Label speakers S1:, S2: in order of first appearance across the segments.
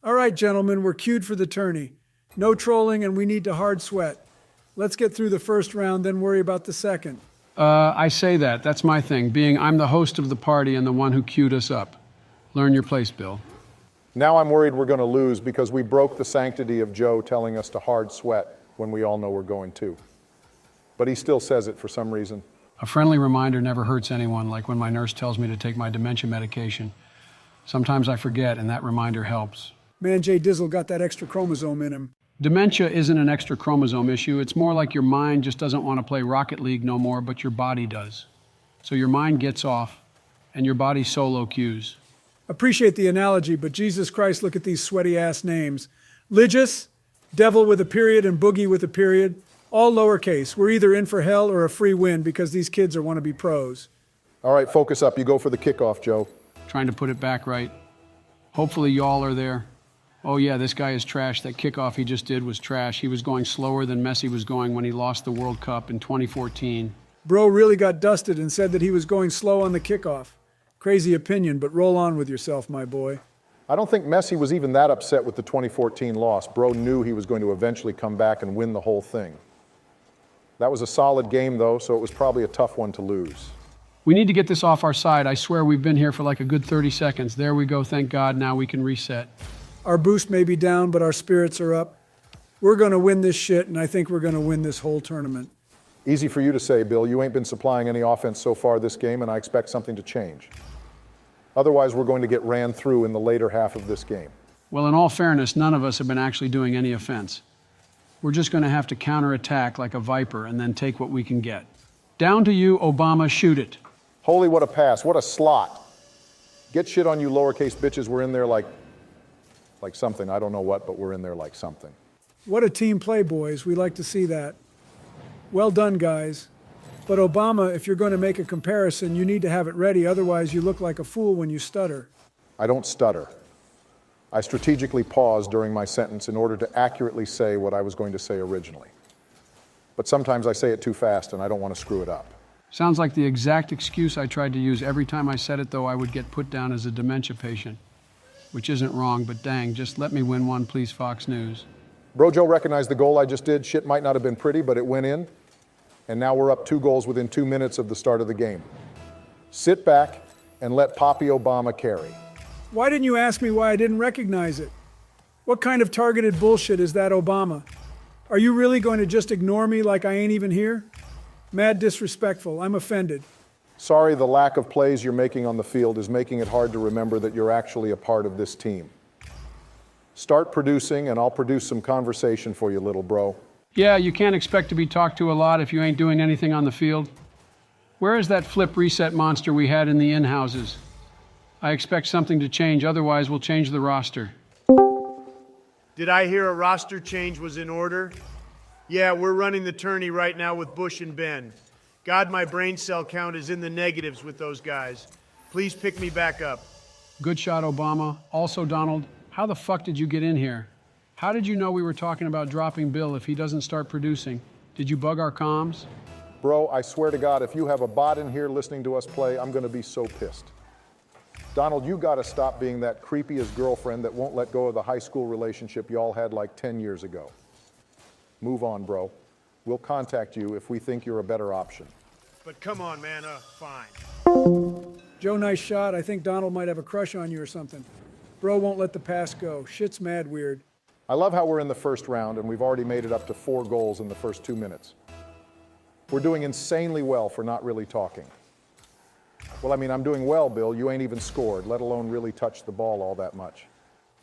S1: All right, gentlemen, we're cued for the tourney. No trolling and we need to hard sweat. Let's get through the first round, then worry about the second.
S2: I say that. That's my thing, being I'm the host of the party and the one who queued us up. Learn your place, Bill.
S3: Now I'm worried we're going to lose because we broke the sanctity of Joe telling us to hard sweat when we all know we're going to. But he still says it for some reason.
S2: A friendly reminder never hurts anyone, like when my nurse tells me to take my dementia medication. Sometimes I forget, and that reminder helps.
S1: Man, Jay Dizzle got that extra chromosome in him.
S2: Dementia isn't an extra chromosome issue. It's more like your mind just doesn't want to play Rocket League no more, but your body does. So your mind gets off, and your body solo cues.
S1: Appreciate the analogy, but Jesus Christ, look at these sweaty-ass names. Ligus, devil with a period, and boogie with a period, all lowercase. We're either in for hell or a free win because these kids are wannabe pros.
S3: All right, focus up. You go for the kickoff, Joe.
S2: Trying to put it back right. Hopefully y'all are there. Oh yeah, this guy is trash. That kickoff he just did was trash. He was going slower than Messi was going when he lost the World Cup in 2014.
S1: Bro really got dusted and said that he was going slow on the kickoff. Crazy opinion, but roll on with yourself, my boy.
S3: I don't think Messi was even that upset with the 2014 loss. Bro knew he was going to eventually come back and win the whole thing. That was a solid game, though, so it was probably a tough one to lose.
S2: We need to get this off our side. I swear we've been here for like a good 30 seconds. There we go, thank God. Now we can reset.
S1: Our boost may be down, but our spirits are up. We're going to win this shit, and I think we're going to win this whole tournament.
S3: Easy for you to say, Bill. You ain't been supplying any offense so far this game, and I expect something to change. Otherwise, we're going to get ran through in the later half of this game.
S2: Well, in all fairness, none of us have been actually doing any offense. We're just going to have to counterattack like a viper and then take what we can get. Down to you, Obama, shoot it.
S3: Holy, what a pass. What a slot. Get shit on you lowercase bitches. We're in there like something. I don't know what, but we're in there like something.
S1: What a team play, boys. We like to see that. Well done, guys. But Obama, if you're going to make a comparison, you need to have it ready. Otherwise, you look like a fool when you stutter.
S3: I don't stutter. I strategically paused during my sentence in order to accurately say what I was going to say originally. But sometimes I say it too fast and I don't want to screw it up.
S2: Sounds like the exact excuse I tried to use every time I said it, though I would get put down as a dementia patient. Which isn't wrong, but dang, just let me win one, please, Fox News.
S3: Bro Joe recognized the goal I just did. Shit might not have been pretty, but it went in. And now we're up 2 goals within 2 minutes of the start of the game. Sit back and let Poppy Obama carry.
S1: Why didn't you ask me why I didn't recognize it? What kind of targeted bullshit is that, Obama? Are you really going to just ignore me like I ain't even here? Mad disrespectful. I'm offended.
S3: Sorry, the lack of plays you're making on the field is making it hard to remember that you're actually a part of this team. Start producing, and I'll produce some conversation for you, little bro.
S2: Yeah, you can't expect to be talked to a lot if you ain't doing anything on the field. Where is that flip reset monster we had in the in-houses? I expect something to change, otherwise we'll change the roster.
S4: Did I hear a roster change was in order? Yeah, we're running the tourney right now with Bush and Ben. God, my brain cell count is in the negatives with those guys. Please pick me back up.
S2: Good shot, Obama. Also, Donald, how the fuck did you get in here? How did you know we were talking about dropping Bill if he doesn't start producing? Did you bug our comms?
S3: Bro, I swear to God, if you have a bot in here listening to us play, I'm going to be so pissed. Donald, you got to stop being that creepiest girlfriend that won't let go of the high school relationship y'all had like 10 years ago. Move on, bro. We'll contact you if we think you're a better option.
S4: But come on, man, fine.
S1: Joe, nice shot. I think Donald might have a crush on you or something. Bro won't let the pass go. Shit's mad weird.
S3: I love how we're in the first round and we've already made it up to 4 goals in the first 2 minutes. We're doing insanely well for not really talking. Well, I mean, I'm doing well, Bill. You ain't even scored, let alone really touched the ball all that much.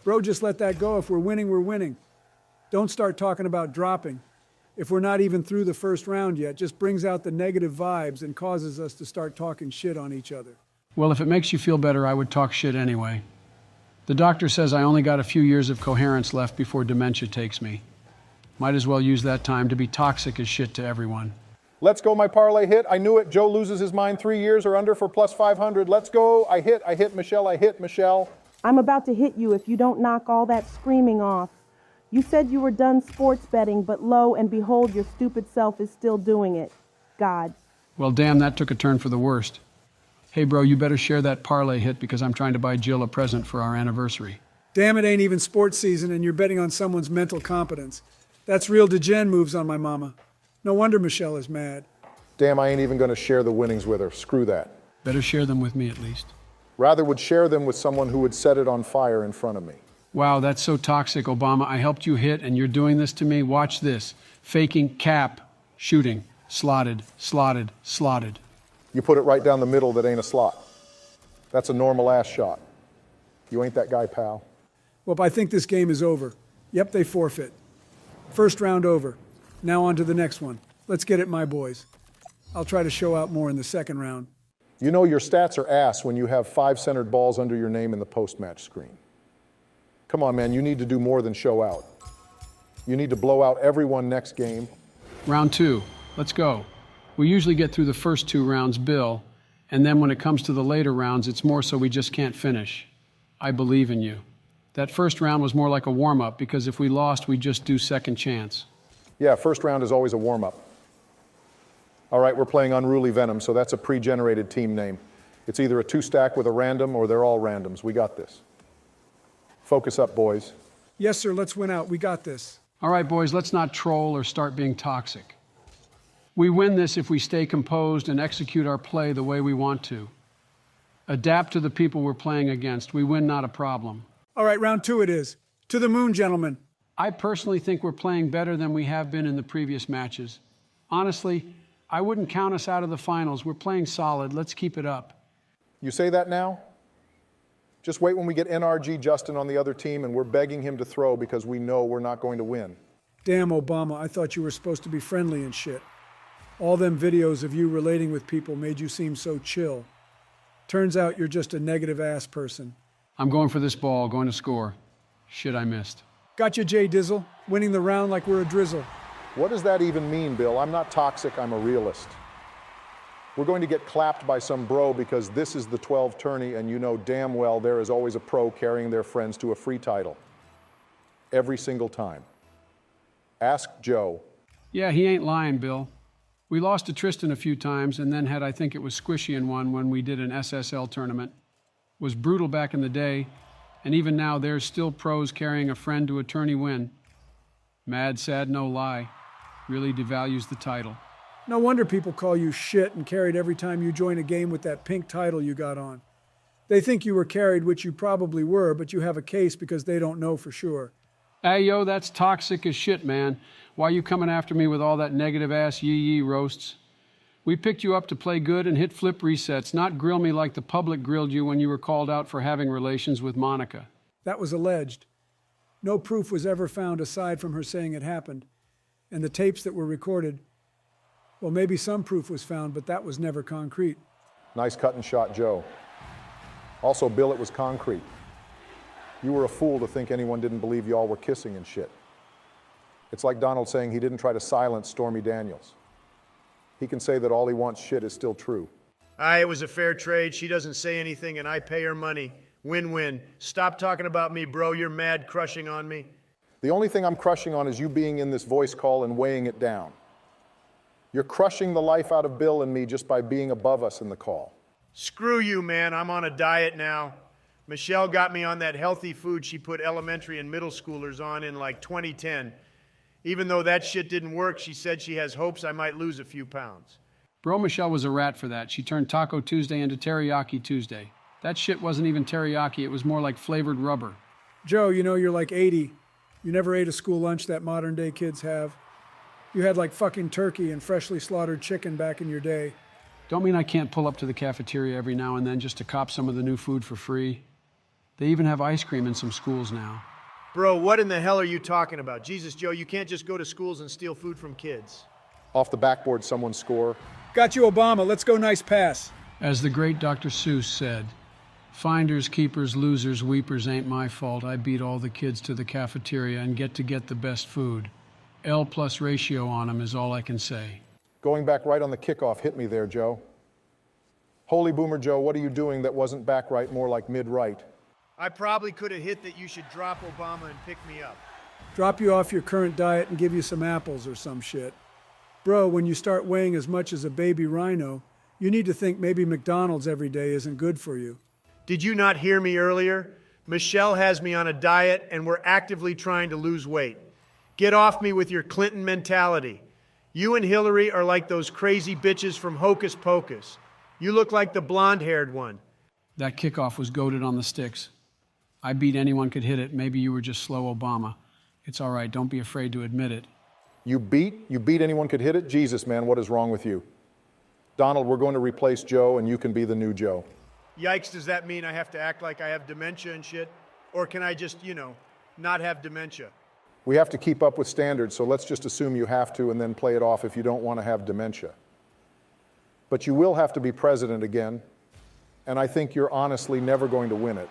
S1: Bro, just let that go. If we're winning, we're winning. Don't start talking about dropping. If we're not even through the first round yet, just brings out the negative vibes and causes us to start talking shit on each other.
S2: Well, if it makes you feel better, I would talk shit anyway. The doctor says I only got a few years of coherence left before dementia takes me. Might as well use that time to be toxic as shit to everyone.
S3: Let's go, my parlay hit. I knew it. Joe loses his mind 3 years or under for plus 500. Let's go. I hit Michelle, I hit Michelle.
S5: I'm about to hit you if you don't knock all that screaming off. You said you were done sports betting, but lo and behold, your stupid self is still doing it. God.
S2: Well, damn, that took a turn for the worst. Hey, bro, you better share that parlay hit because I'm trying to buy Jill a present for our anniversary.
S1: Damn, it ain't even sports season and you're betting on someone's mental competence. That's real degen moves on my mama. No wonder Michelle is mad.
S3: Damn, I ain't even going to share the winnings with her. Screw that.
S2: Better share them with me at least.
S3: Rather would share them with someone who would set it on fire in front of me.
S2: Wow, that's so toxic, Obama. I helped you hit and you're doing this to me. Watch this. Faking, cap, shooting, slotted, slotted, slotted.
S3: You put it right down the middle that ain't a slot. That's a normal ass shot. You ain't that guy, pal.
S1: Well, I think this game is over. Yep, they forfeit. First round over. Now on to the next one. Let's get it, my boys. I'll try to show out more in the second round.
S3: You know your stats are ass when you have 5 centered balls under your name in the post-match screen. Come on, man, you need to do more than show out. You need to blow out everyone next game.
S2: Round 2. Let's go. We usually get through the first 2 rounds, Bill, and then when it comes to the later rounds, it's more so we just can't finish. I believe in you. That first round was more like a warm-up because if we lost, we'd just do second chance.
S3: Yeah, first round is always a warm-up. All right, we're playing Unruly Venom, so that's a pre-generated team name. It's either a 2-stack with a random or they're all randoms. We got this. Focus up, boys.
S1: Yes, sir, let's win out. We got this.
S2: All right, boys, let's not troll or start being toxic. We win this if we stay composed and execute our play the way we want to. Adapt to the people we're playing against. We win, not a problem.
S1: All right, round 2 it is. To the moon, gentlemen.
S2: I personally think we're playing better than we have been in the previous matches. Honestly, I wouldn't count us out of the finals. We're playing solid. Let's keep it up.
S3: You say that now? Just wait when we get NRG Justin on the other team and we're begging him to throw because we know we're not going to win.
S1: Damn, Obama, I thought you were supposed to be friendly and shit. All them videos of you relating with people made you seem so chill. Turns out you're just a negative-ass person.
S2: I'm going for this ball, going to score. Shit, I missed.
S1: Gotcha, Jay Dizzle. Winning the round like we're a drizzle.
S3: What does that even mean, Bill? I'm not toxic, I'm a realist. We're going to get clapped by some bro because this is the 12 tourney and you know damn well there is always a pro carrying their friends to a free title. Every single time. Ask Joe.
S2: Yeah, he ain't lying, Bill. We lost to Tristan a few times and then had, I think it was Squishy in one when we did an SSL tournament. Was brutal back in the day, and even now there's still pros carrying a friend to a tourney win. Mad, sad, no lie. Really devalues the title.
S1: No wonder people call you shit and carried every time you join a game with that pink title you got on. They think you were carried, which you probably were, but you have a case because they don't know for sure.
S2: Hey, yo, that's toxic as shit, man. Why you coming after me with all that negative-ass yee-yee roasts? We picked you up to play good and hit flip resets, not grill me like the public grilled you when you were called out for having relations with Monica.
S1: That was alleged. No proof was ever found aside from her saying it happened. And the tapes that were recorded, well, maybe some proof was found, but that was never concrete.
S3: Nice cut and shot, Joe. Also, Bill, it was concrete. You were a fool to think anyone didn't believe y'all were kissing and shit. It's like Donald saying he didn't try to silence Stormy Daniels. He can say that all he wants shit is still true.
S4: It was a fair trade. She doesn't say anything and I pay her money. Win-win. Stop talking about me, bro. You're mad crushing on me.
S3: The only thing I'm crushing on is you being in this voice call and weighing it down. You're crushing the life out of Bill and me just by being above us in the call.
S4: Screw you, man. I'm on a diet now. Michelle got me on that healthy food she put elementary and middle schoolers on in like 2010. Even though that shit didn't work, she said she has hopes I might lose a few pounds.
S2: Bro, Michelle was a rat for that. She turned Taco Tuesday into Teriyaki Tuesday. That shit wasn't even teriyaki. It was more like flavored rubber.
S1: Joe, you know you're like 80. You never ate a school lunch that modern-day kids have. You had like fucking turkey and freshly slaughtered chicken back in your day.
S2: Don't mean I can't pull up to the cafeteria every now and then just to cop some of the new food for free. They even have ice cream in some schools now.
S4: Bro, what in the hell are you talking about? Jesus, Joe, you can't just go to schools and steal food from kids.
S3: Off the backboard, someone score.
S1: Got you, Obama. Let's go, nice pass.
S2: As the great Dr. Seuss said, finders, keepers, losers, weepers ain't my fault. I beat all the kids to the cafeteria and get the best food. L plus ratio on them is all I can say.
S3: Going back right on the kickoff hit me there, Joe. Holy Boomer Joe, what are you doing that wasn't back right, more like mid-right?
S4: I probably could have hit that you should drop Obama and pick me up.
S1: Drop you off your current diet and give you some apples or some shit. Bro, when you start weighing as much as a baby rhino, you need to think maybe McDonald's every day isn't good for you.
S4: Did you not hear me earlier? Michelle has me on a diet, and we're actively trying to lose weight. Get off me with your Clinton mentality. You and Hillary are like those crazy bitches from Hocus Pocus. You look like the blonde-haired one.
S2: That kickoff was goated on the sticks. I beat anyone could hit it. Maybe you were just slow Obama. It's all right. Don't be afraid to admit it.
S3: You beat anyone could hit it? Jesus, man, what is wrong with you? Donald, we're going to replace Joe, and you can be the new Joe.
S4: Yikes, does that mean I have to act like I have dementia and shit? Or can I just, not have dementia?
S3: We have to keep up with standards, so let's just assume you have to and then play it off if you don't want to have dementia. But you will have to be president again, and I think you're honestly never going to win it.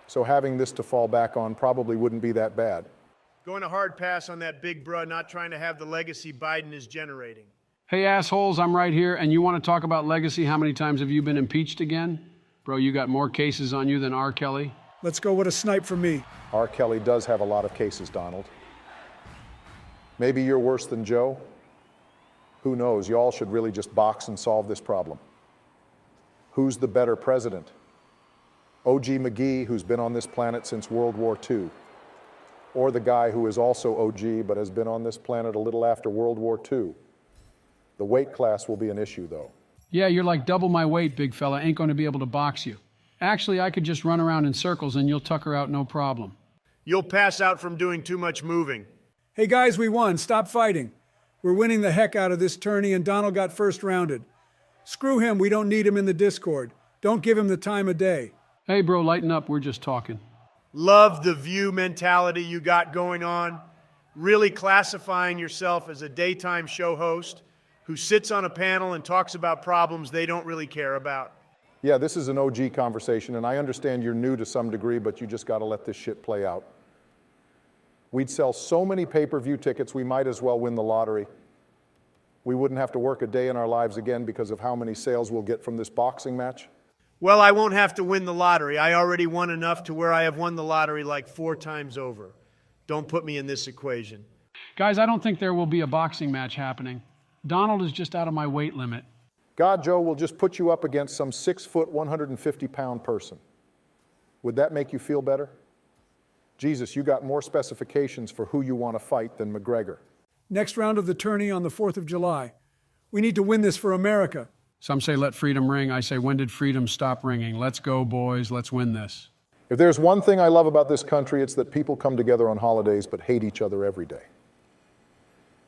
S3: So having this to fall back on probably wouldn't be that bad.
S4: Going a hard pass on that big bruh, not trying to have the legacy Biden is generating.
S2: Hey, assholes, I'm right here, and you want to talk about legacy? How many times have you been impeached again? Bro, you got more cases on you than R. Kelly.
S1: Let's go with a snipe for me.
S3: R. Kelly does have a lot of cases, Donald. Maybe you're worse than Joe. Who knows? Y'all should really just box and solve this problem. Who's the better president? O.G. McGee, who's been on this planet since World War II, or the guy who is also O.G. but has been on this planet a little after World War II? The weight class will be an issue, though.
S2: Yeah, you're like double my weight, big fella. Ain't going to be able to box you. Actually, I could just run around in circles and you'll tucker out no problem.
S4: You'll pass out from doing too much moving.
S1: Hey guys, we won. Stop fighting. We're winning the heck out of this tourney, and Donald got first rounded. Screw him. We don't need him in the Discord. Don't give him the time of day.
S2: Hey, bro, lighten up. We're just talking.
S4: Love the view mentality you got going on. Really classifying yourself as a daytime show host who sits on a panel and talks about problems they don't really care about.
S3: Yeah, this is an OG conversation, and I understand you're new to some degree, but you just got to let this shit play out. We'd sell so many pay-per-view tickets, we might as well win the lottery. We wouldn't have to work a day in our lives again because of how many sales we'll get from this boxing match.
S4: Well, I won't have to win the lottery. I already won enough to where I have won the lottery like 4 times over. Don't put me in this equation.
S2: Guys, I don't think there will be a boxing match happening. Donald is just out of my weight limit.
S3: God, Joe, will just put you up against some 6-foot, 150-pound person. Would that make you feel better? Jesus, you got more specifications for who you want to fight than McGregor.
S1: Next round of the tourney on the 4th of July. We need to win this for America.
S2: Some say let freedom ring. I say when did freedom stop ringing? Let's go, boys. Let's win this.
S3: If there's one thing I love about this country, it's that people come together on holidays but hate each other every day.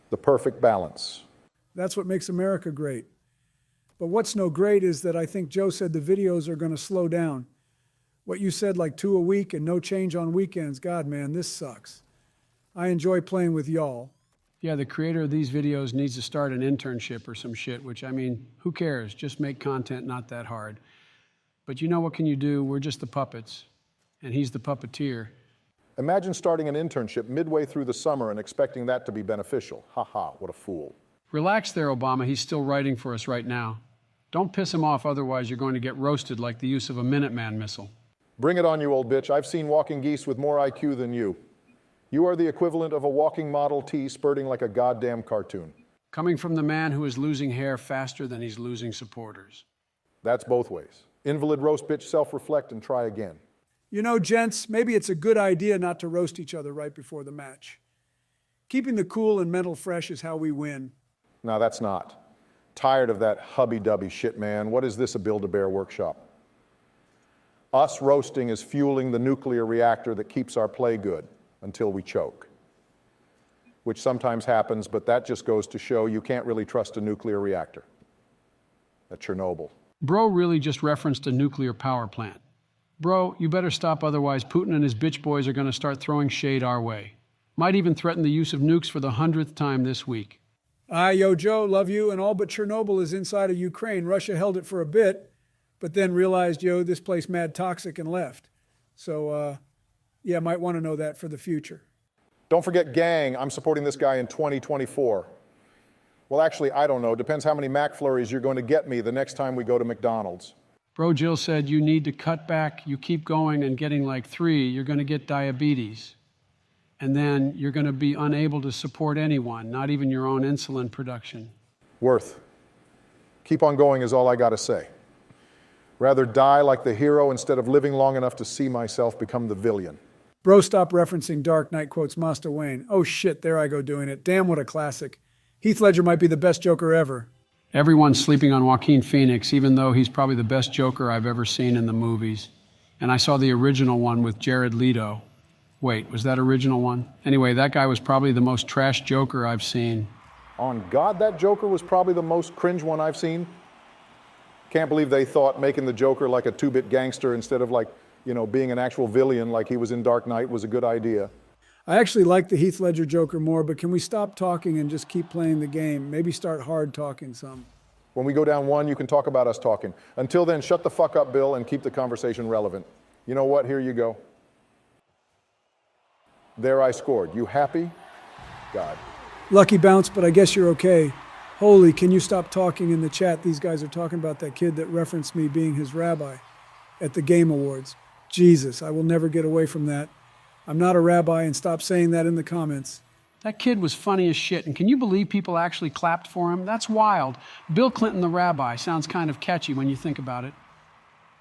S3: The perfect balance.
S1: That's what makes America great. But what's no great is that I think Joe said the videos are going to slow down. What you said, like 2 a week and no change on weekends. God, man, this sucks. I enjoy playing with y'all.
S2: Yeah, the creator of these videos needs to start an internship or some shit, which, I mean, who cares? Just make content, not that hard. But you know what can you do? We're just the puppets, and he's the puppeteer.
S3: Imagine starting an internship midway through the summer and expecting that to be beneficial. Ha ha, what a fool.
S2: Relax there, Obama. He's still writing for us right now. Don't piss him off, otherwise you're going to get roasted like the use of a Minuteman missile.
S3: Bring it on, you old bitch. I've seen walking geese with more IQ than you. You are the equivalent of a walking Model T spurting like a goddamn cartoon.
S2: Coming from the man who is losing hair faster than he's losing supporters.
S3: That's both ways. Invalid roast bitch, self-reflect and try again.
S1: You know, gents, maybe it's a good idea not to roast each other right before the match. Keeping the cool and mental fresh is how we win.
S3: No, that's not. Tired of that hubby-dubby shit, man. What is this, a Build-A-Bear workshop? Us roasting is fueling the nuclear reactor that keeps our play good until we choke. Which sometimes happens, but that just goes to show you can't really trust a nuclear reactor. At Chernobyl.
S2: Bro really just referenced a nuclear power plant. Bro, you better stop, otherwise Putin and his bitch boys are going to start throwing shade our way. Might even threaten the use of nukes for the 100th time this week.
S1: Yo, Joe, love you and all, but Chernobyl is inside of Ukraine. Russia held it for a bit, but then realized, yo, this place mad toxic and left. So, yeah, might want to know that for the future.
S3: Don't forget, gang, I'm supporting this guy in 2024. Well, actually, I don't know. Depends how many McFlurries you're going to get me the next time we go to McDonald's.
S2: Bro, Jill said you need to cut back. You keep going and getting like 3, you're going to get diabetes. And then you're going to be unable to support anyone, not even your own insulin production.
S3: Worth. Keep on going is all I got to say. Rather die like the hero instead of living long enough to see myself become the villain.
S1: Bro, stop referencing Dark Knight quotes Master Wayne. Oh shit, there I go doing it. Damn, what a classic. Heath Ledger might be the best Joker ever.
S2: Everyone's sleeping on Joaquin Phoenix, even though he's probably the best Joker I've ever seen in the movies. And I saw the original one with Jared Leto. Wait, was that original one? Anyway, that guy was probably the most trash Joker I've seen.
S3: On God, that Joker was probably the most cringe one I've seen. Can't believe they thought making the Joker like a two-bit gangster instead of like, being an actual villain like he was in Dark Knight was a good idea.
S1: I actually like the Heath Ledger Joker more, but can we stop talking and just keep playing the game? Maybe start hard talking some.
S3: When we go down one, you can talk about us talking. Until then, shut the fuck up, Bill, and keep the conversation relevant. You know what? Here you go. There I scored. You happy? God.
S1: Lucky bounce, but I guess you're okay. Holy, can you stop talking in the chat? These guys are talking about that kid that referenced me being his rabbi at the Game Awards. Jesus, I will never get away from that. I'm not a rabbi, and stop saying that in the comments.
S2: That kid was funny as shit, and can you believe people actually clapped for him? That's wild. Bill Clinton the rabbi sounds kind of catchy when you think about it.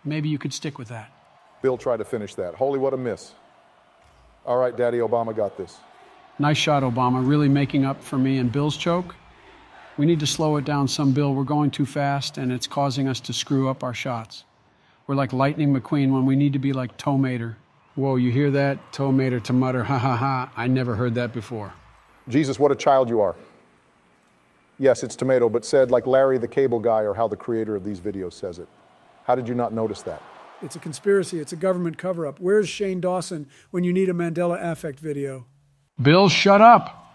S2: Maybe you could stick with that.
S3: Bill tried to finish that. Holy, what a miss. All right, Daddy Obama got this.
S2: Nice shot, Obama. Really making up for me and Bill's choke? We need to slow it down some, Bill. We're going too fast, and it's causing us to screw up our shots. We're like Lightning McQueen when we need to be like Tomater. Whoa, you hear that? Tomater, tomater, ha ha ha. I never heard that before.
S3: Jesus, what a child you are. Yes, it's tomato, but said like Larry the Cable Guy or how the creator of these videos says it. How did you not notice that?
S1: It's a conspiracy. It's a government cover-up. Where's Shane Dawson when you need a Mandela Affect video?
S2: Bill, shut up.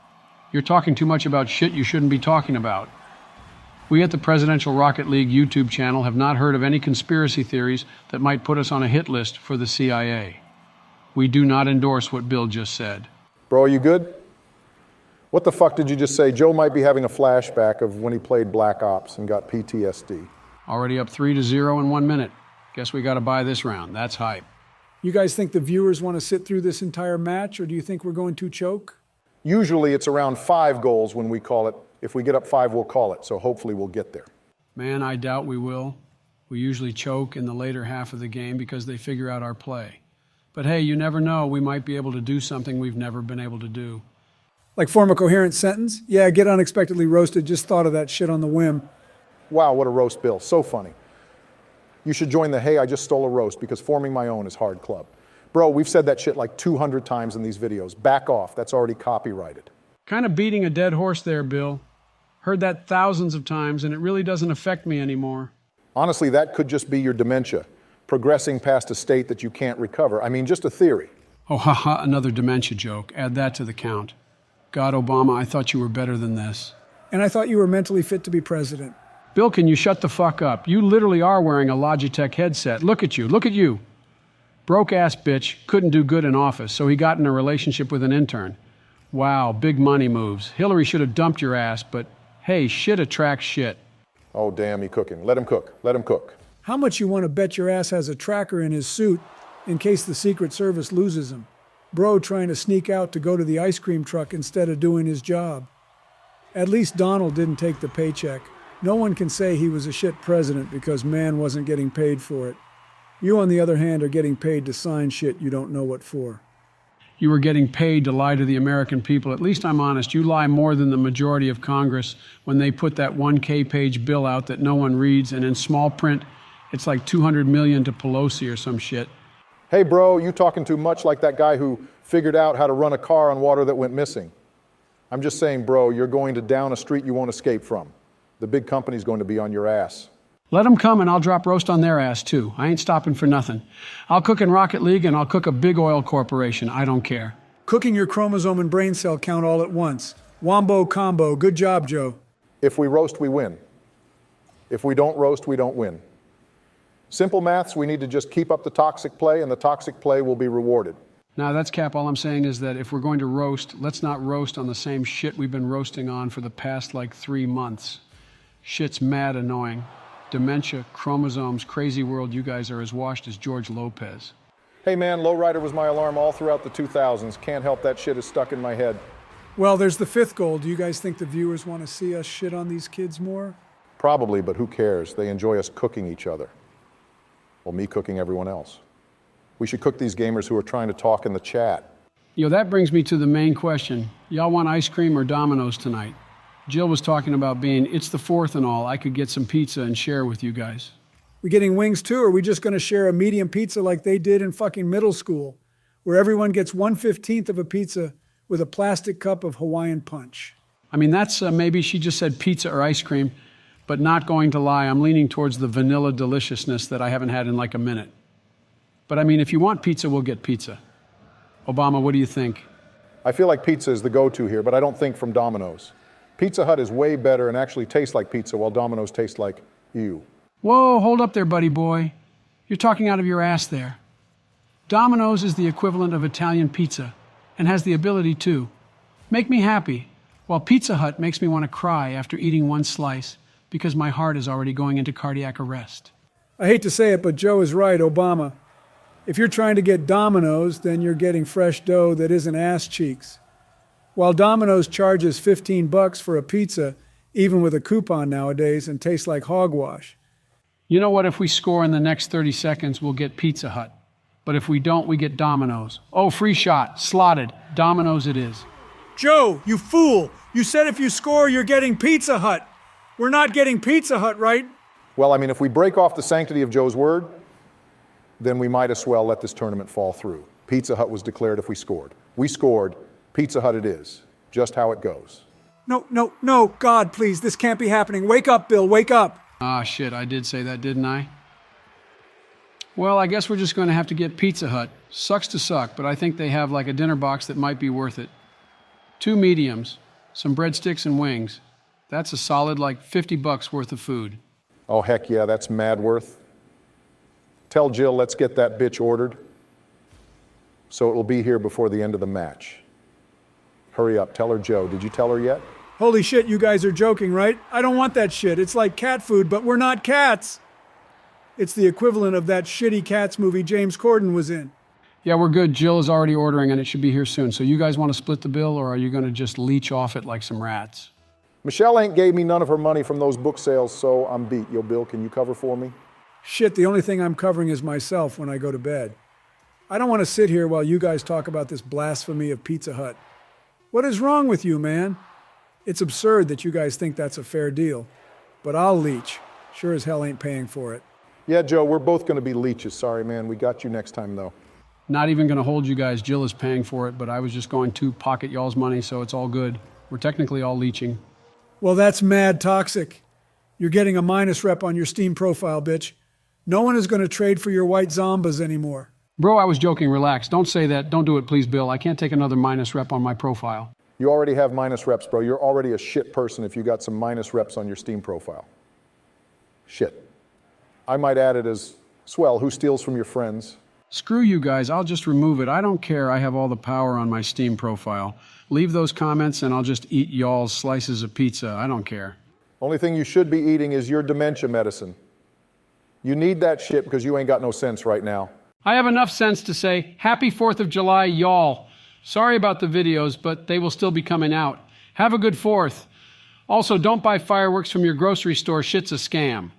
S2: You're talking too much about shit you shouldn't be talking about. We at the Presidential Rocket League YouTube channel have not heard of any conspiracy theories that might put us on a hit list for the CIA. We do not endorse what Bill just said.
S3: Bro, are you good? What the fuck did you just say? Joe might be having a flashback of when he played Black Ops and got PTSD.
S2: Already up 3-0 in 1 minute. Guess we got to buy this round. That's hype.
S1: You guys think the viewers want to sit through this entire match, or do you think we're going to choke?
S3: Usually it's around 5 goals when we call it. If we get up 5, we'll call it. So hopefully we'll get there.
S2: Man, I doubt we will. We usually choke in the later half of the game because they figure out our play. But hey, you never know. We might be able to do something we've never been able to do.
S1: Like form a coherent sentence? Yeah, get unexpectedly roasted. Just thought of that shit on the whim.
S3: Wow, what a roast, Bill. So funny. You should join the Hey, I Just Stole a Roast because forming my own is hard club. Bro, we've said that shit like 200 times in these videos. Back off. That's already copyrighted.
S2: Kind of beating a dead horse there, Bill. Heard that thousands of times, and it really doesn't affect me anymore.
S3: Honestly, that could just be your dementia, progressing past a state that you can't recover. I mean, just a theory.
S2: Oh, haha, another dementia joke. Add that to the count. God, Obama, I thought you were better than this.
S1: And I thought you were mentally fit to be president.
S2: Bill, can you shut the fuck up? You literally are wearing a Logitech headset. Look at you. Look at you. Broke-ass bitch couldn't do good in office, so he got in a relationship with an intern. Wow, big money moves. Hillary should have dumped your ass, but hey, shit attracts shit.
S3: Oh, damn, he cooking. Let him cook. Let him cook.
S1: How much you want to bet your ass has a tracker in his suit in case the Secret Service loses him? Bro trying to sneak out to go to the ice cream truck instead of doing his job. At least Donald didn't take the paycheck. No one can say he was a shit president because man wasn't getting paid for it. You, on the other hand, are getting paid to sign shit you don't know what for.
S2: You were getting paid to lie to the American people. At least I'm honest. You lie more than the majority of Congress when they put that 1K page bill out that no one reads, and in small print, it's like 200 million to Pelosi or some shit.
S3: Hey, bro, you talking too much like that guy who figured out how to run a car on water that went missing. I'm just saying, bro, you're going to down a street you won't escape from. The big company's going to be on your ass.
S2: Let them come and I'll drop roast on their ass too. I ain't stopping for nothing. I'll cook in Rocket League and I'll cook a big oil corporation. I don't care.
S1: Cooking your chromosome and brain cell count all at once. Wombo combo. Good job, Joe.
S3: If we roast, we win. If we don't roast, we don't win. Simple maths, we need to just keep up the toxic play and the toxic play will be rewarded.
S2: Now that's cap. All I'm saying is that if we're going to roast, let's not roast on the same shit we've been roasting on for the past like 3 months. Shit's mad annoying. Dementia, chromosomes, crazy world, you guys are as washed as George Lopez.
S3: Hey man, Lowrider was my alarm all throughout the 2000s. Can't help that shit is stuck in my head.
S1: Well, there's the 5th goal. Do you guys think the viewers want to see us shit on these kids more?
S3: Probably, but who cares? They enjoy us cooking each other. Well, me cooking everyone else. We should cook these gamers who are trying to talk in the chat.
S2: That brings me to the main question. Y'all want ice cream or Domino's tonight? Jill was talking about it's the 4th and all. I could get some pizza and share with you guys.
S1: We getting wings too, or are we just going to share a medium pizza like they did in fucking middle school, where everyone gets 1/15 of a pizza with a plastic cup of Hawaiian punch?
S2: I mean, that's maybe she just said pizza or ice cream, but not going to lie, I'm leaning towards the vanilla deliciousness that I haven't had in like a minute. But I mean, if you want pizza, we'll get pizza. Obama, what do you think?
S3: I feel like pizza is the go-to here, but I don't think from Domino's. Pizza Hut is way better and actually tastes like pizza, while Domino's tastes like you.
S2: Whoa, hold up there, buddy boy. You're talking out of your ass there. Domino's is the equivalent of Italian pizza and has the ability to make me happy, while Pizza Hut makes me want to cry after eating one slice because my heart is already going into cardiac arrest.
S1: I hate to say it, but Joe is right, Obama. If you're trying to get Domino's, then you're getting fresh dough that isn't ass cheeks. While Domino's charges $15 for a pizza, even with a coupon nowadays, and tastes like hogwash.
S2: You know what? If we score in the next 30 seconds, we'll get Pizza Hut. But if we don't, we get Domino's. Oh, free shot. Slotted. Domino's it is.
S1: Joe, you fool! You said if you score, you're getting Pizza Hut. We're not getting Pizza Hut, right?
S3: Well, I mean, if we break off the sanctity of Joe's word, then we might as well let this tournament fall through. Pizza Hut was declared if we scored. We scored. Pizza Hut it is. Just how it goes.
S1: No, God, please, this can't be happening. Wake up, Bill, wake up.
S2: Ah, shit, I did say that, didn't I? Well, I guess we're just going to have to get Pizza Hut. Sucks to suck, but I think they have like a dinner box that might be worth it. 2 mediums, some breadsticks and wings. That's a solid like $50 worth of food.
S3: Oh, heck yeah, that's mad worth. Tell Jill, let's get that bitch ordered, so it'll be here before the end of the match. Hurry up, tell her Joe. Did you tell her yet?
S1: Holy shit, you guys are joking, right? I don't want that shit. It's like cat food, but we're not cats. It's the equivalent of that shitty Cats movie James Corden was in.
S2: Yeah, we're good. Jill is already ordering and it should be here soon. So you guys want to split the bill or are you going to just leech off it like some rats?
S3: Michelle ain't gave me none of her money from those book sales, so I'm beat. Yo, Bill, can you cover for me?
S1: Shit, the only thing I'm covering is myself when I go to bed. I don't want to sit here while you guys talk about this blasphemy of Pizza Hut. What is wrong with you, man? It's absurd that you guys think that's a fair deal. But I'll leech. Sure as hell ain't paying for it.
S3: Yeah, Joe, we're both going to be leeches. Sorry, man. We got you next time, though.
S2: Not even going to hold you guys. Jill is paying for it, but I was just going to pocket y'all's money, so it's all good. We're technically all leeching.
S1: Well, that's mad toxic. You're getting a minus rep on your Steam profile, bitch. No one is going to trade for your white zombas anymore.
S2: Bro, I was joking. Relax. Don't say that. Don't do it, please, Bill. I can't take another minus rep on my profile.
S3: You already have minus reps, bro. You're already a shit person if you got some minus reps on your Steam profile. Shit. I might add it as, swell, who steals from your friends?
S2: Screw you guys. I'll just remove it. I don't care. I have all the power on my Steam profile. Leave those comments and I'll just eat y'all's slices of pizza. I don't care.
S3: Only thing you should be eating is your dementia medicine. You need that shit because you ain't got no sense right now.
S2: I have enough sense to say, Happy 4th of July, y'all. Sorry about the videos, but they will still be coming out. Have a good 4th. Also, don't buy fireworks from your grocery store. Shit's a scam.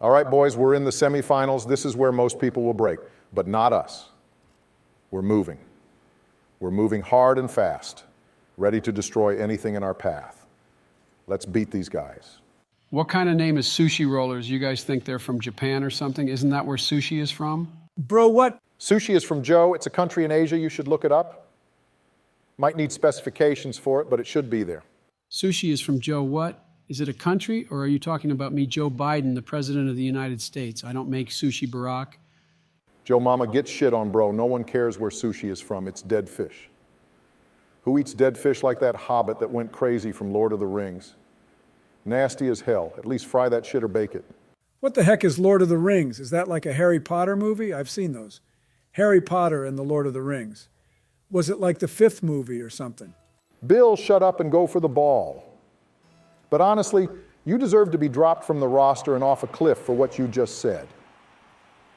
S3: All right, boys, we're in the semifinals. This is where most people will break, but not us. We're moving. We're moving hard and fast, ready to destroy anything in our path. Let's beat these guys.
S2: What kind of name is Sushi Rollers? You guys think they're from Japan or something? Isn't that where sushi is from?
S1: Bro, what?
S3: Sushi is from Joe. It's a country in Asia. You should look it up. Might need specifications for it, but it should be there.
S2: Sushi is from Joe what? Is it a country, or are you talking about me, Joe Biden, the President of the United States? I don't make sushi, Barack.
S3: Joe Mama, get shit on, bro. No one cares where sushi is from. It's dead fish. Who eats dead fish like that hobbit that went crazy from Lord of the Rings? Nasty as hell. At least fry that shit or bake it.
S1: What the heck is Lord of the Rings? Is that like a Harry Potter movie? I've seen those. Harry Potter and the Lord of the Rings. Was it like the 5th movie or something?
S3: Bill, shut up and go for the ball. But honestly, you deserve to be dropped from the roster and off a cliff for what you just said.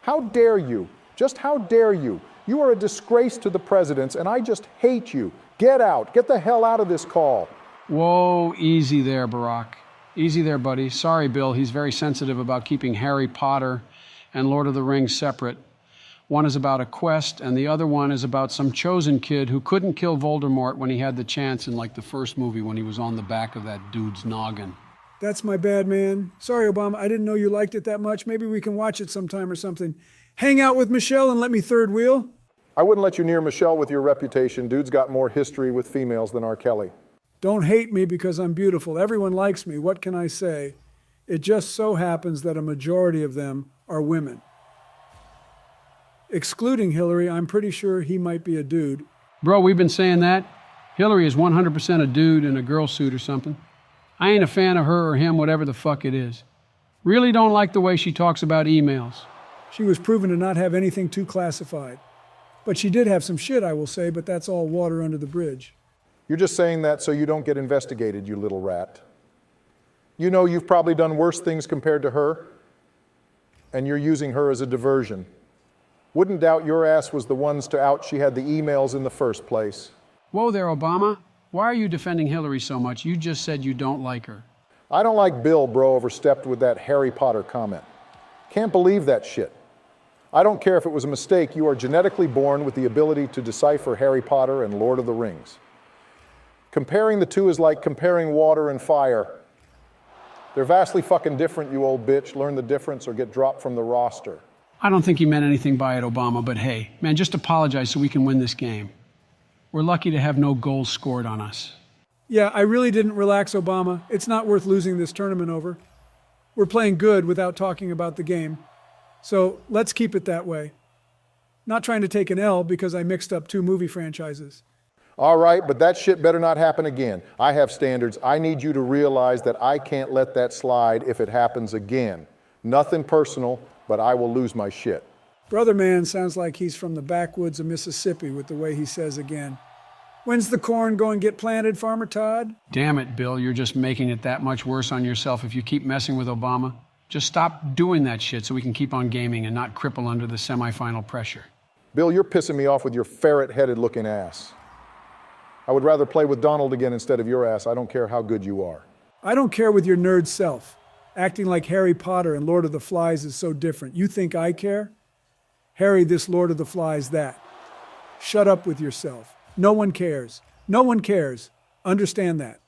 S3: How dare you? Just how dare you? You are a disgrace to the presidents, and I just hate you. Get out. Get the hell out of this call.
S2: Whoa, easy there, Barack. Easy there, buddy. Sorry, Bill. He's very sensitive about keeping Harry Potter and Lord of the Rings separate. One is about a quest, and the other one is about some chosen kid who couldn't kill Voldemort when he had the chance in like the first movie when he was on the back of that dude's noggin.
S1: That's my bad, man. Sorry, Obama. I didn't know you liked it that much. Maybe we can watch it sometime or something. Hang out with Michelle and let me third wheel?
S3: I wouldn't let you near Michelle with your reputation. Dude's got more history with females than R. Kelly.
S1: Don't hate me because I'm beautiful. Everyone likes me. What can I say? It just so happens that a majority of them are women. Excluding Hillary, I'm pretty sure he might be a dude.
S2: Bro, we've been saying that. Hillary is 100% a dude in a girl suit or something. I ain't a fan of her or him, whatever the fuck it is. Really don't like the way she talks about emails.
S1: She was proven to not have anything too classified. But she did have some shit, I will say, but that's all water under the bridge.
S3: You're just saying that so you don't get investigated, you little rat. You know you've probably done worse things compared to her, and you're using her as a diversion. Wouldn't doubt your ass was the ones to out she had the emails in the first place.
S2: Whoa there, Obama. Why are you defending Hillary so much? You just said you don't like her.
S3: I don't like Bill, bro, overstepped with that Harry Potter comment. Can't believe that shit. I don't care if it was a mistake. You are genetically born with the ability to decipher Harry Potter and Lord of the Rings. Comparing the two is like comparing water and fire. They're vastly fucking different, you old bitch. Learn the difference or get dropped from the roster.
S2: I don't think he meant anything by it, Obama, but hey, man, just apologize so we can win this game. We're lucky to have no goals scored on us.
S1: Yeah, I really didn't relax, Obama. It's not worth losing this tournament over. We're playing good without talking about the game. So let's keep it that way. Not trying to take an L because I mixed up two movie franchises.
S3: All right, but that shit better not happen again. I have standards. I need you to realize that I can't let that slide if it happens again. Nothing personal, but I will lose my shit.
S1: Brother man sounds like he's from the backwoods of Mississippi with the way he says again. When's the corn going to get planted, Farmer Todd?
S2: Damn it, Bill, you're just making it that much worse on yourself if you keep messing with Obama. Just stop doing that shit so we can keep on gaming and not cripple under the semifinal pressure.
S3: Bill, you're pissing me off with your ferret-headed looking ass. I would rather play with Donald again instead of your ass. I don't care how good you are.
S1: I don't care with your nerd self. Acting like Harry Potter and Lord of the Flies is so different. You think I care? Harry, this Lord of the Flies, that. Shut up with yourself. No one cares. No one cares. Understand that.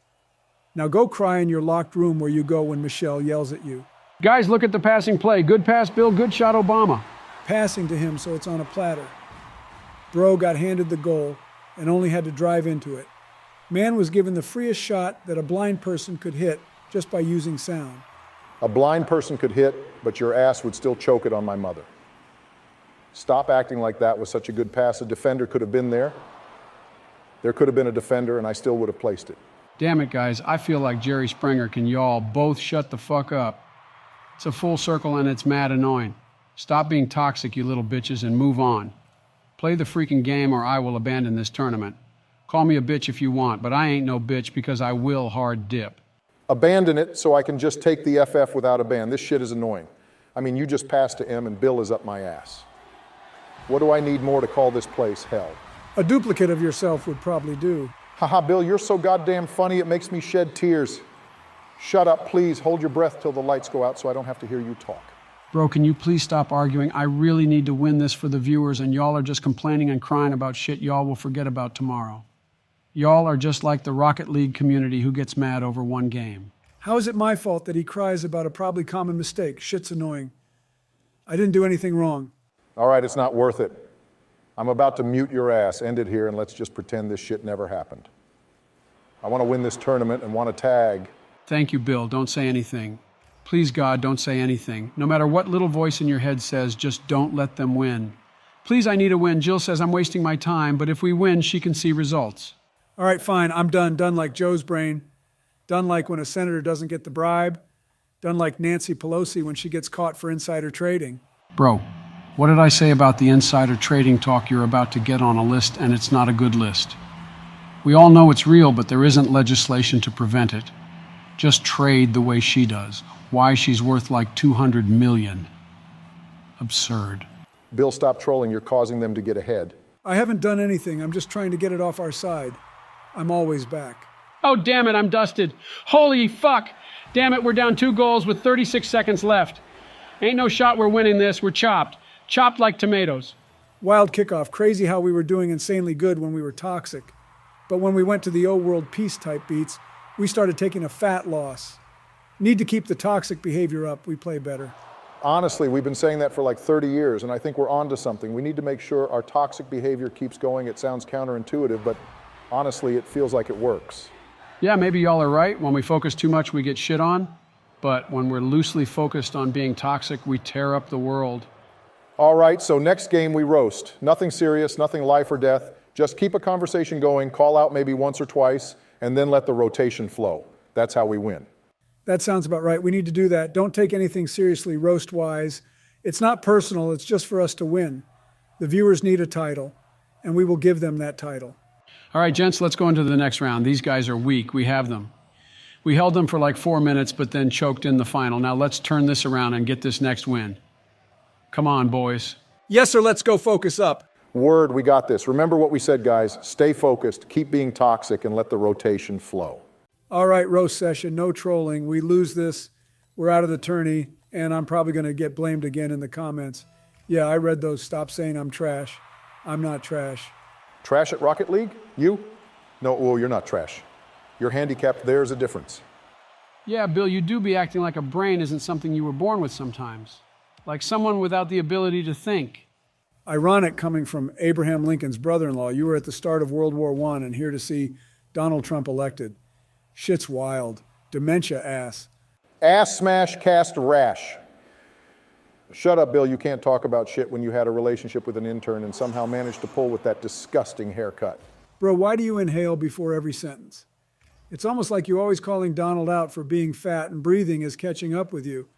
S1: Now go cry in your locked room where you go when Michelle yells at you.
S2: Guys, look at the passing play. Good pass, Bill. Good shot, Obama.
S1: Passing to him so it's on a platter. Bro got handed the goal and only had to drive into it. Man was given the freest shot that a blind person could hit just by using sound.
S3: A blind person could hit, but your ass would still choke it on my mother. Stop acting like that was such a good pass. A defender could have been there. There could have been a defender, and I still would have placed it.
S2: Damn it, guys. I feel like Jerry Springer. Can y'all both shut the fuck up? It's a full circle, and it's mad annoying. Stop being toxic, you little bitches, and move on. Play the freaking game, or I will abandon this tournament. Call me a bitch if you want, but I ain't no bitch because I will hard dip.
S3: Abandon it so I can just take the FF without a ban. This shit is annoying. I mean, you just passed to M, and Bill is up my ass. What do I need more to call this place hell?
S1: A duplicate of yourself would probably do.
S3: Haha, Bill, you're so goddamn funny, it makes me shed tears. Shut up, please. Hold your breath till the lights go out so I don't have to hear you talk.
S2: Bro, can you please stop arguing? I really need to win this for the viewers, and y'all are just complaining and crying about shit y'all will forget about tomorrow. Y'all are just like the Rocket League community who gets mad over one game.
S1: How is it my fault that he cries about a probably common mistake? Shit's annoying. I didn't do anything wrong.
S3: All right, it's not worth it. I'm about to mute your ass. End it here, and let's just pretend this shit never happened. I want to win this tournament and want to tag.
S2: Thank you, Bill. Don't say anything. Please, God, don't say anything. No matter what little voice in your head says, just don't let them win. Please, I need a win. Jill says I'm wasting my time, but if we win, she can see results.
S1: All right, fine. I'm done. Done like Joe's brain. Done like when a senator doesn't get the bribe. Done like Nancy Pelosi when she gets caught for insider trading.
S2: Bro, what did I say about the insider trading talk you're about to get on a list, and it's not a good list? We all know it's real, but there isn't legislation to prevent it. Just trade the way she does. Why she's worth like 200 million. Absurd.
S3: Bill, stop trolling. You're causing them to get ahead.
S1: I haven't done anything. I'm just trying to get it off our side. I'm always back.
S2: Oh, damn it, I'm dusted. Holy fuck. Damn it, we're down 2 goals with 36 seconds left. Ain't no shot we're winning this. We're chopped. Chopped like tomatoes.
S1: Wild kickoff. Crazy how we were doing insanely good when we were toxic. But when we went to the old world peace type beats, we started taking a fat loss. Need to keep the toxic behavior up. We play better.
S3: Honestly, we've been saying that for like 30 years, and I think we're onto something. We need to make sure our toxic behavior keeps going. It sounds counterintuitive, but honestly, it feels like it works.
S2: Yeah, maybe y'all are right. When we focus too much, we get shit on. But when we're loosely focused on being toxic, we tear up the world.
S3: All right, so next game we roast. Nothing serious, nothing life or death. Just keep a conversation going, call out maybe once or twice, and then let the rotation flow. That's how we win.
S1: That sounds about right. We need to do that. Don't take anything seriously roast-wise. It's not personal. It's just for us to win. The viewers need a title, and we will give them that title.
S2: All right, gents, let's go into the next round. These guys are weak. We have them. We held them for like 4 minutes, but then choked in the final. Now let's turn this around and get this next win. Come on, boys.
S1: Yes, sir. Let's go focus up.
S3: Word, we got this. Remember what we said, guys. Stay focused, keep being toxic, and let the rotation flow.
S1: All right, roast session. No trolling. We lose this. We're out of the tourney, and I'm probably going to get blamed again in the comments. Yeah, I read those. Stop saying I'm trash. I'm not trash.
S3: Trash at Rocket League? You? No, well, you're not trash. You're handicapped. There's a difference.
S2: Yeah, Bill, you do be acting like a brain isn't something you were born with sometimes. Like someone without the ability to think.
S1: Ironic coming from Abraham Lincoln's brother-in-law. You were at the start of World War I and here to see Donald Trump elected. Shit's wild. Dementia ass.
S3: Ass smash, cast rash. Shut up, Bill. You can't talk about shit when you had a relationship with an intern and somehow managed to pull with that disgusting haircut.
S1: Bro, why do you inhale before every sentence? It's almost like you're always calling Donald out for being fat and breathing is catching up with you.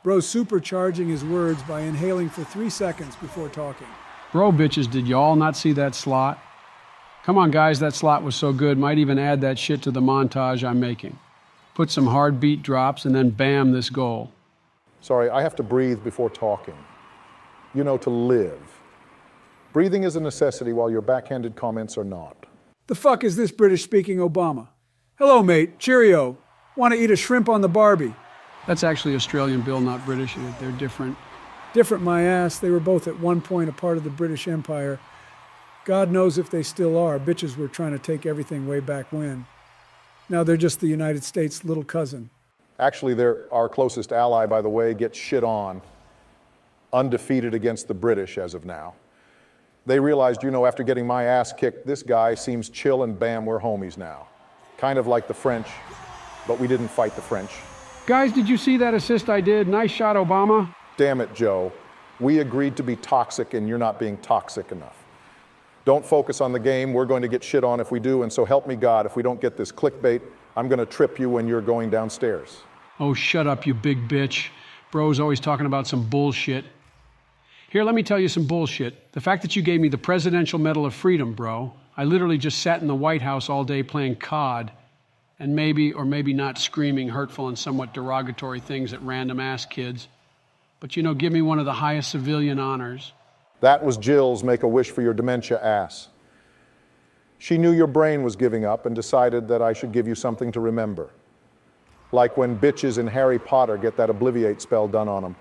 S1: Bro's supercharging his words by inhaling for 3 seconds before talking.
S2: Bro, bitches, did y'all not see that slot? Come on, guys, that slot was so good. Might even add that shit to the montage I'm making. Put some hard beat drops and then bam, this goal.
S3: Sorry, I have to breathe before talking. You know, to live. Breathing is a necessity while your backhanded comments are not.
S1: The fuck is this British-speaking Obama? Hello, mate. Cheerio. Want to eat a shrimp on the Barbie?
S2: That's actually Australian, Bill, not British. They're different.
S1: Different my ass. They were both at one point a part of the British Empire. God knows if they still are. Bitches were trying to take everything way back when. Now they're just the United States' little cousin.
S3: Actually, they're our closest ally, by the way, gets shit on. Undefeated against the British as of now. They realized, you know, after getting my ass kicked, this guy seems chill and bam, we're homies now. Kind of like the French, but we didn't fight the French.
S2: Guys, did you see that assist I did? Nice shot, Obama.
S3: Damn it, Joe. We agreed to be toxic and you're not being toxic enough. Don't focus on the game. We're going to get shit on if we do, and so help me God, if we don't get this clickbait, I'm going to trip you when you're going downstairs.
S2: Oh, shut up, you big bitch. Bro's always talking about some bullshit. Here, let me tell you some bullshit. The fact that you gave me the Presidential Medal of Freedom, bro. I literally just sat in the White House all day playing COD and maybe or maybe not screaming hurtful and somewhat derogatory things at random ass kids. But, you know, give me one of the highest civilian honors.
S3: That was Jill's make-a-wish for your dementia ass. She knew your brain was giving up and decided that I should give you something to remember. Like when bitches in Harry Potter get that obliviate spell done on them.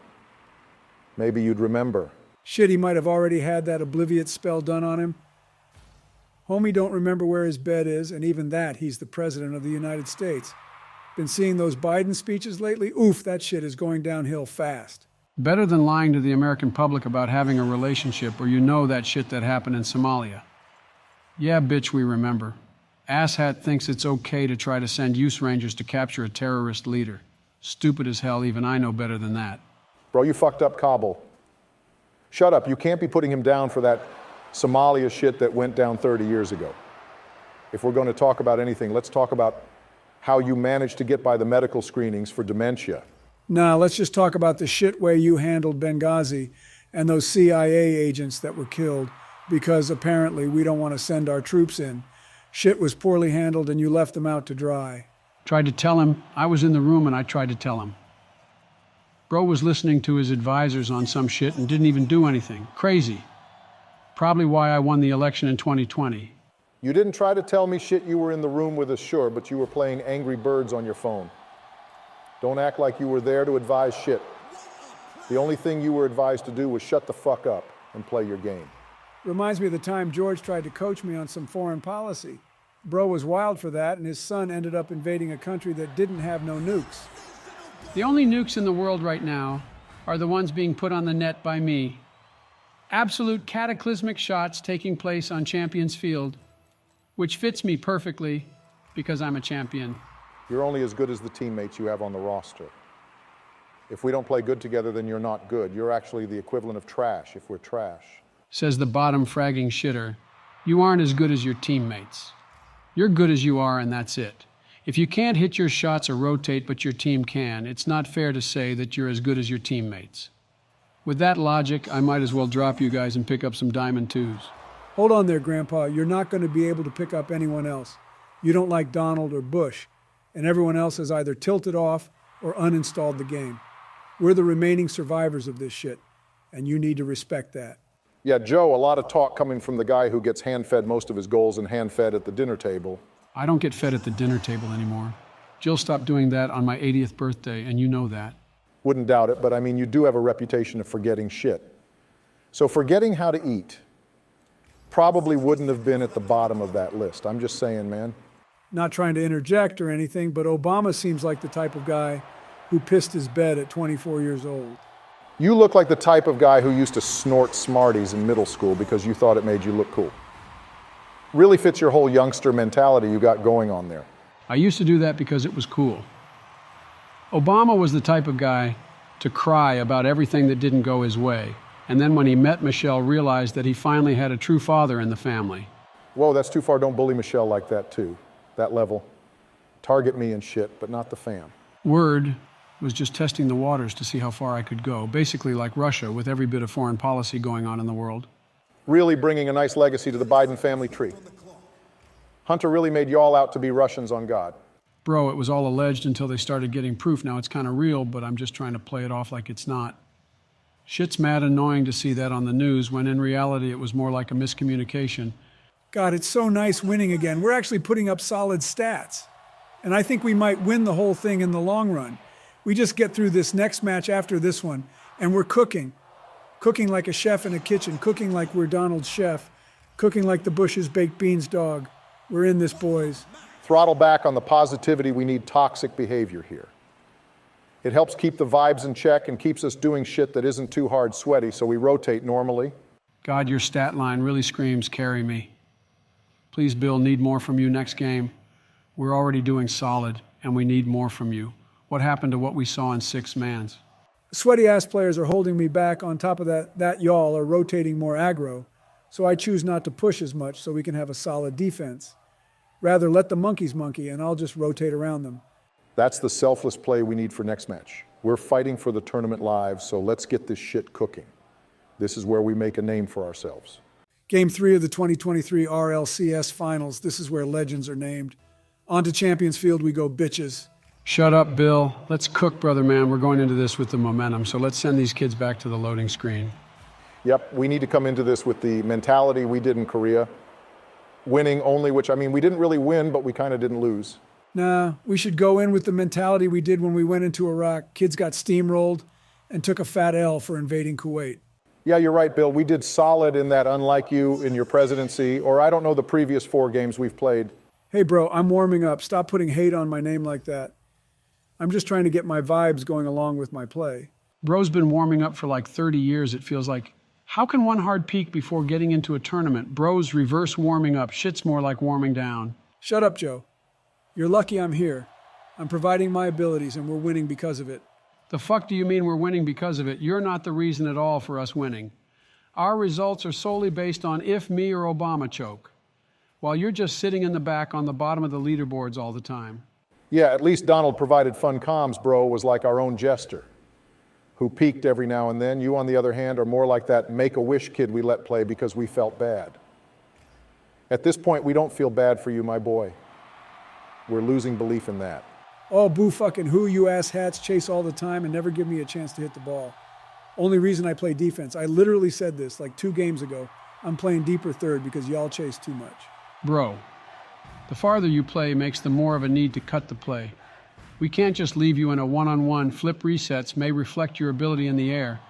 S3: Maybe you'd remember.
S1: Shit, he might have already had that obliviate spell done on him. Homie don't remember where his bed is, and even that, he's the president of the United States. Been seeing those Biden speeches lately? Oof, that shit is going downhill fast.
S2: Better than lying to the American public about having a relationship, or you know that shit that happened in Somalia. Yeah, bitch, we remember. Asshat thinks it's okay to try to send use rangers to capture a terrorist leader. Stupid as hell, even I know better than that.
S3: Bro, you fucked up Kabul. Shut up, you can't be putting him down for that Somalia shit that went down 30 years ago. If we're going to talk about anything, let's talk about how you managed to get by the medical screenings for dementia.
S1: Nah, let's just talk about the shit way you handled Benghazi and those CIA agents that were killed because apparently we don't want to send our troops in. Shit was poorly handled and you left them out to dry.
S2: Tried to tell him. I was in the room and I tried to tell him. Bro was listening to his advisors on some shit and didn't even do anything. Crazy. Probably why I won the election in 2020.
S3: You didn't try to tell me shit you were in the room with us, sure, but you were playing Angry Birds on your phone. Don't act like you were there to advise shit. The only thing you were advised to do was shut the fuck up and play your game.
S1: Reminds me of the time George tried to coach me on some foreign policy. Bro was wild for that, and his son ended up invading a country that didn't have no nukes.
S2: The only nukes in the world right now are the ones being put on the net by me. Absolute cataclysmic shots taking place on Champions Field, which fits me perfectly because I'm a champion.
S3: You're only as good as the teammates you have on the roster. If we don't play good together, then you're not good. You're actually the equivalent of trash if we're trash.
S2: Says the bottom fragging shitter. You aren't as good as your teammates. You're good as you are, and that's it. If you can't hit your shots or rotate, but your team can, it's not fair to say that you're as good as your teammates. With that logic, I might as well drop you guys and pick up some Diamond 2s.
S1: Hold on there, Grandpa. You're not going to be able to pick up anyone else. You don't like Donald or Bush, and everyone else has either tilted off or uninstalled the game. We're the remaining survivors of this shit, and you need to respect that.
S3: Yeah, Joe, a lot of talk coming from the guy who gets hand-fed most of his goals and hand-fed at the dinner table.
S2: I don't get fed at the dinner table anymore. Jill stopped doing that on my 80th birthday, and you know that.
S3: Wouldn't doubt it, but I mean, you do have a reputation of forgetting shit. So forgetting how to eat probably wouldn't have been at the bottom of that list. I'm just saying, man.
S1: Not trying to interject or anything, but Obama seems like the type of guy who pissed his bed at 24 years old.
S3: You look like the type of guy who used to snort Smarties in middle school because you thought it made you look cool. Really fits your whole youngster mentality you got going on there.
S2: I used to do that because it was cool. Obama was the type of guy to cry about everything that didn't go his way, and then when he met Michelle, realized that he finally had a true father in the family.
S3: Whoa, that's too far. Don't bully Michelle like that, too. That level. Target me and shit, but not the fam.
S2: Word was just testing the waters to see how far I could go, basically like Russia with every bit of foreign policy going on in the world.
S3: Really bringing a nice legacy to the Biden family tree. Hunter really made y'all out to be Russians on God.
S2: Bro, it was all alleged until they started getting proof. Now it's kind of real, but I'm just trying to play it off like it's not. Shit's mad annoying to see that on the news when in reality it was more like a miscommunication.
S1: God, it's so nice winning again. We're actually putting up solid stats. And I think we might win the whole thing in the long run. We just get through this next match after this one, and we're cooking. Cooking like a chef in a kitchen, cooking like we're Donald's chef, cooking like the Bush's baked beans dog. We're in this, boys.
S3: Throttle back on the positivity. We need toxic behavior here. It helps keep the vibes in check and keeps us doing shit that isn't too hard sweaty, so we rotate normally.
S2: God, your stat line really screams, carry me. Please, Bill, need more from you next game. We're already doing solid, and we need more from you. What happened to what we saw in 6 mans?
S1: Sweaty-ass players are holding me back. On top of that y'all are rotating more aggro, so I choose not to push as much so we can have a solid defense. Rather, let the monkeys monkey, and I'll just rotate around them.
S3: That's the selfless play we need for next match. We're fighting for the tournament live, so let's get this shit cooking. This is where we make a name for ourselves.
S1: Game 3 of the 2023 RLCS Finals. This is where legends are named. On to Champions Field we go, bitches.
S2: Shut up, Bill. Let's cook, brother man. We're going into this with the momentum, so let's send these kids back to the loading screen.
S3: Yep, we need to come into this with the mentality we did in Korea. Winning only, which, I mean, we didn't really win, but we kind of didn't lose.
S1: Nah, we should go in with the mentality we did when we went into Iraq. Kids got steamrolled and took a fat L for invading Kuwait.
S3: Yeah, you're right, Bill. We did solid in that unlike you in your presidency, or I don't know the previous 4 games we've played.
S1: Hey, bro, I'm warming up. Stop putting hate on my name like that. I'm just trying to get my vibes going along with my play.
S2: Bro's been warming up for like 30 years, it feels like. How can one hard peak before getting into a tournament? Bro's reverse warming up. Shit's more like warming down.
S1: Shut up, Joe. You're lucky I'm here. I'm providing my abilities, and we're winning because of it.
S2: The fuck do you mean we're winning because of it? You're not the reason at all for us winning. Our results are solely based on if me or Obama choke, while you're just sitting in the back on the bottom of the leaderboards all the time.
S3: Yeah, at least Donald provided fun comms, bro, was like our own jester, who peaked every now and then. You, on the other hand, are more like that Make-A-Wish kid we let play because we felt bad. At this point, we don't feel bad for you, my boy. We're losing belief in that.
S1: Oh, boo fucking who, you ass hats chase all the time and never give me a chance to hit the ball. Only reason I play defense. I literally said this like 2 games ago. I'm playing deeper third because y'all chase too much.
S2: Bro, the farther you play makes the more of a need to cut the play. We can't just leave you in a one-on-one. Flip resets may reflect your ability in the air,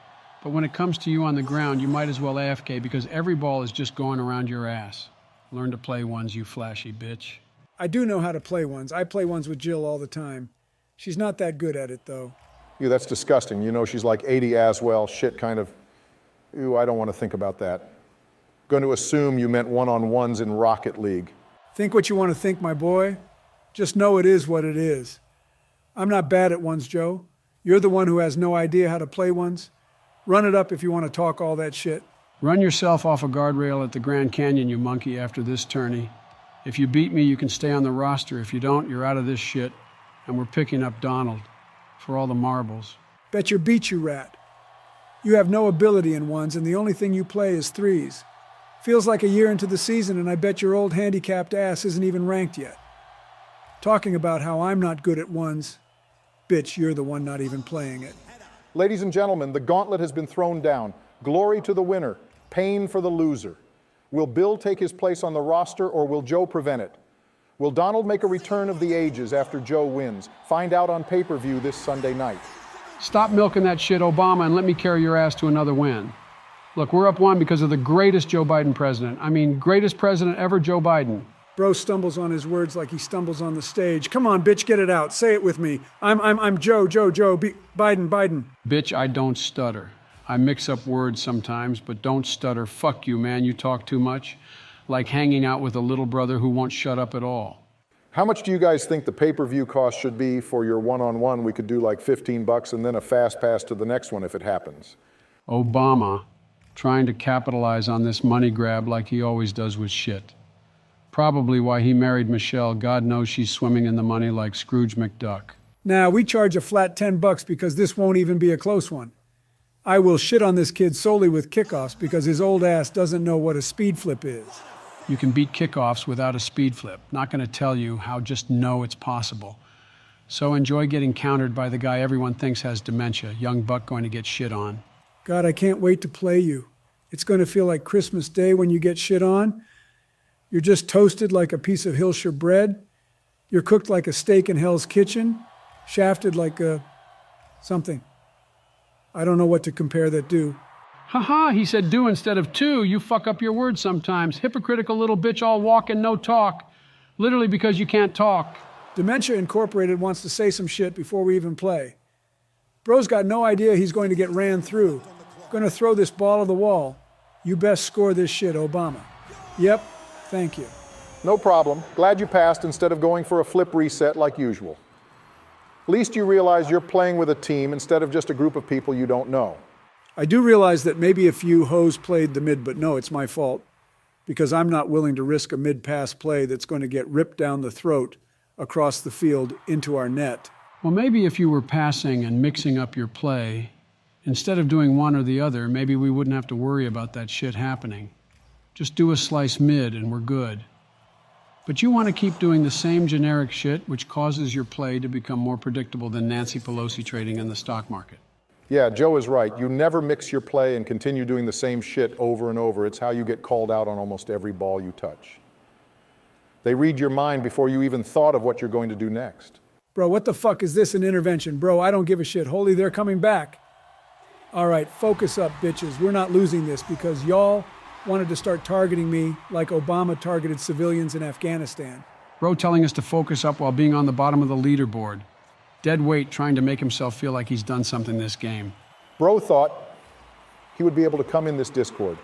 S2: but when it comes to you on the ground, you might as well AFK because every ball is just going around your ass. Learn to play ones, you flashy bitch.
S1: I do know how to play ones. I play ones with Jill all the time. She's not that good at it, though.
S3: Ew, that's disgusting. You know she's like 80 as well. Shit, kind of. Ew, I don't want to think about that. Going to assume you meant one-on-ones in Rocket League.
S1: Think what you want to think, my boy. Just know it is what it is. I'm not bad at ones, Joe. You're the one who has no idea how to play ones. Run it up if you want to talk all that shit.
S2: Run yourself off a guardrail at the Grand Canyon, you monkey, after this tourney. If you beat me, you can stay on the roster. If you don't, you're out of this shit. And we're picking up Donald for all the marbles.
S1: Bet your beat, you rat. You have no ability in ones, and the only thing you play is threes. Feels like a year into the season, and I bet your old handicapped ass isn't even ranked yet. Talking about how I'm not good at ones. Bitch, you're the one not even playing it.
S3: Ladies and gentlemen, the gauntlet has been thrown down. Glory to the winner, pain for the loser. Will Bill take his place on the roster, or will Joe prevent it? Will Donald make a return of the ages after Joe wins? Find out on pay-per-view this Sunday night.
S2: Stop milking that shit, Obama, and let me carry your ass to another win. Look, we're up one because of the greatest Joe Biden president. I mean, greatest president ever, Joe Biden.
S1: Bro stumbles on his words like he stumbles on the stage. Come on, bitch, get it out. Say it with me. I'm Joe, Biden.
S2: Bitch, I don't stutter. I mix up words sometimes, but don't stutter. Fuck you, man. You talk too much. Like hanging out with a little brother who won't shut up at all.
S3: How much do you guys think the pay-per-view cost should be for your one-on-one? We could do like $15 and then a fast pass to the next one if it happens.
S2: Obama trying to capitalize on this money grab like he always does with shit. Probably why he married Michelle. God knows she's swimming in the money like Scrooge McDuck.
S1: Now, we charge a flat $10 because this won't even be a close one. I will shit on this kid solely with kickoffs because his old ass doesn't know what a speed flip is.
S2: You can beat kickoffs without a speed flip. Not going to tell you how, just know it's possible. So enjoy getting countered by the guy everyone thinks has dementia, young buck going to get shit on.
S1: God, I can't wait to play you. It's going to feel like Christmas Day when you get shit on. You're just toasted like a piece of Hillshire bread. You're cooked like a steak in Hell's Kitchen. Shafted like a something. I don't know what to compare that do.
S2: Haha, he said do instead of two. You fuck up your words sometimes. Hypocritical little bitch, all walk and no talk. Literally because you can't talk.
S1: Dementia Incorporated wants to say some shit before we even play. Bro's got no idea he's going to get ran through. Going to throw this ball at the wall. You best score this shit, Obama. Yep, thank you.
S3: No problem. Glad you passed instead of going for a flip reset like usual. Least you realize you're playing with a team instead of just a group of people you don't know.
S1: I do realize that maybe a few hoes played the mid, but no, it's my fault. Because I'm not willing to risk a mid-pass play that's going to get ripped down the throat across the field into our net.
S2: Well, maybe if you were passing and mixing up your play, instead of doing one or the other, maybe we wouldn't have to worry about that shit happening. Just do a slice mid and we're good. But you want to keep doing the same generic shit, which causes your play to become more predictable than Nancy Pelosi trading in the stock market.
S3: Yeah, Joe is right. You never mix your play and continue doing the same shit over and over. It's how you get called out on almost every ball you touch. They read your mind before you even thought of what you're going to do next.
S1: Bro, what the fuck is this, an intervention? Bro, I don't give a shit. Holy, they're coming back. All right, focus up, bitches. We're not losing this because y'all wanted to start targeting me like Obama targeted civilians in Afghanistan.
S2: Bro telling us to focus up while being on the bottom of the leaderboard. Dead weight trying to make himself feel like he's done something this game.
S3: Bro thought he would be able to come in this Discord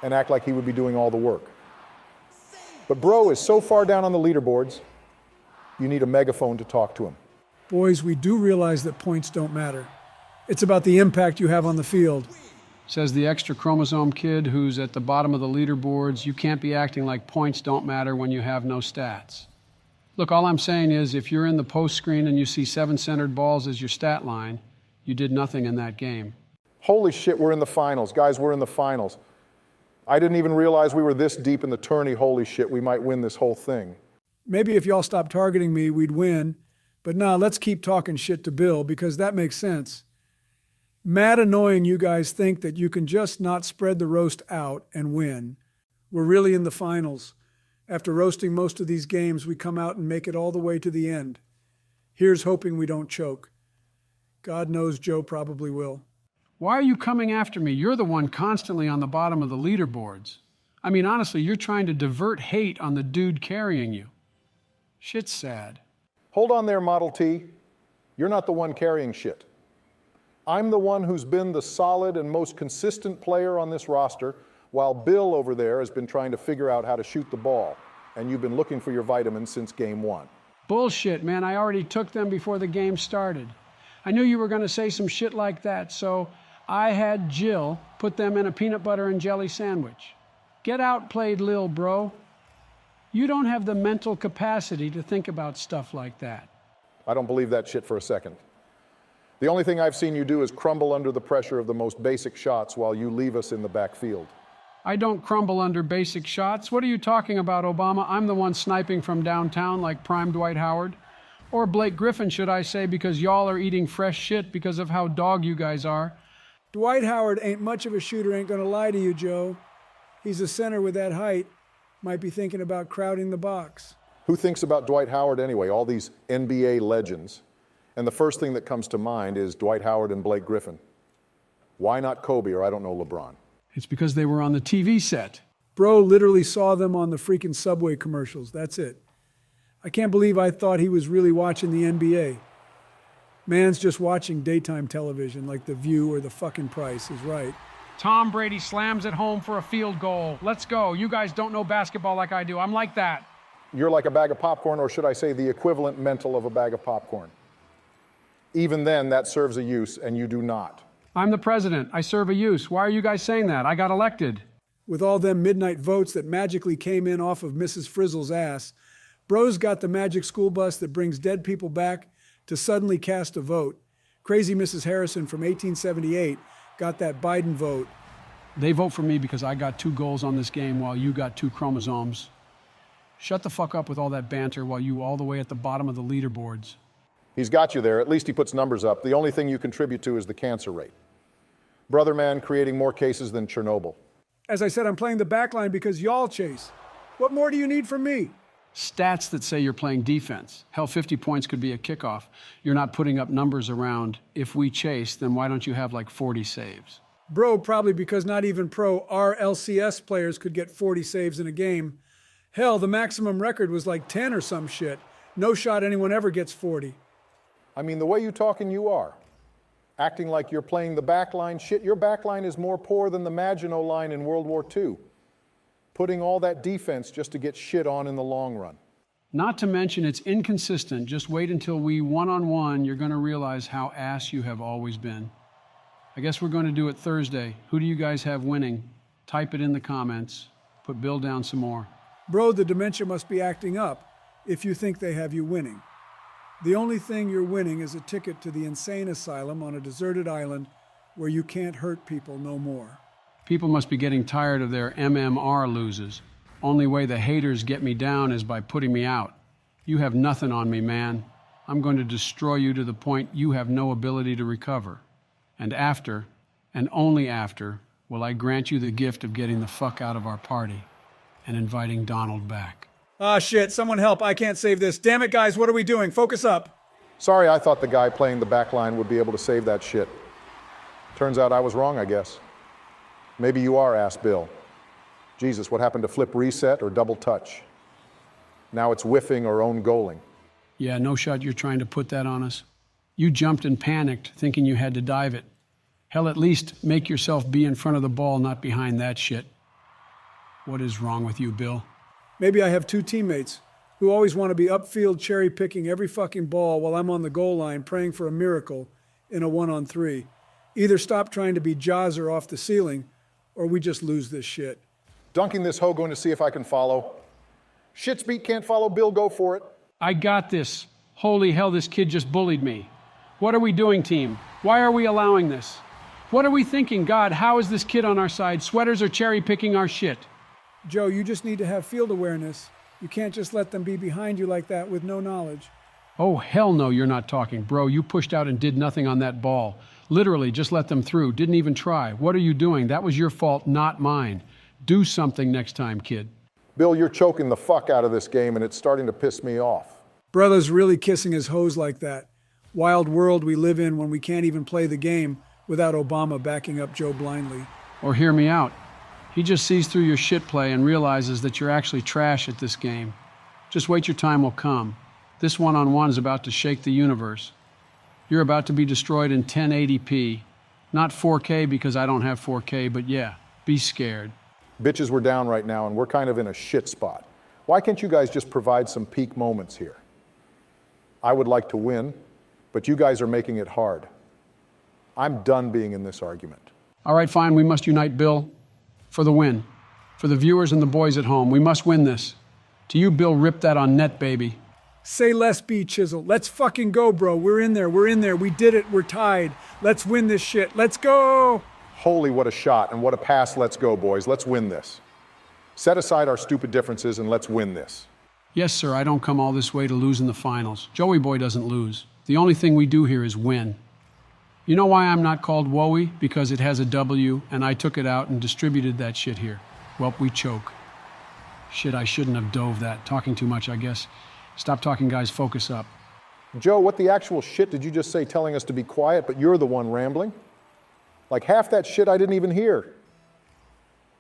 S3: and act like he would be doing all the work. But Bro is so far down on the leaderboards, you need a megaphone to talk to him.
S1: Boys, we do realize that points don't matter. It's about the impact you have on the field.
S2: Says the extra chromosome kid who's at the bottom of the leaderboards, you can't be acting like points don't matter when you have no stats. Look, all I'm saying is if you're in the post screen and you see 7 centered balls as your stat line, you did nothing in that game.
S3: Holy shit, we're in the finals. Guys, we're in the finals. I didn't even realize we were this deep in the tourney. Holy shit, we might win this whole thing.
S1: Maybe if y'all stopped targeting me, we'd win. But nah, let's keep talking shit to Bill because that makes sense. Mad annoying you guys think that you can just not spread the roast out and win. We're really in the finals. After roasting most of these games, we come out and make it all the way to the end. Here's hoping we don't choke. God knows Joe probably will.
S2: Why are you coming after me? You're the one constantly on the bottom of the leaderboards. I mean, honestly, you're trying to divert hate on the dude carrying you. Shit's sad.
S3: Hold on there, Model T. You're not the one carrying shit. I'm the one who's been the solid and most consistent player on this roster, while Bill over there has been trying to figure out how to shoot the ball, and you've been looking for your vitamins since game one.
S2: Bullshit, man. I already took them before the game started. I knew you were going to say some shit like that, so I had Jill put them in a peanut butter and jelly sandwich. Get outplayed, lil bro. You don't have the mental capacity to think about stuff like that.
S3: I don't believe that shit for a second. The only thing I've seen you do is crumble under the pressure of the most basic shots while you leave us in the backfield.
S2: I don't crumble under basic shots. What are you talking about, Obama? I'm the one sniping from downtown like prime Dwight Howard. Or Blake Griffin, should I say, because y'all are eating fresh shit because of how dog you guys are.
S1: Dwight Howard ain't much of a shooter, ain't gonna lie to you, Joe. He's a center with that height. Might be thinking about crowding the box.
S3: Who thinks about Dwight Howard anyway? All these NBA legends. And the first thing that comes to mind is Dwight Howard and Blake Griffin. Why not Kobe or I don't know, LeBron?
S2: It's because they were on the TV set.
S1: Bro literally saw them on the freaking Subway commercials. That's it. I can't believe I thought he was really watching the NBA. Man's just watching daytime television like The View or The fucking Price is right.
S2: Tom Brady slams it home for a field goal. Let's go. You guys don't know basketball like I do. I'm like that.
S3: You're like a bag of popcorn, or should I say the equivalent mental of a bag of popcorn. Even then, that serves a use, and you do not.
S2: I'm the president. I serve a use. Why are you guys saying that? I got elected.
S1: With all them midnight votes that magically came in off of Mrs. Frizzle's ass, Bro's got the magic school bus that brings dead people back to suddenly cast a vote. Crazy Mrs. Harrison from 1878 got that Biden vote.
S2: They vote for me because I got 2 goals on this game while you got 2 chromosomes. Shut the fuck up with all that banter while you all the way at the bottom of the leaderboards.
S3: He's got you there. At least he puts numbers up. The only thing you contribute to is the cancer rate. Brother man creating more cases than Chernobyl.
S1: As I said, I'm playing the back line because y'all chase. What more do you need from me?
S2: Stats that say you're playing defense. Hell, 50 points could be a kickoff. You're not putting up numbers around. If we chase, then why don't you have like 40 saves?
S1: Bro, probably because not even pro RLCS players could get 40 saves in a game. Hell, the maximum record was like 10 or some shit. No shot anyone ever gets 40.
S3: I mean, the way you talk and you are, acting like you're playing the back line, shit, your back line is more poor than the Maginot line in World War II. Putting all that defense just to get shit on in the long run.
S2: Not to mention it's inconsistent. Just wait until we one-on-one, you're going to realize how ass you have always been. I guess we're going to do it Thursday. Who do you guys have winning? Type it in the comments. Put Bill down some more.
S1: Bro, the dementia must be acting up if you think they have you winning. The only thing you're winning is a ticket to the insane asylum on a deserted island where you can't hurt people no more.
S2: People must be getting tired of their MMR loses. Only way the haters get me down is by putting me out. You have nothing on me, man. I'm going to destroy you to the point you have no ability to recover. And after, and only after, will I grant you the gift of getting the fuck out of our party and inviting Donald back.
S1: Ah, shit, someone help. I can't save this. Damn it, guys, what are we doing? Focus up.
S3: Sorry, I thought the guy playing the back line would be able to save that shit. Turns out I was wrong, I guess. Maybe you are, asked Bill. Jesus, what happened to flip reset or double touch? Now it's whiffing or own goaling.
S2: Yeah, no shot you're trying to put that on us. You jumped and panicked, thinking you had to dive it. Hell, at least make yourself be in front of the ball, not behind that shit. What is wrong with you, Bill?
S1: Maybe I have 2 teammates who always want to be upfield cherry-picking every fucking ball while I'm on the goal line praying for a miracle in a 1-on-3. Either stop trying to be Jazzer off the ceiling, or we just lose this shit.
S3: Dunking this hoe, going to see if I can follow. Shit's beat, can't follow, Bill, go for it.
S2: I got this. Holy hell, this kid just bullied me. What are we doing, team? Why are we allowing this? What are we thinking? God, how is this kid on our side? Sweaters are cherry-picking our shit.
S1: Joe, you just need to have field awareness. You can't just let them be behind you like that with no knowledge.
S2: Oh, hell no, you're not talking. Bro, you pushed out and did nothing on that ball. Literally, just let them through. Didn't even try. What are you doing? That was your fault, not mine. Do something next time, kid.
S3: Bill, you're choking the fuck out of this game, and it's starting to piss me off.
S1: Brother's really kissing his hose like that. Wild world we live in when we can't even play the game without Obama backing up Joe blindly.
S2: Or hear me out. He just sees through your shit play and realizes that you're actually trash at this game. Just wait, your time will come. This one-on-one is about to shake the universe. You're about to be destroyed in 1080p. Not 4K because I don't have 4K, but yeah, be scared.
S3: Bitches, we're down right now and we're kind of in a shit spot. Why can't you guys just provide some peak moments here? I would like to win, but you guys are making it hard. I'm done being in this argument.
S2: All right, fine, we must unite, Bill. For the win. For the viewers and the boys at home, we must win this. To you, Bill, rip that on net, baby.
S1: Say less, B Chisel. Let's fucking go, bro. We're in there. We did it. We're tied. Let's win this shit. Let's go.
S3: Holy, what a shot and what a pass. Let's go, boys. Let's win this. Set aside our stupid differences and let's win this.
S2: Yes, sir, I don't come all this way to lose in the finals. Joey Boy doesn't lose. The only thing we do here is win. You know why I'm not called Wowie? Because it has a W, and I took it out and distributed that shit here. Well, we choke. Shit, I shouldn't have dove that. Talking too much, I guess. Stop talking, guys. Focus up.
S3: Joe, what the actual shit did you just say telling us to be quiet, but you're the one rambling? Like half that shit I didn't even hear.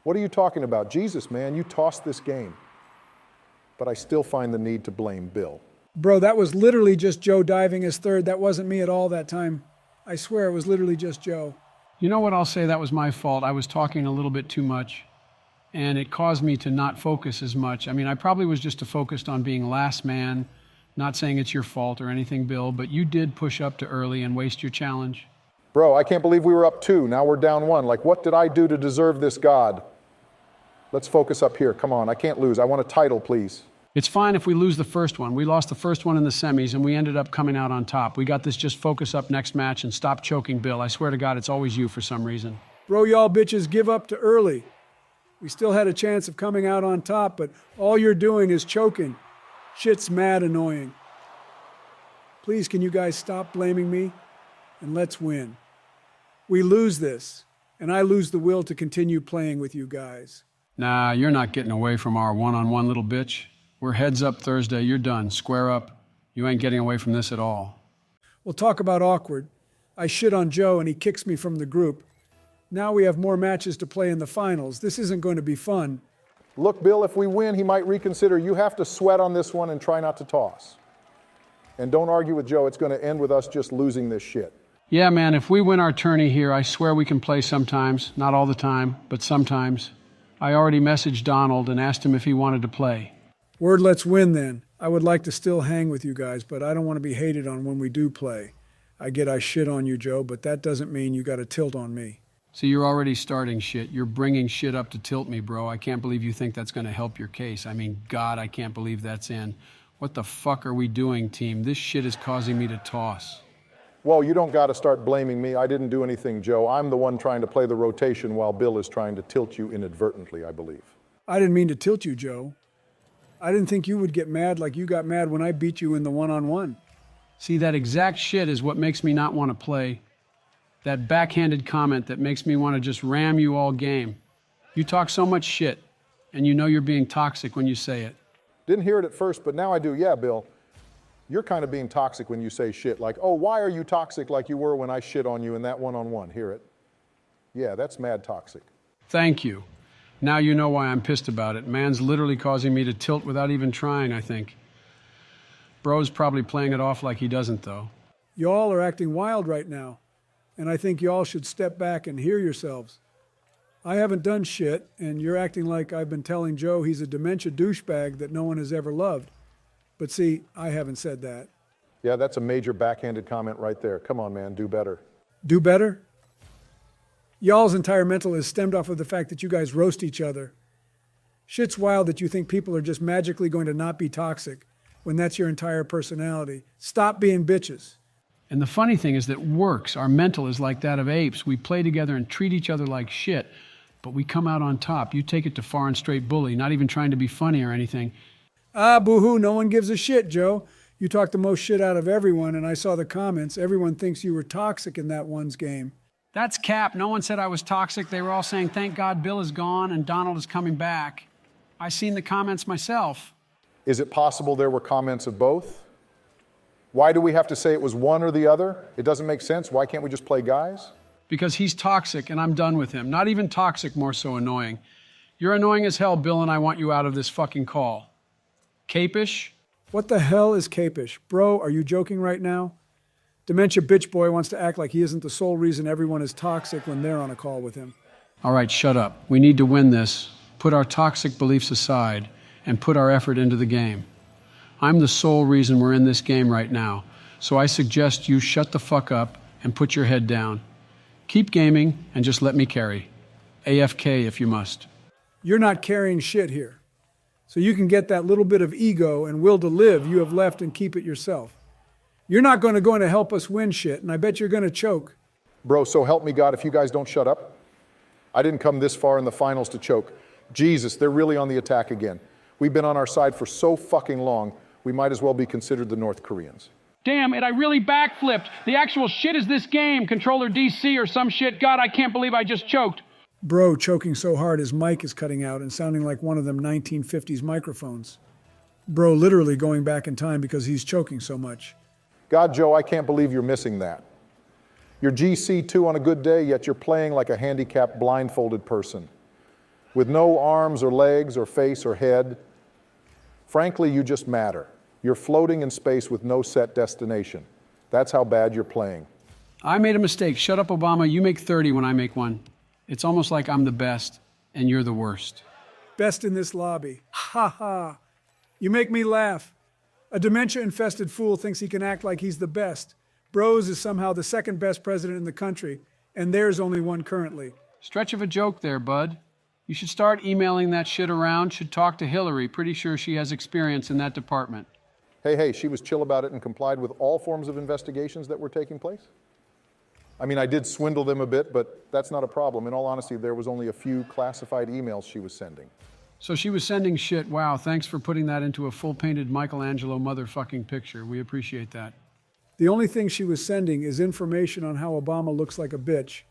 S3: What are you talking about? Jesus, man, you tossed this game. But I still find the need to blame Bill.
S1: Bro, that was literally just Joe diving his third. That wasn't me at all that time. I swear it was literally just Joe.
S2: You know what? I'll say that was my fault. I was talking a little bit too much, and it caused me to not focus as much. I mean, I probably was just focused on being last man, not saying it's your fault or anything, Bill, but you did push up too early and waste your challenge.
S3: Bro, I can't believe we were up 2. Now we're down 1. Like, what did I do to deserve this God? Let's focus up here. Come on, I can't lose. I want a title, please.
S2: It's fine if we lose the first one. We lost the first one in the semis, and we ended up coming out on top. We got this. Just focus up next match and stop choking, Bill. I swear to God, it's always you for some reason.
S1: Bro, y'all bitches give up too early. We still had a chance of coming out on top, but all you're doing is choking. Shit's mad annoying. Please, can you guys stop blaming me? And let's win. We lose this, and I lose the will to continue playing with you guys.
S2: Nah, you're not getting away from our one-on-one, little bitch. We're heads up Thursday. You're done. Square up. You ain't getting away from this at all.
S1: We'll talk about awkward. I shit on Joe and he kicks me from the group. Now we have more matches to play in the finals. This isn't going to be fun.
S3: Look, Bill, if we win, he might reconsider. You have to sweat on this one and try not to toss. And don't argue with Joe. It's going to end with us just losing this shit.
S2: Yeah, man, if we win our tourney here, I swear we can play sometimes. Not all the time, but sometimes. I already messaged Donald and asked him if he wanted to play.
S1: Word, let's win then. I would like to still hang with you guys, but I don't want to be hated on when we do play. I get I shit on you, Joe, but that doesn't mean you got to tilt on me.
S2: See, you're already starting shit. You're bringing shit up to tilt me, bro. I can't believe you think that's going to help your case. I mean, God, I can't believe that's in. What the fuck are we doing, team? This shit is causing me to toss.
S3: Well, you don't got to start blaming me. I didn't do anything, Joe. I'm the one trying to play the rotation while Bill is trying to tilt you inadvertently, I believe.
S1: I didn't mean to tilt you, Joe. I didn't think you would get mad like you got mad when I beat you in the one-on-one.
S2: See, that exact shit is what makes me not want to play. That backhanded comment that makes me want to just ram you all game. You talk so much shit, and you know you're being toxic when you say it.
S3: Didn't hear it at first, but now I do. Yeah, Bill. You're kind of being toxic when you say shit. Like, oh, why are you toxic like you were when I shit on you in that one-on-one? Hear it? Yeah, that's mad toxic.
S2: Thank you. Now you know why I'm pissed about it. Man's literally causing me to tilt without even trying, I think. Bro's probably playing it off like he doesn't, though.
S1: Y'all are acting wild right now, and I think y'all should step back and hear yourselves. I haven't done shit, and you're acting like I've been telling Joe he's a dementia douchebag that no one has ever loved. But see, I haven't said that.
S3: Yeah, that's a major backhanded comment right there. Come on, man, do better.
S1: Do better? Y'all's entire mental is stemmed off of the fact that you guys roast each other. Shit's wild that you think people are just magically going to not be toxic when that's your entire personality. Stop being bitches.
S2: And the funny thing is that it works. Our mental is like that of apes. We play together and treat each other like shit, but we come out on top. You take it to far and straight bully, not even trying to be funny or anything.
S1: Ah, boo-hoo, no one gives a shit, Joe. You talk the most shit out of everyone, and I saw the comments. Everyone thinks you were toxic in that one's game.
S2: That's cap. No one said I was toxic. They were all saying, thank God Bill is gone and Donald is coming back. I seen the comments myself.
S3: Is it possible there were comments of both? Why do we have to say it was one or the other? It doesn't make sense. Why can't we just play guys?
S2: Because he's toxic and I'm done with him. Not even toxic, more so annoying. You're annoying as hell, Bill, and I want you out of this fucking call. Capish?
S1: What the hell is capish? Bro, are you joking right now? Dementia bitch boy wants to act like he isn't the sole reason everyone is toxic when they're on a call with him.
S2: All right, shut up. We need to win this. Put our toxic beliefs aside and put our effort into the game. I'm the sole reason we're in this game right now, so I suggest you shut the fuck up and put your head down. Keep gaming and just let me carry. AFK if you must.
S1: You're not carrying shit here. So you can get that little bit of ego and will to live you have left and keep it yourself. You're not going to help us win shit, and I bet you're going to choke.
S3: Bro, so help me God if you guys don't shut up. I didn't come this far in the finals to choke. Jesus, they're really on the attack again. We've been on our side for so fucking long, we might as well be considered the North Koreans.
S2: Damn it, I really backflipped. The actual shit is this game, Controller DC or some shit. God, I can't believe I just choked.
S1: Bro choking so hard his mic is cutting out and sounding like one of them 1950s microphones. Bro literally going back in time because he's choking so much.
S3: God, Joe, I can't believe you're missing that. You're GC2 on a good day, yet you're playing like a handicapped, blindfolded person. With no arms or legs or face or head. Frankly, you just matter. You're floating in space with no set destination. That's how bad you're playing.
S2: I made a mistake. Shut up, Obama. You make 30 when I make 1. It's almost like I'm the best and you're the worst.
S1: Best in this lobby. Ha ha. You make me laugh. A dementia-infested fool thinks he can act like he's the best. Bros is somehow the second best president in the country, and there's only one currently.
S2: Stretch of a joke there, bud. You should start emailing that shit around. Should talk to Hillary. Pretty sure she has experience in that department.
S3: Hey, she was chill about it and complied with all forms of investigations that were taking place? I mean, I did swindle them a bit, but that's not a problem. In all honesty, there was only a few classified emails she was sending.
S2: So she was sending shit. Wow, thanks for putting that into a full-painted Michelangelo motherfucking picture. We appreciate that.
S1: The only thing she was sending is information on how Obama looks like a bitch,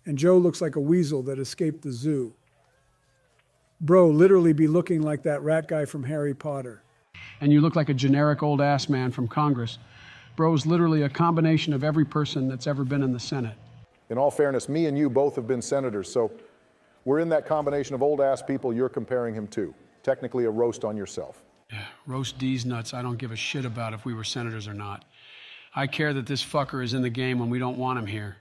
S1: and Joe looks like a weasel that escaped the zoo. Bro literally be looking like that rat guy from Harry Potter.
S2: And you look like a generic old-ass man from Congress. Bro's literally a combination of every person that's ever been in the Senate.
S3: In all fairness, me and you both have been senators, so we're in that combination of old-ass people you're comparing him to. Technically a roast on yourself.
S2: Yeah, roast D's nuts I don't give a shit about if we were senators or not. I care that this fucker is in the game when we don't want him here.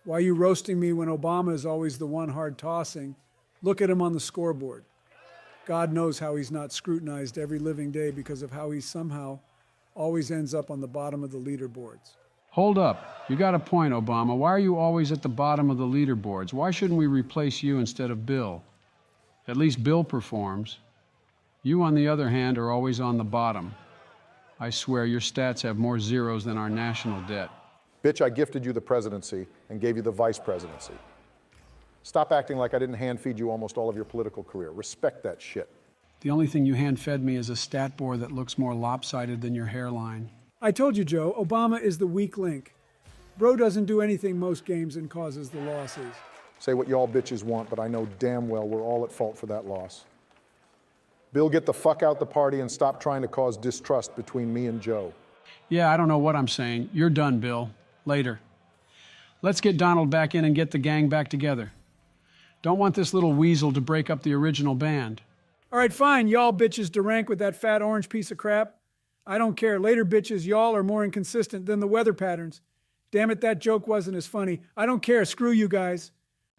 S1: Why are you roasting me when Obama is always the one hard tossing? Look at him on the scoreboard. God knows how he's not scrutinized every living day because of how he somehow always ends up on the bottom of the leaderboards.
S2: Hold up. You got a point, Obama. Why are you always at the bottom of the leaderboards? Why shouldn't we replace you instead of Bill? At least Bill performs. You, on the other hand, are always on the bottom. I swear your stats have more zeros than our national debt.
S3: Bitch, I gifted you the presidency and gave you the vice presidency. Stop acting like I didn't hand-feed you almost all of your political career. Respect that shit.
S2: The only thing you hand-fed me is a stat board that looks more lopsided than your hairline.
S1: I told you, Joe, Obama is the weak link. Bro doesn't do anything most games and causes the losses.
S3: Say what y'all bitches want, but I know damn well we're all at fault for that loss. Bill, get the fuck out the party and stop trying to cause distrust between me and Joe.
S2: Yeah, I don't know what I'm saying. You're done, Bill. Later. Let's get Donald back in and get the gang back together. Don't want this little weasel to break up the original band.
S1: All right, fine, y'all bitches to rank with that fat orange piece of crap. I don't care. Later, bitches, y'all are more inconsistent than the weather patterns. Damn it, that joke wasn't as funny. I don't care. Screw you guys.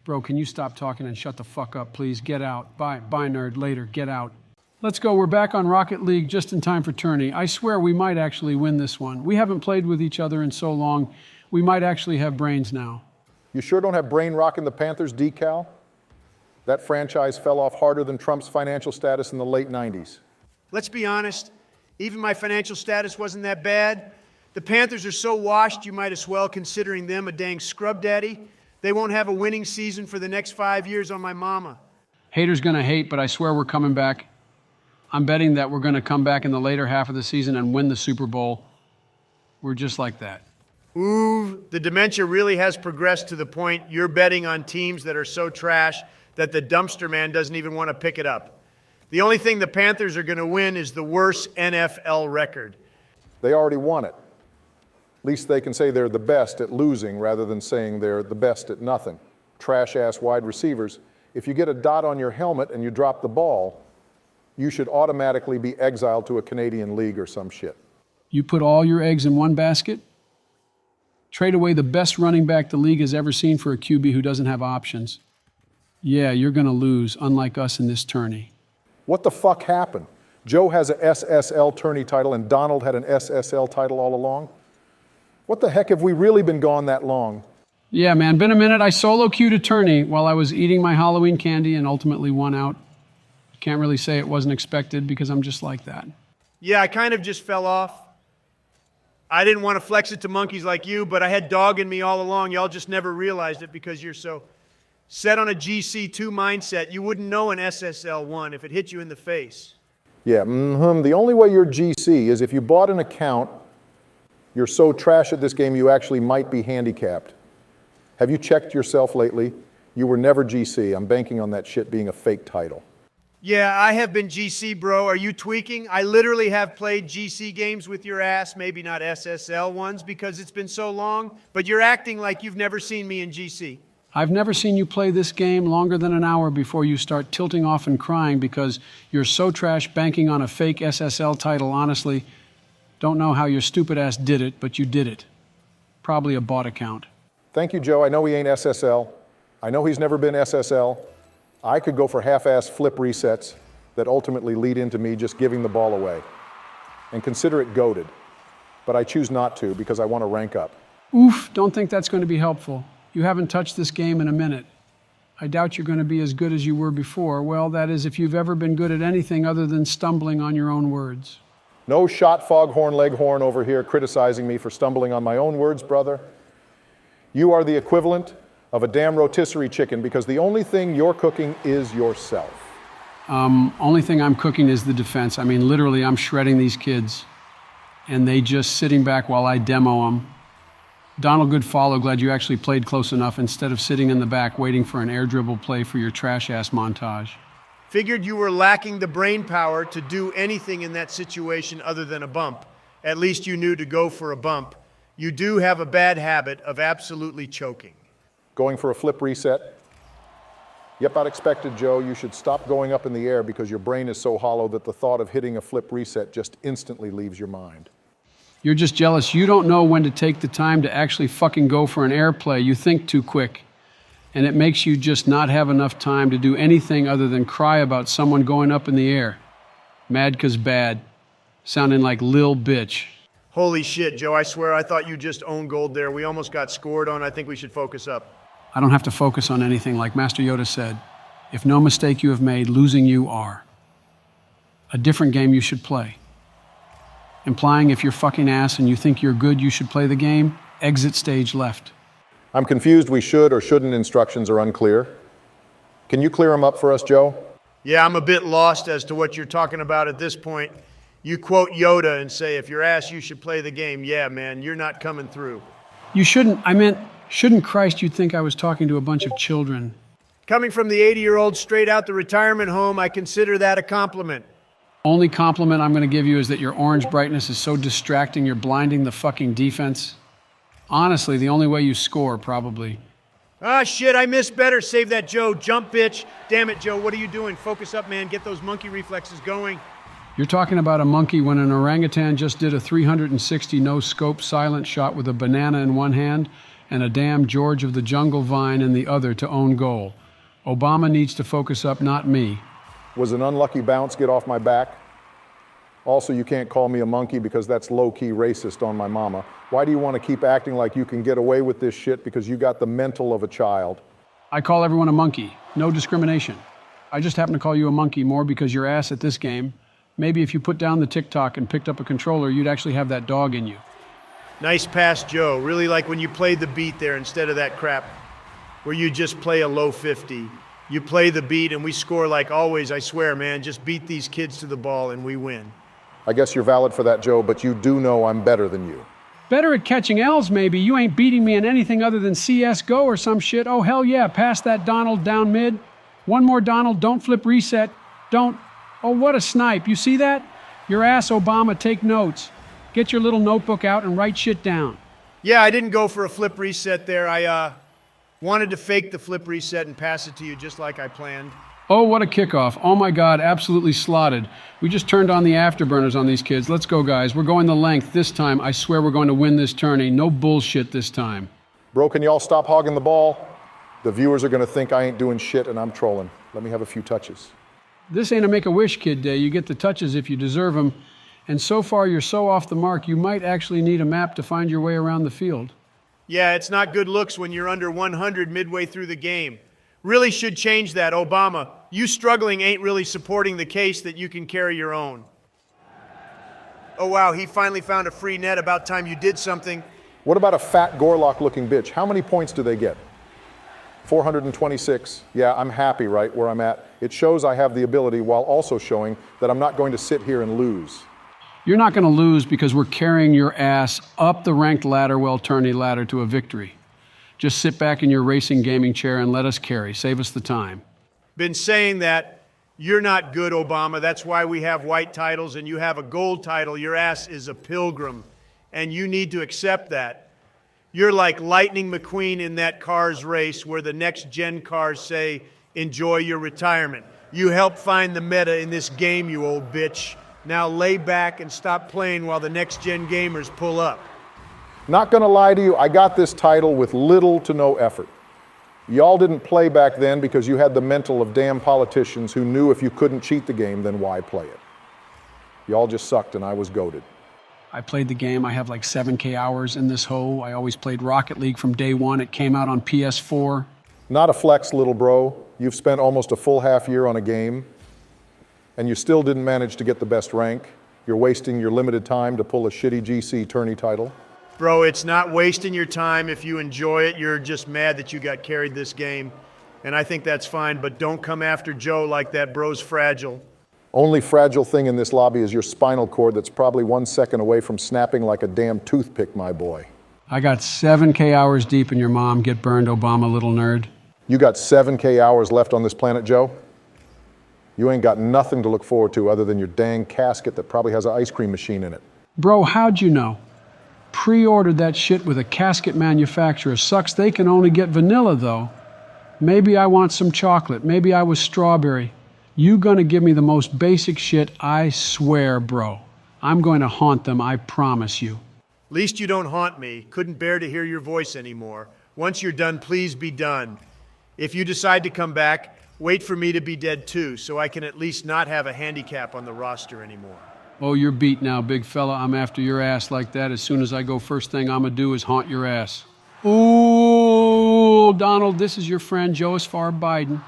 S2: Bro, can you stop talking and shut the fuck up, please? Get out. Bye, nerd. Later. Get out. Let's go. We're back on Rocket League just in time for tourney. I swear we might actually win this one. We haven't played with each other in so long. We might actually have brains now.
S3: You sure don't have brain rocking the Panthers decal? That franchise fell off harder than Trump's financial status in the late 90s.
S4: Let's be honest, even my financial status wasn't that bad. The Panthers are so washed, you might as well considering them a dang scrub daddy. They won't have a winning season for the next 5 years on my mama.
S2: Haters gonna hate, but I swear we're coming back. I'm betting that we're gonna come back in the later half of the season and win the Super Bowl. We're just like that.
S4: Ooh, the dementia really has progressed to the point you're betting on teams that are so trash that the dumpster man doesn't even want to pick it up. The only thing the Panthers are going to win is the worst NFL record.
S3: They already won it. At least they can say they're the best at losing rather than saying they're the best at nothing. Trash-ass wide receivers, if you get a dot on your helmet and you drop the ball, you should automatically be exiled to a Canadian league or some shit.
S2: You put all your eggs in one basket? Trade away the best running back the league has ever seen for a QB who doesn't have options. Yeah, you're going to lose, unlike us in this tourney.
S3: What the fuck happened? Joe has a SSL tourney title and Donald had an SSL title all along? What the heck have we really been gone that long?
S2: Yeah, man, been a minute. I solo queued a tourney while I was eating my Halloween candy and ultimately won out. Can't really say it wasn't expected because I'm just like that.
S4: Yeah, I kind of just fell off. I didn't want to flex it to monkeys like you, but I had dog in me all along. Y'all just never realized it because you're so set on a GC2 mindset. You wouldn't know an SSL1 if it hit you in the face.
S3: Yeah, the only way you're GC is if you bought an account, you're so trash at this game you actually might be handicapped. Have you checked yourself lately? You were never GC. I'm banking on that shit being a fake title.
S4: Yeah, I have been GC, bro. Are you tweaking? I literally have played GC games with your ass, maybe not SSL ones because it's been so long, but you're acting like you've never seen me in GC.
S2: I've never seen you play this game longer than an hour before you start tilting off and crying because you're so trash banking on a fake SSL title. Honestly, don't know how your stupid ass did it, but you did it. Probably a bot account.
S3: Thank you, Joe. I know he ain't SSL. I know he's never been SSL. I could go for half-ass flip resets that ultimately lead into me just giving the ball away and consider it goated. But I choose not to because I want to rank up.
S2: Oof, don't think that's going to be helpful. You haven't touched this game in a minute. I doubt you're going to be as good as you were before. Well, that is if you've ever been good at anything other than stumbling on your own words.
S3: No shot foghorn leghorn over here criticizing me for stumbling on my own words, brother. You are the equivalent of a damn rotisserie chicken because the only thing you're cooking is yourself.
S2: Only thing I'm cooking is the defense. I mean, literally, I'm shredding these kids, and they just sitting back while I demo them. Donald, good follow. Glad you actually played close enough instead of sitting in the back waiting for an air dribble play for your trash-ass montage.
S4: Figured you were lacking the brain power to do anything in that situation other than a bump. At least you knew to go for a bump. You do have a bad habit of absolutely choking.
S3: Going for a flip reset? Yep, I'd expected, Joe. You should stop going up in the air because your brain is so hollow that the thought of hitting a flip reset just instantly leaves your mind.
S2: You're just jealous. You don't know when to take the time to actually fucking go for an airplay. You think too quick. And it makes you just not have enough time to do anything other than cry about someone going up in the air. Mad 'cause bad. Sounding like Lil Bitch.
S4: Holy shit, Joe, I swear I thought you just owned gold there. We almost got scored on. I think we should focus up.
S2: I don't have to focus on anything, like Master Yoda said. If no mistake you have made, losing you are. A different game you should play. Implying if you're fucking ass and you think you're good, you should play the game, exit stage left.
S3: I'm confused. We should or shouldn't instructions are unclear. Can you clear them up for us, Joe?
S4: Yeah, I'm a bit lost as to what you're talking about at this point. You quote Yoda and say, if you're ass, you should play the game. Yeah, man, you're not coming through.
S2: You shouldn't, I meant, shouldn't Christ you'd think I was talking to a bunch of children.
S4: Coming from the 80-year-old straight out the retirement home, I consider that a compliment.
S2: Only compliment I'm going to give you is that your orange brightness is so distracting you're blinding the fucking defense. Honestly, the only way you score, probably.
S4: Ah, shit, I missed better. Save that, Joe. Jump, bitch. Damn it, Joe, what are you doing? Focus up, man. Get those monkey reflexes going.
S2: You're talking about a monkey when an orangutan just did a 360 no-scope silent shot with a banana in one hand and a damn George of the Jungle Vine in the other to own goal. Obama needs to focus up, not me.
S3: Was an unlucky bounce get off my back? Also, you can't call me a monkey because that's low-key racist on my mama. Why do you want to keep acting like you can get away with this shit because you got the mental of a child?
S2: I call everyone a monkey. No discrimination. I just happen to call you a monkey more because you're ass at this game. Maybe if you put down the TikTok and picked up a controller, you'd actually have that dog in you.
S4: Nice pass, Joe. Really like when you played the beat there instead of that crap where you just play a low 50. You play the beat and we score like always, I swear, man. Just beat these kids to the ball and we win.
S3: I guess you're valid for that, Joe, but you do know I'm better than you.
S2: Better at catching L's, maybe. You ain't beating me in anything other than CSGO or some shit. Oh, hell yeah. Pass that Donald down mid. One more Donald. Don't flip reset. Don't. Oh, what a snipe. You see that? Your ass, Obama, take notes. Get your little notebook out and write shit down.
S4: Yeah, I didn't go for a flip reset there. I wanted to fake the flip reset and pass it to you just like I planned.
S2: Oh, what a kickoff. Oh my God, absolutely slotted. We just turned on the afterburners on these kids. Let's go, guys. We're going the length this time. I swear we're going to win this tourney. No bullshit this time.
S3: Bro, can y'all stop hogging the ball? The viewers are going to think I ain't doing shit and I'm trolling. Let me have a few touches.
S2: This ain't a Make-A-Wish Kid day. You get the touches if you deserve them. And so far, you're so off the mark, you might actually need a map to find your way around the field.
S4: Yeah, it's not good looks when you're under 100 midway through the game. Really should change that, Obama. You struggling ain't really supporting the case that you can carry your own. Oh wow, he finally found a free net. About time you did something.
S3: What about a fat Gorlock-looking bitch? How many points do they get? 426. Yeah, I'm happy right where I'm at. It shows I have the ability while also showing that I'm not going to sit here and lose.
S2: You're not going to lose because we're carrying your ass up the ranked ladder, well tourney ladder to a victory. Just sit back in your racing gaming chair and let us carry. Save us the time.
S4: Been saying that. You're not good, Obama. That's why we have white titles and you have a gold title. Your ass is a pilgrim, and you need to accept that. You're like Lightning McQueen in that Cars race where the next-gen cars say, enjoy your retirement. You helped find the meta in this game, you old bitch. Now lay back and stop playing while the next-gen gamers pull up.
S3: Not gonna lie to you, I got this title with little to no effort. Y'all didn't play back then because you had the mental of damn politicians who knew if you couldn't cheat the game, then why play it? Y'all just sucked and I was goated.
S2: I played the game. I have like 7K hours in this hole. I always played Rocket League from day one. It came out on PS4.
S3: Not a flex, little bro. You've spent almost a full half year on a game, and you still didn't manage to get the best rank. You're wasting your limited time to pull a shitty GC tourney title.
S4: Bro, it's not wasting your time if you enjoy it. You're just mad that you got carried this game. And I think that's fine, but don't come after Joe like that. Bro's fragile.
S3: Only fragile thing in this lobby is your spinal cord that's probably 1 second away from snapping like a damn toothpick, my boy.
S2: I got 7K hours deep in your mom. Get burned, Obama, little nerd.
S3: You got 7K hours left on this planet, Joe? You ain't got nothing to look forward to other than your dang casket that probably has an ice cream machine in it.
S2: Bro, how'd you know? Pre-ordered that shit with a casket manufacturer. Sucks they can only get vanilla, though. Maybe I want some chocolate. Maybe I was strawberry. You gonna give me the most basic shit, I swear, bro. I'm going to haunt them, I promise you.
S4: Least you don't haunt me. Couldn't bear to hear your voice anymore. Once you're done, please be done. If you decide to come back, wait for me to be dead too, so I can at least not have a handicap on the roster anymore.
S2: Oh, you're beat now, big fella. I'm after your ass like that. As soon as I go, first thing I'm gonna do is haunt your ass. Ooh, Donald, this is your friend, Joe-Asfar Biden.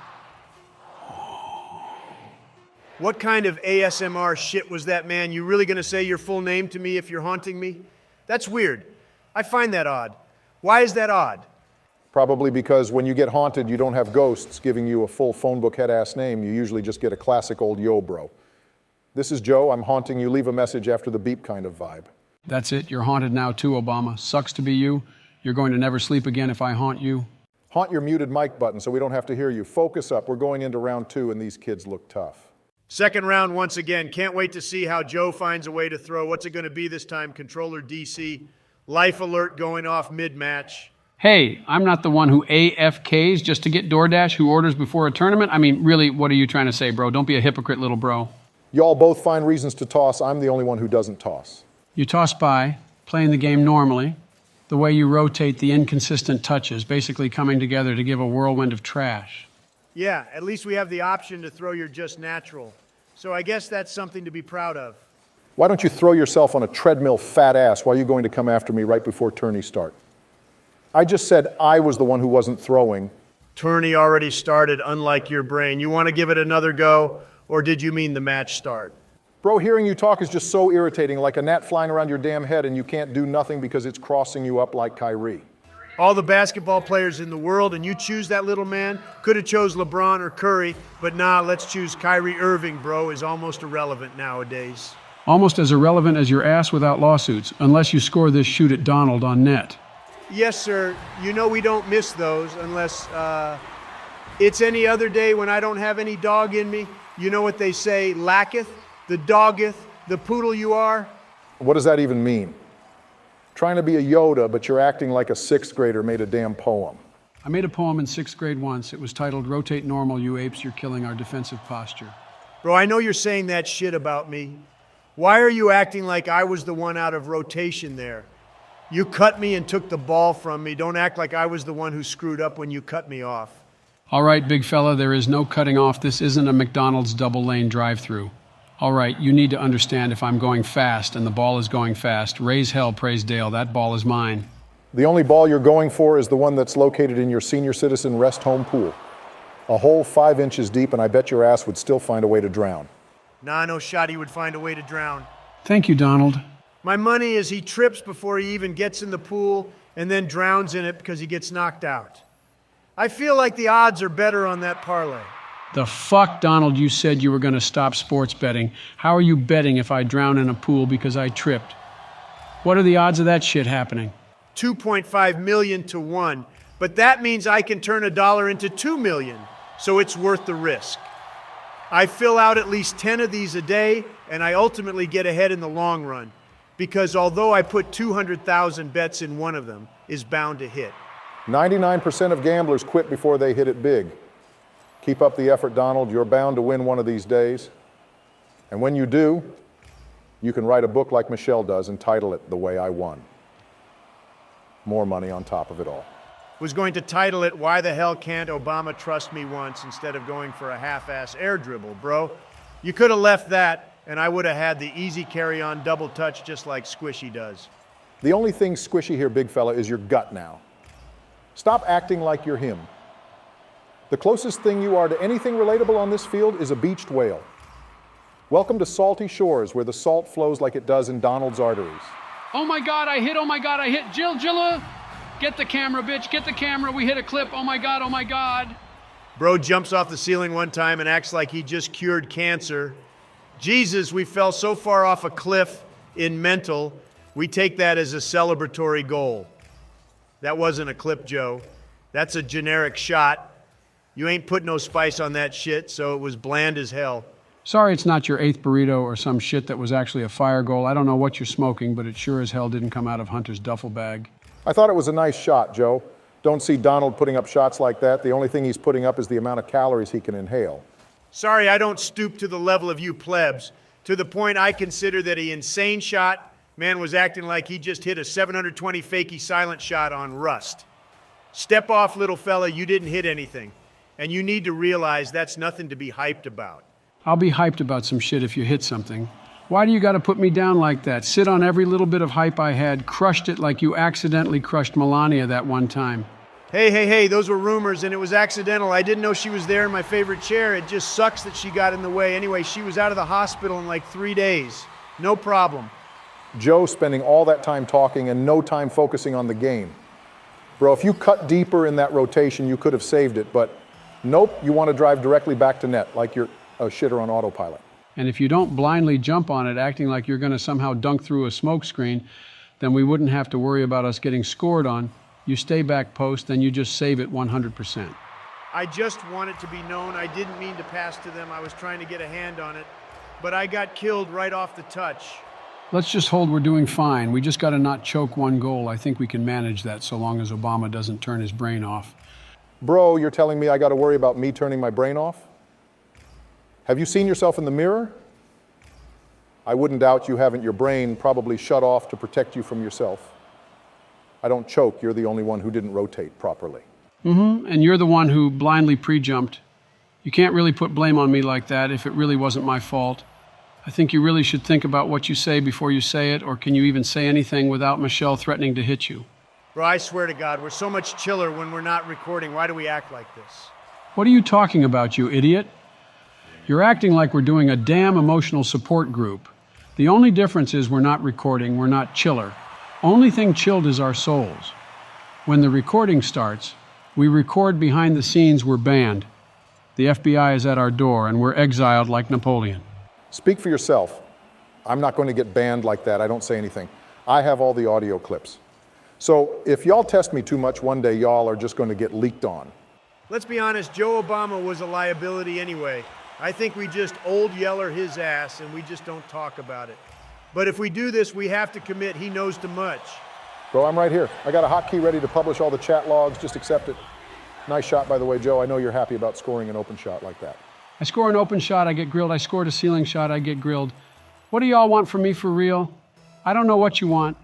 S4: What kind of ASMR shit was that, man? You really gonna say your full name to me if you're haunting me? That's weird. I find that odd. Why is that odd?
S3: Probably because when you get haunted, you don't have ghosts giving you a full phone book head-ass name. You usually just get a classic old yo, bro. This is Joe. I'm haunting you. Leave a message after the beep kind of vibe.
S2: That's it. You're haunted now too, Obama. Sucks to be you. You're going to never sleep again if I haunt you.
S3: Haunt your muted mic button so we don't have to hear you. Focus up. We're going into round 2 and these kids look tough.
S4: Second round once again. Can't wait to see how Joe finds a way to throw. What's it going to be this time? Controller DC. Life alert going off mid-match.
S2: Hey, I'm not the one who AFKs just to get DoorDash, who orders before a tournament. I mean, really, what are you trying to say, bro? Don't be a hypocrite, little bro.
S3: Y'all both find reasons to toss. I'm the only one who doesn't toss.
S2: You toss by, playing the game normally, the way you rotate the inconsistent touches, basically coming together to give a whirlwind of trash.
S4: Yeah, at least we have the option to throw your just natural. So I guess that's something to be proud of.
S3: Why don't you throw yourself on a treadmill fat ass while you're going to come after me right before tourneys start? I just said I was the one who wasn't throwing.
S4: Tourney already started, unlike your brain. You want to give it another go, or did you mean the match start?
S3: Bro, hearing you talk is just so irritating, like a gnat flying around your damn head and you can't do nothing because it's crossing you up like Kyrie.
S4: All the basketball players in the world, and you choose that little man. Could have chose LeBron or Curry, but nah, let's choose Kyrie Irving, bro, is almost irrelevant nowadays.
S2: Almost as irrelevant as your ass without lawsuits, unless you score this shoot at Donald on net.
S4: Yes, sir. You know we don't miss those unless it's any other day when I don't have any dog in me. You know what they say, lacketh, the doggeth, the poodle you are.
S3: What does that even mean? Trying to be a Yoda, but you're acting like a sixth grader made a damn poem.
S2: I made a poem in 6th grade once. It was titled, "Rotate Normal, You Apes, You're Killing Our Defensive Posture."
S4: Bro, I know you're saying that shit about me. Why are you acting like I was the one out of rotation there? You cut me and took the ball from me. Don't act like I was the one who screwed up when you cut me off.
S2: All right, big fella, there is no cutting off. This isn't a McDonald's double-lane drive-through. All right, you need to understand if I'm going fast and the ball is going fast, raise hell, praise Dale, that ball is mine.
S3: The only ball you're going for is the one that's located in your senior citizen rest home pool. A hole 5 inches deep, and I bet your ass would still find a way to drown.
S4: Nah, no shot he would find a way to drown.
S2: Thank you, Donald.
S4: My money is he trips before he even gets in the pool and then drowns in it because he gets knocked out. I feel like the odds are better on that parlay.
S2: The fuck, Donald, you said you were going to stop sports betting. How are you betting if I drown in a pool because I tripped? What are the odds of that shit happening?
S4: 2.5 million to 1. But that means I can turn $1 into 2 million, so it's worth the risk. I fill out at least 10 of these a day, and I ultimately get ahead in the long run, because although I put 200,000 bets in, one of them is bound to hit.
S3: 99% of gamblers quit before they hit it big. Keep up the effort, Donald. You're bound to win one of these days. And when you do, you can write a book like Michelle does and title it The Way I Won. More money on top of it all.
S4: Was going to title it, "Why the Hell Can't Obama Trust Me Once," instead of going for a half-ass air dribble, bro. You could have left that, and I would have had the easy carry-on double touch just like Squishy does.
S3: The only thing squishy here, big fella, is your gut now. Stop acting like you're him. The closest thing you are to anything relatable on this field is a beached whale. Welcome to salty shores where the salt flows like it does in Donald's arteries.
S2: Oh my God, I hit, oh my God, I hit. Jilla, get the camera, bitch, get the camera. We hit a clip, oh my God, oh my God.
S4: Bro jumps off the ceiling one time and acts like he just cured cancer. Jesus, we fell so far off a cliff in mental, we take that as a celebratory goal. That wasn't a clip, Joe. That's a generic shot. You ain't put no spice on that shit, so it was bland as hell.
S2: Sorry it's not your 8th burrito or some shit that was actually a fire goal. I don't know what you're smoking, but it sure as hell didn't come out of Hunter's duffel bag.
S3: I thought it was a nice shot, Joe. Don't see Donald putting up shots like that. The only thing he's putting up is the amount of calories he can inhale.
S4: Sorry, I don't stoop to the level of you plebs, to the point I consider that an insane shot. Man was acting like he just hit a 720 fakie silent shot on rust. Step off, little fella, you didn't hit anything. And you need to realize that's nothing to be hyped about.
S2: I'll be hyped about some shit if you hit something. Why do you gotta put me down like that? Sit on every little bit of hype I had, crushed it like you accidentally crushed Melania that one time.
S4: Hey, those were rumors and it was accidental. I didn't know she was there in my favorite chair. It just sucks that she got in the way. Anyway, she was out of the hospital in like 3 days. No problem.
S3: Joe spending all that time talking and no time focusing on the game. Bro, if you cut deeper in that rotation, you could have saved it, but nope, you want to drive directly back to net like you're a shitter on autopilot.
S2: And if you don't blindly jump on it, acting like you're gonna somehow dunk through a smoke screen, then we wouldn't have to worry about us getting scored on. You stay back post, then you just save it 100%.
S4: I just want it to be known I didn't mean to pass to them. I was trying to get a hand on it, but I got killed right off the touch.
S2: Let's just hold we're doing fine. We just gotta not choke one goal. I think we can manage that so long as Obama doesn't turn his brain off.
S3: Bro, you're telling me I got to worry about me turning my brain off? Have you seen yourself in the mirror? I wouldn't doubt you haven't your brain probably shut off to protect you from yourself. I don't choke, you're the only one who didn't rotate properly.
S2: And you're the one who blindly pre-jumped. You can't really put blame on me like that if it really wasn't my fault. I think you really should think about what you say before you say it, or can you even say anything without Michelle threatening to hit you?
S4: Bro, I swear to God, we're so much chiller when we're not recording. Why do we act like this?
S2: What are you talking about, you idiot? You're acting like we're doing a damn emotional support group. The only difference is we're not recording, we're not chiller. Only thing chilled is our souls. When the recording starts, we record behind the scenes we're banned. The FBI is at our door and we're exiled like Napoleon.
S3: Speak for yourself. I'm not going to get banned like that. I don't say anything. I have all the audio clips. So if y'all test me too much one day, y'all are just going to get leaked on.
S4: Let's be honest, Joe Obama was a liability anyway. I think we just old yeller his ass and we just don't talk about it. But if we do this, we have to commit he knows too much.
S3: Bro, I'm right here. I got a hotkey ready to publish all the chat logs. Just accept it. Nice shot, by the way, Joe. I know you're happy about scoring an open shot like that.
S2: I score an open shot, I get grilled. I scored a ceiling shot, I get grilled. What do y'all want from me for real? I don't know what you want.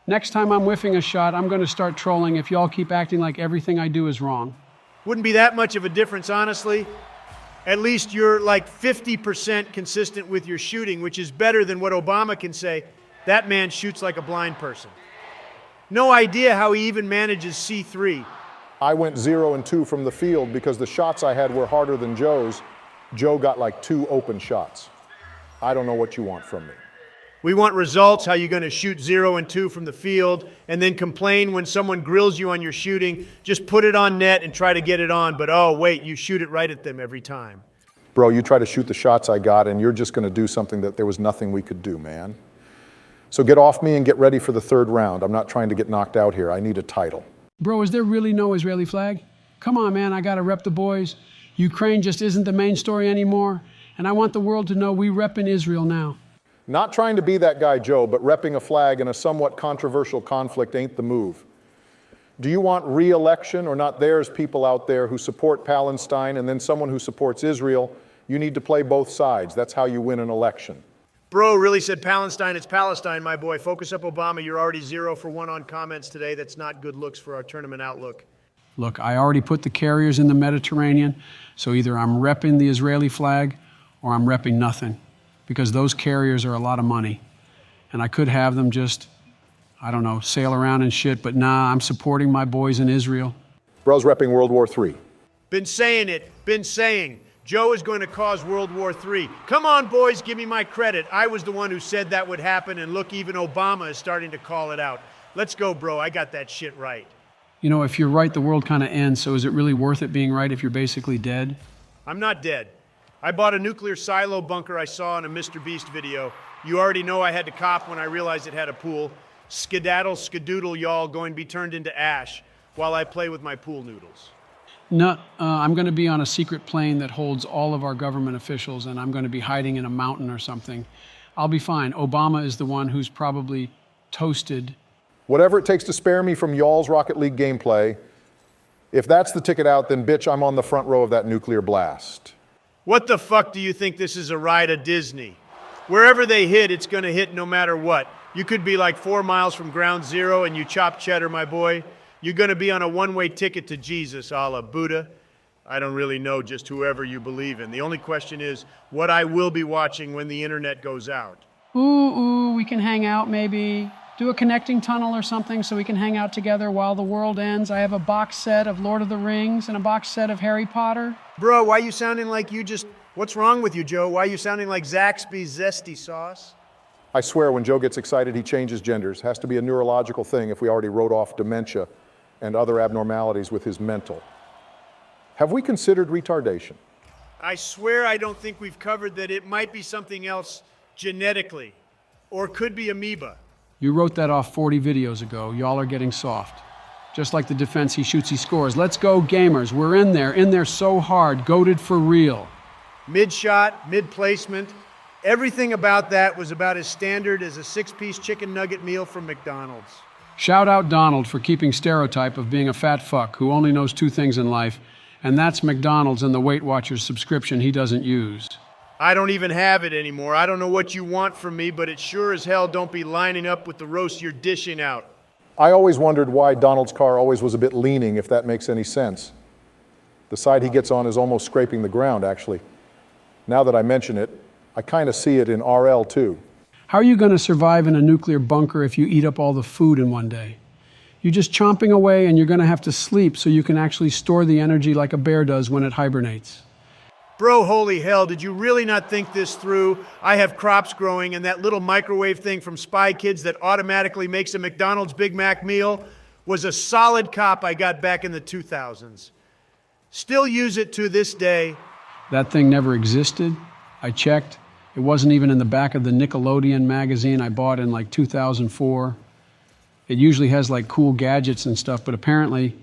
S2: Next time I'm whiffing a shot, I'm going to start trolling if y'all keep acting like everything I do is wrong.
S4: Wouldn't be that much of a difference, honestly. At least you're like 50% consistent with your shooting, which is better than what Obama can say. That man shoots like a blind person. No idea how he even manages C3.
S3: I went 0 and 2 from the field because the shots I had were harder than Joe's. Joe got like 2 open shots. I don't know what you want from me.
S4: We want results, how you're going to shoot 0 and 2 from the field, and then complain when someone grills you on your shooting. Just put it on net and try to get it on, but oh, wait, you shoot it right at them every time.
S3: Bro, you try to shoot the shots I got, and you're just going to do something that there was nothing we could do, man. So get off me and get ready for the 3rd round. I'm not trying to get knocked out here. I need a title.
S2: Bro, is there really no Israeli flag? Come on, man, I gotta rep the boys. Ukraine just isn't the main story anymore, and I want the world to know we rep in Israel now.
S3: Not trying to be that guy, Joe, but repping a flag in a somewhat controversial conflict ain't the move. Do you want re-election or not? There's people out there who support Palestine and then someone who supports Israel. You need to play both sides. That's how you win an election.
S4: Bro really said Palestine, it's Palestine, my boy. Focus up, Obama. You're already 0 for 1 on comments today. That's not good looks for our tournament outlook.
S2: Look, I already put the carriers in the Mediterranean, so either I'm repping the Israeli flag or I'm repping nothing, because those carriers are a lot of money. And I could have them just, I don't know, sail around and shit, but nah, I'm supporting my boys in Israel.
S3: Bro's repping World War III.
S4: Been saying it, been saying. Joe is going to cause World War III. Come on, boys, give me my credit. I was the one who said that would happen, and look, even Obama is starting to call it out. Let's go, bro. I got that shit right.
S2: You know, if you're right, the world kind of ends, so is it really worth it being right if you're basically dead?
S4: I'm not dead. I bought a nuclear silo bunker I saw in a Mr. Beast video. You already know I had to cop when I realized it had a pool. Skedaddle, skadoodle, y'all, going to be turned into ash while I play with my pool noodles.
S2: No, I'm going to be on a secret plane that holds all of our government officials, and I'm going to be hiding in a mountain or something. I'll be fine. Obama is the one who's probably toasted.
S3: Whatever it takes to spare me from y'all's Rocket League gameplay. If that's the ticket out, then bitch, I'm on the front row of that nuclear blast.
S4: What the fuck do you think this is, a ride at Disney? Wherever they hit, it's going to hit no matter what. You could be like 4 miles from ground zero and you chop cheddar, my boy. You're going to be on a one-way ticket to Jesus, a la Buddha. I don't really know, just whoever you believe in. The only question is what I will be watching when the internet goes out.
S2: Ooh, we can hang out maybe. Do a connecting tunnel or something so we can hang out together while the world ends. I have a box set of Lord of the Rings and a box set of Harry Potter.
S4: Bro, why you sounding like you just... What's wrong with you, Joe? Why you sounding like Zaxby's Zesty Sauce?
S3: I swear when Joe gets excited, he changes genders. Has to be a neurological thing if we already wrote off dementia and other abnormalities with his mental. Have we considered retardation?
S4: I swear I don't think we've covered that it might be something else genetically, or could be amoeba.
S2: You wrote that off 40 videos ago. Y'all are getting soft. Just like the defense, he shoots, he scores. Let's go, gamers. We're in there so hard, goated for real.
S4: Mid-shot, mid-placement. Everything about that was about as standard as a 6-piece chicken nugget meal from McDonald's.
S2: Shout out Donald for keeping stereotype of being a fat fuck who only knows 2 things in life, and that's McDonald's and the Weight Watchers subscription he doesn't use.
S4: I don't even have it anymore. I don't know what you want from me, but it sure as hell don't be lining up with the roast you're dishing out.
S3: I always wondered why Donald's car always was a bit leaning, if that makes any sense. The side he gets on is almost scraping the ground, actually. Now that I mention it, I kind of see it in RL too.
S2: How are you going to survive in a nuclear bunker if you eat up all the food in one day? You're just chomping away and you're going to have to sleep so you can actually store the energy like a bear does when it hibernates.
S4: Bro, holy hell, did you really not think this through? I have crops growing, and that little microwave thing from Spy Kids that automatically makes a McDonald's Big Mac meal was a solid cop I got back in the 2000s. Still use it to this day.
S2: That thing never existed. I checked. It wasn't even in the back of the Nickelodeon magazine I bought in like 2004. It usually has like cool gadgets and stuff, but apparently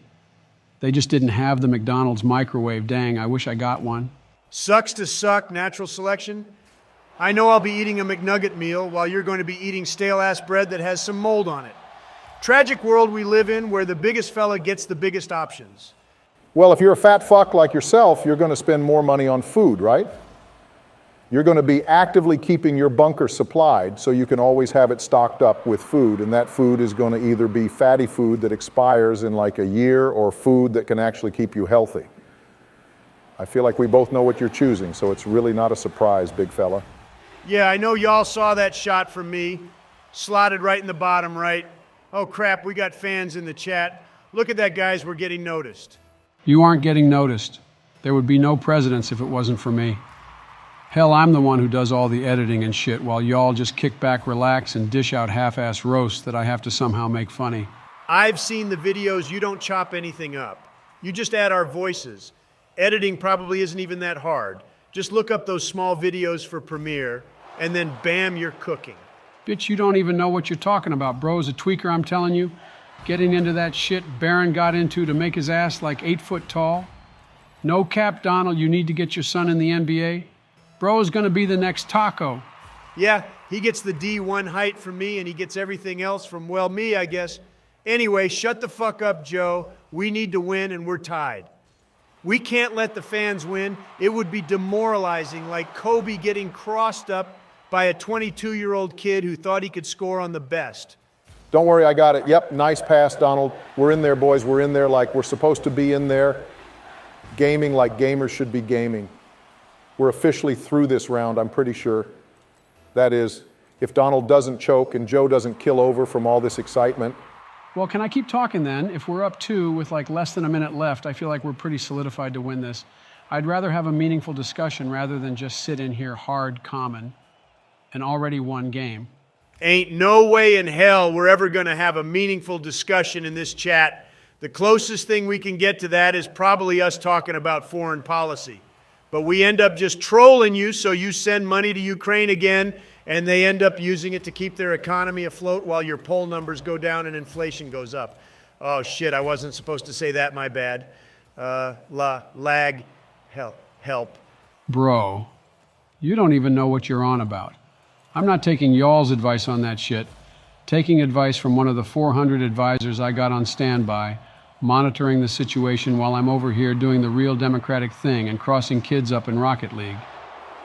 S2: they just didn't have the McDonald's microwave. Dang, I wish I got one.
S4: Sucks to suck, natural selection. I know I'll be eating a McNugget meal while you're going to be eating stale-ass bread that has some mold on it. Tragic world we live in where the biggest fella gets the biggest options.
S3: Well, if you're a fat fuck like yourself, you're going to spend more money on food, right? You're going to be actively keeping your bunker supplied so you can always have it stocked up with food, and that food is going to either be fatty food that expires in like a year or food that can actually keep you healthy. I feel like we both know what you're choosing, so it's really not a surprise, big fella.
S4: Yeah, I know y'all saw that shot from me. Slotted right in the bottom right. Oh crap, we got fans in the chat. Look at that, guys, we're getting noticed.
S2: You aren't getting noticed. There would be no presidents if it wasn't for me. Hell, I'm the one who does all the editing and shit while y'all just kick back, relax, and dish out half-ass roasts that I have to somehow make funny.
S4: I've seen the videos, you don't chop anything up. You just add our voices. Editing probably isn't even that hard. Just look up those small videos for Premiere, and then bam, you're cooking.
S2: Bitch, you don't even know what you're talking about, bro. Is a tweaker, I'm telling you. Getting into that shit Barron got into to make his ass like 8 foot tall. No cap, Donald, you need to get your son in the NBA. Bro is gonna be the next Taco.
S4: Yeah, he gets the D1 height from me, and he gets everything else from, well, me, I guess. Anyway, shut the fuck up, Joe. We need to win, and we're tied. We can't let the fans win. It would be demoralizing, like Kobe getting crossed up by a 22-year-old kid who thought he could score on the best.
S3: Don't worry, I got it. Yep, nice pass, Donald. We're in there, boys. We're in there like we're supposed to be in there. Gaming like gamers should be gaming. We're officially through this round, I'm pretty sure. That is, if Donald doesn't choke and Joe doesn't kill over from all this excitement.
S2: Well, can I keep talking then? If we're up 2 with like less than a minute left, I feel like we're pretty solidified to win this. I'd rather have a meaningful discussion rather than just sit in here hard common an already won game.
S4: Ain't no way in hell we're ever going to have a meaningful discussion in this chat. The closest thing we can get to that is probably us talking about foreign policy. But we end up just trolling you, so you send money to Ukraine again, and they end up using it to keep their economy afloat while your poll numbers go down and inflation goes up. Oh shit, I wasn't supposed to say that, my bad. Help.
S2: Bro, you don't even know what you're on about. I'm not taking y'all's advice on that shit. Taking advice from one of the 400 advisors I got on standby, monitoring the situation while I'm over here doing the real democratic thing and crossing kids up in Rocket League.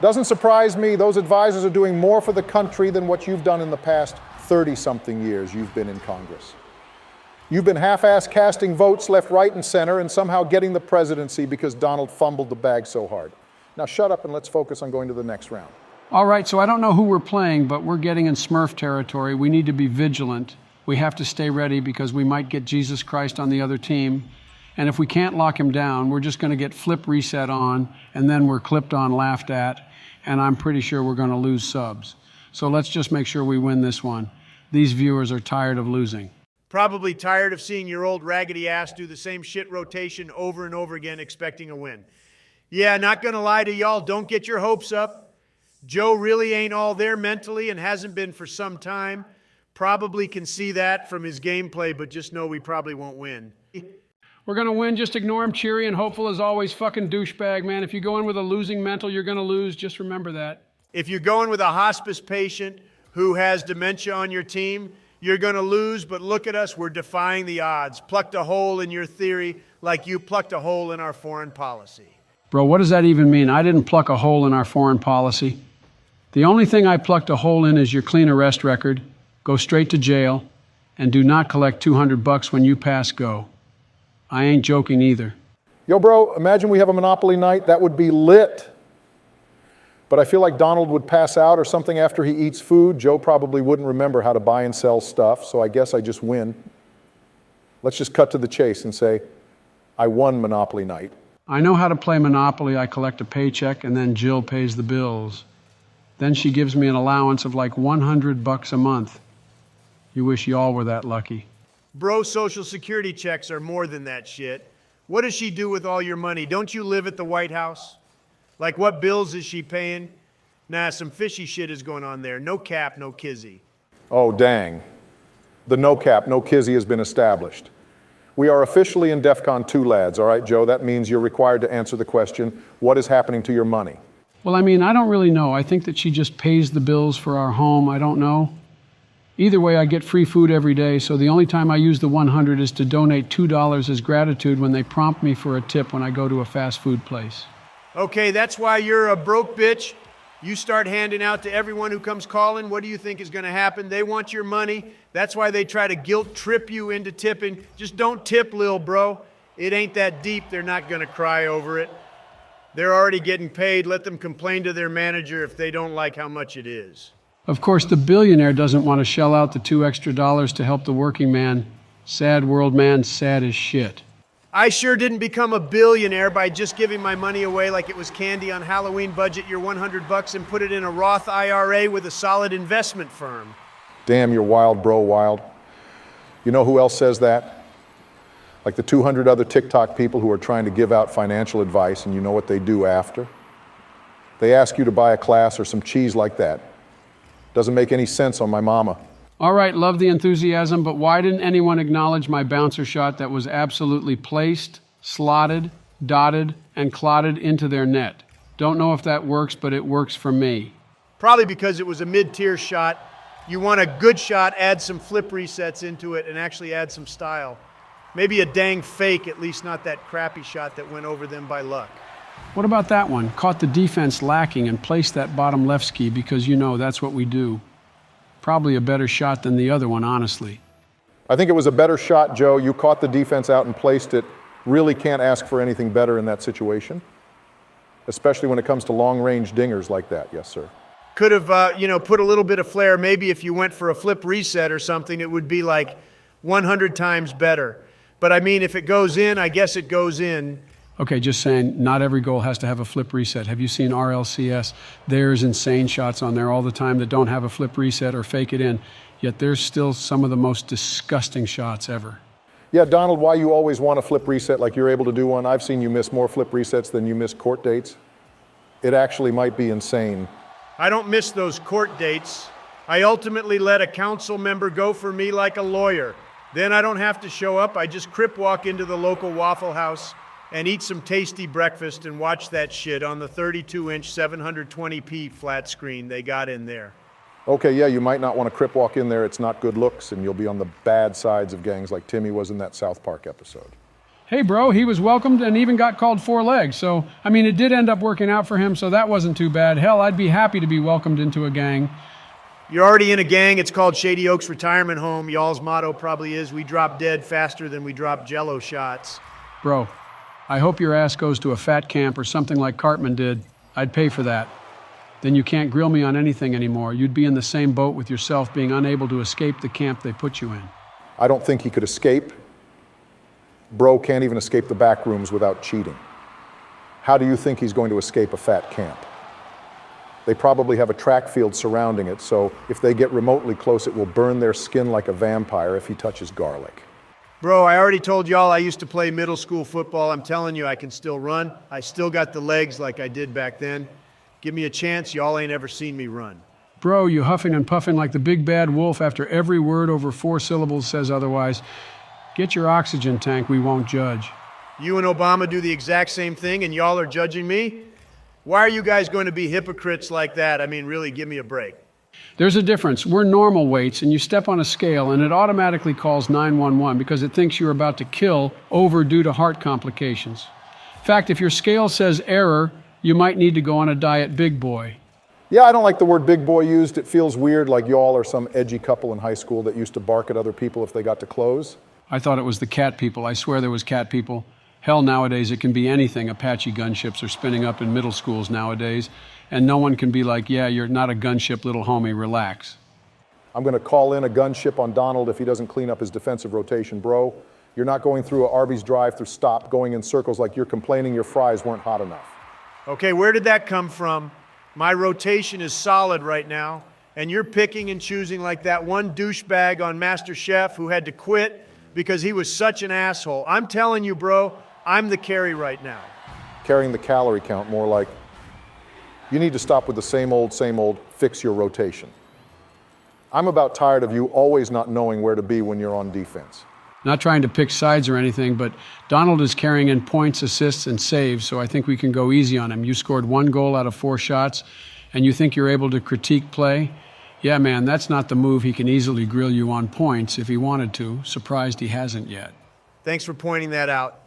S3: Doesn't surprise me, those advisors are doing more for the country than what you've done in the past 30-something years you've been in Congress. You've been half-ass casting votes left, right, and center and somehow getting the presidency because Donald fumbled the bag so hard. Now shut up and let's focus on going to the next round.
S2: All right, so I don't know who we're playing, but we're getting in Smurf territory. We need to be vigilant. We have to stay ready because we might get Jesus Christ on the other team. And if we can't lock him down, we're just going to get flip reset on, and then we're clipped on, laughed at, and I'm pretty sure we're going to lose subs. So let's just make sure we win this one. These viewers are tired of losing.
S4: Probably tired of seeing your old raggedy ass do the same shit rotation over and over again expecting a win. Yeah, not going to lie to y'all, don't get your hopes up. Joe really ain't all there mentally and hasn't been for some time. Probably can see that from his gameplay, but just know we probably won't win.
S2: We're going to win. Just ignore him. Cheery and hopeful as always. Fucking douchebag, man. If you go in with a losing mental, you're going to lose. Just remember that.
S4: If you're going with a hospice patient who has dementia on your team, you're going to lose, but look at us. We're defying the odds. Plucked a hole in your theory like you plucked a hole in our foreign policy.
S2: Bro, what does that even mean? I didn't pluck a hole in our foreign policy. The only thing I plucked a hole in is your clean arrest record. Go straight to jail, and do not collect $200 when you pass go. I ain't joking either.
S3: Yo, bro, imagine we have a Monopoly night. That would be lit. But I feel like Donald would pass out or something after he eats food. Joe probably wouldn't remember how to buy and sell stuff, so I guess I just win. Let's just cut to the chase and say, I won Monopoly night.
S2: I know how to play Monopoly. I collect a paycheck, and then Jill pays the bills. Then she gives me an allowance of like $100 a month. You wish y'all were that lucky.
S4: Bro, Social Security checks are more than that shit. What does she do with all your money? Don't you live at the White House? Like, what bills is she paying? Nah, some fishy shit is going on there. No cap, no kizzy.
S3: Oh, dang. The no cap, no kizzy has been established. We are officially in DEFCON 2, lads. All right, Joe, that means you're required to answer the question, what is happening to your money?
S2: Well, I mean, I don't really know. I think that she just pays the bills for our home. I don't know. Either way, I get free food every day, so the only time I use the 100 is to donate $2 as gratitude when they prompt me for a tip when I go to a fast food place.
S4: Okay, that's why you're a broke bitch. You start handing out to everyone who comes calling. What do you think is going to happen? They want your money. That's why they try to guilt trip you into tipping. Just don't tip, lil bro. It ain't that deep. They're not going to cry over it. They're already getting paid. Let them complain to their manager if they don't like how much it is.
S2: Of course, the billionaire doesn't want to shell out the $2 extra to help the working man. Sad world, man, sad as shit.
S4: I sure didn't become a billionaire by just giving my money away like it was candy on Halloween. Budget your $100 and put it in a Roth IRA with a solid investment firm.
S3: Damn, you're wild, bro, wild. You know who else says that? Like the 200 other TikTok people who are trying to give out financial advice, and you know what they do after? They ask you to buy a class or some cheese like that. Doesn't make any sense on my mama.
S2: All right, love the enthusiasm, but why didn't anyone acknowledge my bouncer shot that was absolutely placed, slotted, dotted, and clotted into their net? Don't know if that works, but it works for me.
S4: Probably because it was a mid-tier shot. You want a good shot, add some flip resets into it, and actually add some style. Maybe a dang fake, at least not that crappy shot that went over them by luck.
S2: What about that one? Caught the defense lacking and placed that bottom left ski because, you know, that's what we do. Probably a better shot than the other one, honestly.
S3: I think it was a better shot, Joe. You caught the defense out and placed it. Really can't ask for anything better in that situation, especially when it comes to long-range dingers like that. Yes, sir.
S4: Could have, put a little bit of flair. Maybe if you went for a flip reset or something, it would be like 100 times better. But I mean, if it goes in, I guess it goes in.
S2: Okay, just saying, not every goal has to have a flip reset. Have you seen RLCS? There's insane shots on there all the time that don't have a flip reset or fake it in, yet there's still some of the most disgusting shots ever.
S3: Yeah, Donald, why you always want a flip reset like you're able to do one? I've seen you miss more flip resets than you miss court dates. It actually might be insane.
S4: I don't miss those court dates. I ultimately let a council member go for me like a lawyer. Then I don't have to show up. I just crip walk into the local Waffle House and eat some tasty breakfast and watch that shit on the 32-inch 720p flat screen they got in there.
S3: Okay, yeah, you might not want to crip walk in there. It's not good looks, and you'll be on the bad sides of gangs like Timmy was in that South Park episode.
S2: Hey, bro, he was welcomed and even got called 4 legs. So, I mean, it did end up working out for him, so that wasn't too bad. Hell, I'd be happy to be welcomed into a gang.
S4: You're already in a gang. It's called Shady Oaks Retirement Home. Y'all's motto probably is, we drop dead faster than we drop Jello shots.
S2: Bro, I hope your ass goes to a fat camp or something like Cartman did. I'd pay for that. Then you can't grill me on anything anymore. You'd be in the same boat with yourself, being unable to escape the camp they put you in.
S3: I don't think he could escape. Bro can't even escape the back rooms without cheating. How do you think he's going to escape a fat camp? They probably have a track field surrounding it, so if they get remotely close, it will burn their skin like a vampire if he touches garlic.
S4: Bro, I already told y'all I used to play middle school football. I'm telling you, I can still run. I still got the legs like I did back then. Give me a chance, y'all ain't ever seen me run.
S2: Bro, you huffing and puffing like the big bad wolf after every word over 4 syllables says otherwise. Get your oxygen tank, we won't judge.
S4: You and Obama do the exact same thing and y'all are judging me? Why are you guys going to be hypocrites like that? I mean, really, give me a break.
S2: There's a difference. We're normal weights, and you step on a scale, and it automatically calls 911 because it thinks you're about to kill over due to heart complications. In fact, if your scale says error, you might need to go on a diet big boy.
S3: Yeah, I don't like the word big boy used. It feels weird, like y'all are some edgy couple in high school that used to bark at other people if they got to clothes.
S2: I thought it was the cat people. I swear there was cat people. Hell, nowadays it can be anything. Apache gunships are spinning up in middle schools nowadays, and no one can be like, yeah, you're not a gunship, little homie, relax.
S3: I'm going to call in a gunship on Donald if he doesn't clean up his defensive rotation, bro. You're not going through a Arby's drive-through stop going in circles like you're complaining your fries weren't hot enough.
S4: Okay, where did that come from? My rotation is solid right now, and you're picking and choosing like that one douchebag on MasterChef who had to quit because he was such an asshole. I'm telling you, bro, I'm the carry right now.
S3: Carrying the calorie count, more like, you need to stop with the same old, fix your rotation. I'm about tired of you always not knowing where to be when you're on defense.
S2: Not trying to pick sides or anything, but Donald is carrying in points, assists, and saves, so I think we can go easy on him. You scored 1 goal out of 4 shots, and you think you're able to critique play? Yeah, man, that's not the move. He can easily grill you on points if he wanted to. Surprised he hasn't yet.
S4: Thanks for pointing that out.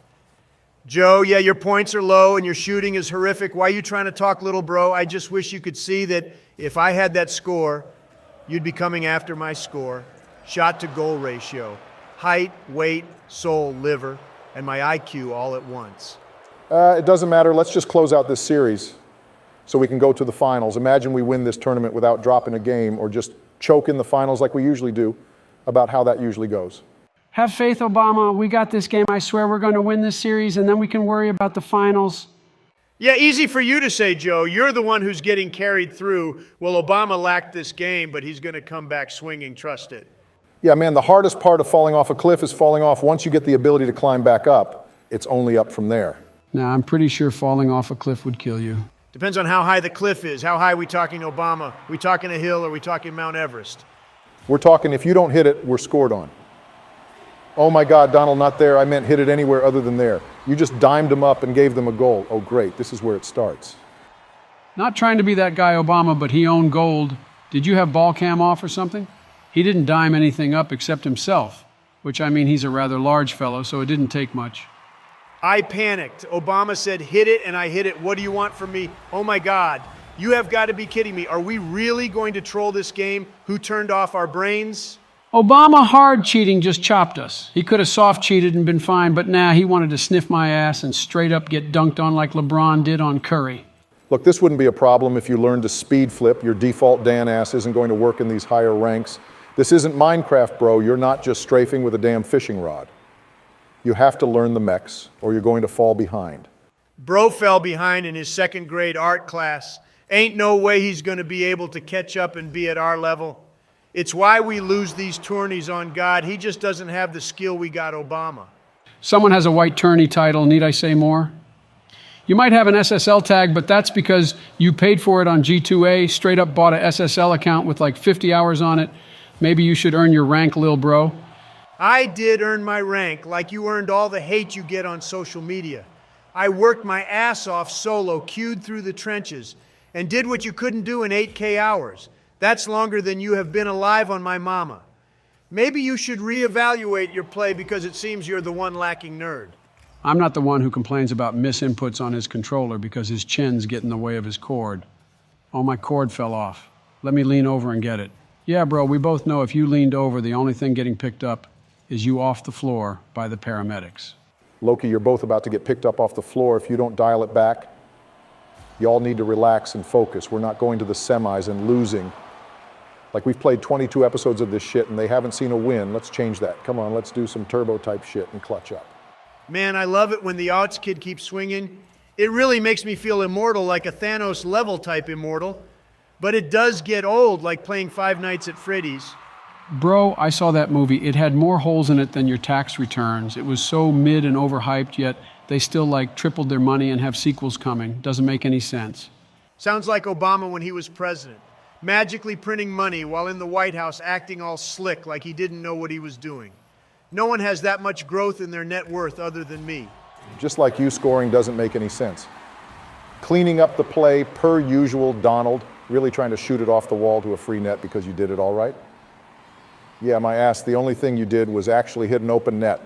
S4: Joe, yeah, your points are low and your shooting is horrific. Why are you trying to talk, little bro? I just wish you could see that if I had that score, you'd be coming after my score. Shot to goal ratio, height, weight, soul, liver, and my IQ all at once.
S3: It doesn't matter. Let's just close out this series so we can go to the finals. Imagine we win this tournament without dropping a game or just choke in the finals like we usually do, about how that usually goes.
S2: Have faith, Obama. We got this game. I swear we're going to win this series, and then we can worry about the finals.
S4: Yeah, easy for you to say, Joe. You're the one who's getting carried through. Well, Obama lacked this game, but he's going to come back swinging. Trust it.
S3: Yeah, man, the hardest part of falling off a cliff is falling off. Once you get the ability to climb back up, it's only up from there.
S2: Now, I'm pretty sure falling off a cliff would kill you.
S4: Depends on how high the cliff is. How high are we talking, Obama? We talking a hill or are we talking Mount Everest?
S3: We're talking, if you don't hit it, we're scored on. Oh my God, Donald, not there. I meant hit it anywhere other than there. You just dimed them up and gave them a goal. Oh, great. This is where it starts.
S2: Not trying to be that guy, Obama, but he owned gold. Did you have ball cam off or something? He didn't dime anything up except himself, which I mean he's a rather large fellow, so it didn't take much.
S4: I panicked. Obama said, hit it, and I hit it. What do you want from me? Oh my God. You have got to be kidding me. Are we really going to troll this game? Who turned off our brains?
S2: Obama hard cheating just chopped us. He could have soft cheated and been fine, but nah, he wanted to sniff my ass and straight up get dunked on like LeBron did on Curry.
S3: Look, this wouldn't be a problem if you learned to speed flip. Your default Dan ass isn't going to work in these higher ranks. This isn't Minecraft, bro. You're not just strafing with a damn fishing rod. You have to learn the mechs, or you're going to fall behind.
S4: Bro fell behind in his second grade art class. Ain't no way he's going to be able to catch up and be at our level. It's why we lose these tourneys on God. He just doesn't have the skill we got Obama.
S2: Someone has a white tourney title. Need I say more? You might have an SSL tag, but that's because you paid for it on G2A, straight up bought a SSL account with like 50 hours on it. Maybe you should earn your rank, lil bro.
S4: I did earn my rank like you earned all the hate you get on social media. I worked my ass off solo, queued through the trenches, and did what you couldn't do in 8K hours. That's longer than you have been alive on my mama. Maybe you should reevaluate your play because it seems you're the one lacking nerd.
S2: I'm not the one who complains about misinputs on his controller because his chins get in the way of his cord. Oh, my cord fell off. Let me lean over and get it. Yeah, bro, we both know if you leaned over, the only thing getting picked up is you off the floor by the paramedics.
S3: Loki, you're both about to get picked up off the floor if you don't dial it back. Y'all need to relax and focus. We're not going to the semis and losing. Like, we've played 22 episodes of this shit and they haven't seen a win. Let's change that. Come on, let's do some turbo type shit and clutch up.
S4: Man, I love it when the outs kid keeps swinging. It really makes me feel immortal, like a Thanos level type immortal. But it does get old, like playing Five Nights at Freddy's.
S2: Bro, I saw that movie. It had more holes in it than your tax returns. It was so mid and overhyped, yet they still like tripled their money and have sequels coming. Doesn't make any sense.
S4: Sounds like Obama when he was president. Magically printing money while in the White House acting all slick like he didn't know what he was doing. No one has that much growth in their net worth other than me.
S3: Just like you, scoring doesn't make any sense. Cleaning up the play per usual, Donald, really trying to shoot it off the wall to a free net because you did it all right. Yeah, my ass, the only thing you did was actually hit an open net.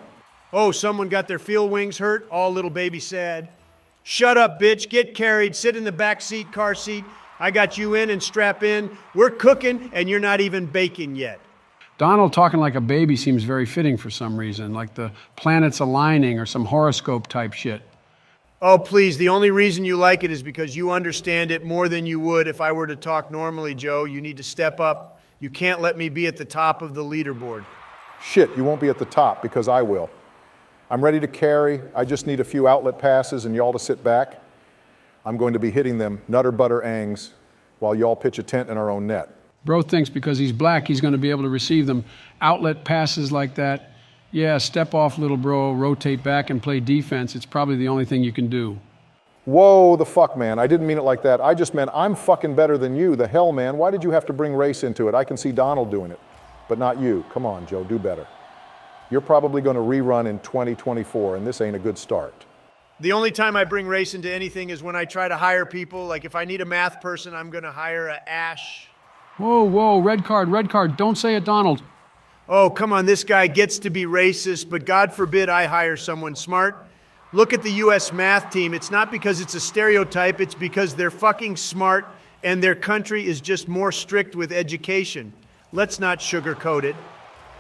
S4: Oh, someone got their field wings hurt? All little baby sad. Shut up, bitch. Get carried. Sit in the back seat, car seat. I got you in and strap in. We're cooking, and you're not even baking yet.
S2: Donald talking like a baby seems very fitting for some reason, like the planets aligning or some horoscope type shit.
S4: Oh, please, the only reason you like it is because you understand it more than you would if I were to talk normally, Joe. You need to step up. You can't let me be at the top of the leaderboard.
S3: Shit, you won't be at the top because I will. I'm ready to carry. I just need a few outlet passes and y'all to sit back. I'm going to be hitting them nutter butter angs while y'all pitch a tent in our own net.
S2: Bro thinks because he's black, he's going to be able to receive them. Outlet passes like that. Yeah, step off, little bro, rotate back and play defense. It's probably the only thing you can do.
S3: Whoa, the fuck, man. I didn't mean it like that. I just meant I'm fucking better than you. The hell, man. Why did you have to bring race into it? I can see Donald doing it, but not you. Come on, Joe, do better. You're probably going to rerun in 2024, and this ain't a good start.
S4: The only time I bring race into anything is when I try to hire people. Like if I need a math person, I'm going to hire a Ash.
S2: Whoa, whoa, red card, red card. Don't say it, Donald.
S4: Oh, come on, this guy gets to be racist, but God forbid I hire someone smart. Look at the U.S. math team. It's not because it's a stereotype, it's because they're fucking smart and their country is just more strict with education. Let's not sugarcoat it.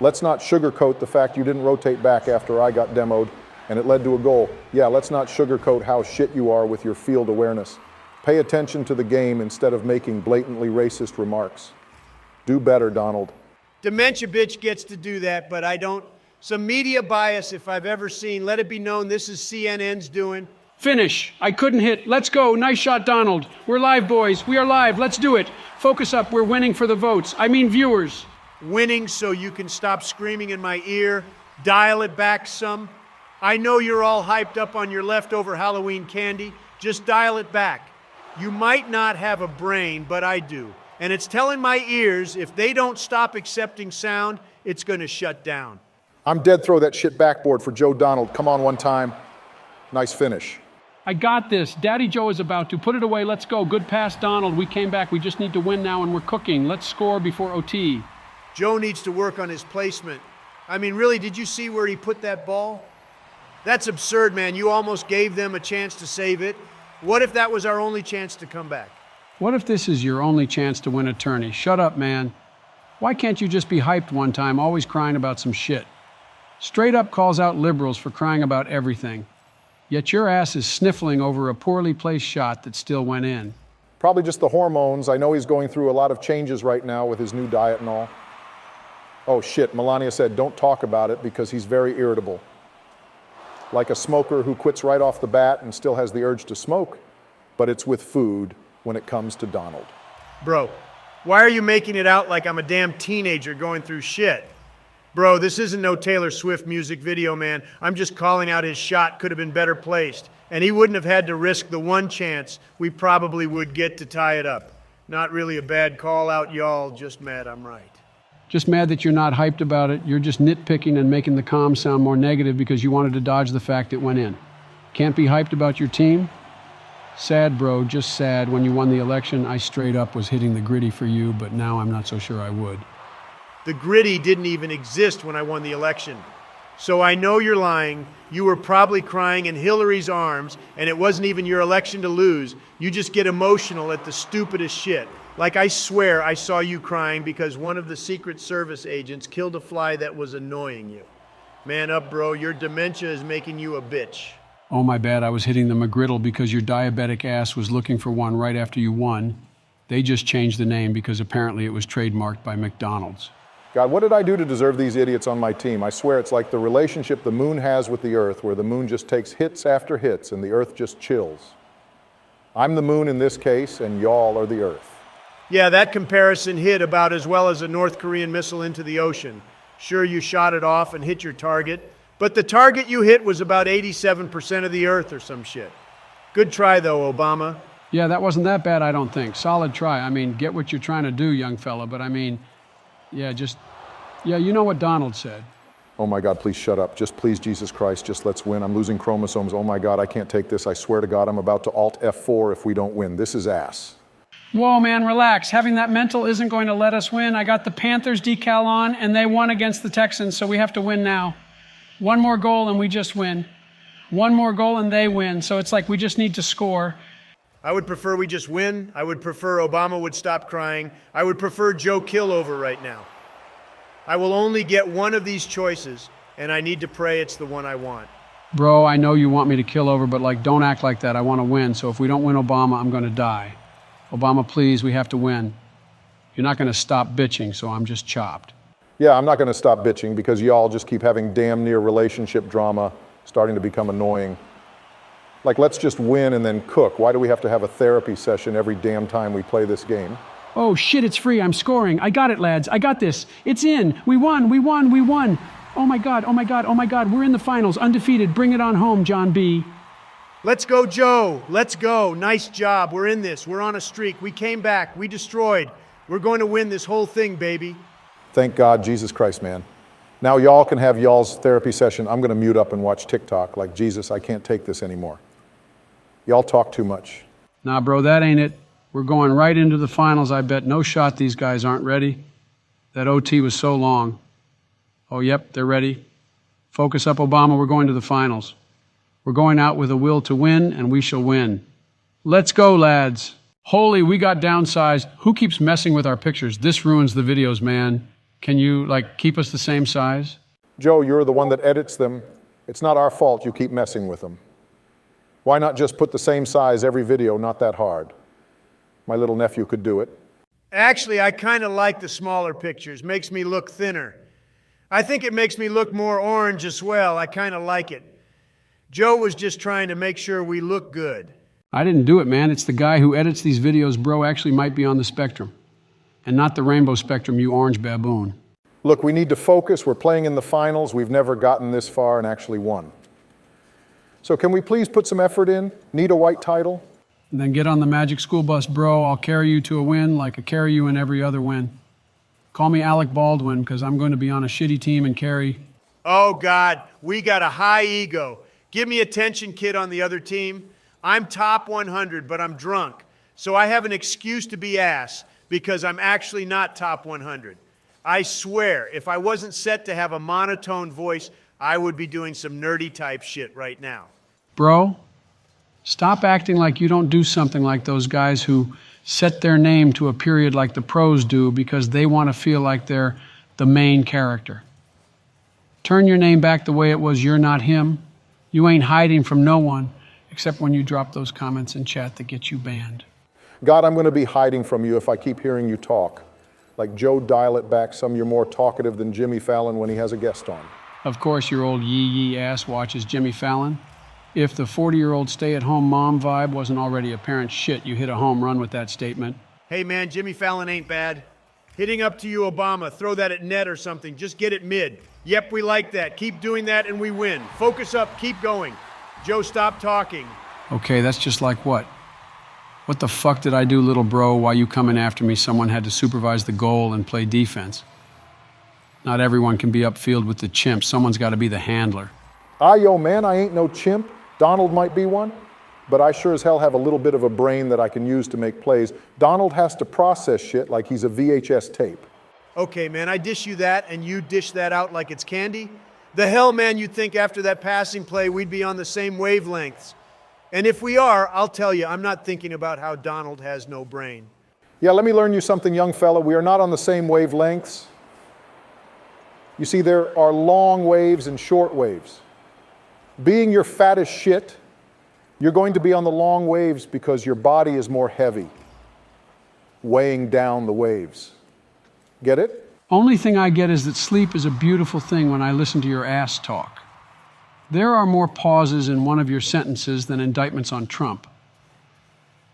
S3: Let's not sugarcoat the fact you didn't rotate back after I got demoed and it led to a goal. Yeah, let's not sugarcoat how shit you are with your field awareness. Pay attention to the game instead of making blatantly racist remarks. Do better, Donald.
S4: Dementia bitch gets to do that, but I don't. Some media bias, if I've ever seen. Let it be known this is CNN's doing.
S2: Finish. I couldn't hit. Let's go. Nice shot, Donald. We're live, boys. We are live. Let's do it. Focus up. We're winning for the votes. I mean viewers.
S4: Winning so you can stop screaming in my ear. Dial it back some. I know you're all hyped up on your leftover Halloween candy. Just dial it back. You might not have a brain, but I do. And it's telling my ears if they don't stop accepting sound, it's going to shut down.
S3: I'm dead. Throw that shit backboard for Joe Donald. Come on one time. Nice finish.
S2: I got this. Daddy Joe is about to. Put it away. Let's go. Good pass, Donald. We came back. We just need to win now, and we're cooking. Let's score before OT.
S4: Joe needs to work on his placement. I mean, really, did you see where he put that ball? That's absurd, man. You almost gave them a chance to save it. What if that was our only chance to come back?
S2: What if this is your only chance to win a tourney? Shut up, man. Why can't you just be hyped one time, always crying about some shit? Straight up calls out liberals for crying about everything. Yet your ass is sniffling over a poorly placed shot that still went in.
S3: Probably just the hormones. I know he's going through a lot of changes right now with his new diet and all. Oh shit, Melania said don't talk about it because he's very irritable. Like a smoker who quits right off the bat and still has the urge to smoke, but it's with food when it comes to Donald.
S4: Bro, why are you making it out like I'm a damn teenager going through shit? Bro, this isn't no Taylor Swift music video, man. I'm just calling out his shot could have been better placed. And he wouldn't have had to risk the one chance we probably would get to tie it up. Not really a bad call out, y'all. Just mad I'm right.
S2: Just mad that you're not hyped about it. You're just nitpicking and making the comms sound more negative because you wanted to dodge the fact it went in. Can't be hyped about your team? Sad, bro, just sad. When you won the election, I straight up was hitting the gritty for you, but now I'm not so sure I would.
S4: The gritty didn't even exist when I won the election. So I know you're lying. You were probably crying in Hillary's arms, and it wasn't even your election to lose. You just get emotional at the stupidest shit. Like I swear I saw you crying because one of the Secret Service agents killed a fly that was annoying you. Man up, bro. Your dementia is making you a bitch.
S2: Oh, my bad. I was hitting the McGriddle because your diabetic ass was looking for one right after you won. They just changed the name because apparently it was trademarked by McDonald's.
S3: God, what did I do to deserve these idiots on my team? I swear it's like the relationship the moon has with the earth, where the moon just takes hits after hits and the earth just chills. I'm the moon in this case, and y'all are the earth.
S4: Yeah, that comparison hit about as well as a North Korean missile into the ocean. Sure, you shot it off and hit your target, but the target you hit was about 87% of the earth or some shit. Good try, though, Obama.
S2: Yeah, that wasn't that bad, I don't think. Solid try. I mean, get what you're trying to do, young fella, but I mean, yeah, you know what Donald said.
S3: Oh my God, please shut up. Just please, Jesus Christ, just let's win. I'm losing chromosomes. Oh my God, I can't take this. I swear to God, I'm about to Alt F4 if we don't win. This is ass.
S2: Whoa, man, relax. Having that mental isn't going to let us win. I got the Panthers decal on, and they won against the Texans, so we have to win now. One more goal, and we just win. One more goal, and they win. So it's like we just need to score.
S4: I would prefer we just win. I would prefer Obama would stop crying. I would prefer Joe kill over right now. I will only get one of these choices, and I need to pray it's the one I want.
S2: Bro, I know you want me to kill over, but like, don't act like that. I want to win. So if we don't win Obama, I'm going to die. Obama, please, we have to win. You're not going to stop bitching, so I'm just chopped.
S3: Yeah, I'm not going to stop bitching because y'all just keep having damn near relationship drama starting to become annoying. Like, let's just win and then cook. Why do we have to have a therapy session every damn time we play this game?
S2: Oh, shit, it's free. I'm scoring. I got it, lads. I got this. It's in. We won. We won. We won. Oh, my God. Oh, my God. Oh, my God. We're in the finals. Undefeated. Bring it on home, John B.
S4: Let's go, Joe. Let's go. Nice job. We're in this. We're on a streak. We came back. We destroyed. We're going to win this whole thing, baby.
S3: Thank God, Jesus Christ, man. Now y'all can have y'all's therapy session. I'm going to mute up and watch TikTok. Like, Jesus, I can't take this anymore. Y'all talk too much.
S2: Nah, bro, that ain't it. We're going right into the finals. I bet no shot these guys aren't ready. That OT was so long. Oh, yep, they're ready. Focus up, Obama. We're going to the finals. We're going out with a will to win, and we shall win. Let's go, lads. Holy, we got downsized. Who keeps messing with our pictures? This ruins the videos, man. Can you, keep us the same size?
S3: Joe, you're the one that edits them. It's not our fault you keep messing with them. Why not just put the same size every video? Not that hard. My little nephew could do it.
S4: Actually, I kind of like the smaller pictures. Makes me look thinner. I think it makes me look more orange as well. I kind of like it. Joe was just trying to make sure we look good.
S2: I didn't do it, man. It's the guy who edits these videos, bro, actually might be on the spectrum. And not the rainbow spectrum, you orange baboon.
S3: Look, we need to focus. We're playing in the finals. We've never gotten this far and actually won. So can we please put some effort in? Need a white title?
S2: And then get on the magic school bus, bro. I'll carry you to a win like I carry you in every other win. Call me Alec Baldwin, because I'm going to be on a shitty team and carry.
S4: Oh, God, we got a high ego. Give me attention, kid on the other team. I'm top 100, but I'm drunk. So I have an excuse to be ass, because I'm actually not top 100. I swear, if I wasn't set to have a monotone voice, I would be doing some nerdy type shit right now.
S2: Bro, stop acting like you don't do something like those guys who set their name to a period like the pros do because they want to feel like they're the main character. Turn your name back the way it was. You're not him. You ain't hiding from no one, except when you drop those comments in chat that get you banned.
S3: God, I'm going to be hiding from you if I keep hearing you talk. Like Joe Dial It Back, some you're more talkative than Jimmy Fallon when he has a guest on.
S2: Of course, your old yee ass watches Jimmy Fallon. If the 40-year-old stay-at-home mom vibe wasn't already apparent shit, you hit a home run with that statement.
S4: Hey, man, Jimmy Fallon ain't bad. Hitting up to you, Obama. Throw that at net or something. Just get it mid. Yep, we like that. Keep doing that and we win. Focus up. Keep going. Joe, stop talking.
S2: Okay, that's just like what? What the fuck did I do, little bro? While you coming after me, someone had to supervise the goal and play defense. Not everyone can be upfield with the chimp. Someone's got to be the handler.
S3: Yo, man, I ain't no chimp. Donald might be one, but I sure as hell have a little bit of a brain that I can use to make plays. Donald has to process shit like he's a VHS tape.
S4: Okay, man, I dish you that and you dish that out like it's candy? The hell, man, you'd think after that passing play we'd be on the same wavelengths. And if we are, I'll tell you, I'm not thinking about how Donald has no brain.
S3: Yeah, let me learn you something, young fella. We are not on the same wavelengths. You see, there are long waves and short waves. Being your fat as shit, you're going to be on the long waves because your body is more heavy, weighing down the waves. Get it?
S2: Only thing I get is that sleep is a beautiful thing when I listen to your ass talk. There are more pauses in one of your sentences than indictments on Trump.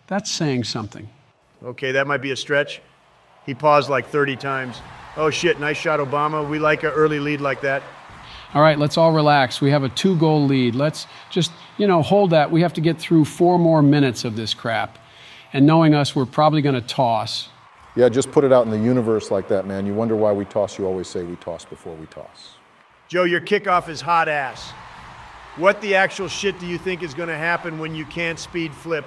S2: That's saying something.
S4: Okay, that might be a stretch. He paused like 30 times. Oh shit, nice shot, Obama. We like an early lead like that.
S2: All right, let's all relax. We have a 2-goal lead. Let's just, hold that. We have to get through 4 more minutes of this crap. And knowing us, we're probably going to toss.
S3: Yeah, just put it out in the universe like that, man. You wonder why we toss. You always say we toss before we toss.
S4: Joe, your kickoff is hot ass. What the actual shit do you think is going to happen when you can't speed flip?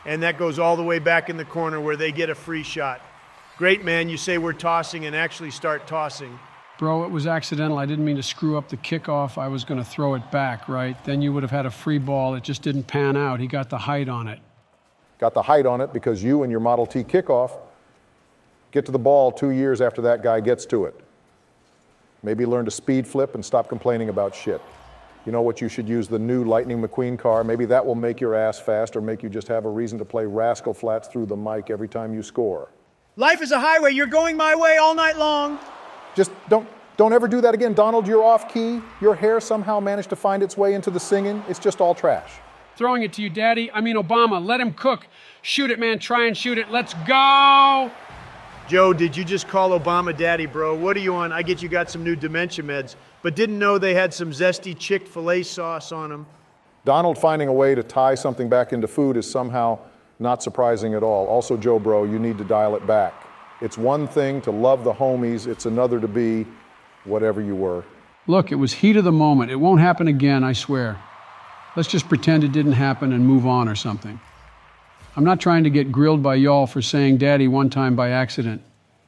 S4: And that goes all the way back in the corner where they get a free shot. Great, man. You say we're tossing and actually start tossing.
S2: Bro, it was accidental. I didn't mean to screw up the kickoff. I was going to throw it back, right? Then you would have had a free ball. It just didn't pan out. He got the height on it.
S3: Got the height on it because you and your Model T kickoff get to the ball 2 years after that guy gets to it. Maybe learn to speed flip and stop complaining about shit. You know what? You should use the new Lightning McQueen car. Maybe that will make your ass fast or make you just have a reason to play rascal flats through the mic every time you score.
S4: Life is a highway. You're going my way all night long.
S3: Just don't ever do that again. Donald, you're off key. Your hair somehow managed to find its way into the singing. It's just all trash.
S2: Throwing it to you, Daddy. Obama. Let him cook. Shoot it, man. Try and shoot it. Let's go.
S4: Joe, did you just call Obama daddy, bro? What are you on? I get you got some new dementia meds, but didn't know they had some zesty Chick-fil-A sauce on them.
S3: Donald finding a way to tie something back into food is somehow not surprising at all. Also, Joe, bro, you need to dial it back. It's one thing to love the homies. It's another to be whatever you were.
S2: Look, it was heat of the moment. It won't happen again, I swear. Let's just pretend it didn't happen and move on or something. I'm not trying to get grilled by y'all for saying daddy one time by accident.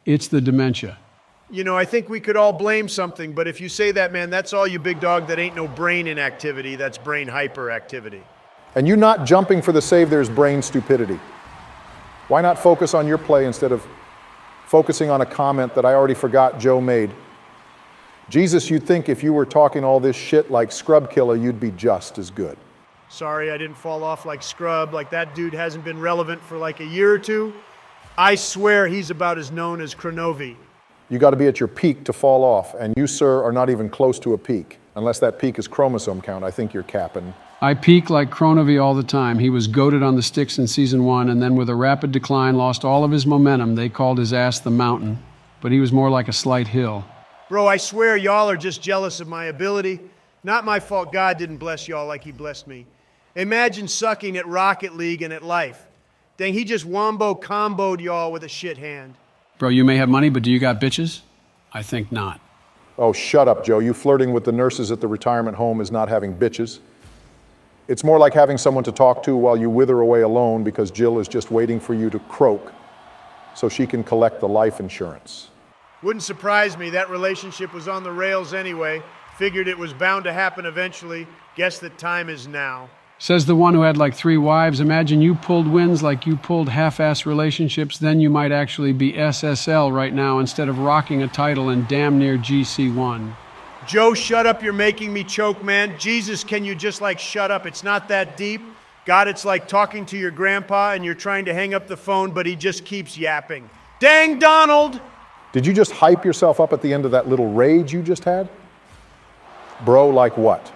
S2: It's the dementia.
S4: You know, I think we could all blame something, but if you say that, man, that's all you big dog. That ain't no brain inactivity, that's brain hyperactivity.
S3: And you not jumping for the save there's brain stupidity. Why not focus on your play instead of focusing on a comment that I already forgot Joe made? Jesus, you'd think if you were talking all this shit like Scrub Killer, you'd be just as good.
S4: Sorry, I didn't fall off like Scrub, like that dude hasn't been relevant for like a year or two. I swear he's about as known as Kronovi.
S3: You got to be at your peak to fall off, and you, sir, are not even close to a peak. Unless that peak is chromosome count, I think you're capping.
S2: I peak like Kronovi all the time. He was goated on the sticks in season 1, and then with a rapid decline, lost all of his momentum. They called his ass the mountain, but he was more like a slight hill.
S4: Bro, I swear y'all are just jealous of my ability. Not my fault God didn't bless y'all like he blessed me. Imagine sucking at Rocket League and at life. Dang, he just wombo-comboed y'all with a shit hand.
S2: Bro, you may have money, but do you got bitches? I think not.
S3: Oh, shut up, Joe. You flirting with the nurses at the retirement home is not having bitches. It's more like having someone to talk to while you wither away alone because Jill is just waiting for you to croak so she can collect the life insurance.
S4: Wouldn't surprise me. That relationship was on the rails anyway. Figured it was bound to happen eventually. Guess the time is now.
S2: Says the one who had like 3 wives. Imagine you pulled wins like you pulled half-ass relationships, then you might actually be SSL right now instead of rocking a title and damn near GC1.
S4: Joe, shut up. You're making me choke, man. Jesus, can you just like shut up? It's not that deep. God, it's like talking to your grandpa and you're trying to hang up the phone, but he just keeps yapping. Dang, Donald!
S3: Did you just hype yourself up at the end of that little rage you just had? Bro, like what?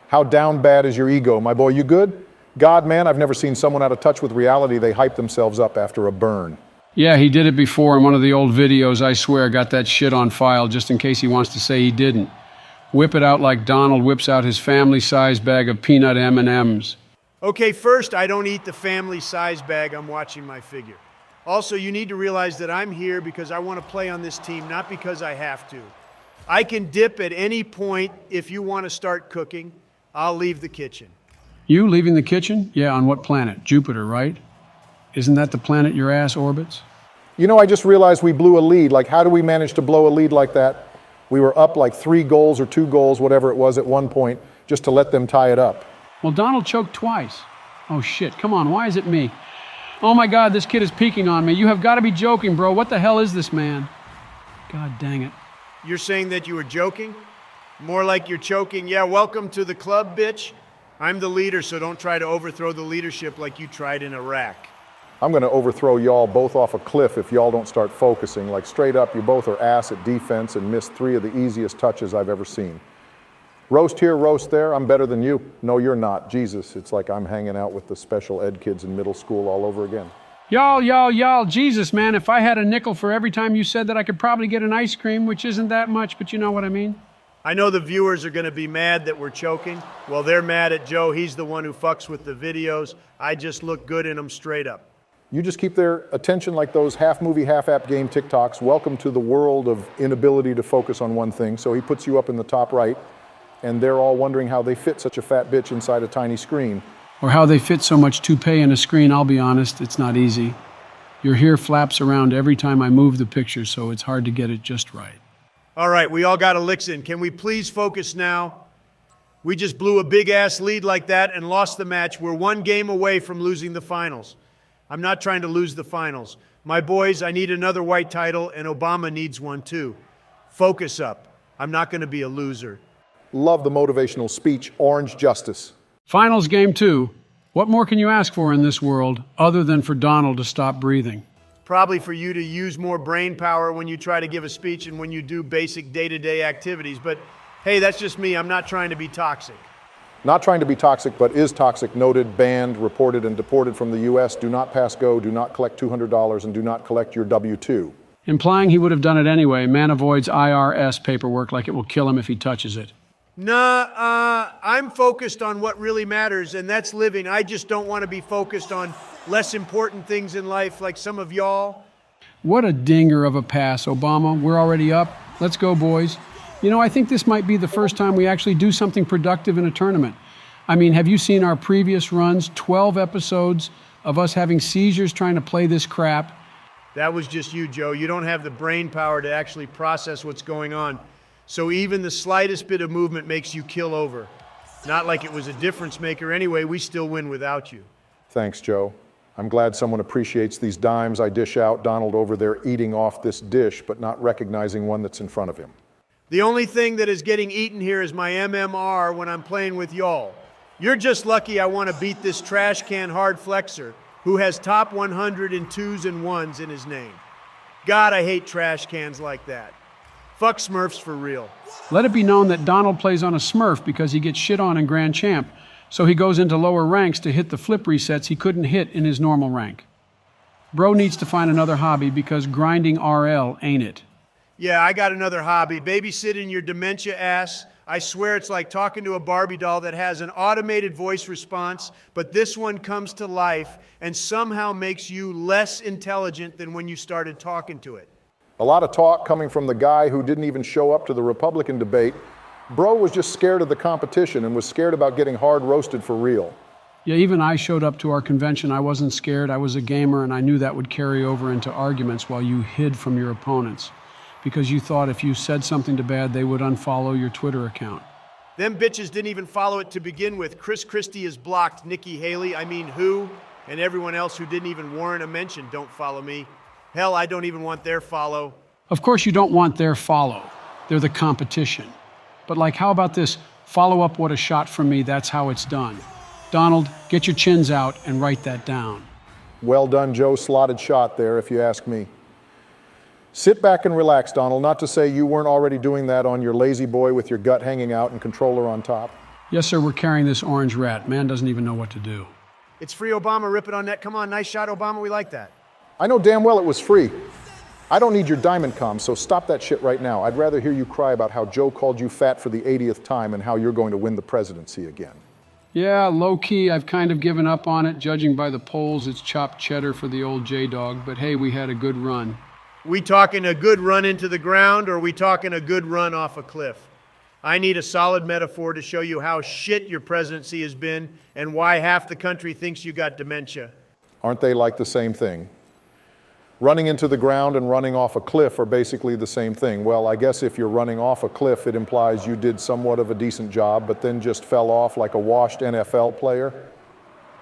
S3: How down bad is your ego? My boy, you good? God, man, I've never seen someone out of touch with reality. They hype themselves up after a burn.
S2: Yeah, he did it before in one of the old videos. I swear, got that shit on file just in case he wants to say he didn't. Whip it out like Donald whips out his family-size bag of peanut M&Ms.
S4: Okay, first, I don't eat the family size bag. I'm watching my figure. Also, you need to realize that I'm here because I want to play on this team, not because I have to. I can dip at any point if you want to start cooking. I'll leave the kitchen.
S2: You leaving the kitchen? Yeah, on what planet? Jupiter, right? Isn't that the planet your ass orbits?
S3: You know, I just realized we blew a lead. Like, how do we manage to blow a lead like that? We were up like 3 goals or 2 goals, whatever it was at one point, just to let them tie it up.
S2: Well, Donald choked twice. Oh shit, come on, why is it me? Oh my God, this kid is peeking on me. You have got to be joking, bro. What the hell is this man? God dang it.
S4: You're saying that you were joking? More like you're choking. Yeah, welcome to the club, bitch. I'm the leader, so don't try to overthrow the leadership like you tried in Iraq.
S3: I'm going to overthrow y'all both off a cliff if y'all don't start focusing. Like, straight up, you both are ass at defense and missed 3 of the easiest touches I've ever seen. Roast here, roast there, I'm better than you. No, you're not. Jesus, it's like I'm hanging out with the special ed kids in middle school all over again.
S2: Y'all, Jesus, man, if I had a nickel for every time you said that, I could probably get an ice cream, which isn't that much, but you know what I mean?
S4: I know the viewers are going to be mad that we're choking. Well, they're mad at Joe. He's the one who fucks with the videos. I just look good in them straight up.
S3: You just keep their attention like those half-movie, half-app game TikToks. Welcome to the world of inability to focus on one thing. So he puts you up in the top right, and they're all wondering how they fit such a fat bitch inside a tiny screen.
S2: Or how they fit so much toupee in a screen. I'll be honest, it's not easy. Your hair flaps around every time I move the picture, so it's hard to get it just right.
S4: All right, we all got a licks in. Can we please focus now? We just blew a big-ass lead like that and lost the match. We're 1 game away from losing the finals. I'm not trying to lose the finals. My boys, I need another white title, and Obama needs one too. Focus up. I'm not going to be a loser.
S3: Love the motivational speech, Orange Justice.
S2: Finals game 2. What more can you ask for in this world other than for Donald to stop breathing?
S4: Probably for you to use more brain power when you try to give a speech and when you do basic day-to-day activities. But hey, that's just me. I'm not trying to be toxic.
S3: Not trying to be toxic, but is toxic. Noted, banned, reported, and deported from the U.S. Do not pass go, do not collect $200, and do not collect your W-2.
S2: Implying he would have done it anyway. Man avoids IRS paperwork like it will kill him if he touches it.
S4: Nah, I'm focused on what really matters, and that's living. I just don't want to be focused on less important things in life like some of y'all.
S2: What a dinger of a pass, Obama. We're already up. Let's go, boys. You know, I think this might be the first time we actually do something productive in a tournament. I mean, have you seen our previous runs? 12 episodes of us having seizures trying to play this crap.
S4: That was just you, Joe. You don't have the brain power to actually process what's going on. So even the slightest bit of movement makes you kill over. Not like it was a difference maker anyway. We still win without you.
S3: Thanks, Joe. I'm glad someone appreciates these dimes I dish out. Donald over there eating off this dish, but not recognizing one that's in front of him.
S4: The only thing that is getting eaten here is my MMR when I'm playing with y'all. You're just lucky I want to beat this trash can hard flexor who has top 100 in 2s and 1s in his name. God, I hate trash cans like that. Fuck Smurfs for real.
S2: Let it be known that Donald plays on a Smurf because he gets shit on in Grand Champ, so he goes into lower ranks to hit the flip resets he couldn't hit in his normal rank. Bro needs to find another hobby because grinding RL ain't it.
S4: Yeah, I got another hobby. Babysitting your dementia ass. I swear it's like talking to a Barbie doll that has an automated voice response, but this one comes to life and somehow makes you less intelligent than when you started talking to it.
S3: A lot of talk coming from the guy who didn't even show up to the Republican debate. Bro was just scared of the competition and was scared about getting hard roasted for real.
S2: Yeah, even I showed up to our convention. I wasn't scared. I was a gamer, and I knew that would carry over into arguments while you hid from your opponents, because you thought if you said something too bad, they would unfollow your Twitter account.
S4: Them bitches didn't even follow it to begin with. Chris Christie has blocked Nikki Haley, who, and everyone else who didn't even warrant a mention don't follow me. Hell, I don't even want their follow.
S2: Of course you don't want their follow. They're the competition. But like, how about this? Follow up what a shot from me, that's how it's done. Donald, get your chins out and write that down.
S3: Well done, Joe. Slotted shot there, if you ask me. Sit back and relax, Donald. Not to say you weren't already doing that on your lazy boy with your gut hanging out and controller on top.
S2: Yes, sir, we're carrying this orange rat. Man doesn't even know what to do.
S4: It's free Obama, rip it on net. Come on, nice shot, Obama, we like that.
S3: I know damn well it was free. I don't need your diamond comms, so stop that shit right now. I'd rather hear you cry about how Joe called you fat for the 80th time and how you're going to win the presidency again.
S2: Yeah, low-key, I've kind of given up on it. Judging by the polls, it's chopped cheddar for the old J-Dog. But hey, we had a good run.
S4: We talking a good run into the ground, or are we talking a good run off a cliff? I need a solid metaphor to show you how shit your presidency has been and why half the country thinks you got dementia.
S3: Aren't they like the same thing? Running into the ground and running off a cliff are basically the same thing. Well, I guess if you're running off a cliff, it implies you did somewhat of a decent job, but then just fell off like a washed NFL player.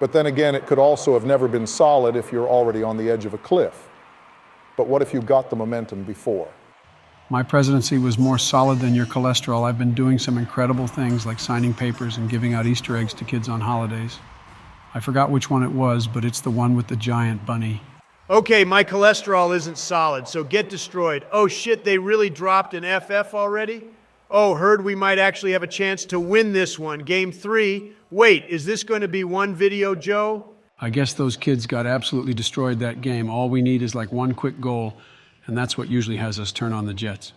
S3: But then again, it could also have never been solid if you're already on the edge of a cliff. But what if you got the momentum before?
S2: My presidency was more solid than your cholesterol. I've been doing some incredible things like signing papers and giving out Easter eggs to kids on holidays. I forgot which one it was, but it's the one with the giant bunny.
S4: Okay, my cholesterol isn't solid, so get destroyed. Oh shit, they really dropped an FF already? Oh, heard we might actually have a chance to win this one. Game 3. Wait, is this going to be one video, Joe?
S2: I guess those kids got absolutely destroyed that game. All we need is like one quick goal, and that's what usually has us turn on the Jets.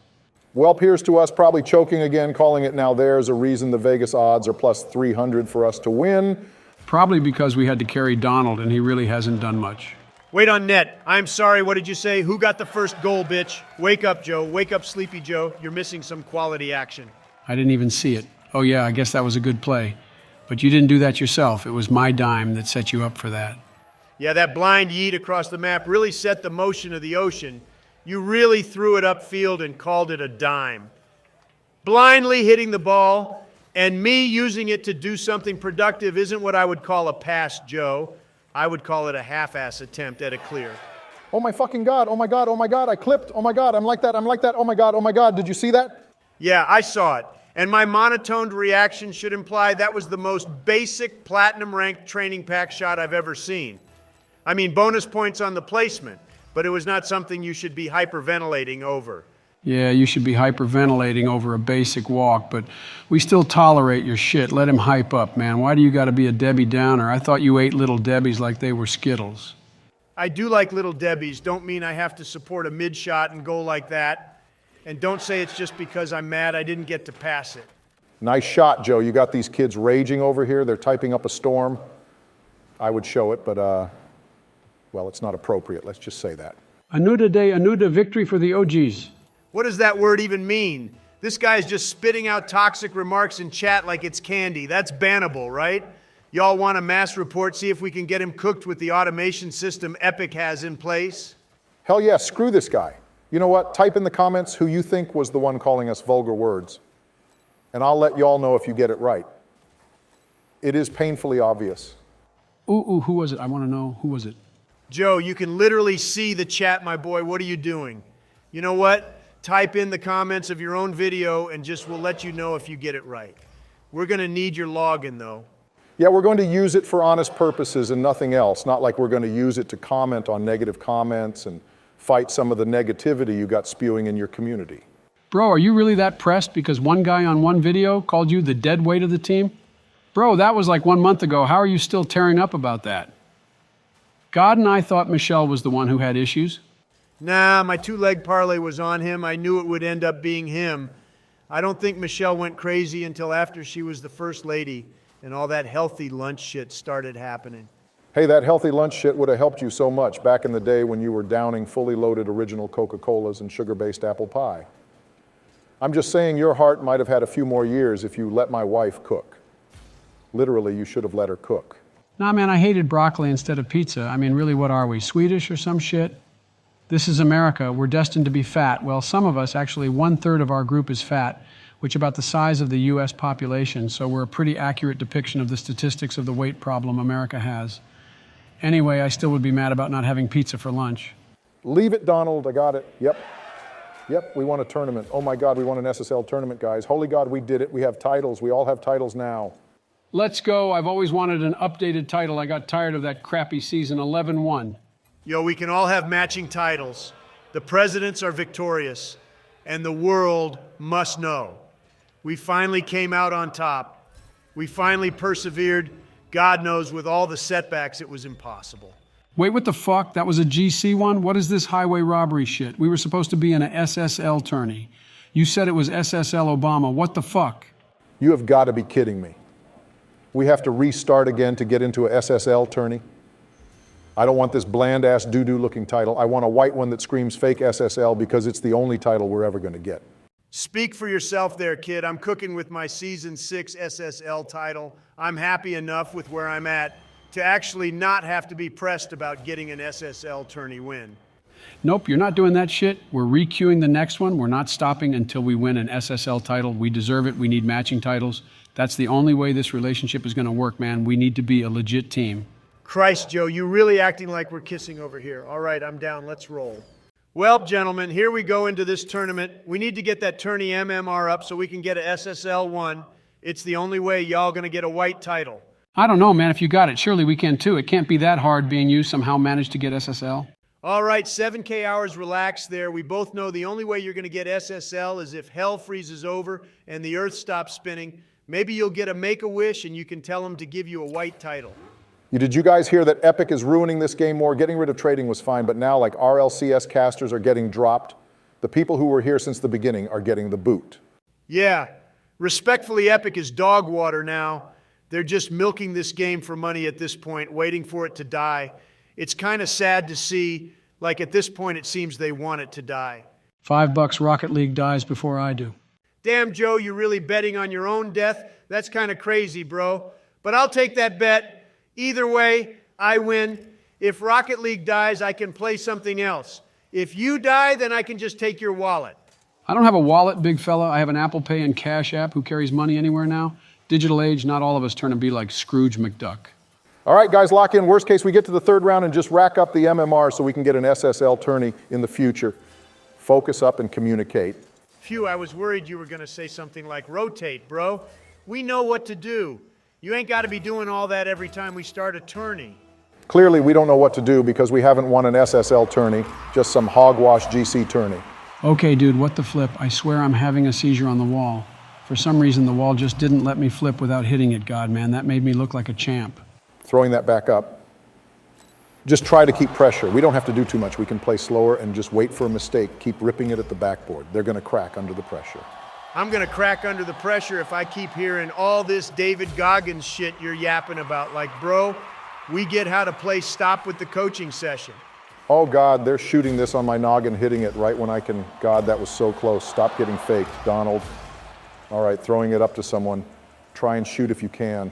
S3: Well, appears to us probably choking again, calling it now there's a reason the Vegas odds are plus 300 for us to win.
S2: Probably because we had to carry Donald, and he really hasn't done much.
S4: Wait on net. I'm sorry, what did you say? Who got the first goal, bitch? Wake up, Joe. Wake up, Sleepy Joe. You're missing some quality action.
S2: I didn't even see it. Oh yeah, I guess that was a good play. But you didn't do that yourself. It was my dime that set you up for that.
S4: Yeah, that blind yeet across the map really set the motion of the ocean. You really threw it upfield and called it a dime. Blindly hitting the ball and me using it to do something productive isn't what I would call a pass, Joe. I would call it a half-ass attempt at a clear.
S3: Oh my fucking God, oh my God, oh my God, I clipped, oh my God, I'm like that, oh my God, did you see that?
S4: Yeah, I saw it. And my monotoned reaction should imply that was the most basic platinum-ranked training pack shot I've ever seen. I mean, bonus points on the placement, but it was not something you should be hyperventilating over.
S2: Yeah, you should be hyperventilating over a basic walk, but we still tolerate your shit. Let him hype up, man. Why do you gotta be a Debbie Downer? I thought you ate Little Debbies like they were Skittles.
S4: I do like Little Debbies. Don't mean I have to support a mid-shot and goal like that. And don't say it's just because I'm mad I didn't get to pass it.
S3: Nice shot, Joe. You got these kids raging over here. They're typing up a storm. I would show it, but, well, it's not appropriate. Let's just say that.
S2: Anuda de Anuda, victory for the OGs.
S4: What does that word even mean? This guy's just spitting out toxic remarks in chat like it's candy. That's bannable, right? Y'all want a mass report, see if we can get him cooked with the automation system Epic has in place?
S3: Hell yeah, screw this guy. You know what? Type in the comments who you think was the one calling us vulgar words, and I'll let y'all know if you get it right. It is painfully obvious.
S2: Ooh, who was it? I want to know. Who was it?
S4: Joe, you can literally see the chat, my boy. What are you doing? You know what? Type in the comments of your own video and just we'll let you know if you get it right. We're going to need your login, though.
S3: Yeah, we're going to use it for honest purposes and nothing else. Not like we're going to use it to comment on negative comments and fight some of the negativity you got spewing in your community.
S2: Bro, are you really that pressed because one guy on one video called you the dead weight of the team? Bro, that was like 1 month ago. How are you still tearing up about that? God and I thought Michelle was the one who had issues.
S4: Nah, my two-leg parlay was on him. I knew it would end up being him. I don't think Michelle went crazy until after she was the first lady and all that healthy lunch shit started happening.
S3: Hey, that healthy lunch shit would have helped you so much back in the day when you were downing fully loaded original Coca-Colas and sugar-based apple pie. I'm just saying your heart might have had a few more years if you let my wife cook. Literally, you should have let her cook.
S2: Nah, man, I hated broccoli instead of pizza. I mean, really, what are we, Swedish or some shit? This is America. We're destined to be fat. Well, some of us, actually 1/3 of our group is fat, which is about the size of the U.S. population, so we're a pretty accurate depiction of the statistics of the weight problem America has. Anyway, I still would be mad about not having pizza for lunch.
S3: Leave it, Donald. I got it. Yep, we won a tournament. Oh my God, we won an SSL tournament, guys. Holy God, we did it. We have titles. We all have titles now.
S2: Let's go. I've always wanted an updated title. I got tired of that crappy season 11-1.
S4: Yo, we can all have matching titles. The presidents are victorious, and the world must know. We finally came out on top. We finally persevered. God knows with all the setbacks, it was impossible.
S2: Wait, what the fuck? That was a GC one? What is this highway robbery shit? We were supposed to be in a SSL tourney. You said it was SSL Obama. What the fuck?
S3: You have got to be kidding me. We have to restart again to get into a SSL tourney. I don't want this bland-ass doo-doo looking title. I want a white one that screams fake SSL because it's the only title we're ever going to get.
S4: Speak for yourself there, kid. I'm cooking with my Season 6 SSL title. I'm happy enough with where I'm at to actually not have to be pressed about getting an SSL tourney win.
S2: Nope, you're not doing that shit. We're re-queuing the next one. We're not stopping until we win an SSL title. We deserve it. We need matching titles. That's the only way this relationship is going to work, man. We need to be a legit team.
S4: Christ, Joe, you really acting like we're kissing over here. All right, I'm down. Let's roll. Well, gentlemen, here we go into this tournament. We need to get that tourney MMR up so we can get a SSL 1. It's the only way y'all going to get a white title.
S2: I don't know, man. If you got it, surely we can too. It can't be that hard being you somehow managed to get SSL.
S4: All right, 7K hours, relax there. We both know the only way you're going to get SSL is if hell freezes over and the earth stops spinning. Maybe you'll get a Make-A-Wish and you can tell them to give you a white title.
S3: Did you guys hear that Epic is ruining this game more? Getting rid of trading was fine, but now like RLCS casters are getting dropped. The people who were here since the beginning are getting the boot.
S4: Yeah, respectfully, Epic is dog water now. They're just milking this game for money at this point, waiting for it to die. It's kind of sad to see, like at this point it seems they want it to die.
S2: $5 Rocket League dies before I do.
S4: Damn, Joe, you're really betting on your own death? That's kind of crazy, bro. But I'll take that bet. Either way, I win. If Rocket League dies, I can play something else. If you die, then I can just take your wallet.
S2: I don't have a wallet, big fella. I have an Apple Pay and Cash App. Who carries money anywhere now? Digital age, not all of us turn to be like Scrooge McDuck.
S3: All right, guys, lock in. Worst case, we get to the third round and just rack up the MMR so we can get an SSL tourney in the future. Focus up and communicate.
S4: Phew, I was worried you were going to say something like rotate, bro. We know what to do. You ain't got to be doing all that every time we start a tourney.
S3: Clearly, we don't know what to do because we haven't won an SSL tourney, just some hogwash GC tourney.
S2: Okay, dude, what the flip? I swear I'm having a seizure on the wall. For some reason, the wall just didn't let me flip without hitting it, God, man. That made me look like a champ.
S3: Throwing that back up. Just try to keep pressure. We don't have to do too much. We can play slower and just wait for a mistake. Keep ripping it at the backboard. They're going to crack under the pressure.
S4: I'm going to crack under the pressure if I keep hearing all this David Goggins shit you're yapping about. Like, bro, we get how to play stop with the coaching session.
S3: Oh, God, they're shooting this on my noggin, hitting it right when I can. God, that was so close. Stop getting faked, Donald. All right, throwing it up to someone. Try and shoot if you can.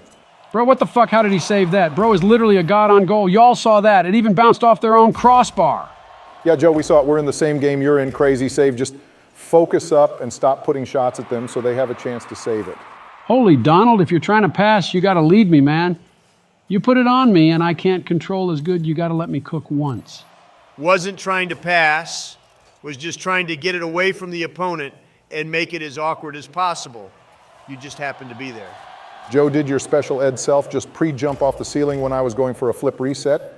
S2: Bro, what the fuck? How did he save that? Bro is literally a god on goal. Y'all saw that. It even bounced off their own crossbar.
S3: Yeah, Joe, we saw it. We're in the same game you're in, crazy save. Just focus up and stop putting shots at them so they have a chance to save it.
S2: Holy Donald, if you're trying to pass, you got to lead me, man. You put it on me and I can't control as good. You got to let me cook once.
S4: Wasn't trying to pass, was just trying to get it away from the opponent and make it as awkward as possible. You just happened to be there.
S3: Joe, did your special ed self just pre-jump off the ceiling when I was going for a flip reset?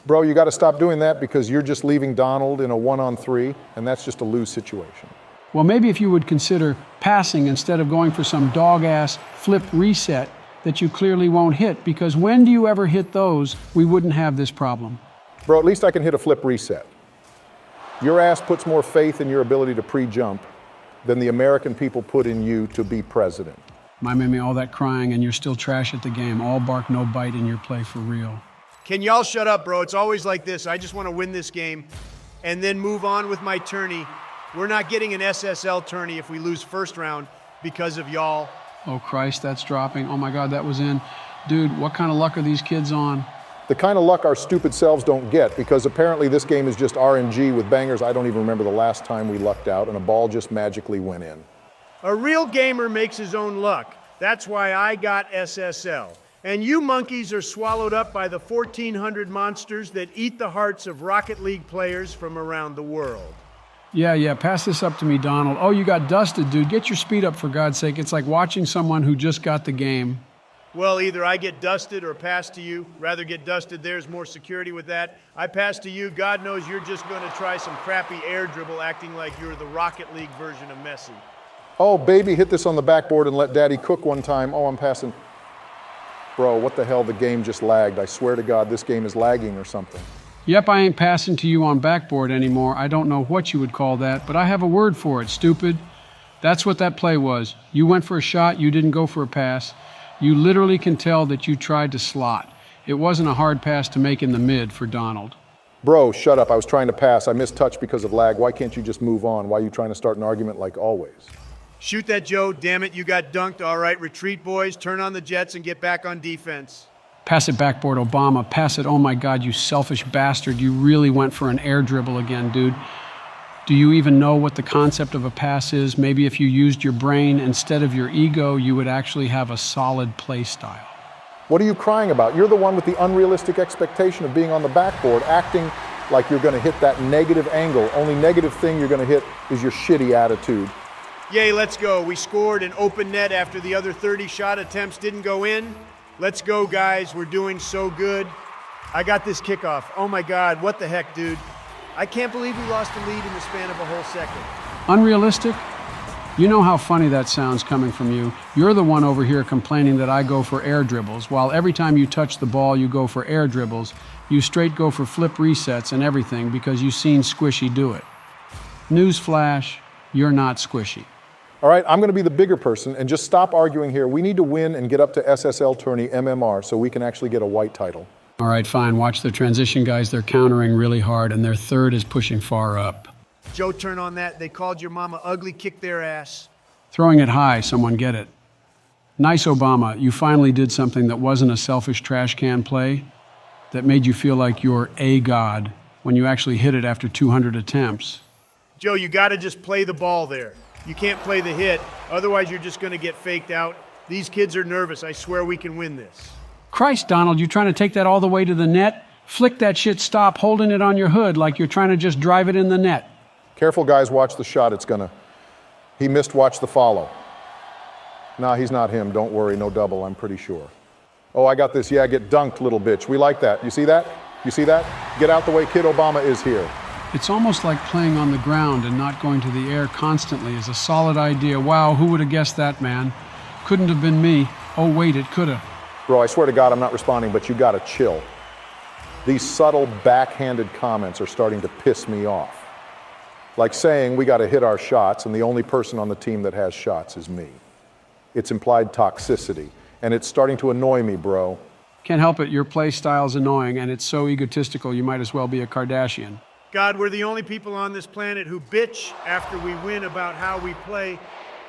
S3: Bro, you got to stop doing that because you're just leaving Donald in a 1-on-3, and that's just a lose situation.
S2: Well, maybe if you would consider passing instead of going for some dog-ass flip reset that you clearly won't hit, because when do you ever hit those, we wouldn't have this problem.
S3: Bro, at least I can hit a flip reset. Your ass puts more faith in your ability to pre-jump than the American people put in you to be president.
S2: My made me all that crying and you're still trash at the game. All bark, no bite in your play for real.
S4: Can y'all shut up, bro? It's always like this. I just want to win this game and then move on with my tourney. We're not getting an SSL tourney if we lose first round because of y'all.
S2: Oh, Christ, that's dropping. Oh, my God, that was in. Dude, what kind of luck are these kids on?
S3: The kind of luck our stupid selves don't get, because apparently this game is just RNG with bangers. I don't even remember the last time we lucked out and a ball just magically went in.
S4: A real gamer makes his own luck. That's why I got SSL. And you monkeys are swallowed up by the 1,400 monsters that eat the hearts of Rocket League players from around the world.
S2: Yeah, pass this up to me, Donald. Oh, you got dusted, dude. Get your speed up, for God's sake. It's like watching someone who just got the game.
S4: Well, either I get dusted or pass to you. Rather get dusted, there's more security with that. I pass to you. God knows you're just going to try some crappy air dribble acting like you're the Rocket League version of Messi.
S3: Oh, baby, hit this on the backboard and let daddy cook one time. Oh, I'm passing. Bro, what the hell? The game just lagged. I swear to God, this game is lagging or something.
S2: Yep, I ain't passing to you on backboard anymore. I don't know what you would call that, but I have a word for it, stupid. That's what that play was. You went for a shot, you didn't go for a pass. You literally can tell that you tried to slot. It wasn't a hard pass to make in the mid for Donald.
S3: Bro, shut up. I was trying to pass. I missed touch because of lag. Why can't you just move on? Why are you trying to start an argument like always?
S4: Shoot that, Joe. Damn it, you got dunked. All right, retreat, boys. Turn on the jets and get back on defense.
S2: Pass it backboard, Obama. Pass it. Oh my God, you selfish bastard. You really went for an air dribble again, dude. Do you even know what the concept of a pass is? Maybe if you used your brain instead of your ego, you would actually have a solid play style.
S3: What are you crying about? You're the one with the unrealistic expectation of being on the backboard, acting like you're going to hit that negative angle. Only negative thing you're going to hit is your shitty attitude.
S4: Yay, let's go. We scored an open net after the other 30 shot attempts didn't go in. Let's go, guys. We're doing so good. I got this kickoff. Oh my God, what the heck, dude? I can't believe we lost the lead in the span of a whole second.
S2: Unrealistic? You know how funny that sounds coming from you. You're the one over here complaining that I go for air dribbles, while every time you touch the ball, you go for air dribbles. You straight go for flip resets and everything because you've seen Squishy do it. Newsflash, you're not Squishy.
S3: All right, I'm going to be the bigger person and just stop arguing here. We need to win and get up to SSL tourney MMR so we can actually get a white title.
S2: All right, fine. Watch the transition guys. They're countering really hard, and their third is pushing far up.
S4: Joe, turn on that. They called your mama ugly, kick their ass.
S2: Throwing it high, someone get it. Nice, Obama. You finally did something that wasn't a selfish trash can play, that made you feel like you're a god when you actually hit it after 200 attempts.
S4: Joe, you got to just play the ball there. You can't play the hit, otherwise you're just going to get faked out. These kids are nervous. I swear we can win this.
S2: Christ, Donald, you trying to take that all the way to the net? Flick that shit, stop holding it on your hood like you're trying to just drive it in the net.
S3: Careful, guys, watch the shot. He missed, watch the follow. Nah, he's not him. Don't worry, no double, I'm pretty sure. Oh, I got this. Yeah, get dunked, little bitch. We like that. You see that? You see that? Get out the way, Kid Obama is here.
S2: It's almost like playing on the ground and not going to the air constantly is a solid idea. Wow, who would have guessed that, man? Couldn't have been me. Oh, wait, it could have.
S3: Bro, I swear to God I'm not responding, but you gotta chill. These subtle, backhanded comments are starting to piss me off. Like saying we gotta hit our shots and the only person on the team that has shots is me. It's implied toxicity, and it's starting to annoy me, bro.
S2: Can't help it, your play style's annoying and it's so egotistical you might as well be a Kardashian.
S4: God, we're the only people on this planet who bitch after we win about how we play.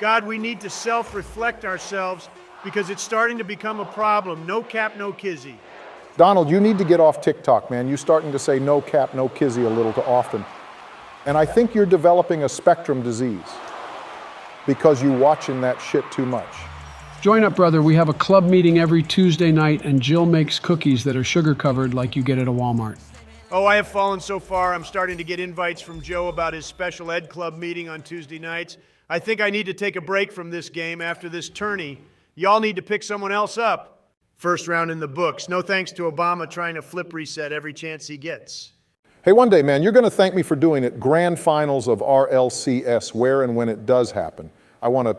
S4: God, we need to self-reflect ourselves because it's starting to become a problem. No cap, no kizzy.
S3: Donald, you need to get off TikTok, man. You're starting to say no cap, no kizzy a little too often. And I think you're developing a spectrum disease because you're watching that shit too much.
S2: Join up, brother. We have a club meeting every Tuesday night, and Jill makes cookies that are sugar-covered like you get at a Walmart.
S4: Oh, I have fallen so far, I'm starting to get invites from Joe about his special ed club meeting on Tuesday nights. I think I need to take a break from this game after this tourney. Y'all need to pick someone else up. First round in the books. No thanks to Obama trying to flip reset every chance he gets.
S3: Hey, one day, man, you're going to thank me for doing it. Grand finals of RLCS, where and when it does happen. I want to,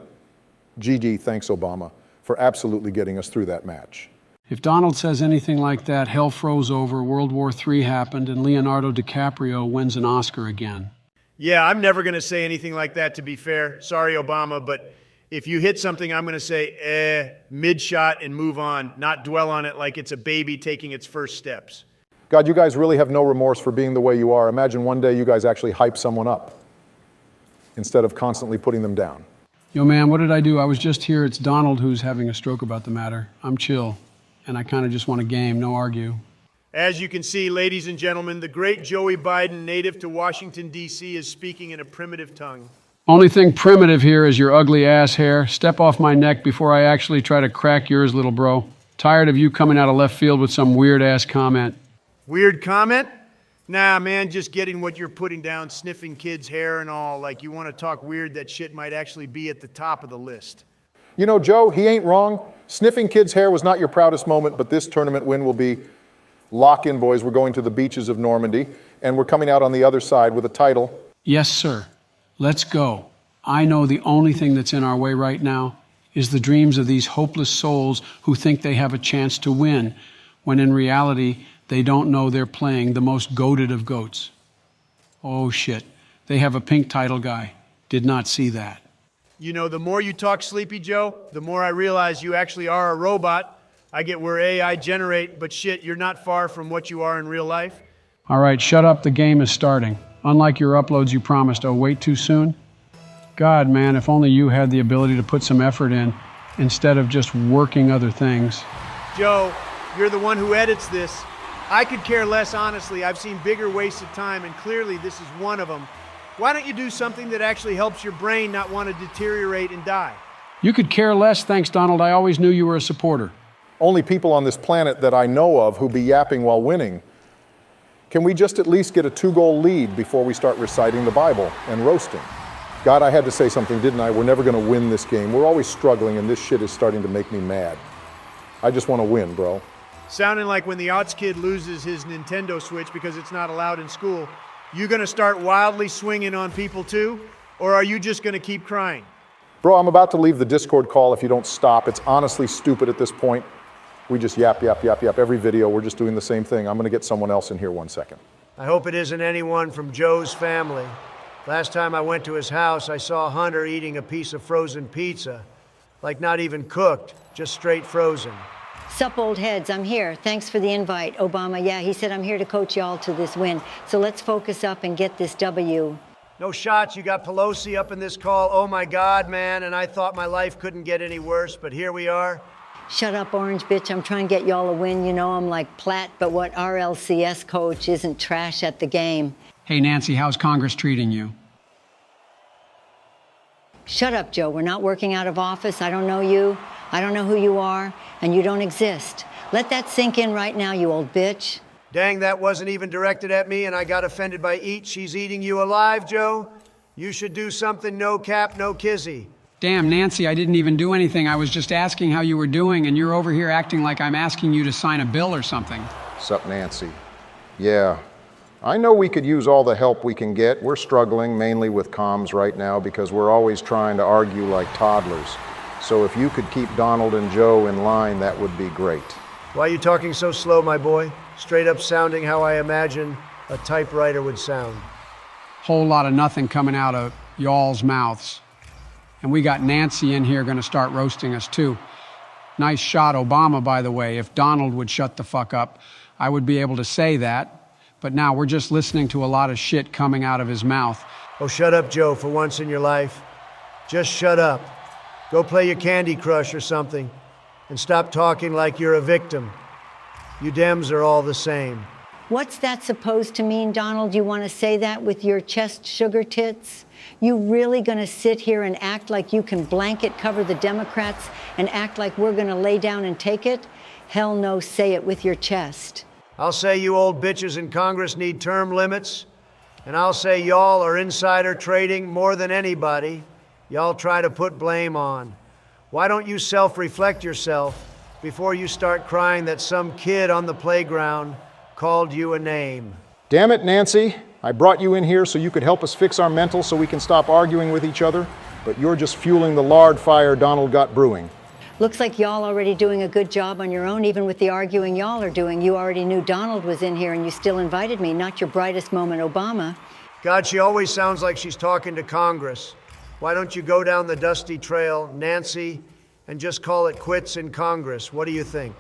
S3: GG, thanks, Obama, for absolutely getting us through that match.
S2: If Donald says anything like that, hell froze over, World War III happened, and Leonardo DiCaprio wins an Oscar again.
S4: Yeah, I'm never going to say anything like that, to be fair. Sorry, Obama, but if you hit something, I'm going to say, mid-shot and move on, not dwell on it like it's a baby taking its first steps.
S3: God, you guys really have no remorse for being the way you are. Imagine one day you guys actually hype someone up instead of constantly putting them down.
S2: Yo, man, what did I do? I was just here. It's Donald who's having a stroke about the matter. I'm chill, and I kind of just want a game, no argue.
S4: As you can see, ladies and gentlemen, the great Joey Biden, native to Washington, D.C., is speaking in a primitive tongue.
S2: Only thing primitive here is your ugly ass hair. Step off my neck before I actually try to crack yours, little bro. Tired of you coming out of left field with some weird-ass comment.
S4: Weird comment? Nah, man, just getting what you're putting down, sniffing kids' hair and all. Like you want to talk weird, that shit might actually be at the top of the list.
S3: You know, Joe, he ain't wrong. Sniffing kids' hair was not your proudest moment, but this tournament win will be. Lock in, boys. We're going to the beaches of Normandy, and we're coming out on the other side with a title.
S2: Yes, sir. Let's go. I know the only thing that's in our way right now is the dreams of these hopeless souls who think they have a chance to win, when in reality, they don't know they're playing the most goated of goats. Oh, shit. They have a pink title guy. Did not see that.
S4: You know, the more you talk, Sleepy Joe, the more I realize you actually are a robot. I get where AI generate, but shit, you're not far from what you are in real life.
S2: All right, shut up. The game is starting. Unlike your uploads you promised. Oh, wait too soon? God, man, if only you had the ability to put some effort in instead of just working other things.
S4: Joe, you're the one who edits this. I could care less, honestly. I've seen bigger wasted time, and clearly this is one of them. Why don't you do something that actually helps your brain not want to deteriorate and die?
S2: You could care less, thanks, Donald. I always knew you were a supporter.
S3: Only people on this planet that I know of who be yapping while winning. Can we just at least get a 2-goal lead before we start reciting the Bible and roasting? God, I had to say something, didn't I? We're never going to win this game. We're always struggling, and this shit is starting to make me mad. I just want to win, bro.
S4: Sounding like when the Aughts kid loses his Nintendo Switch because it's not allowed in school, you gonna start wildly swinging on people too? Or are you just gonna keep crying?
S3: Bro, I'm about to leave the Discord call if you don't stop. It's honestly stupid at this point. We just yap, yap, yap, yap. Every video, we're just doing the same thing. I'm gonna get someone else in here 1 second.
S6: I hope it isn't anyone from Joe's family. Last time I went to his house, I saw Hunter eating a piece of frozen pizza. Like not even cooked, just straight frozen.
S7: Sup, old heads, I'm here. Thanks for the invite, Obama. Yeah, he said I'm here to coach y'all to this win. So let's focus up and get this W.
S6: No shots, you got Pelosi up in this call. Oh my God, man, and I thought my life couldn't get any worse, but here we are.
S7: Shut up, orange bitch. I'm trying to get y'all a win. You know I'm like Platt, but what RLCS coach isn't trash at the game.
S2: Hey, Nancy, how's Congress treating you?
S7: Shut up, Joe. We're not working out of office. I don't know you. I don't know who you are, and you don't exist. Let that sink in right now, you old bitch.
S6: Dang, that wasn't even directed at me, and I got offended by eat. She's eating you alive, Joe. You should do something no cap, no kizzy.
S2: Damn, Nancy, I didn't even do anything. I was just asking how you were doing, and you're over here acting like I'm asking you to sign a bill or something.
S3: Sup, Nancy? Yeah, I know we could use all the help we can get. We're struggling mainly with comms right now because we're always trying to argue like toddlers. So if you could keep Donald and Joe in line, that would be great.
S6: Why are you talking so slow, my boy? Straight up sounding how I imagine a typewriter would sound.
S2: Whole lot of nothing coming out of y'all's mouths. And we got Nancy in here gonna start roasting us too. Nice shot, Obama, by the way. If Donald would shut the fuck up, I would be able to say that. But now we're just listening to a lot of shit coming out of his mouth.
S6: Oh, shut up, Joe, for once in your life. Just shut up. Go play your Candy Crush or something. And stop talking like you're a victim. You Dems are all the same.
S7: What's that supposed to mean, Donald? You want to say that with your chest sugar tits? You really going to sit here and act like you can blanket cover the Democrats and act like we're going to lay down and take it? Hell no, say it with your chest.
S6: I'll say you old bitches in Congress need term limits, and I'll say y'all are insider trading more than anybody. Y'all try to put blame on. Why don't you self-reflect yourself before you start crying that some kid on the playground called you a name?
S3: Damn it, Nancy. I brought you in here so you could help us fix our mental so we can stop arguing with each other, but you're just fueling the lard fire Donald got brewing.
S7: Looks like y'all already doing a good job on your own, even with the arguing y'all are doing. You already knew Donald was in here and you still invited me, not your brightest moment, Obama.
S6: God, she always sounds like she's talking to Congress. Why don't you go down the dusty trail, Nancy, and just call it quits in Congress? What do you think?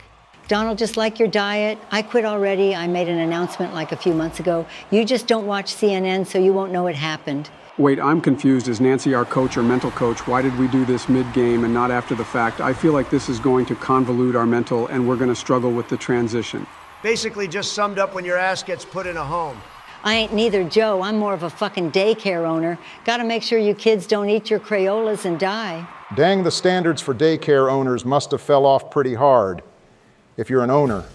S7: Donald, just like your diet, I quit already. I made an announcement like a few months ago. You just don't watch CNN, so you won't know it happened.
S2: Wait, I'm confused. Is Nancy our coach or mental coach? Why did we do this mid-game and not after the fact? I feel like this is going to convolute our mental and we're going to struggle with the transition.
S6: Basically just summed up when your ass gets put in a home.
S7: I ain't neither, Joe. I'm more of a fucking daycare owner. Gotta make sure you kids don't eat your Crayolas and die.
S3: Dang, the standards for daycare owners must have fell off pretty hard. If you're an owner,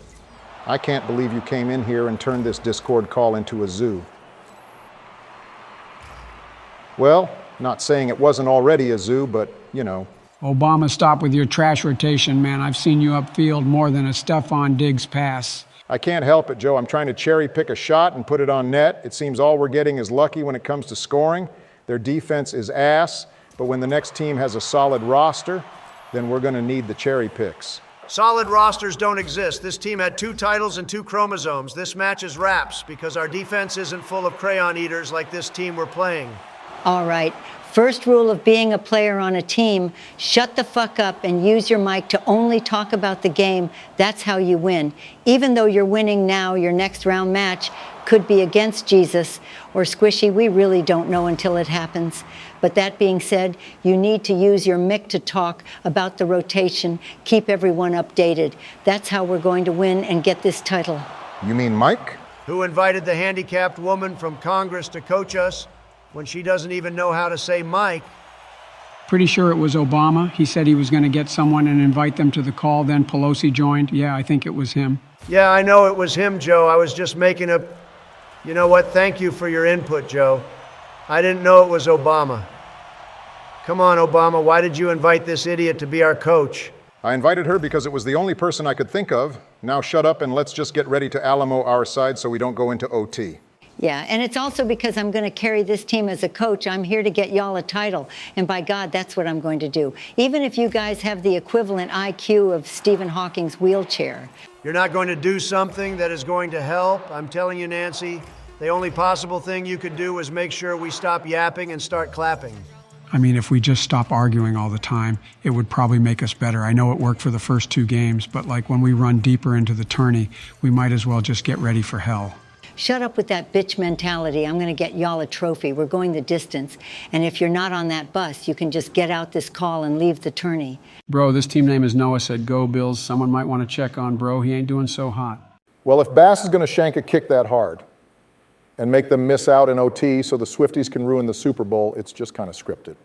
S3: I can't believe you came in here and turned this Discord call into a zoo. Well, not saying it wasn't already a zoo, but, you know.
S2: Obama, stop with your trash rotation, man. I've seen you upfield more than a Stephon Diggs pass.
S3: I can't help it, Joe. I'm trying to cherry pick a shot and put it on net. It seems all we're getting is lucky when it comes to scoring. Their defense is ass, but when the next team has a solid roster, then we're going to need the cherry picks.
S6: Solid rosters don't exist. This team had 2 titles and 2 chromosomes. This match is wraps because our defense isn't full of crayon eaters like this team we're playing.
S7: All right. First rule of being a player on a team, shut the fuck up and use your mic to only talk about the game. That's how you win. Even though you're winning now, your next round match could be against Jesus or Squishy. We really don't know until it happens. But that being said, you need to use your mic to talk about the rotation. Keep everyone updated. That's how we're going to win and get this title.
S3: You mean Mike?
S6: Who invited the handicapped woman from Congress to coach us when she doesn't even know how to say Mike?
S2: Pretty sure it was Obama. He said he was going to get someone and invite them to the call. Then Pelosi joined. Yeah, I think it was him.
S6: Yeah, I know it was him, Joe. I was just making a... You know what? Thank you for your input, Joe. I didn't know it was Obama. Come on, Obama. Why did you invite this idiot to be our coach?
S3: I invited her because it was the only person I could think of. Now shut up and let's just get ready to Alamo our side so we don't go into OT.
S7: Yeah, and it's also because I'm going to carry this team as a coach. I'm here to get y'all a title. And by God, that's what I'm going to do. Even if you guys have the equivalent IQ of Stephen Hawking's wheelchair.
S6: You're not going to do something that is going to help. I'm telling you, Nancy, the only possible thing you could do is make sure we stop yapping and start clapping.
S2: I mean, if we just stop arguing all the time, it would probably make us better. I know it worked for the first 2 games, but like when we run deeper into the tourney, we might as well just get ready for hell.
S7: Shut up with that bitch mentality. I'm going to get y'all a trophy. We're going the distance. And if you're not on that bus, you can just get out this call and leave the tourney.
S2: Bro, this team name is Noah said, go Bills. Someone might want to check on bro. He ain't doing so hot.
S3: Well, if Bass is going to shank a kick that hard and make them miss out in OT so the Swifties can ruin the Super Bowl, it's just kind of scripted.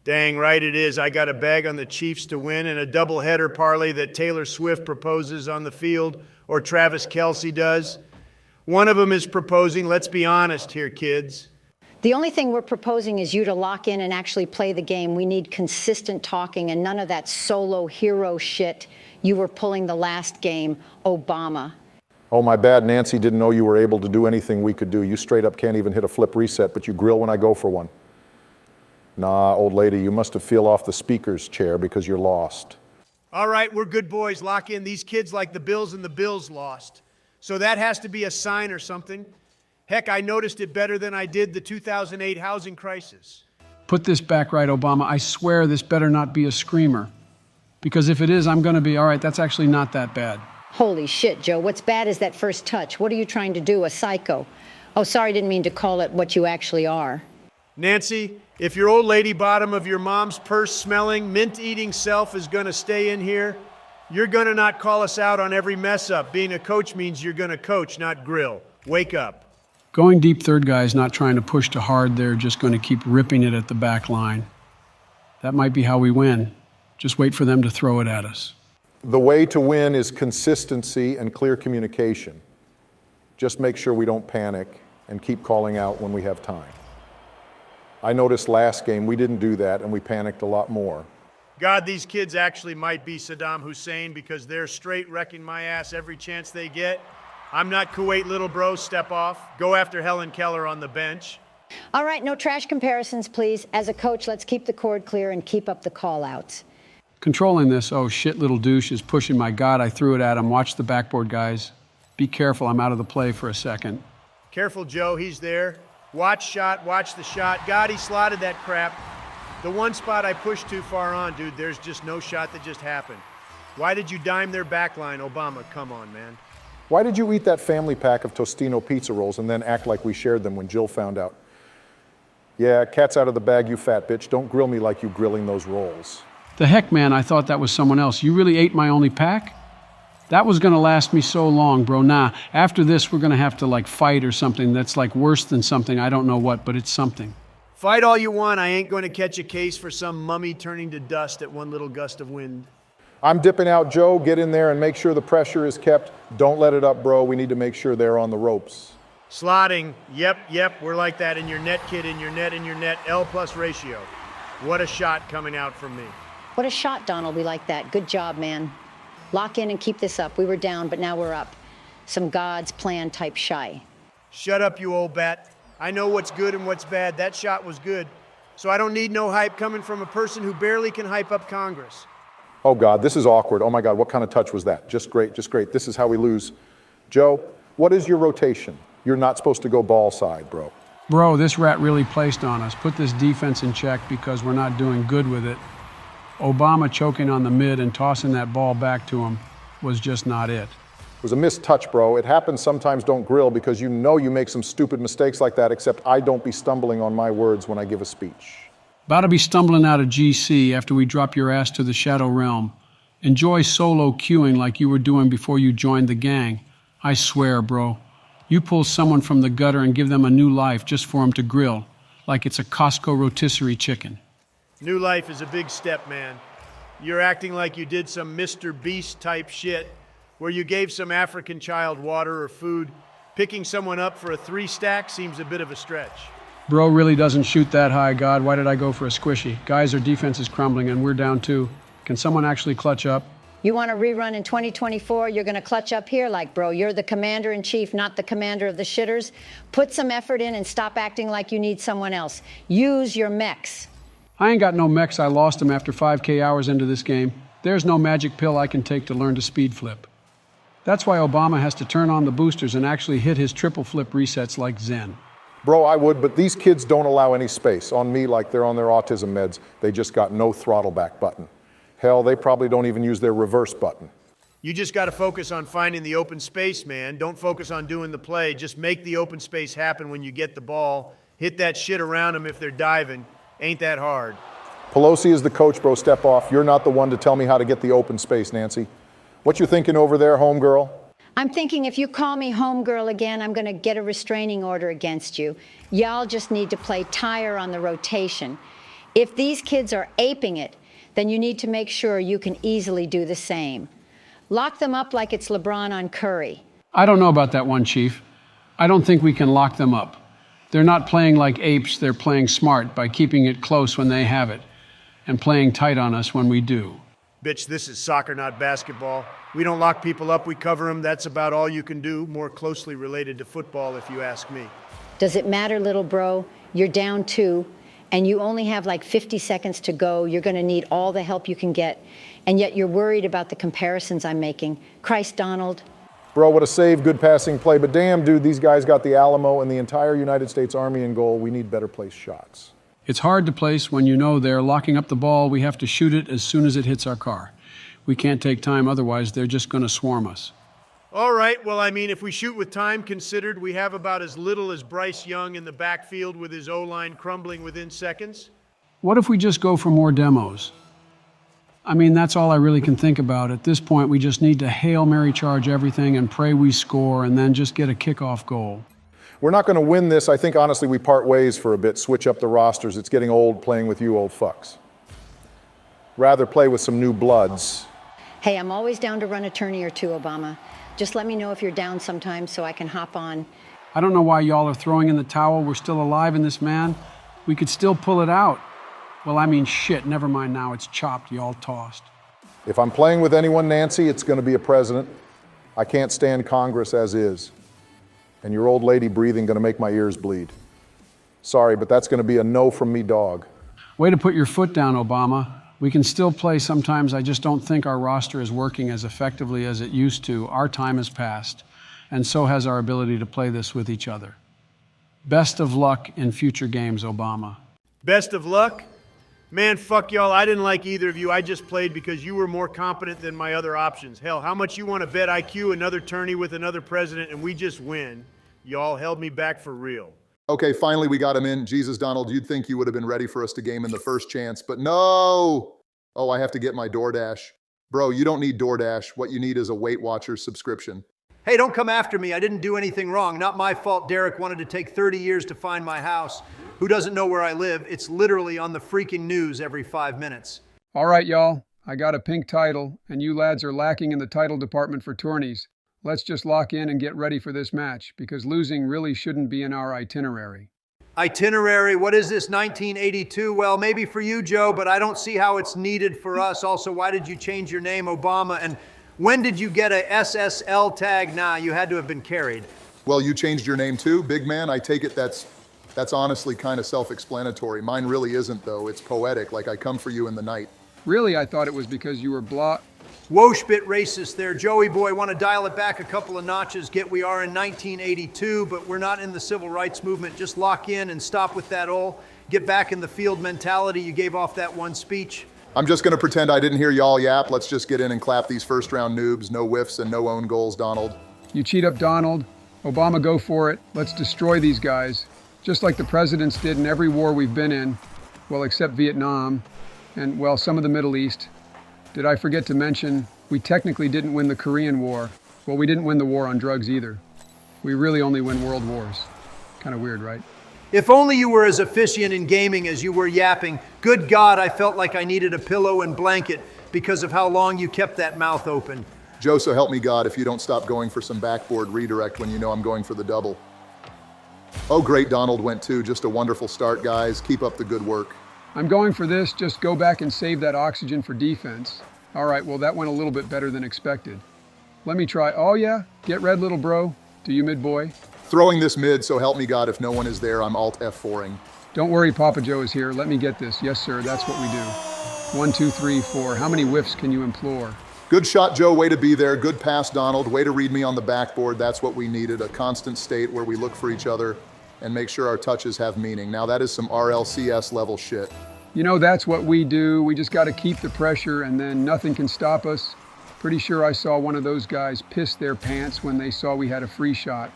S4: Dang right it is. I got a bag on the Chiefs to win and a doubleheader parlay that Taylor Swift proposes on the field or Travis Kelce does. One of them is proposing, let's be honest here, kids.
S8: The only thing we're proposing is you to lock in and actually play the game. We need consistent talking and none of that solo hero shit you were pulling the last game, Obama.
S3: Oh, my bad, Nancy didn't know you were able to do anything we could do. You straight up can't even hit a flip reset, but you grill when I go for one. Nah, old lady, you must have feel off the speaker's chair because you're lost.
S4: All right, we're good boys. Lock in. These kids like the Bills and the Bills lost. So that has to be a sign or something. Heck, I noticed it better than I did the 2008 housing crisis.
S2: Put this back right, Obama. I swear this better not be a screamer. Because if it is, I'm going to be, all right, that's actually not that bad.
S8: Holy shit, Joe. What's bad is that first touch. What are you trying to do, a psycho? Oh, sorry, didn't mean to call it what you actually are.
S4: Nancy, if your old lady bottom of your mom's purse smelling, mint eating self is going to stay in here, You're gonna not call us out on every mess up. Being a coach means you're gonna coach, not grill. Wake up.
S2: Going deep third guy's not trying to push too hard. They're just going to keep ripping it at the back line. That might be how we win. Just wait for them to throw it at us.
S3: The way to win is consistency and clear communication. Just make sure we don't panic and keep calling out when we have time. I noticed last game we didn't do that and we panicked a lot more.
S4: God, these kids actually might be Saddam Hussein because they're straight wrecking my ass every chance they get. I'm not Kuwait, little bro, step off. Go after Helen Keller on the bench.
S8: All right, no trash comparisons, please. As a coach, let's keep the cord clear and keep up the call-outs.
S2: Controlling this, oh shit, little douche is pushing my God, I threw it at him. Watch the backboard, guys. Be careful, I'm out of the play for a second.
S4: Careful, Joe, he's there. Watch shot, watch the shot. God, he slotted that crap. The one spot I pushed too far on, dude, there's just no shot that just happened. Why did you dime their back line, Obama? Come on, man.
S3: Why did you eat that family pack of Tostino pizza rolls and then act like we shared them when Jill found out? Yeah, cat's out of the bag, you fat bitch. Don't grill me like you grilling those rolls.
S2: The heck, man, I thought that was someone else. You really ate my only pack? That was gonna last me so long, bro. Nah, after this, we're gonna have to like fight or something that's like worse than something. I don't know what, but it's something.
S4: Fight all you want, I ain't going to catch a case for some mummy turning to dust at one little gust of wind.
S3: I'm dipping out, Joe. Get in there and make sure the pressure is kept. Don't let it up, bro. We need to make sure they're on the ropes.
S4: Slotting, yep, we're like that in your net, kid, in your net, L+ ratio. What a shot coming out from me.
S8: What a shot, Donald. We like that. Good job, man. Lock in and keep this up. We were down, but now we're up. Some God's plan type shy.
S4: Shut up, you old bat. I know what's good and what's bad. That shot was good. So I don't need no hype coming from a person who barely can hype up Congress.
S3: Oh, God, this is awkward. Oh, my God, what kind of touch was that? Just great, just great. This is how we lose. Joe, what is your rotation? You're not supposed to go ball side, bro.
S2: Bro, this rat really placed on us. Put this defense in check because we're not doing good with it. Obama choking on the mid and tossing that ball back to him was just not it.
S3: It was a missed touch, bro. It happens sometimes. Don't grill because you know you make some stupid mistakes like that, except I don't be stumbling on my words when I give a speech.
S2: About to be stumbling out of GC after we drop your ass to the Shadow Realm. Enjoy solo queuing like you were doing before you joined the gang. I swear, bro. You pull someone from the gutter and give them a new life just for them to grill, like it's a Costco rotisserie chicken.
S4: New life is a big step, man. You're acting like you did some Mr. Beast type shit, where you gave some African child water or food. Picking someone up for a 3-stack seems a bit of a stretch.
S2: Bro really doesn't shoot that high, God. Why did I go for a squishy? Guys, our defense is crumbling and we're down too. Can someone actually clutch up?
S8: You want a rerun in 2024? You're going to clutch up here like, bro, you're the commander-in-chief, not the commander of the shitters. Put some effort in and stop acting like you need someone else. Use your mechs.
S2: I ain't got no mechs. I lost them after 5K hours into this game. There's no magic pill I can take to learn to speed flip. That's why Obama has to turn on the boosters and actually hit his triple flip resets like Zen.
S3: Bro, I would, but these kids don't allow any space. On me, like they're on their autism meds, they just got no throttle back button. Hell, they probably don't even use their reverse button.
S4: You just got to focus on finding the open space, man. Don't focus on doing the play. Just make the open space happen when you get the ball. Hit that shit around them if they're diving. Ain't that hard.
S3: Pelosi is the coach, bro. Step off. You're not the one to tell me how to get the open space, Nancy. What you thinking over there, homegirl?
S8: I'm thinking if you call me homegirl again, I'm going to get a restraining order against you. Y'all just need to play tire on the rotation. If these kids are aping it, then you need to make sure you can easily do the same. Lock them up like it's LeBron on Curry.
S2: I don't know about that one, Chief. I don't think we can lock them up. They're not playing like apes, they're playing smart by keeping it close when they have it and playing tight on us when we do.
S4: Bitch, this is soccer, not basketball. We don't lock people up, we cover them. That's about all you can do. More closely related to football, if you ask me.
S8: Does it matter, little bro? You're down 2, and you only have like 50 seconds to go. You're going to need all the help you can get, and yet you're worried about the comparisons I'm making. Christ, Donald.
S3: Bro, what a save, good passing play. But damn, dude, these guys got the Alamo and the entire United States Army in goal. We need better placed shots.
S2: It's hard to place when you know they're locking up the ball. We have to shoot it as soon as it hits our car. We can't take time, otherwise they're just going to swarm us.
S4: All right, well, I mean, if we shoot with time considered, we have about as little as Bryce Young in the backfield with his O-line crumbling within seconds.
S2: What if we just go for more demos? I mean, that's all I really can think about. At this point, we just need to Hail Mary charge everything and pray we score and then just get a kickoff goal.
S3: We're not going to win this. I think, honestly, we part ways for a bit, switch up the rosters. It's getting old playing with you old fucks. Rather play with some new bloods.
S8: Hey, I'm always down to run a tourney or two, Obama. Just let me know if you're down sometime so I can hop on.
S2: I don't know why y'all are throwing in the towel. We're still alive in this man. We could still pull it out. Well, I mean, shit, never mind now. It's chopped, y'all tossed.
S3: If I'm playing with anyone, Nancy, it's going to be a president. I can't stand Congress as is. And your old lady breathing going to make my ears bleed. Sorry, but that's going to be a no from me, dog.
S2: Way to put your foot down, Obama. We can still play sometimes. I just don't think our roster is working as effectively as it used to. Our time has passed, and so has our ability to play this with each other. Best of luck in future games, Obama.
S4: Best of luck? Man, fuck y'all. I didn't like either of you. I just played because you were more competent than my other options. Hell, how much you want to bet IQ another tourney with another president and we just win? Y'all held me back for real.
S3: Okay, finally we got him in. Jesus, Donald, you'd think you would have been ready for us to game in the first chance, but no! Oh, I have to get my DoorDash. Bro, you don't need DoorDash. What you need is a Weight Watchers subscription.
S6: Hey, don't come after me. I didn't do anything wrong. Not my fault Derek wanted to take 30 years to find my house. Who doesn't know where I live? It's literally on the freaking news every 5 minutes.
S2: All right, y'all. I got a pink title, and you lads are lacking in the title department for tourneys. Let's just lock in and get ready for this match, because losing really shouldn't be in our itinerary.
S6: Itinerary? What is this, 1982? Well, maybe for you, Joe, but I don't see how it's needed for us. Also, why did you change your name, Obama? And when did you get a SSL tag? Nah, you had to have been carried.
S3: Well, you changed your name too, big man. I take it that's honestly kind of self-explanatory. Mine really isn't, though. It's poetic, like I come for you in the night.
S2: Really, I thought it was because you were
S6: Whoa, bit racist there. Joey boy, want to dial it back a couple of notches. We are in 1982, but we're not in the civil rights movement. Just lock in and stop with that all. Get back in the field mentality you gave off that one speech.
S3: I'm just going to pretend I didn't hear y'all yap. Let's just get in and clap these first-round noobs. No whiffs and no own goals, Donald.
S2: You cheat up Donald. Obama, go for it. Let's destroy these guys. Just like the presidents did in every war we've been in. Well, except Vietnam. And, well, some of the Middle East. Did I forget to mention, we technically didn't win the Korean War. Well, we didn't win the war on drugs either. We really only win world wars. Kind of weird, right?
S6: If only you were as efficient in gaming as you were yapping. Good God, I felt like I needed a pillow and blanket because of how long you kept that mouth open.
S3: Joe, so help me God if you don't stop going for some backboard redirect when you know I'm going for the double. Oh, great, Donald went too. Just a wonderful start, guys. Keep up the good work.
S2: I'm going for this. Just go back and save that oxygen for defense. All right, well, that went a little bit better than expected. Let me try. Oh, yeah? Get red, little bro. Do you, mid boy?
S3: Throwing this mid, so help me God if no one is there. I'm Alt F4ing.
S2: Don't worry, Papa Joe is here. Let me get this. Yes, sir, that's what we do. 1, 2, 3, 4. How many whiffs can you implore?
S3: Good shot, Joe. Way to be there. Good pass, Donald. Way to read me on the backboard. That's what we needed. A constant state where we look for each other and make sure our touches have meaning. Now, that is some RLCS level shit.
S2: You know, that's what we do. We just got to keep the pressure and then nothing can stop us. Pretty sure I saw one of those guys piss their pants when they saw we had a free shot.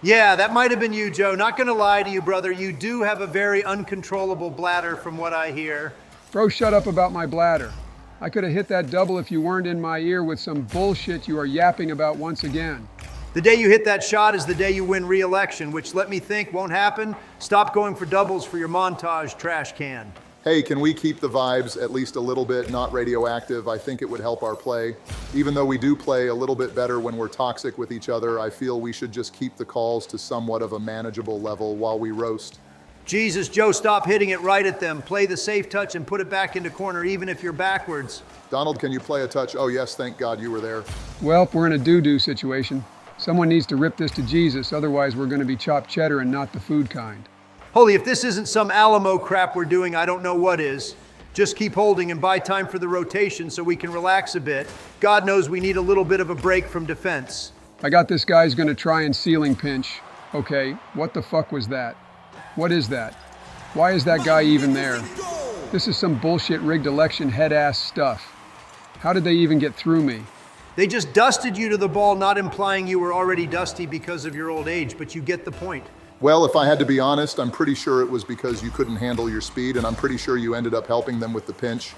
S6: Yeah, that might have been you, Joe. Not gonna lie to you, brother. You do have a very uncontrollable bladder from what I hear.
S2: Bro, shut up about my bladder. I could have hit that double if you weren't in my ear with some bullshit you are yapping about once again.
S6: The day you hit that shot is the day you win re-election, which let me think won't happen. Stop going for doubles for your montage trash can.
S3: Hey, can we keep the vibes at least a little bit not radioactive? I think it would help our play. Even though we do play a little bit better when we're toxic with each other, I feel we should just keep the calls to somewhat of a manageable level while we roast.
S6: Jesus, Joe, stop hitting it right at them. Play the safe touch and put it back into corner, even if you're backwards.
S3: Donald, can you play a touch? Oh yes, thank God you were there.
S2: Well, we're in a doo-doo situation. Someone needs to rip this to Jesus, otherwise we're going to be chopped cheddar and not the food kind.
S6: Holy, if this isn't some Alamo crap we're doing, I don't know what is. Just keep holding and buy time for the rotation so we can relax a bit. God knows we need a little bit of a break from defense.
S2: I got this guy's gonna try and ceiling pinch. Okay, what the fuck was that? What is that? Why is that guy even there? This is some bullshit rigged election head-ass stuff. How did they even get through me?
S6: They just dusted you to the ball, not implying you were already dusty because of your old age, but you get the point.
S3: Well, if I had to be honest, I'm pretty sure it was because you couldn't handle your speed, and I'm pretty sure you ended up helping them with the pinch.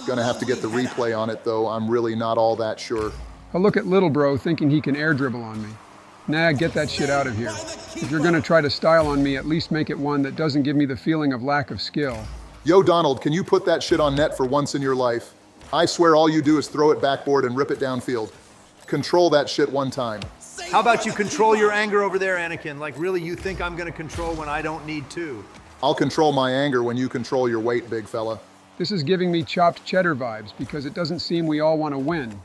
S3: Gonna have to get the replay on it, though. I'm really not all that sure.
S2: I'll look at little bro thinking he can air dribble on me. Nah, get that shit out of here. If you're gonna try to style on me, at least make it one that doesn't give me the feeling of lack of skill.
S3: Yo, Donald, can you put that shit on net for once in your life? I swear all you do is throw it backboard and rip it downfield. Control that shit one time.
S6: How about you control your anger over there, Anakin? Like, really, you think I'm gonna control when I don't need to?
S3: I'll control my anger when you control your weight, big fella.
S2: This is giving me chopped cheddar vibes because it doesn't seem we all want to win.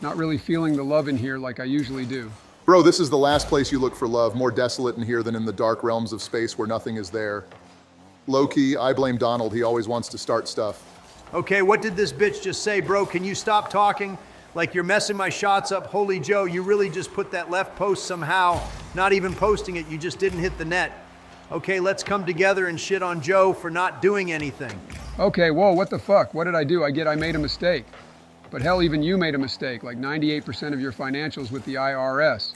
S2: Not really feeling the love in here like I usually do.
S3: Bro, this is the last place you look for love, more desolate in here than in the dark realms of space where nothing is there. Low-key, I blame Donald. He always wants to start stuff.
S6: Okay, what did this bitch just say, bro? Can you stop talking? Like you're messing my shots up. Holy Joe, you really just put that left post somehow. Not even posting it, you just didn't hit the net. Okay, let's come together and shit on Joe for not doing anything.
S2: Okay, whoa, what the fuck? What did I do? I made a mistake. But hell, even you made a mistake, like 98% of your financials with the IRS.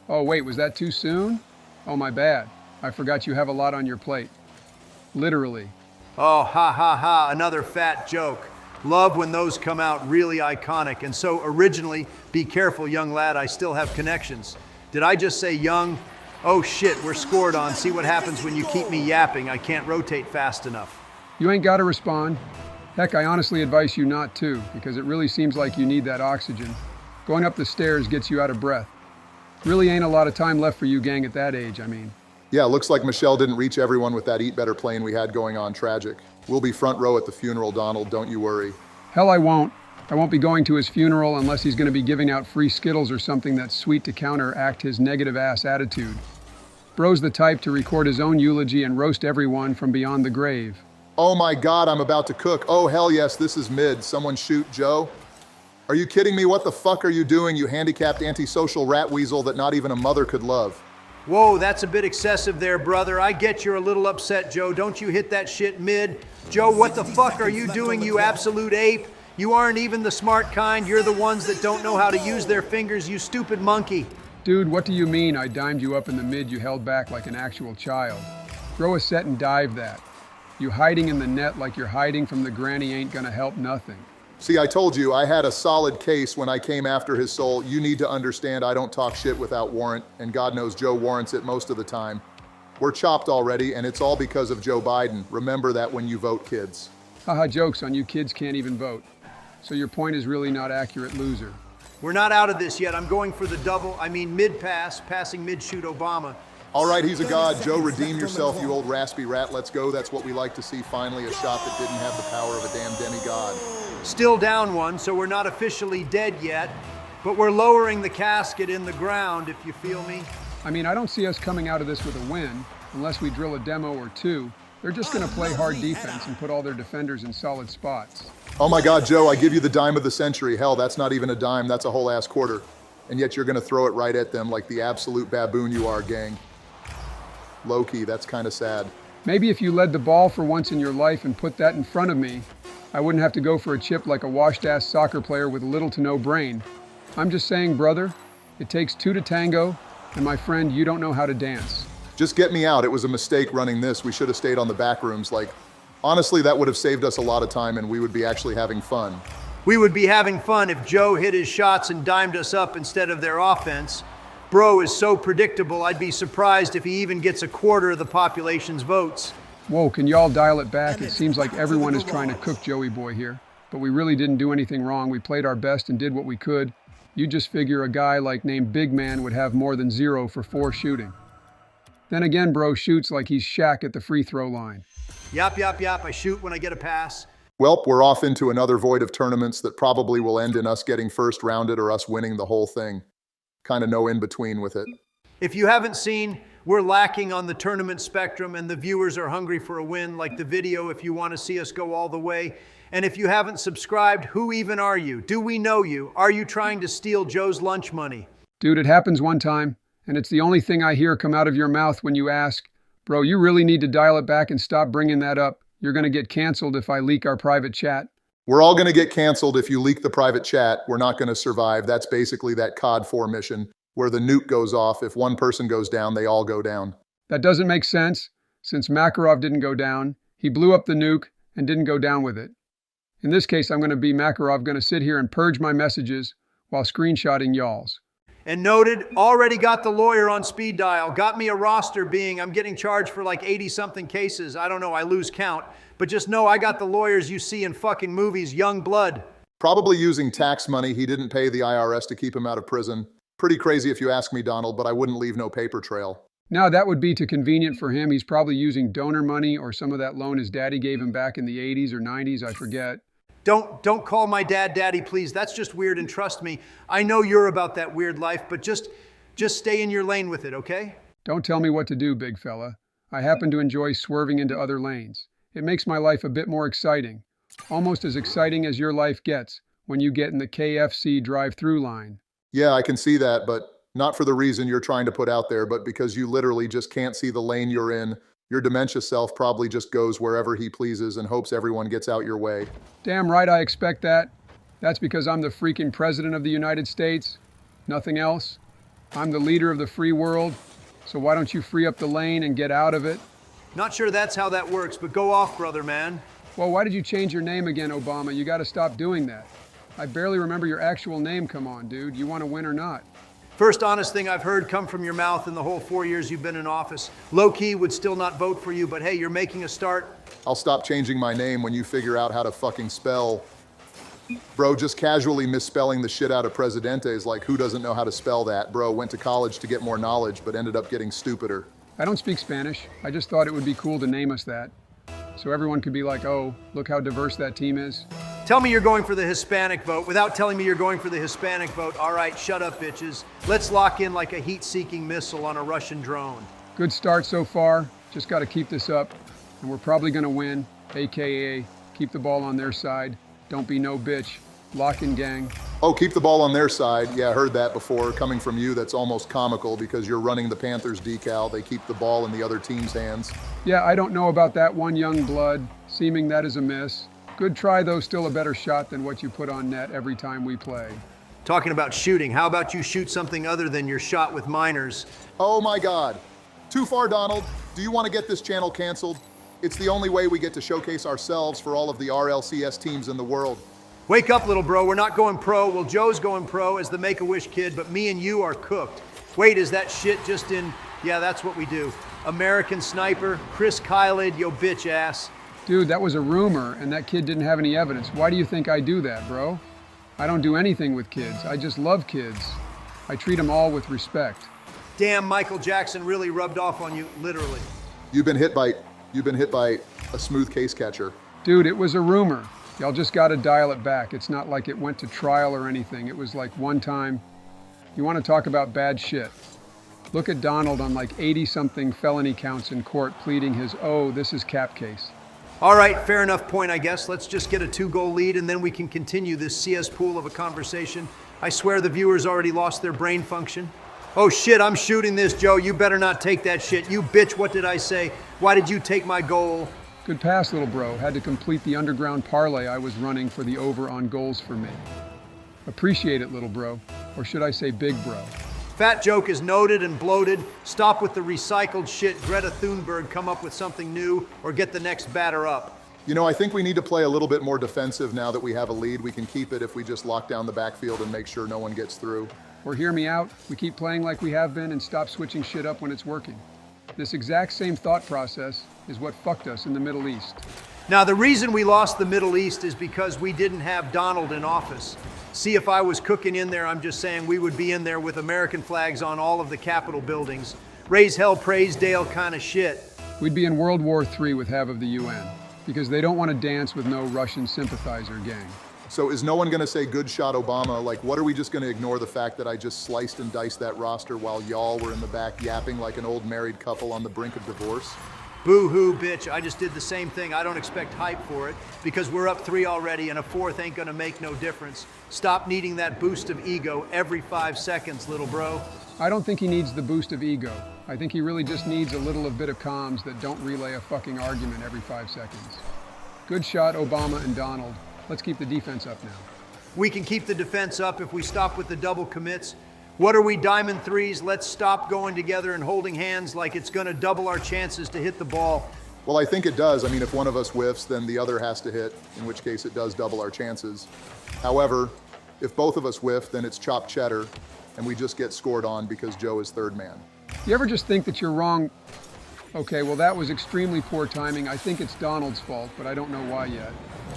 S2: Oh wait, was that too soon? Oh, my bad. I forgot you have a lot on your plate. Literally.
S6: Oh, ha ha ha, another fat joke. Love when those come out really iconic. And so originally, be careful, young lad, I still have connections. Did I just say young? Oh shit, we're scored on. See what happens when you keep me yapping. I can't rotate fast enough.
S2: You ain't gotta respond. Heck, I honestly advise you not to, because it really seems like you need that oxygen. Going up the stairs gets you out of breath. Really ain't a lot of time left for you gang at that age, I mean.
S3: Yeah, looks like Michelle didn't reach everyone with that Eat Better plane we had going on. Tragic. We'll be front row at the funeral, Donald, don't you worry.
S2: Hell, I won't. I won't be going to his funeral unless he's gonna be giving out free Skittles or something that's sweet to counteract his negative ass attitude. Bro's the type to record his own eulogy and roast everyone from beyond the grave.
S3: Oh my God, I'm about to cook. Oh hell yes, this is mid. Someone shoot Joe. Are you kidding me? What the fuck are you doing, you handicapped antisocial rat weasel that not even a mother could love?
S6: Whoa, that's a bit excessive there, brother. I get you're a little upset, Joe. Don't you hit that shit mid. Joe, what the fuck are you doing, you absolute ape? You aren't even the smart kind. You're the ones that don't know how to use their fingers, you stupid monkey.
S2: Dude, what do you mean I dimed you up in the mid you held back like an actual child? Throw a set and dive that. You hiding in the net like you're hiding from the granny ain't gonna help nothing.
S3: See, I told you, I had a solid case when I came after his soul. You need to understand I don't talk shit without warrant, and God knows Joe warrants it most of the time. We're chopped already, and it's all because of Joe Biden. Remember that when you vote, kids.
S2: Haha, jokes on you kids can't even vote. So your point is really not accurate, loser.
S6: We're not out of this yet. I'm going for the mid-pass, passing mid-shoot Obama.
S3: All right, he's a god. Joe, redeem yourself, you old raspy rat. Let's go. That's what we like to see, finally, a shot that didn't have the power of a damn demigod.
S6: Still down one, so we're not officially dead yet, but we're lowering the casket in the ground, if you feel me.
S2: I mean, I don't see us coming out of this with a win, unless we drill a demo or two. They're just gonna play hard defense and put all their defenders in solid spots.
S3: Oh my God, Joe, I give you the dime of the century. Hell, that's not even a dime, that's a whole ass quarter. And yet you're gonna throw it right at them like the absolute baboon you are, gang. Low-key, that's kinda sad.
S2: Maybe if you led the ball for once in your life and put that in front of me, I wouldn't have to go for a chip like a washed-ass soccer player with little to no brain. I'm just saying, brother, it takes two to tango, and my friend, you don't know how to dance.
S3: Just get me out. It was a mistake running this. We should have stayed on the back rooms. Like, honestly, that would have saved us a lot of time and we would be actually having fun.
S6: We would be having fun if Joe hit his shots and dimed us up instead of their offense. Bro is so predictable, I'd be surprised if he even gets a quarter of the population's votes.
S2: Whoa, can y'all dial it back? It seems like everyone is trying to cook Joey Boy here. But we really didn't do anything wrong. We played our best and did what we could. You just figure a guy like named Big Man would have more than 0 for 4 shooting. Then again, bro shoots like he's Shaq at the free throw line.
S6: Yap, yap, yap, I shoot when I get a pass.
S3: Welp, we're off into another void of tournaments that probably will end in us getting first rounded or us winning the whole thing. Kind of no in between with it.
S6: If you haven't seen, we're lacking on the tournament spectrum and the viewers are hungry for a win. Like the video if you want to see us go all the way. And if you haven't subscribed, who even are you? Do we know you? Are you trying to steal Joe's lunch money?
S2: Dude, it happens one time, and it's the only thing I hear come out of your mouth when you ask, bro, you really need to dial it back and stop bringing that up. You're going to get canceled if I leak our private chat.
S3: We're all going to get canceled if you leak the private chat. We're not going to survive. That's basically that COD 4 mission where the nuke goes off. If one person goes down, they all go down.
S2: That doesn't make sense. Since Makarov didn't go down, he blew up the nuke and didn't go down with it. In this case, I'm going to be Makarov, going to sit here and purge my messages while screenshotting y'all's.
S6: And noted, already got the lawyer on speed dial. Got me a roster being, I'm getting charged for like 80-something cases. I don't know, I lose count. But just know I got the lawyers you see in fucking movies, young blood.
S3: Probably using tax money he didn't pay the IRS to keep him out of prison. Pretty crazy if you ask me, Donald, but I wouldn't leave no paper trail.
S2: Now, that would be too convenient for him. He's probably using donor money or some of that loan his daddy gave him back in the 80s or 90s, I forget.
S6: Don't call my dad daddy, please. That's just weird, and trust me, I know you're about that weird life, but just stay in your lane with it, okay?
S2: Don't tell me what to do, big fella. I happen to enjoy swerving into other lanes. It makes my life a bit more exciting. Almost as exciting as your life gets when you get in the KFC drive-through line.
S3: Yeah, I can see that, but not for the reason you're trying to put out there, but because you literally just can't see the lane you're in. Your dementia self probably just goes wherever he pleases and hopes everyone gets out your way.
S2: Damn right I expect that. That's because I'm the freaking president of the United States. Nothing else. I'm the leader of the free world. So why don't you free up the lane and get out of it?
S6: Not sure that's how that works, but go off, brother man.
S2: Well, why did you change your name again, Obama? You gotta stop doing that. I barely remember your actual name, come on, dude. You wanna win or not?
S6: First honest thing I've heard come from your mouth in the whole 4 years you've been in office. Low-key would still not vote for you, but hey, you're making a start.
S3: I'll stop changing my name when you figure out how to fucking spell. Bro, just casually misspelling the shit out of Presidente is like, who doesn't know how to spell that? Bro, went to college to get more knowledge, but ended up getting stupider.
S2: I don't speak Spanish. I just thought it would be cool to name us that. So everyone could be like, oh, look how diverse that team is.
S6: Tell me you're going for the Hispanic vote without telling me you're going for the Hispanic vote. All right, shut up, bitches. Let's lock in like a heat-seeking missile on a Russian drone.
S2: Good start so far. Just got to keep this up. And we're probably going to win, AKA keep the ball on their side. Don't be no bitch. Lock in, gang.
S3: Oh, keep the ball on their side. Yeah, I heard that before. Coming from you, that's almost comical because you're running the Panthers decal. They keep the ball in the other team's hands.
S2: Yeah, I don't know about that one, young blood. Seeming that is a miss. Good try, though, still a better shot than what you put on net every time we play.
S6: Talking about shooting, how about you shoot something other than your shot with minors?
S3: Oh my God. Too far, Donald. Do you want to get this channel canceled? It's the only way we get to showcase ourselves for all of the RLCS teams in the world.
S6: Wake up, little bro. We're not going pro. Well, Joe's going pro as the Make-A-Wish kid, but me and you are cooked. Wait, is that shit just in? Yeah, that's what we do. American Sniper, Chris Kylid, yo bitch ass.
S2: Dude, that was a rumor, and that kid didn't have any evidence. Why do you think I do that, bro? I don't do anything with kids. I just love kids. I treat them all with respect.
S6: Damn, Michael Jackson really rubbed off on you, literally.
S3: You've been hit by a smooth case catcher.
S2: Dude, it was a rumor. Y'all just gotta dial it back. It's not like it went to trial or anything. It was like one time. You wanna talk about bad shit? Look at Donald on like 80-something felony counts in court pleading his, oh, this is cap case.
S6: All right, fair enough point, I guess. Let's just get a 2-goal lead and then we can continue this CS pool of a conversation. I swear the viewers already lost their brain function. Oh shit, I'm shooting this, Joe. You better not take that shit. You bitch, what did I say? Why did you take my goal?
S2: Good pass, little bro. Had to complete the underground parlay I was running for the over on goals for me. Appreciate it, little bro. Or should I say big bro?
S6: Fat joke is noted and bloated. Stop with the recycled shit. Greta Thunberg, come up with something new or get the next batter up.
S3: You know, I think we need to play a little bit more defensive now that we have a lead. We can keep it if we just lock down the backfield and make sure no one gets through.
S2: Or hear me out, we keep playing like we have been and stop switching shit up when it's working. This exact same thought process is what fucked us in the Middle East.
S6: Now, the reason we lost the Middle East is because we didn't have Donald in office. See, if I was cooking in there, I'm just saying we would be in there with American flags on all of the Capitol buildings. Raise hell, praise Dale kind of shit.
S2: We'd be in World War III with half of the UN, because they don't want to dance with no Russian sympathizer gang.
S3: So is no one going to say good shot Obama? Like, what are we just going to ignore the fact that I just sliced and diced that roster while y'all were in the back yapping like an old married couple on the brink of divorce?
S6: Boo-hoo, bitch. I just did the same thing. I don't expect hype for it because we're up 3 already and a 4th ain't gonna make no difference. Stop needing that boost of ego every 5 seconds, little bro.
S2: I don't think he needs the boost of ego. I think he really just needs a little bit of comms that don't relay a fucking argument every 5 seconds. Good shot, Obama and Donald. Let's keep the defense up now.
S6: We can keep the defense up if we stop with the double commits. What are we, diamond threes? Let's stop going together and holding hands like it's gonna double our chances to hit the ball.
S3: Well, I think it does. I mean, if one of us whiffs, then the other has to hit, in which case it does double our chances. However, if both of us whiff, then it's chopped cheddar, and we just get scored on because Joe is third man.
S2: You ever just think that you're wrong? Okay, well, that was extremely poor timing. I think it's Donald's fault, but I don't know why yet.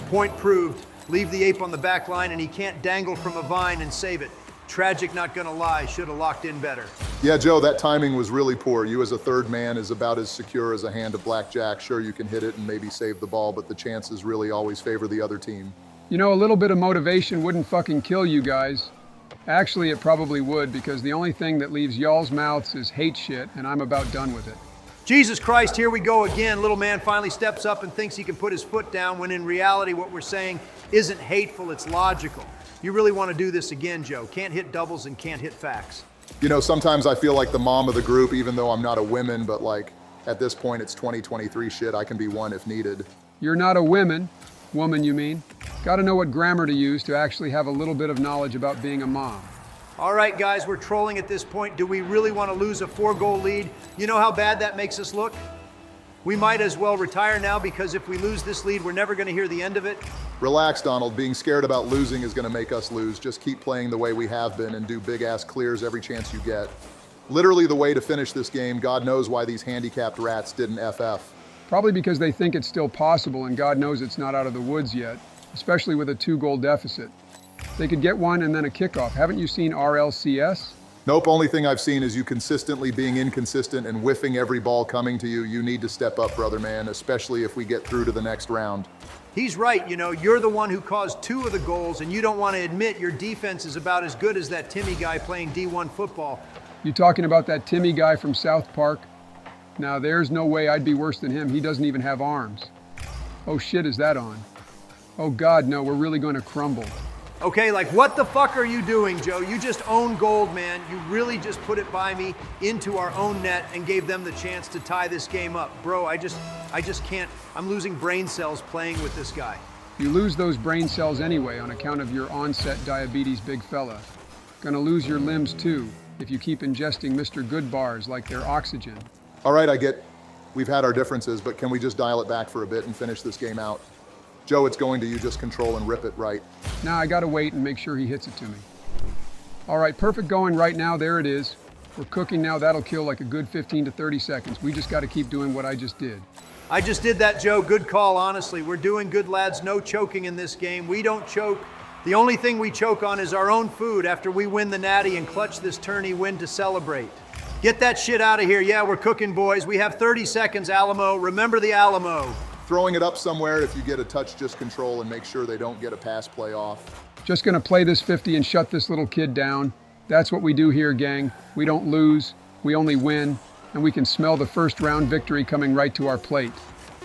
S6: Point proved. Leave the ape on the back line and he can't dangle from a vine and save it. Tragic, not gonna lie, should have locked in better.
S3: Yeah, Joe, that timing was really poor. You as a third man is about as secure as a hand of blackjack. Sure, you can hit it and maybe save the ball, but the chances really always favor the other team.
S2: You know, a little bit of motivation wouldn't fucking kill you guys. Actually, it probably would, because the only thing that leaves y'all's mouths is hate shit, and I'm about done with it.
S6: Jesus Christ, here we go again. Little man finally steps up and thinks he can put his foot down when in reality what we're saying isn't hateful, it's logical. You really want to do this again, Joe. Can't hit doubles and can't hit facts.
S3: You know, sometimes I feel like the mom of the group, even though I'm not a woman, but like at this point it's 2023 shit. I can be one if needed.
S2: You're not a woman you mean. Gotta know what grammar to use to actually have a little bit of knowledge about being a mom.
S6: All right, guys, we're trolling at this point. Do we really want to lose a 4-goal lead? You know how bad that makes us look? We might as well retire now because if we lose this lead, we're never going to hear the end of it.
S3: Relax, Donald. Being scared about losing is going to make us lose. Just keep playing the way we have been and do big-ass clears every chance you get. Literally the way to finish this game. God knows why these handicapped rats didn't FF.
S2: Probably because they think it's still possible and God knows it's not out of the woods yet, especially with a 2-goal deficit. They could get one and then a kickoff. Haven't you seen RLCS?
S3: Nope, only thing I've seen is you consistently being inconsistent and whiffing every ball coming to you. You need to step up, brother man, especially if we get through to the next round.
S6: He's right, you know, you're the one who caused 2 of the goals and you don't want to admit your defense is about as good as that Timmy guy playing D1 football.
S2: You talking about that Timmy guy from South Park? Now there's no way I'd be worse than him. He doesn't even have arms. Oh shit, is that on? Oh God, no, we're really going to crumble.
S6: Okay, like what the fuck are you doing, Joe? You just own gold, man. You really just put it by me into our own net and gave them the chance to tie this game up. Bro, I just can't. I'm losing brain cells playing with this guy.
S2: You lose those brain cells anyway on account of your onset diabetes, big fella. Gonna lose your limbs too if you keep ingesting Mr. Good bars like they're oxygen.
S3: All right, I get we've had our differences, but can we just dial it back for a bit and finish this game out? Joe, it's going to you. Just control and rip it right.
S2: Now I gotta wait and make sure he hits it to me. All right, perfect going right now. There it is. We're cooking now. That'll kill like a good 15 to 30 seconds. We just gotta keep doing what I just did.
S6: I just did that, Joe. Good call, honestly. We're doing good, lads. No choking in this game. We don't choke. The only thing we choke on is our own food after we win the natty and clutch this tourney win to celebrate. Get that shit out of here. Yeah, we're cooking, boys. We have 30 seconds, Alamo. Remember the Alamo.
S3: Throwing it up somewhere, if you get a touch, just control and make sure they don't get a pass play off.
S2: Just gonna play this 50 and shut this little kid down. That's what we do here, gang. We don't lose, we only win, and we can smell the first round victory coming right to our plate.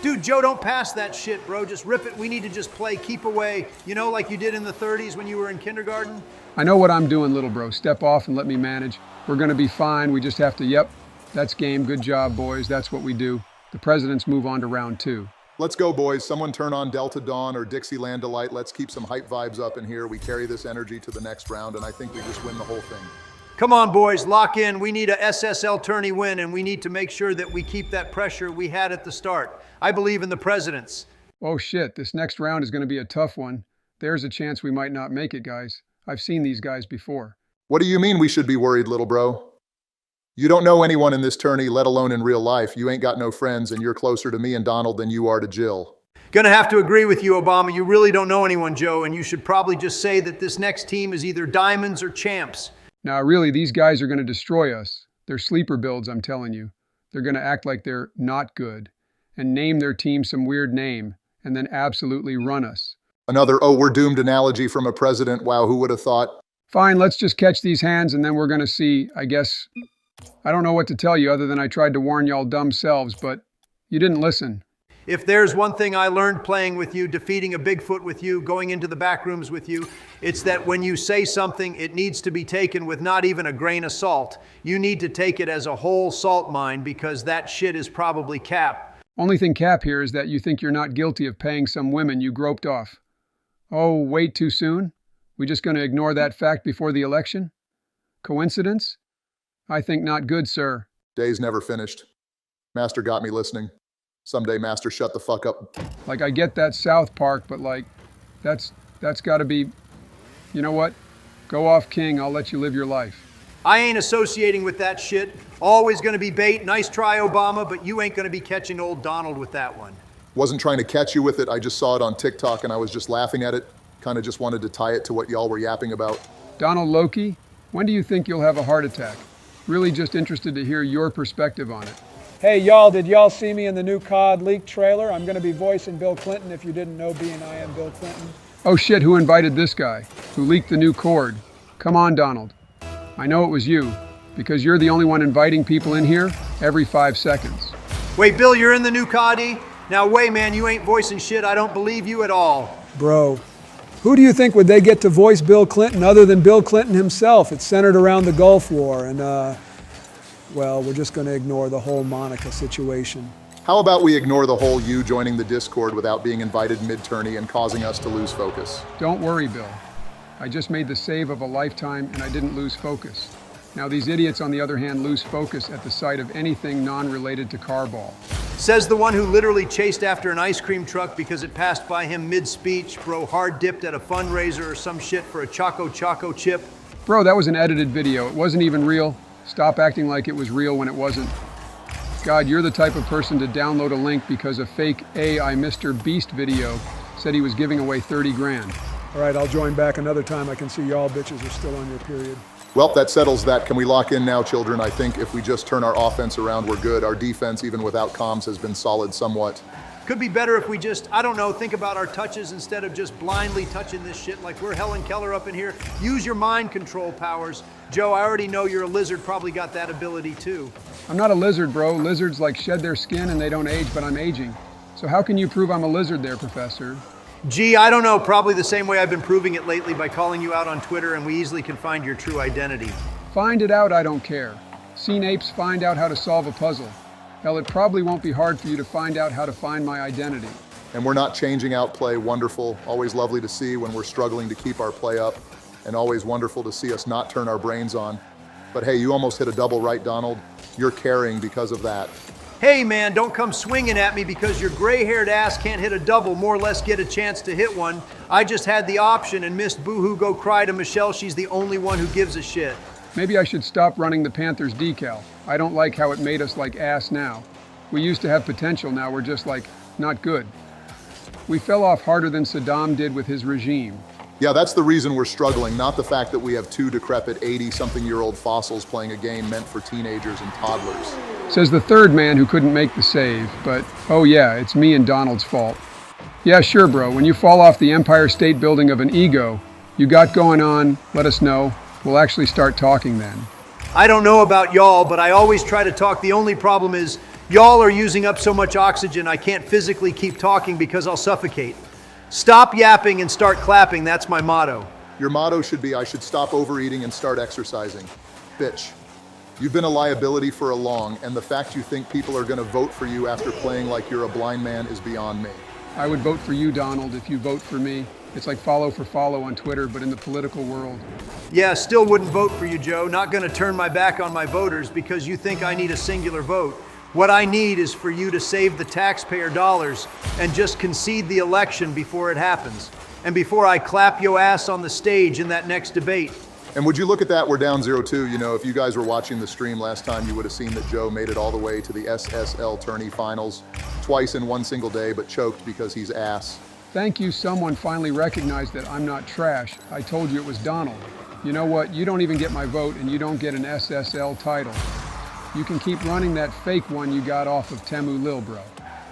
S6: Dude, Joe, don't pass that shit, bro. Just rip it. We need to just play, keep away. You know, like you did in the 30s when you were in kindergarten?
S2: I know what I'm doing, little bro. Step off and let me manage. We're gonna be fine. We just have to, yep, that's game. Good job, boys. That's what we do. The presidents move on to round 2.
S3: Let's go, boys. Someone turn on Delta Dawn or Dixieland Delight. Let's keep some hype vibes up in here. We carry this energy to the next round, and I think we just win the whole thing.
S6: Come on, boys, lock in. We need a SSL tourney win, and we need to make sure that we keep that pressure we had at the start. I believe in the presidents.
S2: Oh shit, this next round is gonna be a tough one. There's a chance we might not make it, guys. I've seen these guys before.
S3: What do you mean we should be worried, little bro? You don't know anyone in this tourney, let alone in real life. You ain't got no friends, and you're closer to me and Donald than you are to Jill.
S6: Gonna have to agree with you, Obama. You really don't know anyone, Joe, and you should probably just say that this next team is either diamonds or champs.
S2: Now, really, these guys are gonna destroy us. They're sleeper builds, I'm telling you. They're gonna act like they're not good, and name their team some weird name, and then absolutely run us.
S3: Another, oh, we're doomed analogy from a president. Wow, who would have thought?
S2: Fine, let's just catch these hands, and then we're gonna see, I guess. I don't know what to tell you other than I tried to warn y'all dumb selves, but you didn't listen.
S6: If there's one thing I learned playing with you, defeating a Bigfoot with you, going into the back rooms with you, it's that when you say something, it needs to be taken with not even a grain of salt. You need to take it as a whole salt mine because that shit is probably cap.
S2: Only thing cap here is that you think you're not guilty of paying some women you groped off. Oh, wait, too soon? We just gonna ignore that fact before the election? Coincidence? I think not good, sir.
S3: Day's never finished. Master got me listening. Someday, Master, shut the fuck up.
S2: Like, I get that South Park, but like, that's gotta be, you know what? Go off, King, I'll let you live your life.
S6: I ain't associating with that shit. Always gonna be bait. Nice try, Obama, but you ain't gonna be catching old Donald with that one.
S3: Wasn't trying to catch you with it. I just saw it on TikTok and I was just laughing at it. Kind of just wanted to tie it to what y'all were yapping about.
S2: Donald Loki, when do you think you'll have a heart attack? Really just interested to hear your perspective on it.
S1: Hey, y'all, did y'all see me in the new COD leak trailer? I'm going to be voicing Bill Clinton if you didn't know, being I am Bill Clinton.
S2: Oh shit, who invited this guy? Who leaked the new cord? Come on, Donald. I know it was you, because you're the only one inviting people in here every 5 seconds.
S6: Wait, Bill, you're in the new COD? Now wait, man, you ain't voicing shit. I don't believe you at all.
S1: Bro, who do you think would they get to voice Bill Clinton other than Bill Clinton himself? It's centered around the Gulf War and, well, we're just going to ignore the whole Monica situation.
S3: How about we ignore the whole you joining the Discord without being invited mid-tourney and causing us to lose focus?
S2: Don't worry, Bill. I just made the save of a lifetime and I didn't lose focus. Now these idiots, on the other hand, lose focus at the sight of anything non-related to Carball.
S6: Says the one who literally chased after an ice cream truck because it passed by him mid-speech, bro, hard dipped at a fundraiser or some shit for a Choco chip.
S2: Bro, that was an edited video. It wasn't even real. Stop acting like it was real when it wasn't. God, you're the type of person to download a link because a fake AI Mr. Beast video said he was giving away 30 grand.
S1: All right, I'll join back another time. I can see y'all bitches are still on your period.
S3: Well, that settles that. Can we lock in now, children? I think if we just turn our offense around, we're good. Our defense, even without comms, has been solid somewhat.
S6: Could be better if we just, I don't know, think about our touches instead of just blindly touching this shit like we're Helen Keller up in here. Use your mind control powers. Joe, I already know you're a lizard, probably got that ability too.
S2: I'm not a lizard, bro. Lizards like shed their skin and they don't age, but I'm aging. So how can you prove I'm a lizard there, Professor?
S6: Gee, I don't know, probably the same way I've been proving it lately by calling you out on Twitter, and we easily can find your true identity.
S2: Find it out, I don't care. Seen apes find out how to solve a puzzle. Hell, it probably won't be hard for you to find out how to find my identity.
S3: And we're not changing out play. Wonderful. Always lovely to see when we're struggling to keep our play up. And always wonderful to see us not turn our brains on. But hey, you almost hit a double right, Donald. You're carrying because of that.
S6: Hey man, don't come swinging at me because your gray-haired ass can't hit a double, more or less get a chance to hit one. I just had the option and missed boo-hoo go cry to Michelle. She's the only one who gives a shit.
S2: Maybe I should stop running the Panthers decal. I don't like how it made us like ass now. We used to have potential, now we're just like, not good. We fell off harder than Saddam did with his regime.
S3: Yeah, that's the reason we're struggling, not the fact that we have two decrepit 80-something-year-old fossils playing a game meant for teenagers and toddlers.
S2: Says the third man who couldn't make the save, but oh yeah, it's me and Donald's fault. Yeah, sure, bro, when you fall off the Empire State Building of an ego you got going on, let us know. We'll actually start talking then.
S6: I don't know about y'all, but I always try to talk. The only problem is y'all are using up so much oxygen I can't physically keep talking because I'll suffocate. Stop yapping and start clapping, that's my motto.
S3: Your motto should be, I should stop overeating and start exercising. Bitch, you've been a liability for a long, and the fact you think people are gonna vote for you after playing like you're a blind man is beyond me.
S2: I would vote for you, Donald, if you vote for me. It's like follow for follow on Twitter, but in the political world.
S6: Yeah, still wouldn't vote for you, Joe. Not gonna turn my back on my voters because you think I need a singular vote. What I need is for you to save the taxpayer dollars and just concede the election before it happens. And before I clap your ass on the stage in that next debate.
S3: And would you look at that, we're down 0-2. You know, if you guys were watching the stream last time, you would have seen that Joe made it all the way to the SSL tourney finals, twice in one single day, but choked because he's ass.
S2: Thank you, someone finally recognized that I'm not trash. I told you it was Donald. You know what, you don't even get my vote and you don't get an SSL title. You can keep running that fake one you got off of Temu Lil, bro.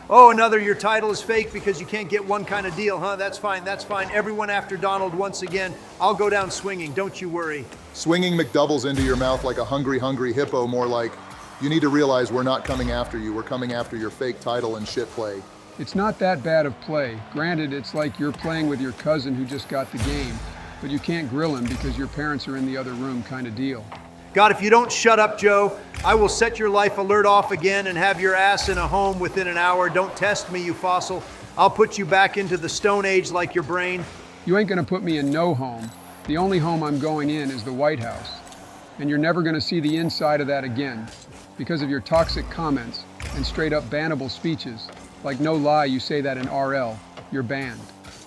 S6: Oh, another, your title is fake because you can't get one kind of deal, huh? That's fine, that's fine. Everyone after Donald once again. I'll go down swinging, don't you worry.
S3: Swinging McDoubles into your mouth like a hungry, hungry hippo, more like, you need to realize we're not coming after you, we're coming after your fake title and shit play.
S2: It's not that bad of play. Granted, it's like you're playing with your cousin who just got the game, but you can't grill him because your parents are in the other room kind of deal.
S6: God, if you don't shut up, Joe, I will set your life alert off again and have your ass in a home within an hour. Don't test me, you fossil. I'll put you back into the Stone Age like your brain.
S2: You ain't gonna put me in no home. The only home I'm going in is the White House. And you're never gonna see the inside of that again because of your toxic comments and straight up bannable speeches. Like, no lie, you say that in RL. You're banned.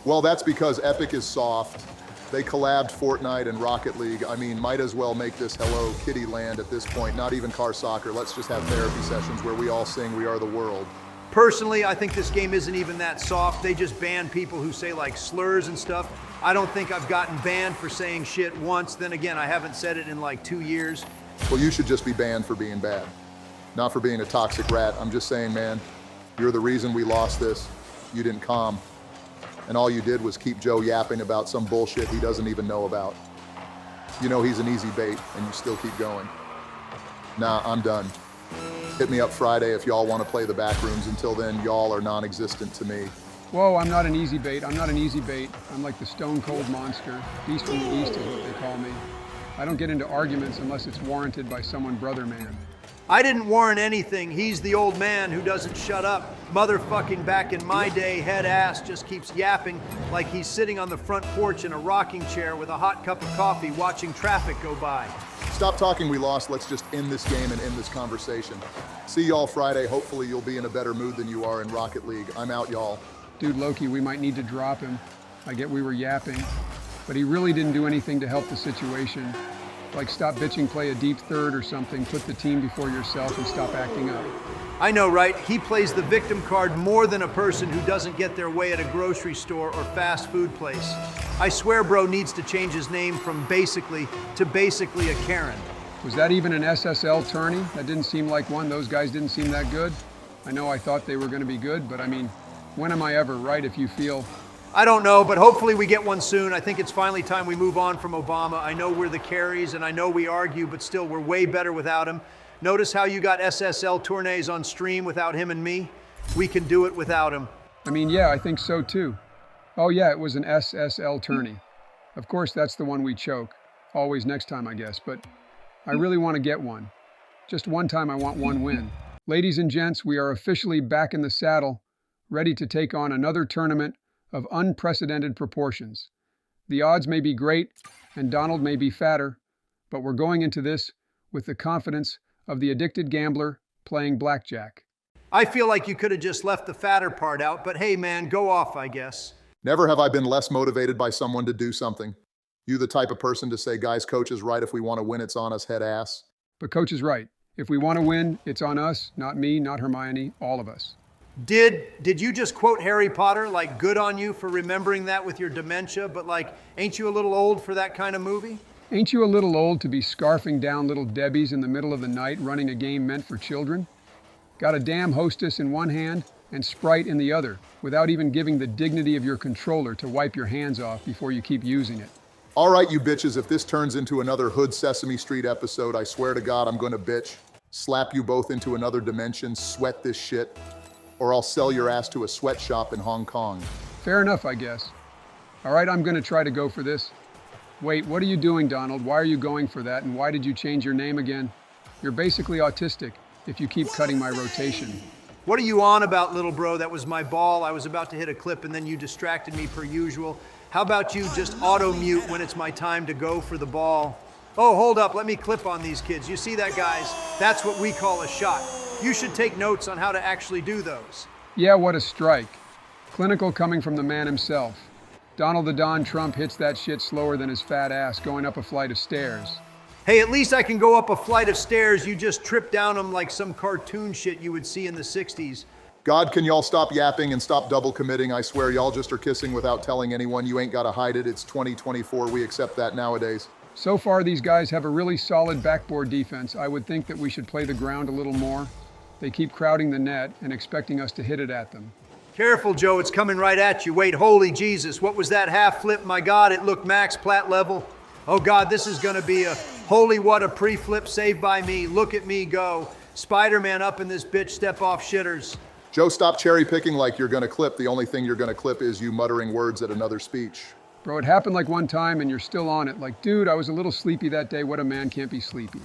S3: Well, that's because Epic is soft. They collabed Fortnite and Rocket League. I mean, might as well make this Hello Kitty land at this point, not even car soccer. Let's just have therapy sessions where we all sing We Are the World.
S6: Personally, I think this game isn't even that soft. They just ban people who say like slurs and stuff. I don't think I've gotten banned for saying shit once. Then again, I haven't said it in like 2 years.
S3: Well, you should just be banned for being bad, not for being a toxic rat. I'm just saying, man, you're the reason we lost this. You didn't calm. And all you did was keep Joe yapping about some bullshit he doesn't even know about. You know he's an easy bait, and you still keep going. Nah, I'm done. Hit me up Friday if y'all want to play the back rooms. Until then, y'all are non-existent to me.
S2: Whoa, I'm not an easy bait. I'm not an easy bait. I'm like the stone cold monster. Beast from the East is what they call me. I don't get into arguments unless it's warranted by someone brother man.
S6: I didn't warrant anything. He's the old man who doesn't shut up. Motherfucking back in my day, head ass just keeps yapping like he's sitting on the front porch in a rocking chair with a hot cup of coffee watching traffic go by.
S3: Stop talking we lost. Let's just end this game and end this conversation. See y'all Friday. Hopefully you'll be in a better mood than you are in Rocket League. I'm out, y'all.
S2: Dude, Loki, we might need to drop him. I get we were yapping, but he really didn't do anything to help the situation. Like, stop bitching, play a deep third or something, put the team before yourself, and stop acting up.
S6: I know, right? He plays the victim card more than a person who doesn't get their way at a grocery store or fast food place. I swear bro needs to change his name from basically to basically a Karen.
S2: Was that even an SSL tourney? That didn't seem like one. Those guys didn't seem that good. I know I thought they were going to be good, but I mean, when am I ever right if you feel...
S6: I don't know, but hopefully we get one soon. I think it's finally time we move on from Obama. I know we're the carries and I know we argue, but still we're way better without him. Notice how you got SSL tourneys on stream without him and me? We can do it without him.
S2: I mean, yeah, I think so too. Oh yeah, it was an SSL tourney. Of course, that's the one we choke. Always next time, I guess, but I really want to get one. Just one time I want one win. Ladies and gents, we are officially back in the saddle, ready to take on another tournament of unprecedented proportions. The odds may be great, and Donald may be fatter, but we're going into this with the confidence of the addicted gambler playing blackjack.
S6: I feel like you could have just left the fatter part out, but hey man, go off, I guess.
S3: Never have I been less motivated by someone to do something. You the type of person to say, guys, coach is right. If we want to win, it's on us, head ass.
S2: But coach is right. If we want to win, it's on us, not me, not Hermione, all of us.
S6: Did you just quote Harry Potter? Like, good on you for remembering that with your dementia, but like, ain't you a little old for that kind of movie?
S2: Ain't you a little old to be scarfing down little Debbies in the middle of the night running a game meant for children? Got a damn hostess in one hand and Sprite in the other, without even giving the dignity of your controller to wipe your hands off before you keep using it.
S3: All right, you bitches, if this turns into another Hood Sesame Street episode, I swear to God, I'm gonna bitch, slap you both into another dimension, sweat this shit, or I'll sell your ass to a sweatshop in Hong Kong.
S2: Fair enough, I guess. All right, I'm gonna try to go for this. Wait, what are you doing, Donald? Why are you going for that, and why did you change your name again? You're basically autistic if you keep cutting my rotation.
S6: What are you on about, little bro? That was my ball. I was about to hit a clip and then you distracted me per usual. How about you just auto-mute when it's my time to go for the ball? Oh, hold up, let me clip on these kids. You see that, guys? That's what we call a shot. You should take notes on how to actually do those.
S2: Yeah, what a strike. Clinical coming from the man himself. Donald the Don Trump hits that shit slower than his fat ass going up a flight of stairs.
S6: Hey, at least I can go up a flight of stairs. You just trip down them like some cartoon shit you would see in the 60s.
S3: God, can y'all stop yapping and stop double committing? I swear y'all just are kissing without telling anyone. You ain't gotta hide it. It's 2024. We accept that nowadays.
S2: So far, these guys have a really solid backboard defense. I would think that we should play the ground a little more. They keep crowding the net and expecting us to hit it at them.
S6: Careful, Joe, it's coming right at you. Wait, holy Jesus, what was that half flip? My God, it looked max plat level. Oh God, this is gonna be a holy what a pre-flip saved by me. Look at me go. Spider-Man up in this bitch, step off shitters.
S3: Joe, stop cherry picking like you're gonna clip. The only thing you're gonna clip is you muttering words at another speech.
S2: Bro, it happened like one time and you're still on it. Like, dude, I was a little sleepy that day. What a man can't be sleepy.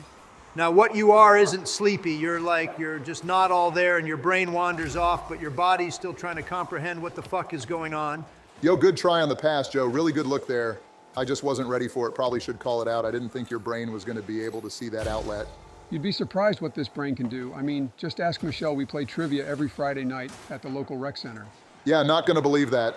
S6: Now what you are isn't sleepy. You're just not all there and your brain wanders off, but your body's still trying to comprehend what the fuck is going on.
S3: Yo, good try on the pass, Joe. Really good look there. I just wasn't ready for it. Probably should call it out. I didn't think your brain was gonna be able to see that outlet.
S2: You'd be surprised what this brain can do. I mean, just ask Michelle. We play trivia every Friday night at the local rec center.
S3: Yeah, not gonna believe that.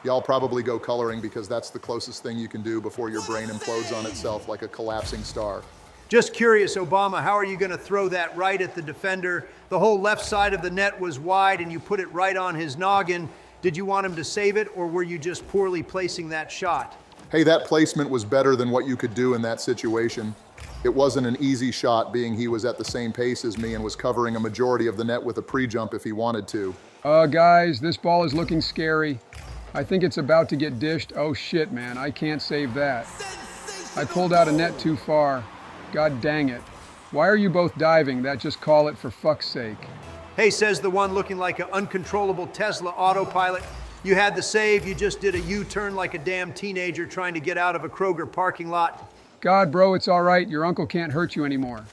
S3: Y'all probably go coloring because that's the closest thing you can do before your brain implodes on itself like a collapsing star.
S6: Just curious, Obama, how are you going to throw that right at the defender? The whole left side of the net was wide and you put it right on his noggin. Did you want him to save it, or were you just poorly placing that shot?
S3: Hey, that placement was better than what you could do in that situation. It wasn't an easy shot, being he was at the same pace as me and was covering a majority of the net with a pre-jump if he wanted to.
S2: Guys, this ball is looking scary. I think it's about to get dished. Oh shit, man, I can't save that. I pulled out a net too far. God dang it. Why are you both diving? That just call it for fuck's sake.
S6: Hey, says the one looking like an uncontrollable Tesla autopilot. You had the save, you just did a U-turn like a damn teenager trying to get out of a Kroger parking lot.
S2: God, bro, it's all right. Your uncle can't hurt you anymore.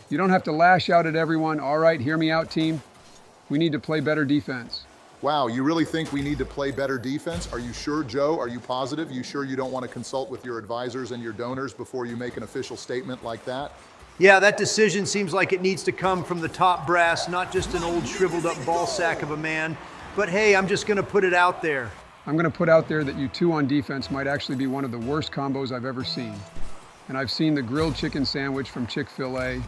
S2: You don't have to lash out at everyone. All right, hear me out, team. We need to play better defense.
S3: Wow, you really think we need to play better defense? Are you sure, Joe? Are you positive? You sure you don't want to consult with your advisors and your donors before you make an official statement like that?
S6: Yeah, that decision seems like it needs to come from the top brass, not just an old shriveled up ball sack of a man. But hey, I'm just gonna put it out there.
S2: I'm gonna put out there that you two on defense might actually be one of the worst combos I've ever seen. And I've seen the grilled chicken sandwich from Chick-fil-A.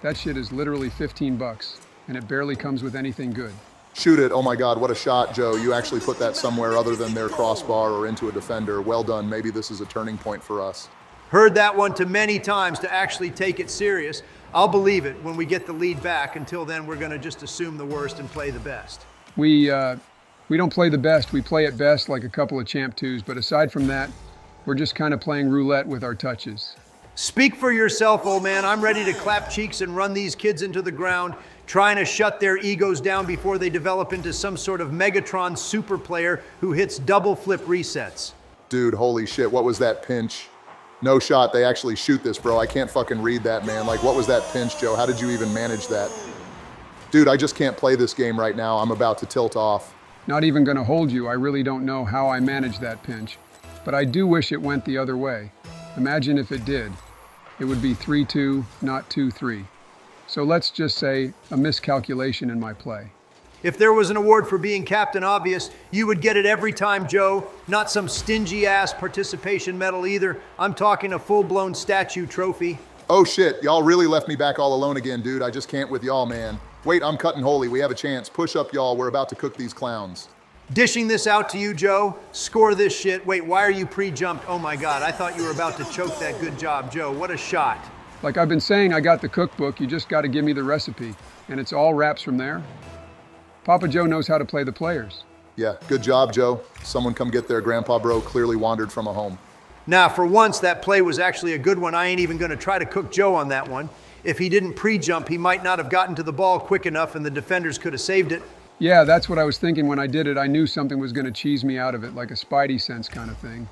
S2: That shit is literally $15, and it barely comes with anything good.
S3: Shoot it. Oh my God, what a shot, Joe. You actually put that somewhere other than their crossbar or into a defender. Well done. Maybe this is a turning point for us.
S6: Heard that one too many times to actually take it serious. I'll believe it when we get the lead back. Until then, we're gonna just assume the worst and play the best.
S2: We don't play the best. We play at best like a couple of champ twos, but aside from that, we're just kind of playing roulette with our touches.
S6: Speak for yourself, old man. I'm ready to clap cheeks and run these kids into the ground, trying to shut their egos down before they develop into some sort of Megatron super player who hits double flip resets.
S3: Dude, holy shit, what was that pinch? No shot, they actually shoot this, bro. I can't fucking read that, man. Like, what was that pinch, Joe? How did you even manage that? Dude, I just can't play this game right now. I'm about to tilt off.
S2: Not even gonna hold you. I really don't know how I managed that pinch, but I do wish it went the other way. Imagine if it did. It would be 3-2, not 2-3. So let's just say a miscalculation in my play.
S6: If there was an award for being Captain Obvious, you would get it every time, Joe. Not some stingy-ass participation medal either. I'm talking a full-blown statue trophy.
S3: Oh shit, y'all really left me back all alone again, dude. I just can't with y'all, man. Wait, I'm cutting holy. We have a chance. Push up, y'all. We're about to cook these clowns.
S6: Dishing this out to you, Joe. Score this shit. Wait, why are you pre-jumped? Oh my God, I thought you were about to choke that. Good job, Joe. What a shot.
S2: Like I've been saying, I got the cookbook. You just got to give me the recipe, and it's all wraps from there. Papa Joe knows how to play the players.
S3: Yeah, good job, Joe. Someone come get their Grandpa Bro clearly wandered from a home.
S6: Now, for once, that play was actually a good one. I ain't even gonna try to cook Joe on that one. If he didn't pre-jump, he might not have gotten to the ball quick enough and the defenders could have saved it.
S2: Yeah, that's what I was thinking when I did it. I knew something was going to cheese me out of it, like a spidey sense kind of thing.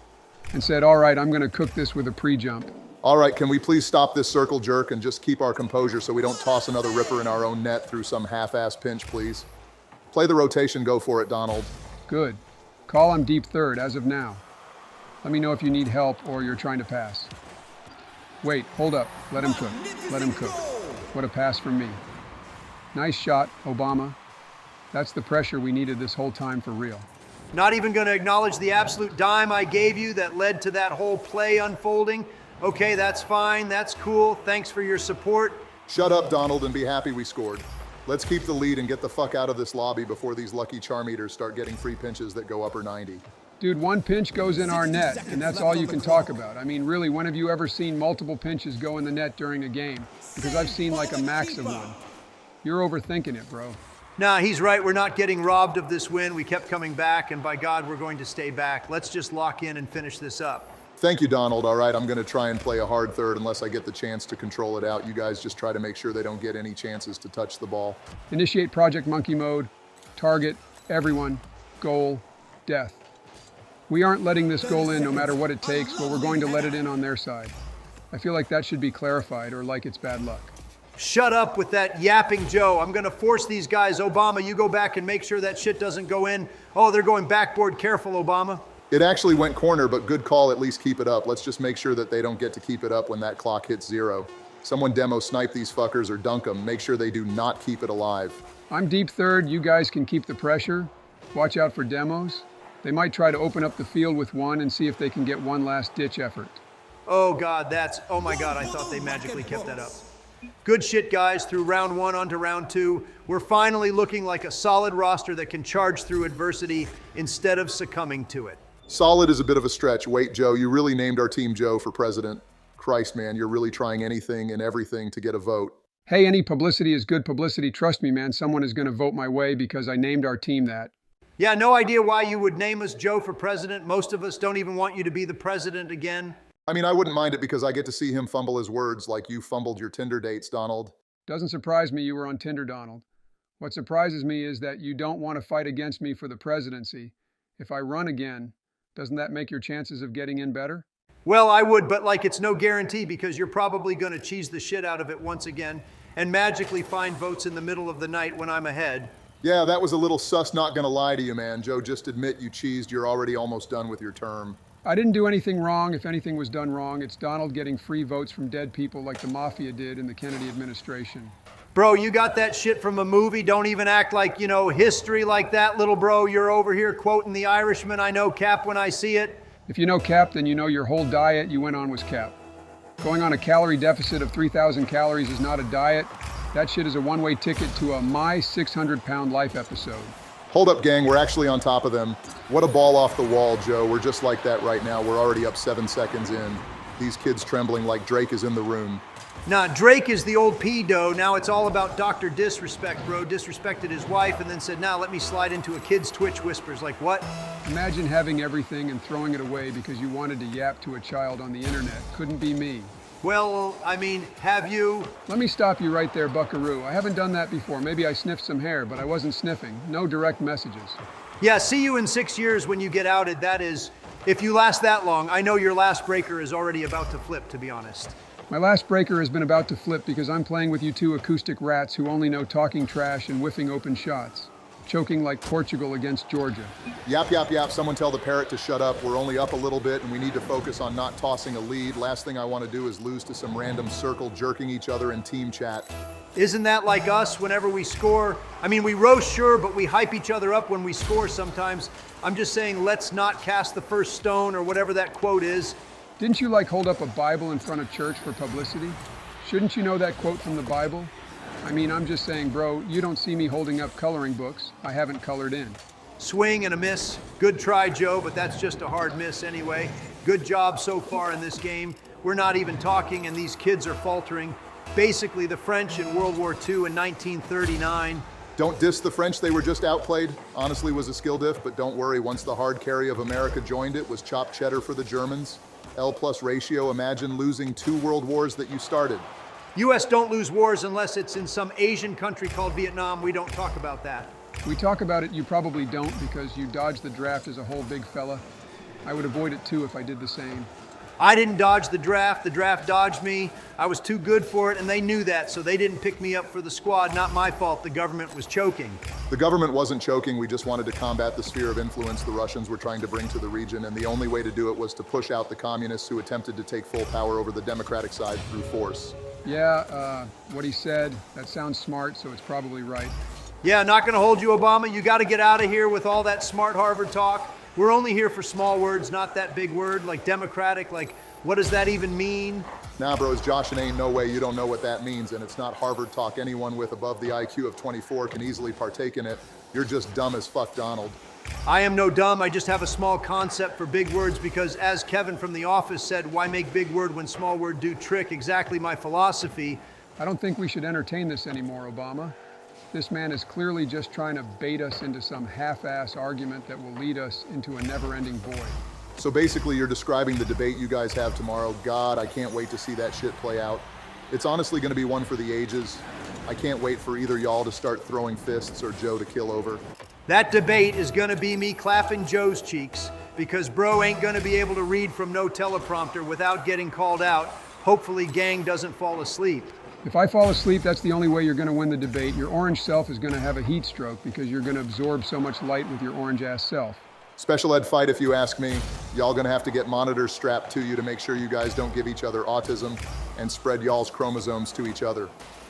S2: And said, all right, I'm going to cook this with a pre-jump.
S3: All right, can we please stop this circle jerk and just keep our composure so we don't toss another ripper in our own net through some half-ass pinch, please? Play the rotation, go for it, Donald.
S2: Good. Call him deep third as of now. Let me know if you need help or you're trying to pass. Wait, hold up. Let him cook. Let him cook. What a pass from me. Nice shot, Obama. That's the pressure we needed this whole time for real.
S6: Not even gonna acknowledge the absolute dime I gave you that led to that whole play unfolding? Okay, that's fine, that's cool, thanks for your support.
S3: Shut up, Donald, and be happy we scored. Let's keep the lead and get the fuck out of this lobby before these lucky charm eaters start getting free pinches that go upper 90.
S2: Dude, one pinch goes in our net, and that's all you can talk about. I mean, really, when have you ever seen multiple pinches go in the net during a game? Because I've seen like a max of one. You're overthinking it, bro.
S6: Nah, he's right, we're not getting robbed of this win. We kept coming back, and by God, we're going to stay back. Let's just lock in and finish this up.
S3: Thank you, Donald. All right, I'm going to try and play a hard third unless I get the chance to control it out. You guys just try to make sure they don't get any chances to touch the ball.
S2: Initiate Project Monkey mode. Target, everyone, goal, death. We aren't letting this goal in no matter what it takes, but we're going to let it in on their side. I feel like that should be clarified, or like it's bad luck.
S6: Shut up with that yapping, Joe. I'm gonna force these guys. Obama, you go back and make sure that shit doesn't go in. Oh, they're going backboard. Careful, Obama.
S3: It actually went corner, but good call. At least keep it up. Let's just make sure that they don't get to keep it up when that clock hits 0. Someone demo snipe these fuckers or dunk them. Make sure they do not keep it alive.
S2: I'm deep third. You guys can keep the pressure. Watch out for demos. They might try to open up the field with one and see if they can get one last ditch effort.
S6: Oh God, oh my God, I thought they magically kept that up. Good shit, guys, through round one onto round two. We're finally looking like a solid roster that can charge through adversity instead of succumbing to it.
S3: Solid is a bit of a stretch. Wait, Joe, you really named our team Joe for president. Christ, man, you're really trying anything and everything to get a vote.
S2: Hey, any publicity is good publicity. Trust me, man, someone is going to vote my way because I named our team that.
S6: Yeah, no idea why you would name us Joe for president. Most of us don't even want you to be the president again.
S3: I mean, I wouldn't mind it because I get to see him fumble his words like you fumbled your Tinder dates, Donald.
S2: Doesn't surprise me you were on Tinder, Donald. What surprises me is that you don't want to fight against me for the presidency. If I run again, doesn't that make your chances of getting in better?
S6: Well, I would, but like it's no guarantee because you're probably going to cheese the shit out of it once again and magically find votes in the middle of the night when I'm ahead.
S3: Yeah, that was a little sus, not gonna lie to you, man. Joe, just admit you cheesed. You're already almost done with your term.
S2: I didn't do anything wrong. If anything was done wrong, it's Donald getting free votes from dead people like the mafia did in the Kennedy administration.
S6: Bro, you got that shit from a movie. Don't even act like, history like that, little bro. You're over here quoting The Irishman. I know Cap when I see it.
S2: If you know Cap, then you know your whole diet you went on was Cap. Going on a calorie deficit of 3,000 calories is not a diet. That shit is a one-way ticket to a My 600-Pound Life episode.
S3: Hold up, gang, we're actually on top of them. What a ball off the wall, Joe. We're just like that right now. We're already up 7 seconds in. These kids trembling like Drake is in the room.
S6: Nah, Drake is the old pedo. Now it's all about Dr. Disrespect, bro. Disrespected his wife and then said, nah, let me slide into a kid's Twitch whispers. Like what?
S2: Imagine having everything and throwing it away because you wanted to yap to a child on the internet. Couldn't be me.
S6: Well, I mean, have you?
S2: Let me stop you right there, buckaroo. I haven't done that before. Maybe I sniffed some hair, but I wasn't sniffing. No direct messages.
S6: Yeah, see you in 6 years when you get outed. That is, if you last that long. I know your last breaker is already about to flip, to be honest.
S2: My last breaker has been about to flip because I'm playing with you two acoustic rats who only know talking trash and whiffing open shots. Choking like Portugal against Georgia.
S3: Yap, yap, yap. Someone tell the parrot to shut up. We're only up a little bit and we need to focus on not tossing a lead. Last thing I want to do is lose to some random circle jerking each other in team chat.
S6: Isn't that like us whenever we score? I mean, we roast, sure, but we hype each other up when we score sometimes. I'm just saying, let's not cast the first stone or whatever that quote is.
S2: Didn't you hold up a Bible in front of church for publicity? Shouldn't you know that quote from the Bible? I mean, I'm just saying, bro, you don't see me holding up coloring books. I haven't colored in.
S6: Swing and a miss. Good try, Joe, but that's just a hard miss anyway. Good job so far in this game. We're not even talking and these kids are faltering. Basically the French in World War II in 1939.
S3: Don't diss the French, they were just outplayed. Honestly was a skill diff, but don't worry, once the hard carry of America joined it was chopped cheddar for the Germans. L+ ratio, imagine losing 2 world wars that you started.
S6: US don't lose wars unless it's in some Asian country called Vietnam. We don't talk about that.
S2: We talk about it, you probably don't because you dodged the draft as a whole big fella. I would avoid it too if I did the same.
S6: I didn't dodge the draft dodged me. I was too good for it and they knew that, so they didn't pick me up for the squad. Not my fault, the government was choking.
S3: The government wasn't choking, we just wanted to combat the sphere of influence the Russians were trying to bring to the region, and the only way to do it was to push out the communists who attempted to take full power over the democratic side through force.
S2: Yeah, what he said, that sounds smart, so it's probably right.
S6: Yeah, not gonna hold you, Obama. You gotta get out of here with all that smart Harvard talk. We're only here for small words, not that big word, like democratic, like what does that even mean?
S3: Nah, bros, Josh, and ain't no way you don't know what that means, and it's not Harvard talk. Anyone with above the IQ of 24 can easily partake in it. You're just dumb as fuck, Donald.
S6: I am no dumb, I just have a small concept for big words because as Kevin from The Office said, why make big word when small word do trick? Exactly my philosophy.
S2: I don't think we should entertain this anymore, Obama. This man is clearly just trying to bait us into some half-ass argument that will lead us into a never-ending void.
S3: So basically you're describing the debate you guys have tomorrow. God, I can't wait to see that shit play out. It's honestly gonna be one for the ages. I can't wait for either y'all to start throwing fists or Joe to kill over.
S6: That debate is gonna be me clapping Joe's cheeks because bro ain't gonna be able to read from no teleprompter without getting called out. Hopefully gang doesn't fall asleep.
S2: If I fall asleep, that's the only way you're gonna win the debate. Your orange self is gonna have a heat stroke because you're gonna absorb so much light with your orange ass self.
S3: Special ed fight, if you ask me. Y'all gonna have to get monitors strapped to you to make sure you guys don't give each other autism and spread y'all's chromosomes to each other.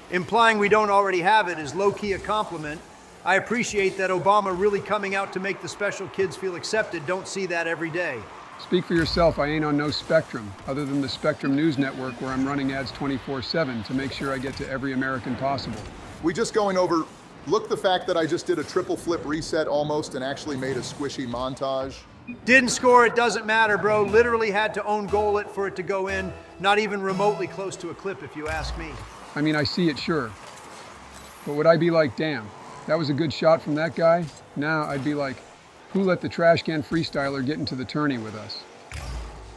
S6: Implying we don't already have it is low-key a compliment. I appreciate that Obama really coming out to make the special kids feel accepted. Don't see that every day.
S2: Speak for yourself, I ain't on no spectrum, other than the Spectrum News Network where I'm running ads 24/7 to make sure I get to every American possible.
S3: We just going over, look the fact that I just did a triple flip reset almost and actually made a squishy montage.
S6: Didn't score, it doesn't matter, bro. Literally had to own goal it for it to go in. Not even remotely close to a clip, if you ask me.
S2: I mean, I see it, sure. But would I be like, damn, that was a good shot from that guy? Now I'd be like, who let the trash can freestyler get into the tourney with us?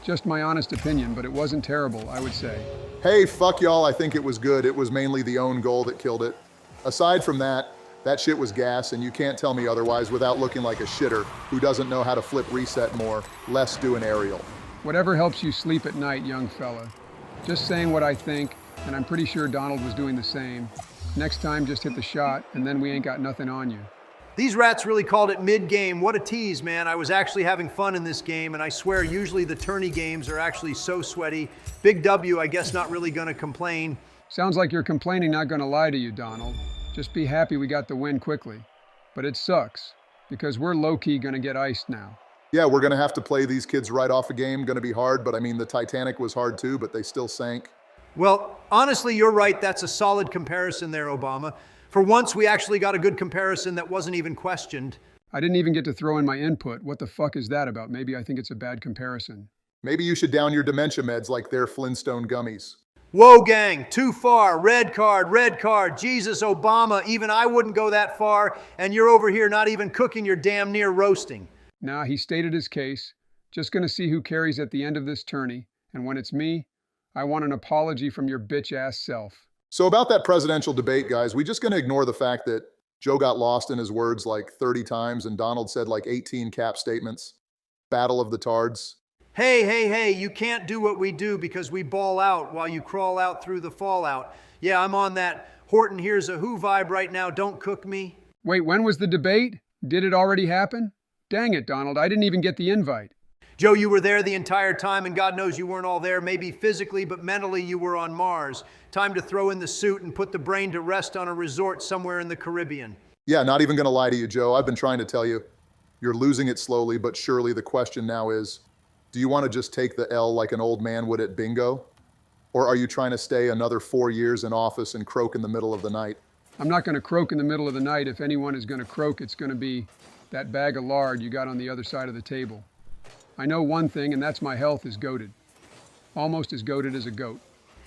S2: Just my honest opinion, but it wasn't terrible, I would say.
S3: Hey, fuck y'all, I think it was good. It was mainly the own goal that killed it. Aside from that, that shit was gas, and you can't tell me otherwise without looking like a shitter who doesn't know how to flip reset more, less do an aerial.
S2: Whatever helps you sleep at night, young fella. Just saying what I think, and I'm pretty sure Donald was doing the same. Next time, just hit the shot, and then we ain't got nothing on you.
S6: These rats really called it mid-game. What a tease, man. I was actually having fun in this game, and I swear usually the tourney games are actually so sweaty. Big W, I guess not really gonna complain.
S2: Sounds like you're complaining, not gonna lie to you, Donald. Just be happy we got the win quickly. But it sucks, because we're low-key gonna get iced now.
S3: Yeah, we're gonna have to play these kids right off a game. Gonna be hard, but I mean, the Titanic was hard too, but they still sank.
S6: Well, honestly, you're right. That's a solid comparison there, Obama. For once, we actually got a good comparison that wasn't even questioned.
S2: I didn't even get to throw in my input. What the fuck is that about? Maybe I think it's a bad comparison.
S3: Maybe you should down your dementia meds like they're Flintstone gummies.
S6: Whoa, gang, too far. Red card, red card. Jesus, Obama, even I wouldn't go that far, and you're over here not even cooking, you're damn near roasting.
S2: Nah, he stated his case. Just gonna see who carries at the end of this tourney. And when it's me, I want an apology from your bitch-ass self.
S3: So about that presidential debate, guys, we just gonna ignore the fact that Joe got lost in his words like 30 times and Donald said like 18 cap statements. Battle of the Tards.
S6: Hey, you can't do what we do because we ball out while you crawl out through the fallout. Yeah, I'm on that Horton here's a who vibe right now, don't cook me.
S2: Wait, when was the debate? Did it already happen? Dang it, Donald, I didn't even get the invite.
S6: Joe, you were there the entire time, and God knows you weren't all there, maybe physically, but mentally you were on Mars. Time to throw in the suit and put the brain to rest on a resort somewhere in the Caribbean.
S3: Yeah, not even gonna lie to you, Joe. I've been trying to tell you. You're losing it slowly, but surely the question now is, do you want to just take the L like an old man would at bingo? Or are you trying to stay another 4 years in office and croak in the middle of the night?
S2: I'm not going to croak in the middle of the night. If anyone is going to croak, it's going to be that bag of lard you got on the other side of the table. I know one thing, and that's my health is goated. Almost as goated as a goat.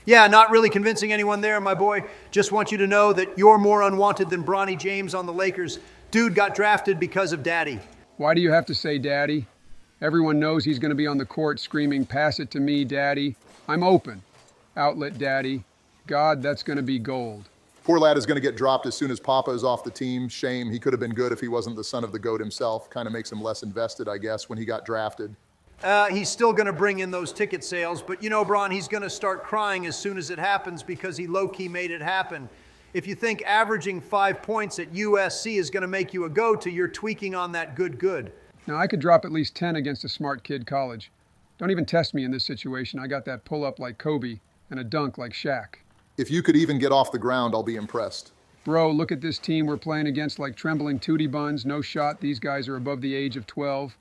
S6: Yeah, not really convincing anyone there, my boy. Just want you to know that you're more unwanted than Bronny James on the Lakers. Dude got drafted because of daddy.
S2: Why do you have to say daddy? Everyone knows he's going to be on the court screaming, pass it to me, daddy. I'm open. Outlet, daddy. God, that's going to be gold.
S3: Poor lad is going to get dropped as soon as Papa is off the team. Shame. He could have been good if he wasn't the son of the GOAT himself. Kind of makes him less invested, I guess, when he got drafted.
S6: He's still going to bring in those ticket sales, but you know, Bron, he's going to start crying as soon as it happens because he low-key made it happen. If you think averaging 5 points at USC is going to make you a go-to, you're tweaking on that good.
S2: Now, I could drop at least 10 against a smart kid college. Don't even test me in this situation. I got that pull-up like Kobe and a dunk like Shaq.
S3: If you could even get off the ground, I'll be impressed.
S2: Bro, look at this team we're playing against like trembling tootie buns. No shot. These guys are above the age of 12.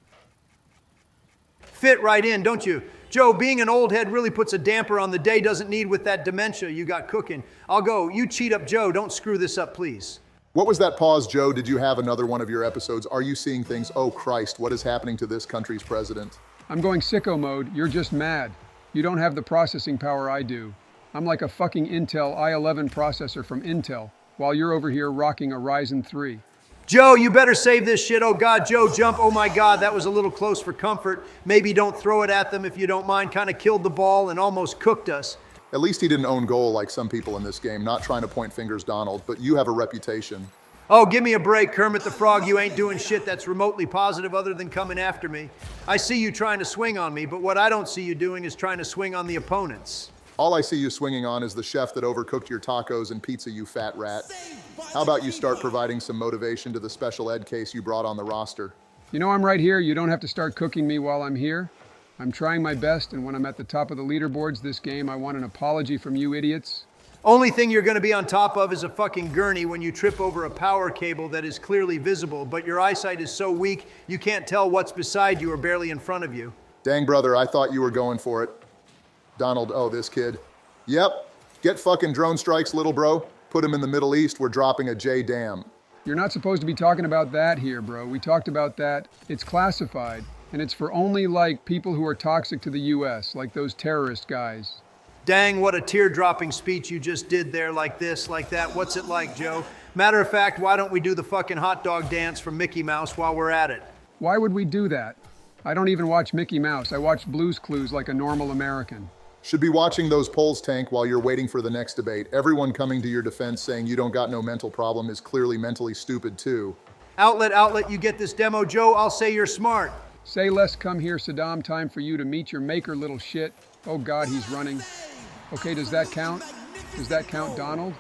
S6: Fit right in, don't you? Joe, being an old head really puts a damper on the day doesn't need with that dementia you got cooking. I'll go. You cheat up Joe. Don't screw this up, please.
S3: What was that pause, Joe? Did you have another one of your episodes? Are you seeing things? Oh, Christ, what is happening to this country's president?
S2: I'm going sicko mode. You're just mad. You don't have the processing power I do. I'm like a fucking Intel i11 processor from Intel, while you're over here rocking a Ryzen 3.
S6: Joe, you better save this shit. Oh God, Joe, jump. Oh my God, that was a little close for comfort. Maybe don't throw it at them if you don't mind. Kind of killed the ball and almost cooked us.
S3: At least he didn't own goal like some people in this game. Not trying to point fingers, Donald, but you have a reputation.
S6: Oh, give me a break, Kermit the Frog. You ain't doing shit that's remotely positive other than coming after me. I see you trying to swing on me, but what I don't see you doing is trying to swing on the opponents.
S3: All I see you swinging on is the chef that overcooked your tacos and pizza, you fat rat. How about you start providing some motivation to the special ed case you brought on the roster?
S2: You know I'm right here. You don't have to start cooking me while I'm here. I'm trying my best, and when I'm at the top of the leaderboards this game, I want an apology from you idiots.
S6: Only thing you're going to be on top of is a fucking gurney when you trip over a power cable that is clearly visible, but your eyesight is so weak you can't tell what's beside you or barely in front of you.
S3: Dang, brother, I thought you were going for it. Donald, oh, this kid. Yep, get fucking drone strikes, little bro. Put him in the Middle East, we're dropping a J-dam.
S2: You're not supposed to be talking about that here, bro. We talked about that. It's classified, and it's for only, like, people who are toxic to the U.S., like those terrorist guys.
S6: Dang, what a tear-dropping speech you just did there, like this, like that. What's it like, Joe? Matter of fact, why don't we do the fucking hot dog dance from Mickey Mouse while we're at it?
S2: Why would we do that? I don't even watch Mickey Mouse. I watch Blue's Clues like a normal American.
S3: Should be watching those polls, Tank, while you're waiting for the next debate. Everyone coming to your defense saying you don't got no mental problem is clearly mentally stupid too.
S6: Outlet, you get this demo, Joe, I'll say you're smart.
S2: Say less, come here, Saddam, time for you to meet your maker, little shit. Oh God, he's running. Okay, does that count? Does that count, Donald?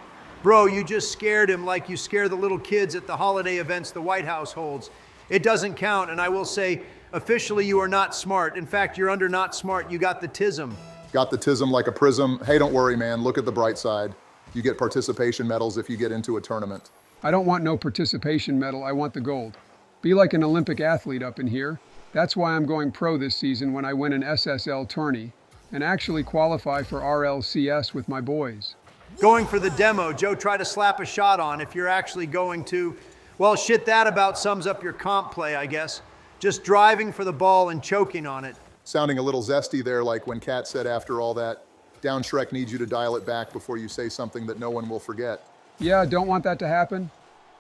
S6: Bro, you just scared him like you scare the little kids at the holiday events the White House holds. It doesn't count, and I will say, officially you are not smart. In fact, you're under not smart, you got the tism.
S3: Got the tism like a prism. Hey, don't worry, man, look at the bright side. You get participation medals if you get into a tournament.
S2: I don't want no participation medal, I want the gold. Be like an Olympic athlete up in here. That's why I'm going pro this season when I win an SSL tourney and actually qualify for RLCS with my boys.
S6: Going for the demo, Joe, try to slap a shot on if you're actually going to. Well, shit, that about sums up your comp play, I guess. Just driving for the ball and choking on it.
S3: Sounding a little zesty there, like when Kat said after all that, Down Shrek needs you to dial it back before you say something that no one will forget.
S2: Yeah, don't want that to happen?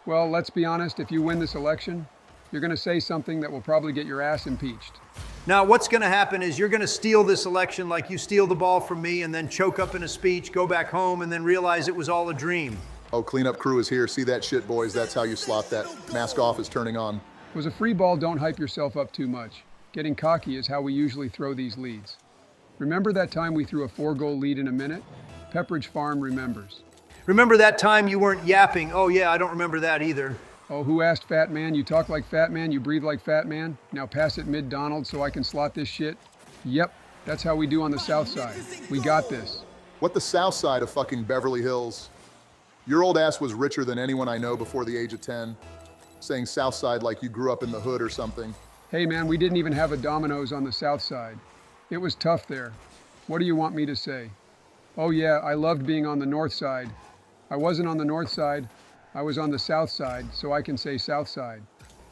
S2: Well, let's be honest, if you win this election, you're gonna say something that will probably get your ass impeached.
S6: Now, what's gonna happen is you're gonna steal this election like you steal the ball from me and then choke up in a speech, go back home, and then realize it was all a dream.
S3: Oh, cleanup crew is here. See that shit, boys. That's how you slot that. Mask off is turning on.
S2: Was a free ball, don't hype yourself up too much. Getting cocky is how we usually throw these leads. Remember that time we threw a 4-goal lead in a minute? Pepperidge Farm remembers.
S6: Remember that time you weren't yapping? Oh yeah, I don't remember that either.
S2: Oh, who asked Fat Man? You talk like Fat Man, you breathe like Fat Man. Now pass it mid-Donald so I can slot this shit. Yep, that's how we do on the South Side. We got this.
S3: What the South Side of fucking Beverly Hills? Your old ass was richer than anyone I know before the age of 10. Saying South Side like you grew up in the hood or something.
S2: Hey man, we didn't even have a Domino's on the South Side. It was tough there. What do you want me to say? Oh yeah, I loved being on the North Side. I wasn't on the North Side. I was on the South Side, so I can say South Side.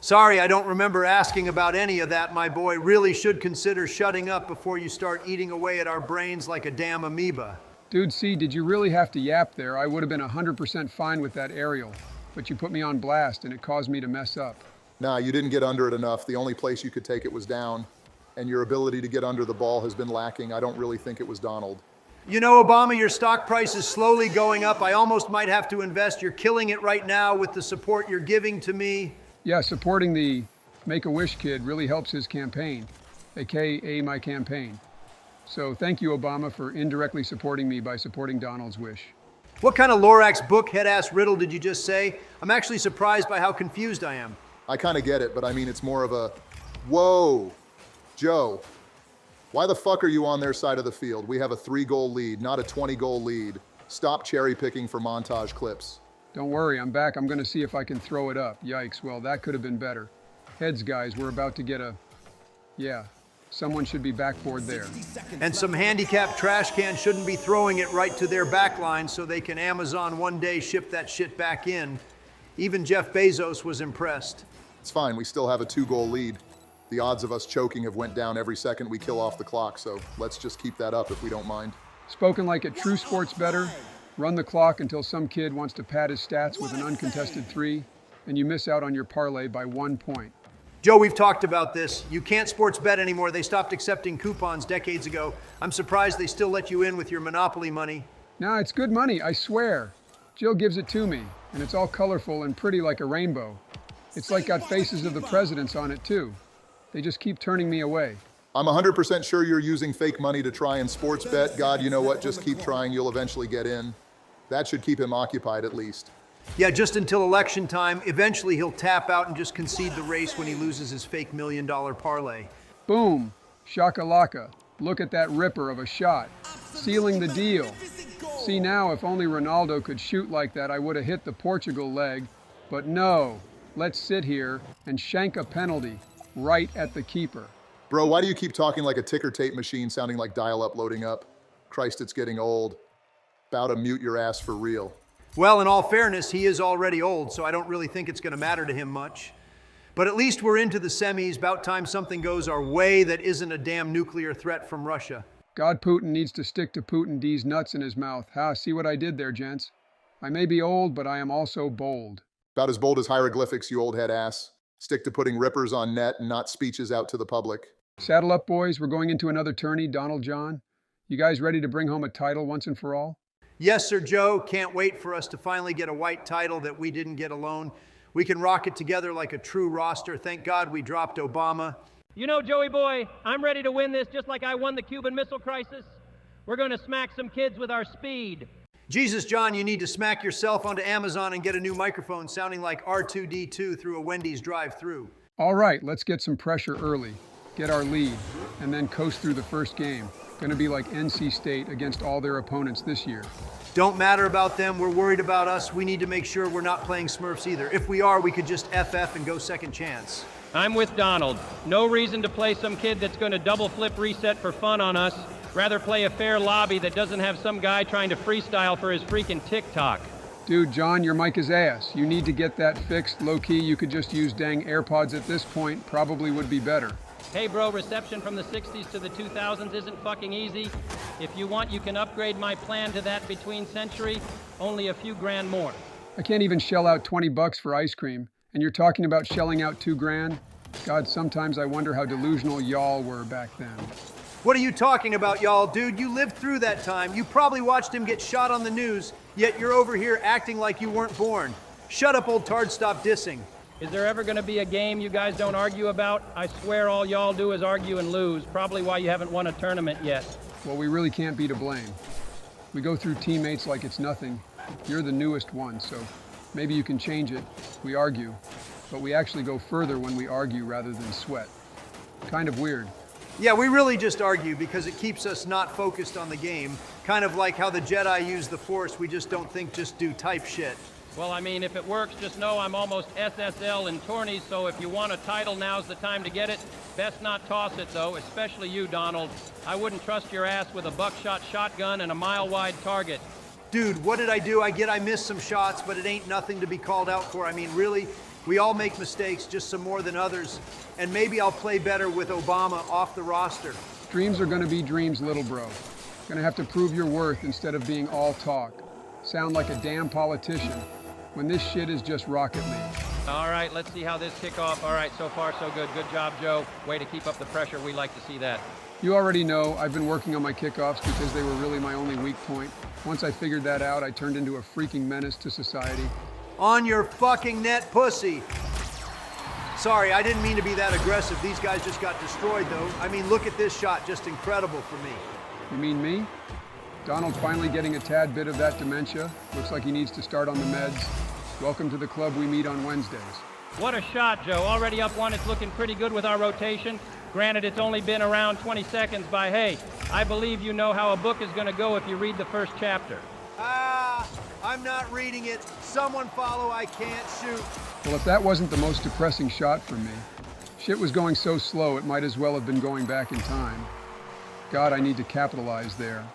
S6: Sorry, I don't remember asking about any of that, my boy. Really should consider shutting up before you start eating away at our brains like a damn amoeba.
S2: Dude, see, did you really have to yap there? I would have been 100% fine with that aerial, but you put me on blast and it caused me to mess up.
S3: Nah, you didn't get under it enough. The only place you could take it was down. And your ability to get under the ball has been lacking. I don't really think it was Donald.
S6: You know, Obama, your stock price is slowly going up. I almost might have to invest. You're killing it right now with the support you're giving to me.
S2: Yeah, supporting the Make-A-Wish kid really helps his campaign, aka my campaign. So thank you, Obama, for indirectly supporting me by supporting Donald's wish.
S6: What kind of Lorax book head-ass riddle did you just say? I'm actually surprised by how confused I am.
S3: I kind of get it, but I mean, it's more of a, whoa, Joe, why the fuck are you on their side of the field? We have a 3-goal lead, not a 20-goal lead. Stop cherry picking for montage clips.
S2: Don't worry, I'm back. I'm gonna see if I can throw it up. Yikes, well, that could have been better. Heads, guys, we're about to get a, yeah, someone should be backboard there.
S6: And some handicapped trash can shouldn't be throwing it right to their back line so they can Amazon one day ship that shit back in. Even Jeff Bezos was impressed.
S3: It's fine, we still have a 2-goal lead. The odds of us choking have went down every second we kill off the clock, so let's just keep that up if we don't mind.
S2: Spoken like a true sports bettor, run the clock until some kid wants to pad his stats with an uncontested 3, and you miss out on your parlay by 1 point.
S6: Joe, we've talked about this. You can't sports bet anymore. They stopped accepting coupons decades ago. I'm surprised they still let you in with your Monopoly money.
S2: Nah, it's good money, I swear. Jill gives it to me, and it's all colorful and pretty like a rainbow. It's like got faces of the presidents on it too. They just keep turning me away.
S3: I'm 100% sure you're using fake money to try and sports bet. God, you know what? Just keep trying. You'll eventually get in. That should keep him occupied at least.
S6: Yeah, just until election time. Eventually he'll tap out and just concede the race when he loses his fake $1 million parlay.
S2: Boom. Shakalaka. Look at that ripper of a shot. Sealing the deal. See now, if only Ronaldo could shoot like that, I would have hit the Portugal leg. But no. Let's sit here and shank a penalty right at the keeper.
S3: Bro, why do you keep talking like a ticker tape machine sounding like dial-up loading up? Christ, it's getting old. Bow to mute your ass for real.
S6: Well, in all fairness, he is already old, so I don't really think it's going to matter to him much. But at least we're into the semis. About time something goes our way that isn't a damn nuclear threat from Russia.
S2: God Putin needs to stick to Putin D's nuts in his mouth. Ha, see what I did there, gents? I may be old, but I am also bold.
S3: About as bold as hieroglyphics, you old head ass. Stick to putting rippers on net and not speeches out to the public.
S2: Saddle up, boys. We're going into another tourney, Donald John. You guys ready to bring home a title once and for all?
S6: Yes, sir, Joe. Can't wait for us to finally get a white title that we didn't get alone. We can rock it together like a true roster. Thank God we dropped Obama.
S9: You know, Joey boy, I'm ready to win this just like I won the Cuban Missile Crisis. We're going to smack some kids with our speed.
S6: Jesus, John, you need to smack yourself onto Amazon and get a new microphone sounding like R2-D2 through a Wendy's drive-thru.
S2: All right, let's get some pressure early, get our lead, and then coast through the first game. Gonna be like NC State against all their opponents this year.
S6: Don't matter about them. We're worried about us. We need to make sure we're not playing Smurfs either. If we are, we could just FF and go second chance.
S9: I'm with Donald. No reason to play some kid that's going to double flip reset for fun on us. Rather play a fair lobby that doesn't have some guy trying to freestyle for his freaking TikTok.
S2: Dude, John, your mic is ass. You need to get that fixed. Low-key, you could just use dang AirPods at this point. Probably would be better.
S9: Hey bro, reception from the 60s to the 2000s isn't fucking easy. If you want, you can upgrade my plan to that between century. Only a few grand more.
S2: I can't even shell out $20 for ice cream. And you're talking about shelling out $2,000? God, sometimes I wonder how delusional y'all were back then.
S6: What are you talking about, y'all? Dude, you lived through that time. You probably watched him get shot on the news, yet you're over here acting like you weren't born. Shut up, old tard, stop dissing.
S9: Is there ever going to be a game you guys don't argue about? I swear all y'all do is argue and lose. Probably why you haven't won a tournament yet.
S2: Well, we really can't be to blame. We go through teammates like it's nothing. You're the newest one, so maybe you can change it. We argue, but we actually go further when we argue rather than sweat. Kind of weird.
S6: Yeah, we really just argue because it keeps us not focused on the game. Kind of like how the Jedi use the Force, we just don't think, just do type shit.
S9: Well, I mean, if it works, just know I'm almost SSL in tourneys, so if you want a title, now's the time to get it. Best not toss it, though, especially you, Donald. I wouldn't trust your ass with a buckshot shotgun and a mile-wide target.
S6: Dude, what did I do? I missed some shots, but it ain't nothing to be called out for. I mean, really, we all make mistakes, just some more than others. And maybe I'll play better with Obama off the roster.
S2: Dreams are gonna be dreams, little bro. Gonna have to prove your worth instead of being all talk. Sound like a damn politician when this shit is just Rocket League.
S9: All right, let's see how this kickoff. All right, so far so good. Good job, Joe. Way to keep up the pressure. We like to see that.
S2: You already know I've been working on my kickoffs because they were really my only weak point. Once I figured that out, I turned into a freaking menace to society.
S6: On your fucking net, pussy. Sorry, I didn't mean to be that aggressive. These guys just got destroyed, though. I mean, look at this shot. Just incredible for me.
S2: You mean me? Donald finally getting a tad bit of that dementia. Looks like he needs to start on the meds. Welcome to the club we meet on Wednesdays.
S9: What a shot, Joe. Already up one. It's looking pretty good with our rotation. Granted, it's only been around 20 seconds, but hey, I believe you know how a book is going to go if you read the first chapter.
S6: I'm not reading it. Someone follow, I can't shoot.
S2: Well, if that wasn't the most depressing shot from me, shit was going so slow it might as well have been going back in time. God, I need to capitalize there.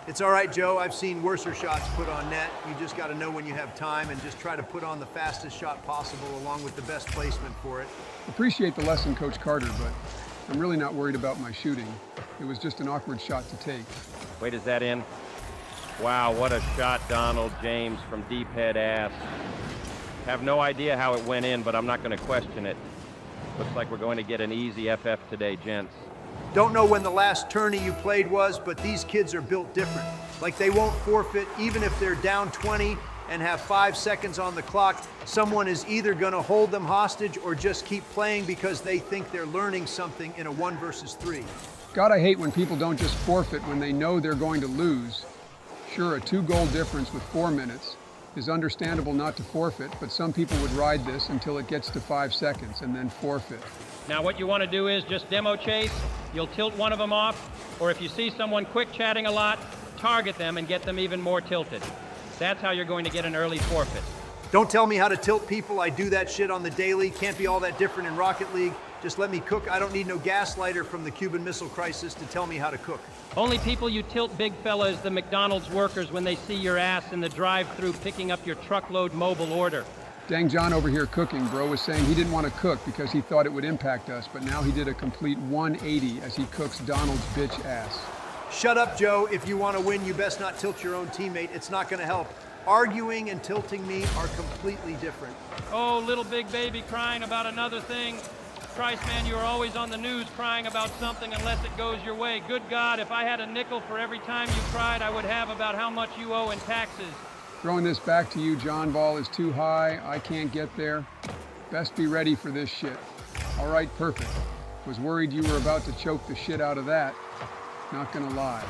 S6: It's all right, Joe. I've seen worser shots put on net. You just got to know when you have time and just try to put on the fastest shot possible along with the best placement for it.
S2: Appreciate the lesson, Coach Carter, but I'm really not worried about my shooting. It was just an awkward shot to take.
S9: Wait, is that in? Wow, what a shot, Donald James, from deep head ass. Have no idea how it went in, but I'm not going to question it. Looks like we're going to get an easy FF today, gents.
S6: Don't know when the last tourney you played was, but these kids are built different. Like they won't forfeit even if they're down 20 and have 5 seconds on the clock. Someone is either going to hold them hostage or just keep playing because they think they're learning something in a 1 versus 3.
S2: God, I hate when people don't just forfeit when they know they're going to lose. Sure, a 2-goal difference with 4 minutes, It's understandable not to forfeit, but some people would ride this until it gets to 5 seconds and then forfeit.
S9: Now what you want to do is just demo chase. You'll tilt one of them off, or if you see someone quick chatting a lot, target them and get them even more tilted. That's how you're going to get an early forfeit.
S6: Don't tell me how to tilt people. I do that shit on the daily. Can't be all that different in Rocket League. Just let me cook. I don't need no gaslighter from the Cuban Missile Crisis to tell me how to cook.
S9: Only people you tilt, big fella, is the McDonald's workers when they see your ass in the drive-thru picking up your truckload mobile order.
S2: Dang John over here cooking, bro, was saying he didn't want to cook because he thought it would impact us, but now he did a complete 180 as he cooks Donald's bitch ass.
S6: Shut up, Joe. If you want to win, you best not tilt your own teammate. It's not going to help. Arguing and tilting me are completely different.
S9: Oh, little big baby crying about another thing. Christ, man, you are always on the news crying about something unless it goes your way. Good God, if I had a nickel for every time you cried, I would have about how much you owe in taxes.
S2: Throwing this back to you, John. Ball is too high. I can't get there. Best be ready for this shit. All right, perfect. Was worried you were about to choke the shit out of that. Not gonna lie.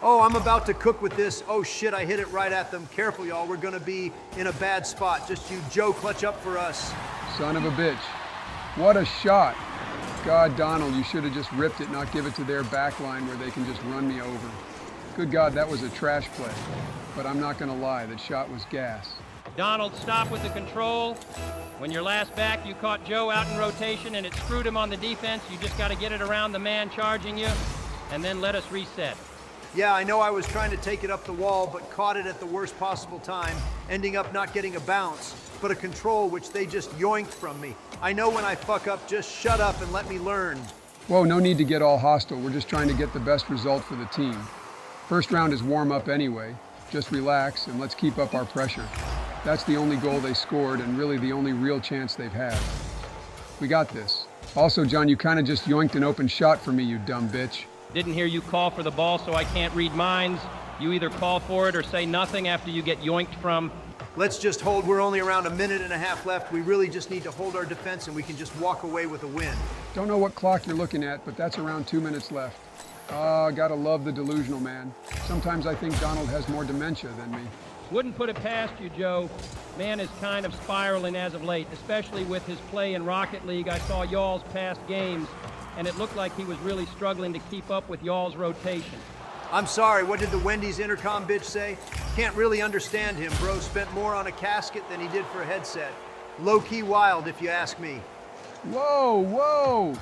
S6: Oh, I'm about to cook with this. Oh shit, I hit it right at them. Careful, y'all. We're gonna be in a bad spot. Just you, Joe, clutch up for us.
S2: Son of a bitch. What a shot. God, Donald, you should have just ripped it, not give it to their back line where they can just run me over. Good God, that was a trash play. But I'm not gonna lie, that shot was gas.
S9: Donald, stop with the control. When you're last back, you caught Joe out in rotation and it screwed him on the defense. You just got to get it around the man charging you and then let us reset.
S6: Yeah, I know I was trying to take it up the wall, but caught it at the worst possible time, ending up not getting a bounce, but a control which they just yoinked from me. I know when I fuck up, just shut up and let me learn.
S2: Whoa, no need to get all hostile. We're just trying to get the best result for the team. First round is warm up anyway. Just relax and let's keep up our pressure. That's the only goal they scored and really the only real chance they've had. We got this. Also, John, you kind of just yoinked an open shot for me, you dumb bitch.
S9: Didn't hear you call for the ball, so I can't read minds. You either call for it or say nothing after you get yoinked from.
S6: Let's just hold. We're only around a minute and a half left. We really just need to hold our defense and we can just walk away with a win.
S2: Don't know what clock you're looking at, but that's around 2 minutes left. Gotta love the delusional man. Sometimes I think Donald has more dementia than me.
S9: Wouldn't put it past you, Joe. Man is kind of spiraling as of late, especially with his play in Rocket League. I saw y'all's past games, and it looked like he was really struggling to keep up with y'all's rotation.
S6: I'm sorry, what did the Wendy's intercom bitch say? Can't really understand him, bro. Spent more on a casket than he did for a headset. Low-key wild, if you ask me.
S2: Whoa, whoa!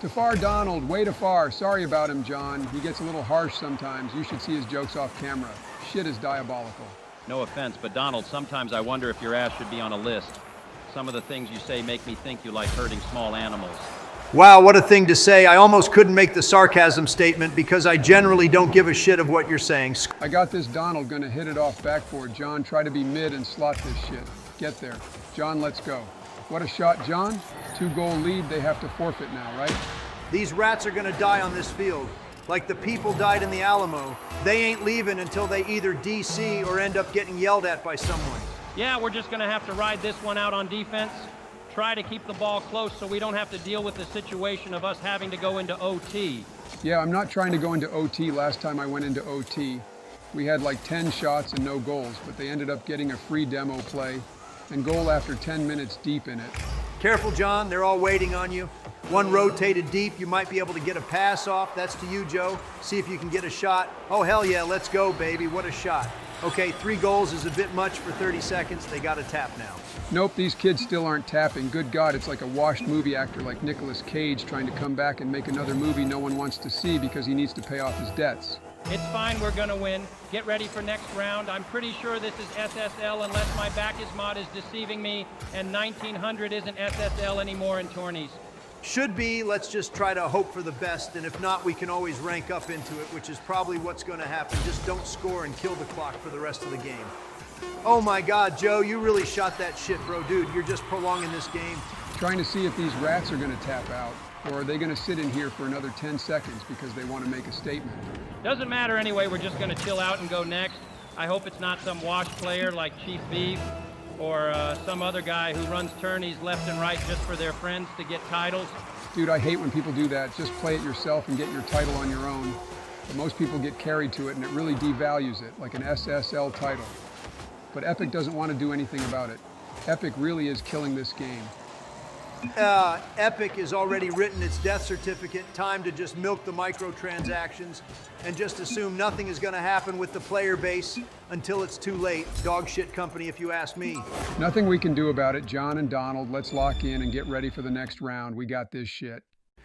S2: Tafar Donald, way too far. Sorry about him, John. He gets a little harsh sometimes. You should see his jokes off camera. Shit is diabolical.
S9: No offense, but Donald, sometimes I wonder if your ass should be on a list. Some of the things you say make me think you like hurting small animals.
S6: Wow, what a thing to say. I almost couldn't make the sarcasm statement because I generally don't give a shit of what you're saying.
S2: I got this Donald gonna hit it off backboard. John, try to be mid and slot this shit. Get there. John, let's go. What a shot, John. 2-goal lead, they have to forfeit now, right?
S6: These rats are gonna die on this field. Like the people died in the Alamo. They ain't leaving until they either DC or end up getting yelled at by someone.
S9: Yeah, we're just going to have to ride this one out on defense. Try to keep the ball close so we don't have to deal with the situation of us having to go into OT.
S2: Yeah, I'm not trying to go into OT. Last time I went into OT, we had like 10 shots and no goals, but they ended up getting a free demo play and goal after 10 minutes deep in it.
S6: Careful, John. They're all waiting on you. One rotated deep, you might be able to get a pass off. That's to you, Joe. See if you can get a shot. Oh, hell yeah, let's go, baby. What a shot. Okay, 3 goals is a bit much for 30 seconds. They got to tap now.
S2: Nope, these kids still aren't tapping. Good God, it's like a washed movie actor like Nicolas Cage trying to come back and make another movie no one wants to see because he needs to pay off his debts.
S9: It's fine, we're gonna win. Get ready for next round. I'm pretty sure this is SSL unless my back-is-mod is deceiving me, and 1900 isn't SSL anymore in tourneys.
S6: Should be. Let's just try to hope for the best, and if not, we can always rank up into it, which is probably what's going to happen. Just don't score and kill the clock for the rest of the game. Oh my God, Joe, you really shot that shit, bro. Dude, you're just prolonging this game.
S2: Trying to see if these rats are going to tap out, or are they going to sit in here for another 10 seconds because they want to make a statement?
S9: Doesn't matter anyway, we're just gonna chill out and go next. I hope it's not some washed player like Chief Beef or some other guy who runs tourneys left and right just for their friends to get titles.
S2: Dude, I hate when people do that. Just play it yourself and get your title on your own. But most people get carried to it and it really devalues it, like an SSL title. but Epic doesn't want to do anything about it. Epic really is killing this game.
S6: Epic has already written its death certificate. Time to just milk the microtransactions and just assume nothing is going to happen with the player base until it's too late. Dog shit company, if you ask me.
S2: Nothing we can do about it. John and Donald, let's lock in and get ready for the next round. We got this shit.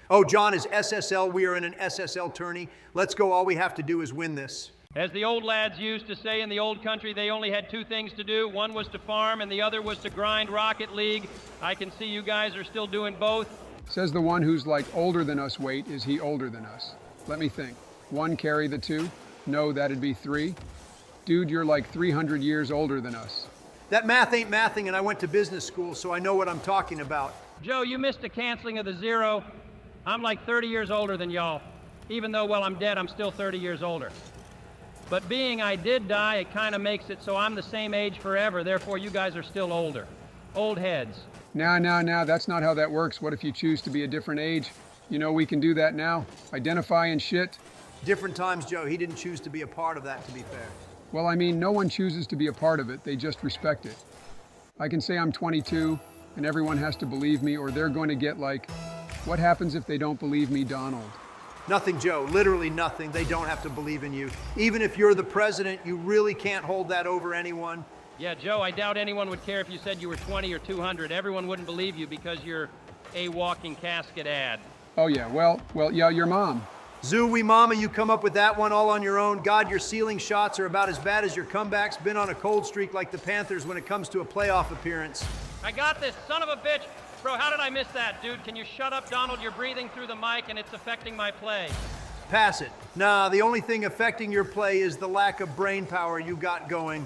S6: Oh, John is SSL. We are in an SSL tourney. Let's go. All we have to do is win this.
S9: As the old lads used to say in the old country, they only had two things to do. One was to farm and the other was to grind Rocket League. I can see you guys are still doing both.
S2: Says the one who's like older than us. Wait, is he older than us? Let me think. One carry the two? No, that'd be three. Dude, you're like 300 years older than us.
S6: That math ain't mathing, and I went to business school, so I know what I'm talking about.
S9: Joe, you missed a canceling of the zero. I'm like 30 years older than y'all. Even though, well, I'm dead, I'm still 30 years older. But being I did die, it kind of makes it so I'm the same age forever. Therefore, you guys are still older. Old heads.
S2: Now, that's not how that works. What if you choose to be a different age? You know, we can do that now. Identify and shit.
S6: Different times, Joe. He didn't choose to be a part of that, to be fair.
S2: Well, I mean, no one chooses to be a part of it. They just respect it. I can say I'm 22, and everyone has to believe me, or they're going to get like, what happens if they don't believe me, Donald?
S6: Nothing, Joe. Literally nothing. They don't have to believe in you. Even if you're the president, you really can't hold that over anyone.
S9: Yeah, Joe, I doubt anyone would care if you said you were 20 or 200. Everyone wouldn't believe you because you're a walking casket ad.
S2: Oh yeah, well, yeah, your mom.
S6: Zooey mama, you come up with that one all on your own. God, your ceiling shots are about as bad as your comebacks. Been on a cold streak like the Panthers when it comes to a playoff appearance.
S9: I got this, son of a bitch. Bro, how did I miss that, dude? Can you shut up, Donald? You're breathing through the mic and it's affecting my play.
S6: Pass it. Nah, the only thing affecting your play is the lack of brain power you got going.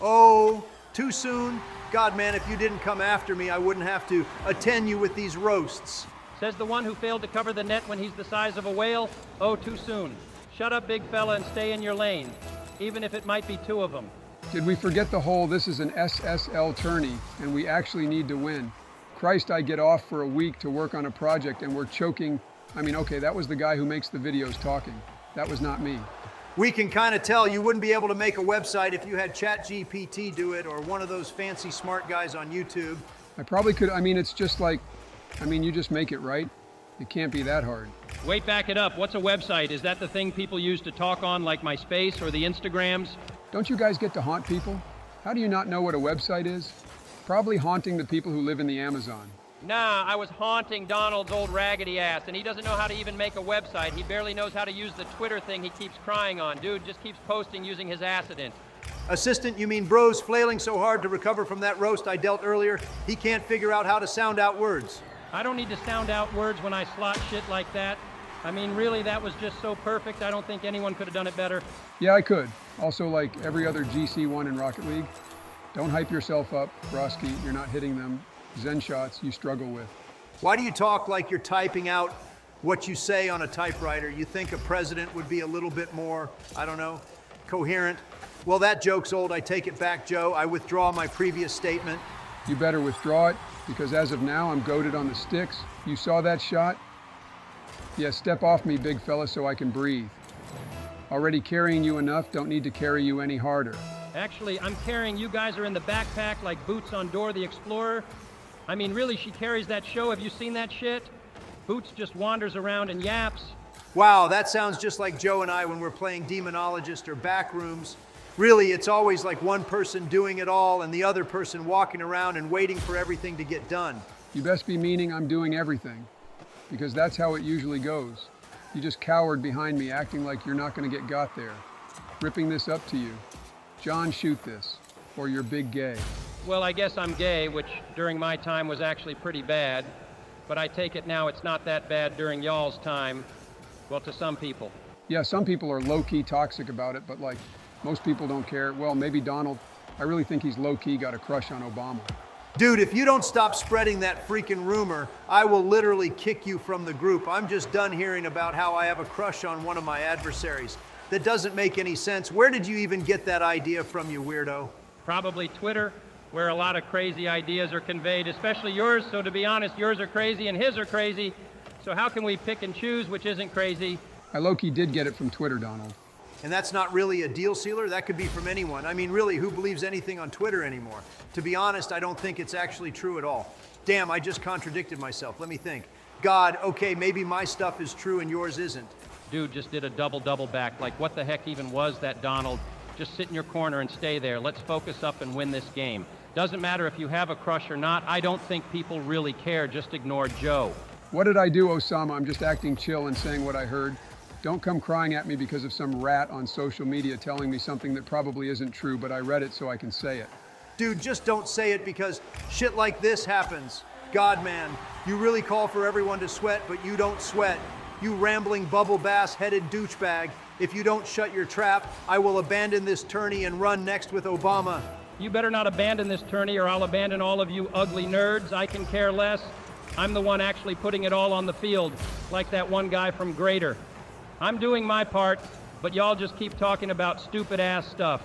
S6: Oh, too soon? God, man, if you didn't come after me, I wouldn't have to attend you with these roasts.
S9: Says the one who failed to cover the net when he's the size of a whale. Oh, too soon. Shut up, big fella, and stay in your lane, even if it might be two of them.
S2: Did we forget the whole this is an SSL tourney and we actually need to win? Christ, I get off for a week to work on a project and we're choking. I mean, okay, that was the guy who makes the videos talking. That was not me.
S6: We can kind of tell you wouldn't be able to make a website if you had ChatGPT do it or one of those fancy smart guys on YouTube.
S2: I probably could. I mean, it's just like, you just make it, right? It can't be that hard.
S9: Wait, back it up. What's a website? Is that the thing people use to talk on like MySpace or the Instagrams?
S2: Don't you guys get to haunt people? How do you not know what a website is? Probably haunting the people who live in the Amazon.
S9: Nah, I was haunting Donald's old raggedy ass, and he doesn't know how to even make a website. He barely knows how to use the Twitter thing he keeps crying on. Dude just keeps posting using his accident.
S6: Assistant, you mean bro's flailing so hard to recover from that roast I dealt earlier, he can't figure out how to sound out words.
S9: I don't need to sound out words when I slot shit like that. I mean, really, that was just so perfect. I don't think anyone could have done it better.
S2: Yeah, I could. Also, like every other GC1 in Rocket League, don't hype yourself up, Broski. You're not hitting them Zen shots you struggle with.
S6: Why do you talk like you're typing out what you say on a typewriter? You think a president would be a little bit more, I don't know, coherent? Well, that joke's old. I take it back, Joe. I withdraw my previous statement.
S2: You better withdraw it, because as of now, I'm goated on the sticks. You saw that shot? Yeah, step off me, big fella, so I can breathe. Already carrying you enough, don't need to carry you any harder.
S9: Actually, I'm carrying you guys are in the backpack like Boots on Dora the Explorer. I mean, really, she carries that show. Have you seen that shit? Boots just wanders around and yaps.
S6: Wow, that sounds just like Joe and I when we're playing Demonologist or Backrooms. Really, it's always like one person doing it all and the other person walking around and waiting for everything to get done.
S2: You best be meaning I'm doing everything, because that's how it usually goes. You just cowered behind me, acting like you're not going to get got there. Ripping this up to you. John, shoot this, or you're big gay.
S9: Well, I guess I'm gay, which during my time was actually pretty bad. But I take it now it's not that bad during y'all's time. Well, to some people.
S2: Yeah, some people are low-key toxic about it, but like, most people don't care. Well, maybe Donald. I really think he's low-key got a crush on Obama.
S6: Dude, if you don't stop spreading that freaking rumor, I will literally kick you from the group. I'm just done hearing about how I have a crush on one of my adversaries. That doesn't make any sense. Where did you even get that idea from, you weirdo?
S9: Probably Twitter, where a lot of crazy ideas are conveyed, especially yours. So to be honest, yours are crazy and his are crazy. So how can we pick and choose which isn't crazy?
S2: I low-key did get it from Twitter, Donald.
S6: And that's not really a deal sealer. That could be from anyone. I mean, really, who believes anything on Twitter anymore? To be honest, I don't think it's actually true at all. Damn, I just contradicted myself. Let me think. God, okay, maybe my stuff is true and yours isn't.
S9: Dude just did a double back. Like, what the heck even was that, Donald? Just sit in your corner and stay there. Let's focus up and win this game. Doesn't matter if you have a crush or not. I don't think people really care. Just ignore Joe.
S2: What did I do, Osama? I'm just acting chill and saying what I heard. Don't come crying at me because of some rat on social media telling me something that probably isn't true, but I read it so I can say it.
S6: Dude, just don't say it because shit like this happens. God, man, you really call for everyone to sweat, but you don't sweat. You rambling bubble bass-headed douchebag. If you don't shut your trap, I will abandon this tourney and run next with Obama.
S9: You better not abandon this tourney or I'll abandon all of you ugly nerds. I can care less. I'm the one actually putting it all on the field, like that one guy from Grader. I'm doing my part, but y'all just keep talking about stupid-ass stuff.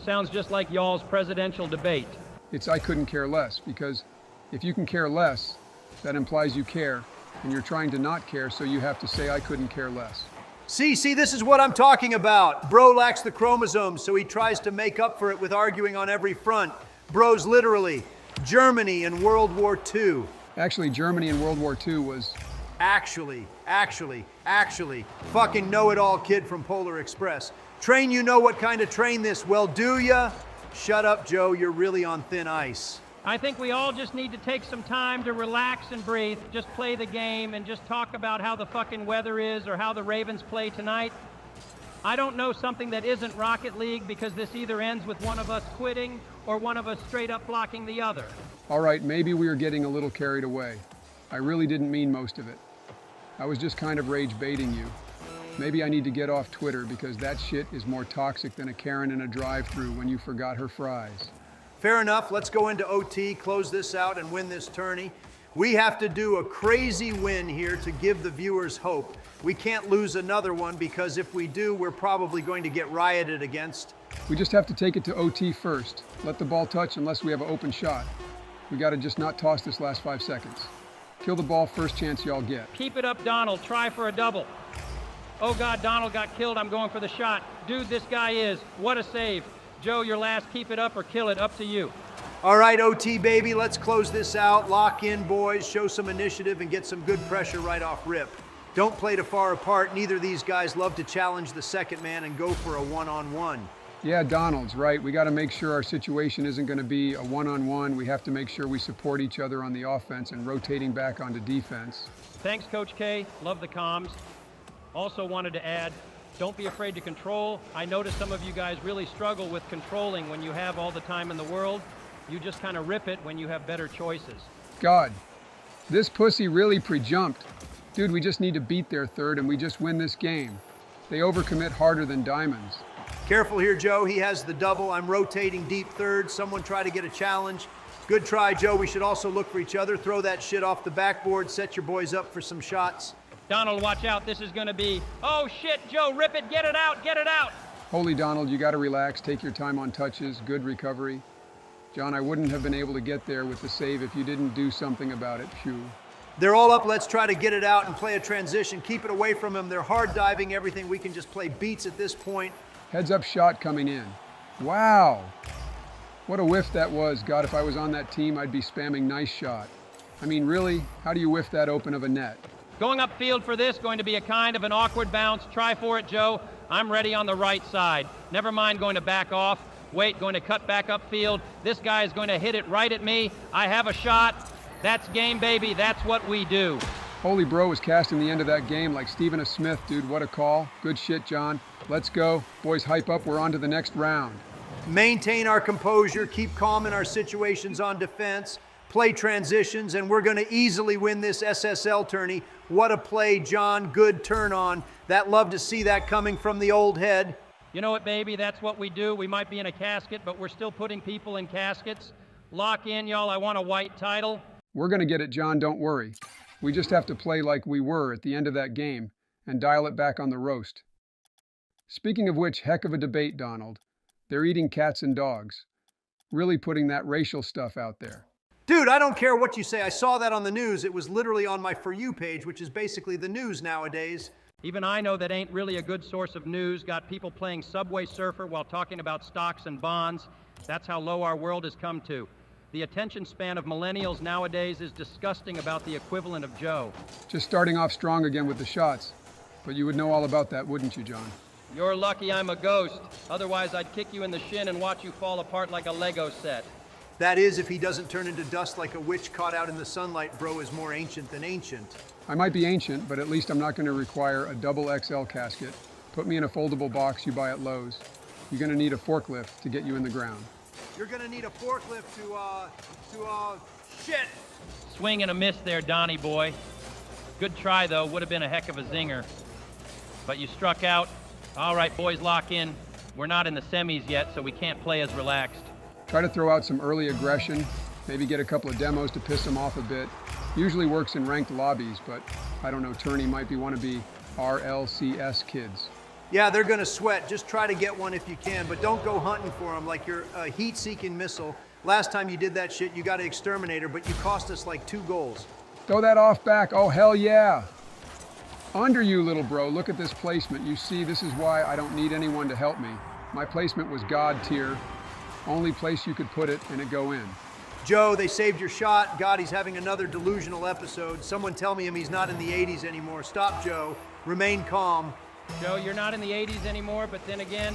S9: Sounds just like y'all's presidential debate.
S2: It's I couldn't care less, because if you can care less, that implies you care, and you're trying to not care, so you have to say I couldn't care less.
S6: See, this is what I'm talking about. Bro lacks the chromosomes, so he tries to make up for it with arguing on every front. Bro's literally Germany in World War II.
S2: Actually, Germany in World War II was...
S6: Actually, fucking know-it-all kid from Polar Express. Train, you know what kind of train this, well, do ya? Shut up, Joe, you're really on thin ice.
S9: I think we all just need to take some time to relax and breathe, just play the game and just talk about how the fucking weather is or how the Ravens play tonight. I don't know something that isn't Rocket League because this either ends with one of us quitting or one of us straight up blocking the other.
S2: All right, maybe we are getting a little carried away. I really didn't mean most of it. I was just kind of rage baiting you. Maybe I need to get off Twitter because that shit is more toxic than a Karen in a drive-thru when you forgot her fries.
S6: Fair enough, let's go into OT, close this out, and win this tourney. We have to do a crazy win here to give the viewers hope. We can't lose another one because if we do, we're probably going to get rioted against.
S2: We just have to take it to OT first. Let the ball touch unless we have an open shot. We gotta just not toss this last 5 seconds. Kill the ball first chance y'all get.
S9: Keep it up, Donald. Try for a double. Oh, God, Donald got killed. I'm going for the shot. Dude, this guy is. What a save. Joe, your last. Keep it up or kill it. Up to you.
S6: All right, OT, baby, let's close this out. Lock in, boys. Show some initiative and get some good pressure right off rip. Don't play too far apart. Neither of these guys love to challenge the second man and go for a one-on-one.
S2: Yeah, Donald's right. We got to make sure our situation isn't going to be a one-on-one. We have to make sure we support each other on the offense and rotating back onto defense.
S9: Thanks, Coach K. Love the comms. Also wanted to add, don't be afraid to control. I notice some of you guys really struggle with controlling when you have all the time in the world. You just kind of rip it when you have better choices.
S2: God, this pussy really pre-jumped. Dude, we just need to beat their third and we just win this game. They overcommit harder than diamonds.
S6: Careful here, Joe. He has the double. I'm rotating deep third. Someone try to get a challenge. Good try, Joe. We should also look for each other. Throw that shit off the backboard. Set your boys up for some shots.
S9: Donald, watch out. This is going to be... Oh, shit, Joe, rip it. Get it out. Get it out.
S2: Holy Donald, you got to relax. Take your time on touches. Good recovery. John, I wouldn't have been able to get there with the save if you didn't do something about it. Phew.
S6: They're all up. Let's try to get it out and play a transition. Keep it away from them. They're hard diving everything. We can just play beats at this point.
S2: Heads up shot coming in. Wow. What a whiff that was. God, if I was on that team, I'd be spamming nice shot. I mean, really? How do you whiff that open of a net?
S9: Going upfield for this, going to be a kind of an awkward bounce. Try for it, Joe. I'm ready on the right side. Never mind going to back off. Wait, going to cut back upfield. This guy is going to hit it right at me. I have a shot. That's game, baby. That's what we do.
S2: Holy bro was casting the end of that game like Stephen A. Smith, dude. What a call. Good shit, John. Let's go. Boys, hype up. We're on to the next round.
S6: Maintain our composure. Keep calm in our situations on defense. Play transitions, and we're going to easily win this SSL tourney. What a play, John. Good turn on. Love to see that coming from the old head.
S9: You know what, baby? That's what we do. We might be in a casket, but we're still putting people in caskets. Lock in, y'all. I want a white title.
S2: We're going to get it, John. Don't worry. We just have to play like we were at the end of that game and dial it back on the roast. Speaking of which, heck of a debate, Donald. They're eating cats and dogs. Really putting that racial stuff out there.
S6: Dude, I don't care what you say. I saw that on the news. It was literally on my For You page, which is basically the news nowadays.
S9: Even I know that ain't really a good source of news. Got people playing Subway Surfer while talking about stocks and bonds. That's how low our world has come to. The attention span of millennials nowadays is disgusting about the equivalent of Joe.
S2: Just starting off strong again with the shots. But you would know all about that, wouldn't you, John?
S9: You're lucky I'm a ghost. Otherwise, I'd kick you in the shin and watch you fall apart like a Lego set.
S6: That is, if he doesn't turn into dust like a witch caught out in the sunlight. Bro is more ancient than ancient.
S2: I might be ancient, but at least I'm not going to require a double XL casket. Put me in a foldable box you buy at Lowe's. You're going to need a forklift to get you in the ground.
S6: You're gonna need a forklift shit!
S9: Swing and a miss there, Donnie boy. Good try, though. Would have been a heck of a zinger. But you struck out. All right, boys, lock in. We're not in the semis yet, so we can't play as relaxed.
S2: Try to throw out some early aggression, maybe get a couple of demos to piss them off a bit. Usually works in ranked lobbies, but I don't know, Tourney might be wannabe RLCS kids.
S6: Yeah, they're gonna sweat. Just try to get one if you can, but don't go hunting for them like you're a heat-seeking missile. Last time you did that shit, you got an exterminator, but you cost us like 2 goals.
S2: Throw that off back, oh hell yeah! Under you, little bro, look at this placement. You see, this is why I don't need anyone to help me. My placement was God tier. Only place you could put it and it go in.
S6: Joe, they saved your shot. God, he's having another delusional episode. Someone tell me he's not in the 80s anymore. Stop, Joe. Remain calm.
S9: Joe, you're not in the 80s anymore, but then again,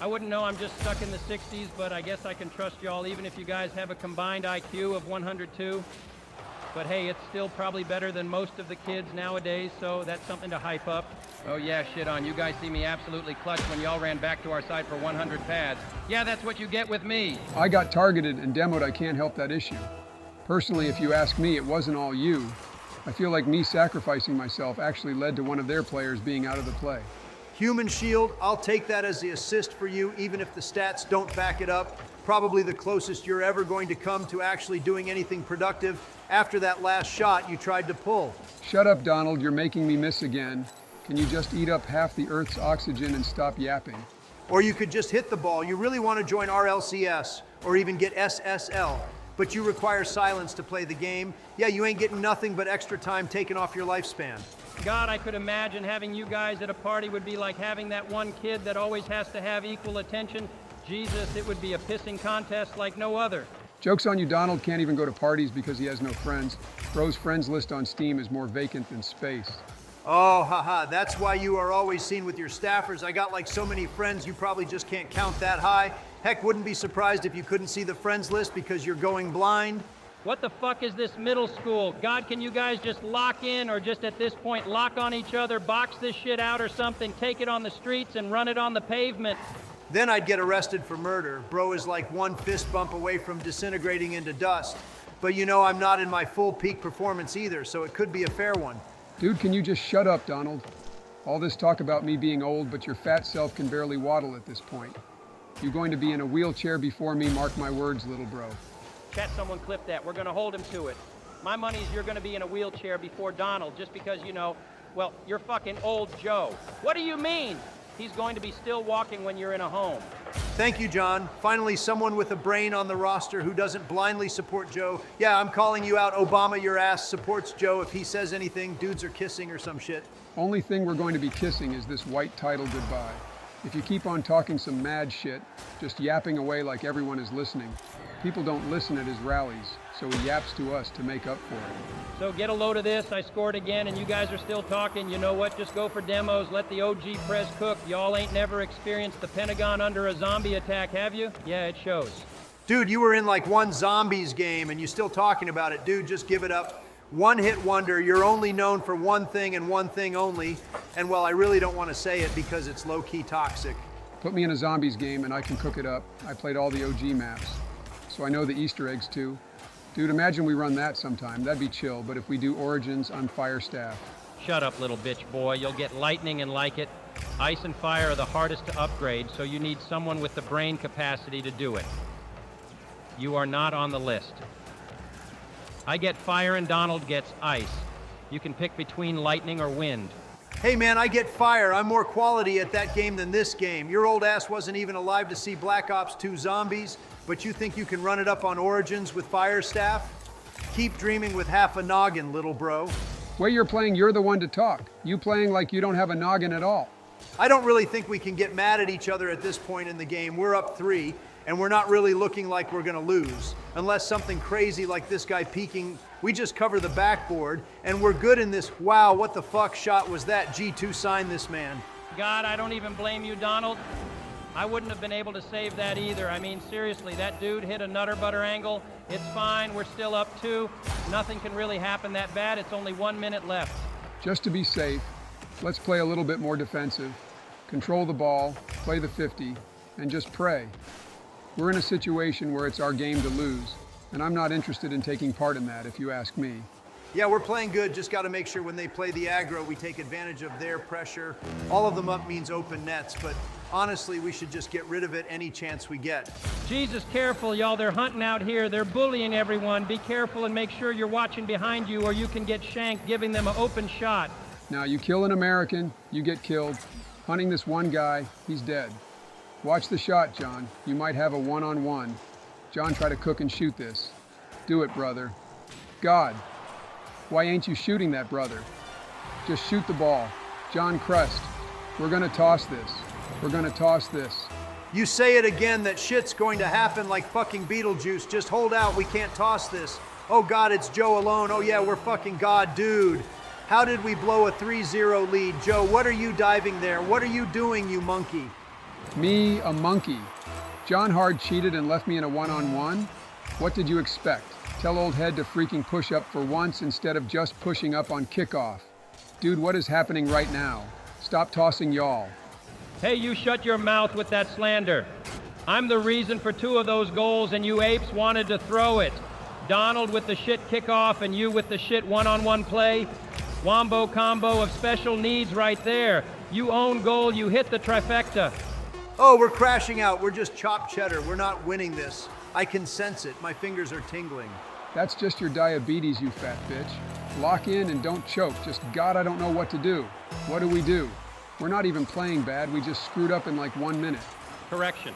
S9: I wouldn't know. I'm just stuck in the 60s, but I guess I can trust y'all even if you guys have a combined IQ of 102. But hey, it's still probably better than most of the kids nowadays, so that's something to hype up. Oh yeah, shit on. You guys see me absolutely clutch when y'all ran back to our side for 100 pads. Yeah, that's what you get with me.
S2: I got targeted and demoed. I can't help that issue. Personally, if you ask me, it wasn't all you. I feel like me sacrificing myself actually led to one of their players being out of the play.
S6: Human shield, I'll take that as the assist for you, even if the stats don't back it up. Probably the closest you're ever going to come to actually doing anything productive after that last shot you tried to pull.
S2: Shut up, Donald. You're making me miss again. Can you just eat up half the Earth's oxygen and stop yapping?
S6: Or you could just hit the ball. You really want to join RLCS or even get SSL, but you require silence to play the game. Yeah, you ain't getting nothing but extra time taken off your lifespan.
S9: God, I could imagine having you guys at a party would be like having that one kid that always has to have equal attention. Jesus, it would be a pissing contest like no other.
S2: Joke's on you, Donald can't even go to parties because he has no friends. Bro's friends list on Steam is more vacant than space.
S6: Oh, haha, that's why you are always seen with your staffers. I got like so many friends, you probably just can't count that high. Heck, wouldn't be surprised if you couldn't see the friends list because you're going blind.
S9: What the fuck is this middle school? God, can you guys just lock in or just at this point lock on each other, box this shit out or something, take it on the streets and run it on the pavement?
S6: Then I'd get arrested for murder. Bro is like one fist bump away from disintegrating into dust. But you know I'm not in my full peak performance either, so it could be a fair one.
S2: Dude, can you just shut up, Donald? All this talk about me being old, but your fat self can barely waddle at this point. You're going to be in a wheelchair before me, mark my words, little bro.
S9: Chat, someone clip that. We're going to hold him to it. My money's you're going to be in a wheelchair before Donald, just because, you know, well, you're fucking old Joe. What do you mean? He's going to be still walking when you're in a home.
S6: Thank you, John. Finally, someone with a brain on the roster who doesn't blindly support Joe. Yeah, I'm calling you out. Obama, your ass, supports Joe. If he says anything, dudes are kissing or some shit.
S2: Only thing we're going to be kissing is this white title goodbye. If you keep on talking some mad shit, just yapping away like everyone is listening, people don't listen at his rallies, so he yaps to us to make up for it.
S9: So get a load of this. I scored again, and you guys are still talking. You know what? Just go for demos. Let the OG Prez cook. Y'all ain't never experienced the Pentagon under a zombie attack, have you? Yeah, it shows.
S6: Dude, you were in like one zombies game, and you're still talking about it. Dude, just give it up. One-hit wonder. You're only known for one thing and one thing only. And well, I really don't want to say it because it's low-key toxic.
S2: Put me in a zombies game and I can cook it up. I played all the OG maps, so I know the Easter eggs too. Dude, imagine we run that sometime. That'd be chill, but if we do Origins, I'm fire staff.
S9: Shut up, little bitch boy. You'll get lightning and like it. Ice and fire are the hardest to upgrade, so you need someone with the brain capacity to do it. You are not on the list. I get fire and Donald gets ice. You can pick between lightning or wind.
S6: Hey man, I get fire. I'm more quality at that game than this game. Your old ass wasn't even alive to see Black Ops 2 Zombies, but you think you can run it up on Origins with fire staff? Keep dreaming with half a noggin, little bro.
S2: Way you're playing, you're the one to talk. You playing like you don't have a noggin at all.
S6: I don't really think we can get mad at each other at this point in the game. We're up 3, and we're not really looking like we're gonna lose. Unless something crazy like this guy peeking, we just cover the backboard, and we're good in this, wow, what the fuck shot was that? G2 sign this man.
S9: God, I don't even blame you, Donald. I wouldn't have been able to save that either. I mean, seriously, that dude hit a nutter butter angle. It's fine, we're still up 2. Nothing can really happen that bad. It's only 1 minute left.
S2: Just to be safe, let's play a little bit more defensive, control the ball, play the 50, and just pray. We're in a situation where it's our game to lose, and I'm not interested in taking part in that, if you ask me.
S6: Yeah, we're playing good, just gotta make sure when they play the aggro, we take advantage of their pressure. All of them up means open nets, but honestly, we should just get rid of it any chance we get.
S9: Jesus, careful, y'all. They're hunting out here. They're bullying everyone. Be careful and make sure you're watching behind you or you can get shanked giving them an open shot.
S2: Now, you kill an American, you get killed. Hunting this one guy, he's dead. Watch the shot, John. You might have a one-on-one. John, try to cook and shoot this. Do it, brother. God, why ain't you shooting that, brother? Just shoot the ball. John Crest, we're gonna toss this. We're gonna toss this.
S6: You say it again, that shit's going to happen like fucking Beetlejuice. Just hold out, we can't toss this. Oh God, it's Joe alone. Oh yeah, we're fucking God, dude. How did we blow a 3-0 lead? Joe, what are you diving there? What are you doing, you monkey?
S2: Me, a monkey. John Hard cheated and left me in a one-on-one? What did you expect? Tell old head to freaking push up for once instead of just pushing up on kickoff. Dude, what is happening right now? Stop tossing y'all.
S9: Hey, you shut your mouth with that slander. I'm the reason for 2 of those goals and you apes wanted to throw it. Donald with the shit kickoff and you with the shit one-on-one play. Wombo combo of special needs right there. You own goal, you hit the trifecta.
S6: Oh, we're crashing out. We're just chopped cheddar. We're not winning this. I can sense it. My fingers are tingling.
S2: That's just your diabetes, you fat bitch. Lock in and don't choke. Just, God, I don't know what to do. What do? We're not even playing bad. We just screwed up in like 1 minute.
S9: Correction.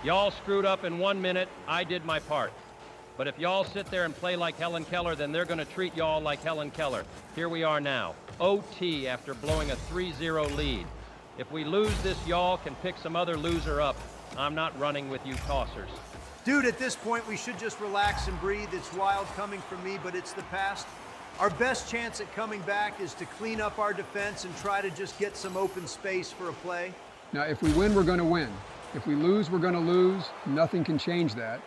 S9: Y'all screwed up in 1 minute. I did my part. But if y'all sit there and play like Helen Keller, then they're going to treat y'all like Helen Keller. Here we are now. OT after blowing a 3-0 lead. If we lose this, y'all can pick some other loser up. I'm not running with you tossers.
S6: Dude, at this point, we should just relax and breathe. It's wild coming from me, but it's the past. Our best chance at coming back is to clean up our defense and try to just get some open space for a play.
S2: Now, if we win, we're going to win. If we lose, we're going to lose. Nothing can change that.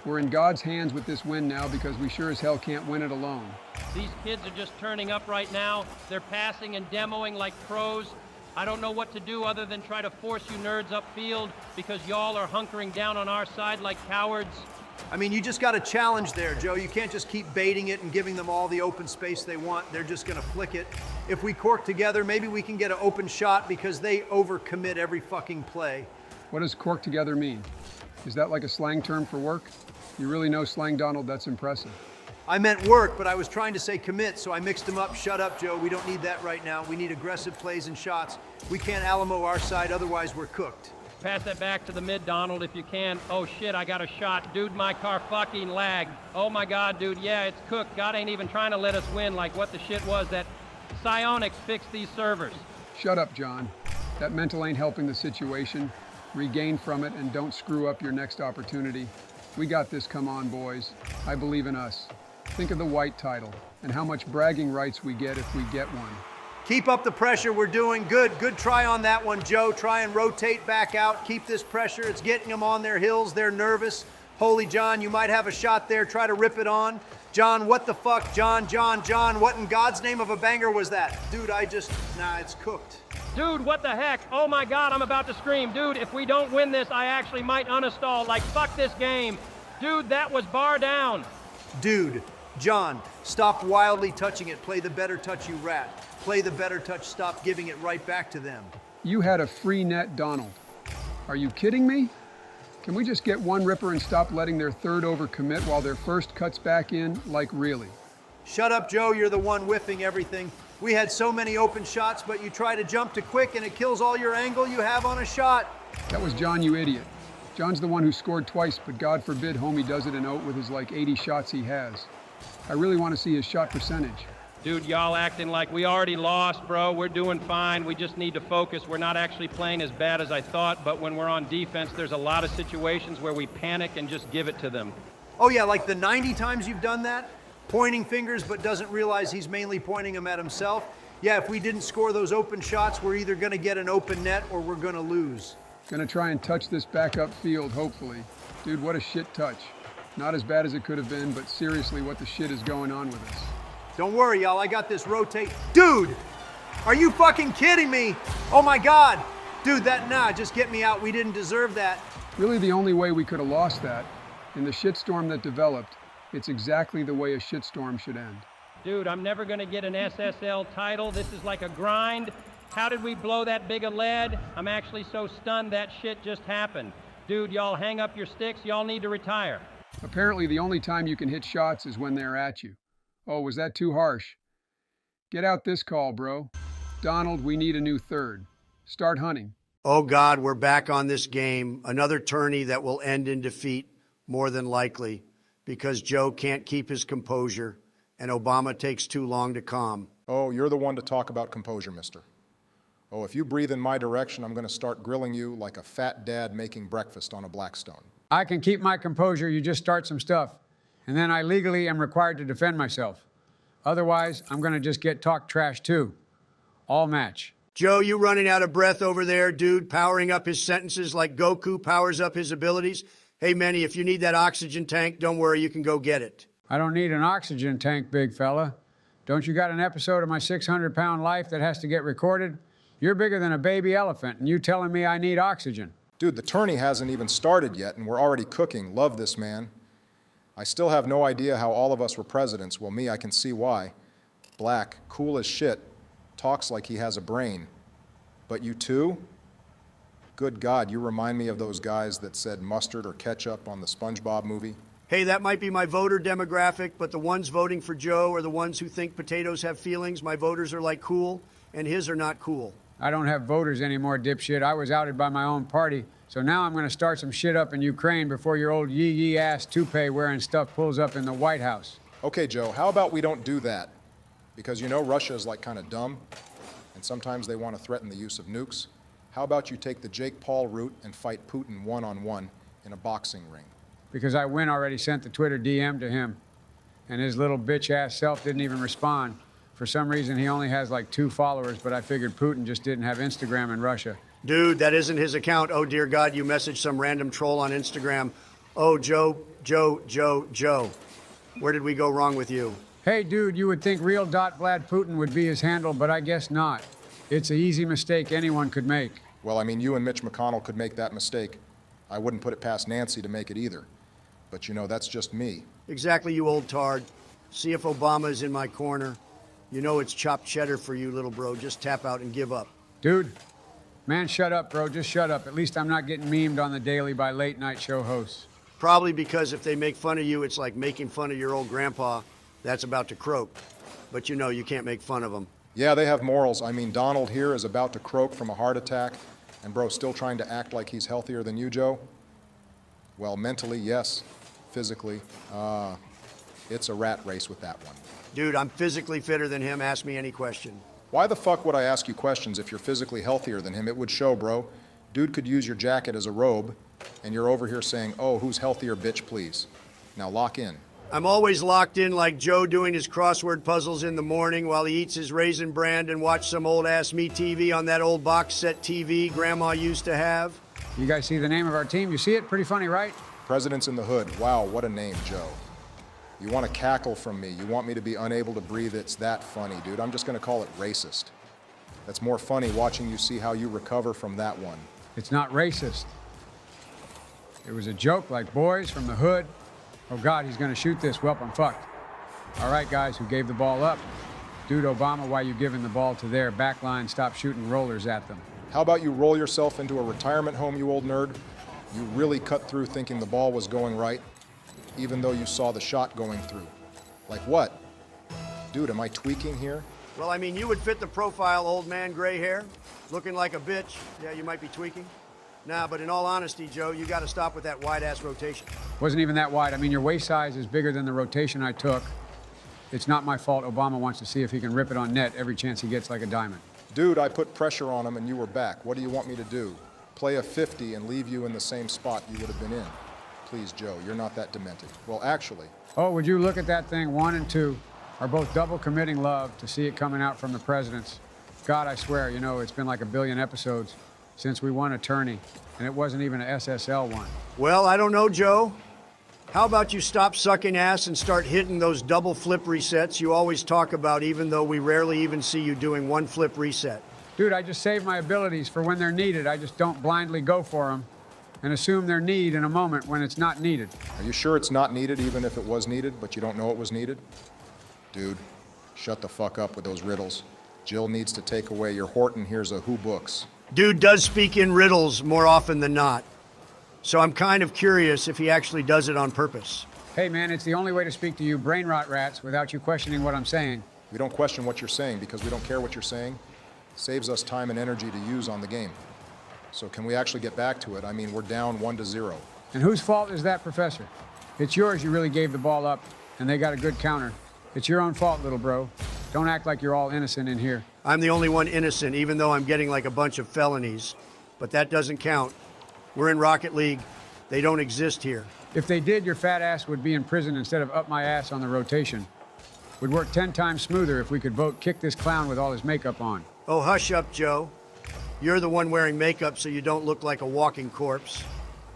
S2: We're in God's hands with this win now because we sure as hell can't win it alone.
S9: These kids are just turning up right now. They're passing and demoing like pros. I don't know what to do other than try to force you nerds upfield because y'all are hunkering down on our side like cowards.
S6: I mean, you just got a challenge there, Joe. You can't just keep baiting it and giving them all the open space they want. They're just going to flick it. If we cork together, maybe we can get an open shot because they overcommit every fucking play.
S2: What does cork together mean? Is that like a slang term for work? You really know slang, Donald. That's impressive.
S6: I meant work, but I was trying to say commit, so I mixed them up. Shut up, Joe. We don't need that right now. We need aggressive plays and shots. We can't Alamo our side, otherwise we're cooked.
S9: Pass that back to the mid, Donald, if you can. Oh, shit, I got a shot. Dude, my car fucking lagged. Oh, my God, dude, yeah, it's cooked. God ain't even trying to let us win like what the shit was that psionics fixed these servers.
S2: Shut up, John. That mental ain't helping the situation. Regain from it and don't screw up your next opportunity. We got this, come on, boys. I believe in us. Think of the white title and how much bragging rights we get if we get one.
S6: Keep up the pressure. We're doing good. Good try on that one, Joe. Try and rotate back out. Keep this pressure. It's getting them on their heels. They're nervous. Holy John, you might have a shot there. Try to rip it on. John, what the fuck? John, what in God's name of a banger was that? Dude, it's cooked.
S9: Dude, what the heck? Oh my God, I'm about to scream. Dude, if we don't win this, I actually might uninstall. Like, fuck this game. Dude, that was bar down.
S6: Dude, John, stop wildly touching it. Play the better touch, you rat. Play the better touch. Stop giving it right back to them.
S2: You had a free net, Donald. Are you kidding me? Can we just get one ripper and stop letting their third over commit while their first cuts back in? Like, really?
S6: Shut up, Joe. You're the one whiffing everything. We had so many open shots, but you try to jump too quick and it kills all your angle you have on a shot.
S2: That was John, you idiot. John's the one who scored twice, but God forbid homie does it in OAT with his like 80 shots he has. I really want to see his shot percentage.
S9: Dude, y'all acting like we already lost, bro. We're doing fine. We just need to focus. We're not actually playing as bad as I thought, but when we're on defense, there's a lot of situations where we panic and just give it to them.
S6: Oh yeah, like the 90 times you've done that? Pointing fingers but doesn't realize he's mainly pointing them at himself? Yeah, if we didn't score those open shots, we're either gonna get an open net or we're gonna lose.
S2: Gonna try and touch this backup field, hopefully. Dude, what a shit touch. Not as bad as it could have been, but seriously, what the shit is going on with us?
S6: Don't worry, y'all, I got this rotate. Dude, are you fucking kidding me? Oh my God. Dude, just get me out. We didn't deserve that.
S2: Really the only way we could have lost that, in the shitstorm that developed, it's exactly the way a shitstorm should end.
S9: Dude, I'm never going to get an SSL title. This is like a grind. How did we blow that big of lead? I'm actually so stunned that shit just happened. Dude, y'all hang up your sticks. Y'all need to retire.
S2: Apparently the only time you can hit shots is when they're at you. Oh, was that too harsh? Get out this call, bro. Donald, we need a new third. Start hunting.
S6: Oh God, we're back on this game. Another tourney that will end in defeat, more than likely, because Joe can't keep his composure and Obama takes too long to calm.
S3: Oh, you're the one to talk about composure, mister. Oh, if you breathe in my direction, I'm going to start grilling you like a fat dad making breakfast on a Blackstone.
S10: I can keep my composure, you just start some stuff. And then I legally am required to defend myself. Otherwise, I'm gonna just get talk trash too. All match.
S6: Joe, you running out of breath over there, dude, powering up his sentences like Goku powers up his abilities? Hey, Manny, if you need that oxygen tank, don't worry, you can go get it.
S10: I don't need an oxygen tank, big fella. Don't you got an episode of my 600-pound life that has to get recorded? You're bigger than a baby elephant, and you telling me I need oxygen.
S3: Dude, the tourney hasn't even started yet, and we're already cooking. Love this, man. I still have no idea how all of us were presidents. Well, me, I can see why. Black, cool as shit, talks like he has a brain. But you too? Good God, you remind me of those guys that said mustard or ketchup on the SpongeBob movie.
S6: Hey, that might be my voter demographic, but the ones voting for Joe are the ones who think potatoes have feelings. My voters are like cool, and his are not cool.
S10: I don't have voters anymore, dipshit. I was outed by my own party. So now I'm gonna start some shit up in Ukraine before your old yee-yee ass toupee wearing stuff pulls up in the White House.
S3: Okay, Joe, how about we don't do that? Because you know Russia is like kind of dumb, and sometimes they want to threaten the use of nukes. How about you take the Jake Paul route and fight Putin one-on-one in a boxing ring?
S10: Because I already sent the Twitter DM to him, and his little bitch-ass self didn't even respond. For some reason, he only has like 2 followers, but I figured Putin just didn't have Instagram in Russia.
S6: Dude, that isn't his account. Oh, dear God, you messaged some random troll on Instagram. Oh, Joe. Where did we go wrong with you?
S10: Hey, dude, you would think real Vlad Putin would be his handle, but I guess not. It's an easy mistake anyone could make.
S3: Well, I mean, you and Mitch McConnell could make that mistake. I wouldn't put it past Nancy to make it either. But you know, that's just me.
S6: Exactly, you old tard. See if Obama is in my corner. You know it's chopped cheddar for you, little bro. Just tap out and give up.
S10: Dude, man, shut up, bro. Just shut up. At least I'm not getting memed on the daily by late night show hosts.
S6: Probably because if they make fun of you, it's like making fun of your old grandpa that's about to croak. But you know you can't make fun of them.
S3: Yeah, they have morals. I mean, Donald here is about to croak from a heart attack, and bro, still trying to act like he's healthier than you, Joe? Well, mentally, yes. Physically, it's a rat race with that one.
S6: Dude, I'm physically fitter than him. Ask me any question.
S3: Why the fuck would I ask you questions if you're physically healthier than him? It would show, bro. Dude could use your jacket as a robe, and you're over here saying, oh, who's healthier, bitch, please. Now lock in.
S6: I'm always locked in like Joe doing his crossword puzzles in the morning while he eats his Raisin Bran and watch some old-ass Me TV on that old box set TV Grandma used to have.
S10: You guys see the name of our team? You see it? Pretty funny, right?
S3: Presidents in the Hood. Wow, what a name, Joe. You want to cackle from me. You want me to be unable to breathe. It's that funny, dude. I'm just going to call it racist. That's more funny watching you see how you recover from that one.
S10: It's not racist. It was a joke like boys from the hood. Oh God, he's going to shoot this. Well, I'm fucked. All right, guys, who gave the ball up? Dude, Obama, why you giving the ball to their back line? Stop shooting rollers at them.
S3: How about you roll yourself into a retirement home, you old nerd? You really cut through thinking the ball was going right, even though you saw the shot going through. Like what? Dude, am I tweaking here?
S6: Well, I mean, you would fit the profile, old man, gray hair, looking like a bitch. Yeah, you might be tweaking. Nah, but in all honesty, Joe, you got to stop with that wide-ass rotation.
S10: Wasn't even that wide. I mean, your waist size is bigger than the rotation I took. It's not my fault Obama wants to see if he can rip it on net every chance he gets like a diamond.
S3: Dude, I put pressure on him and you were back. What do you want me to do? Play a 50 and leave you in the same spot you would have been in? Please, Joe, you're not that demented. Well, actually...
S10: Oh, would you look at that thing? 1 and 2 are both double committing love to see it coming out from the presidents. God, I swear, you know, it's been like a billion episodes since we won a tourney, and it wasn't even an SSL one.
S6: Well, I don't know, Joe. How about you stop sucking ass and start hitting those double flip resets you always talk about, even though we rarely even see you doing one flip reset?
S10: Dude, I just save my abilities for when they're needed. I just don't blindly go for them and assume their need in a moment when it's not needed.
S3: Are you sure it's not needed even if it was needed, but you don't know it was needed? Dude, shut the fuck up with those riddles. Jill needs to take away your Horton Here's a Who books.
S6: Dude does speak in riddles more often than not. So I'm kind of curious if he actually does it on purpose.
S10: Hey, man, it's the only way to speak to you brain rot rats without you questioning what I'm saying.
S3: We don't question what you're saying because we don't care what you're saying. Saves us time and energy to use on the game. So can we actually get back to it? I mean, we're down 1-0.
S10: And whose fault is that, Professor? It's yours. You really gave the ball up, and they got a good counter. It's your own fault, little bro. Don't act like you're all innocent in here.
S6: I'm the only one innocent, even though I'm getting like a bunch of felonies. But that doesn't count. We're in Rocket League. They don't exist here.
S10: If they did, your fat ass would be in prison instead of up my ass on the rotation. Would work 10 times smoother if we could vote kick this clown with all his makeup on.
S6: Oh, hush up, Joe. You're the one wearing makeup so you don't look like a walking corpse.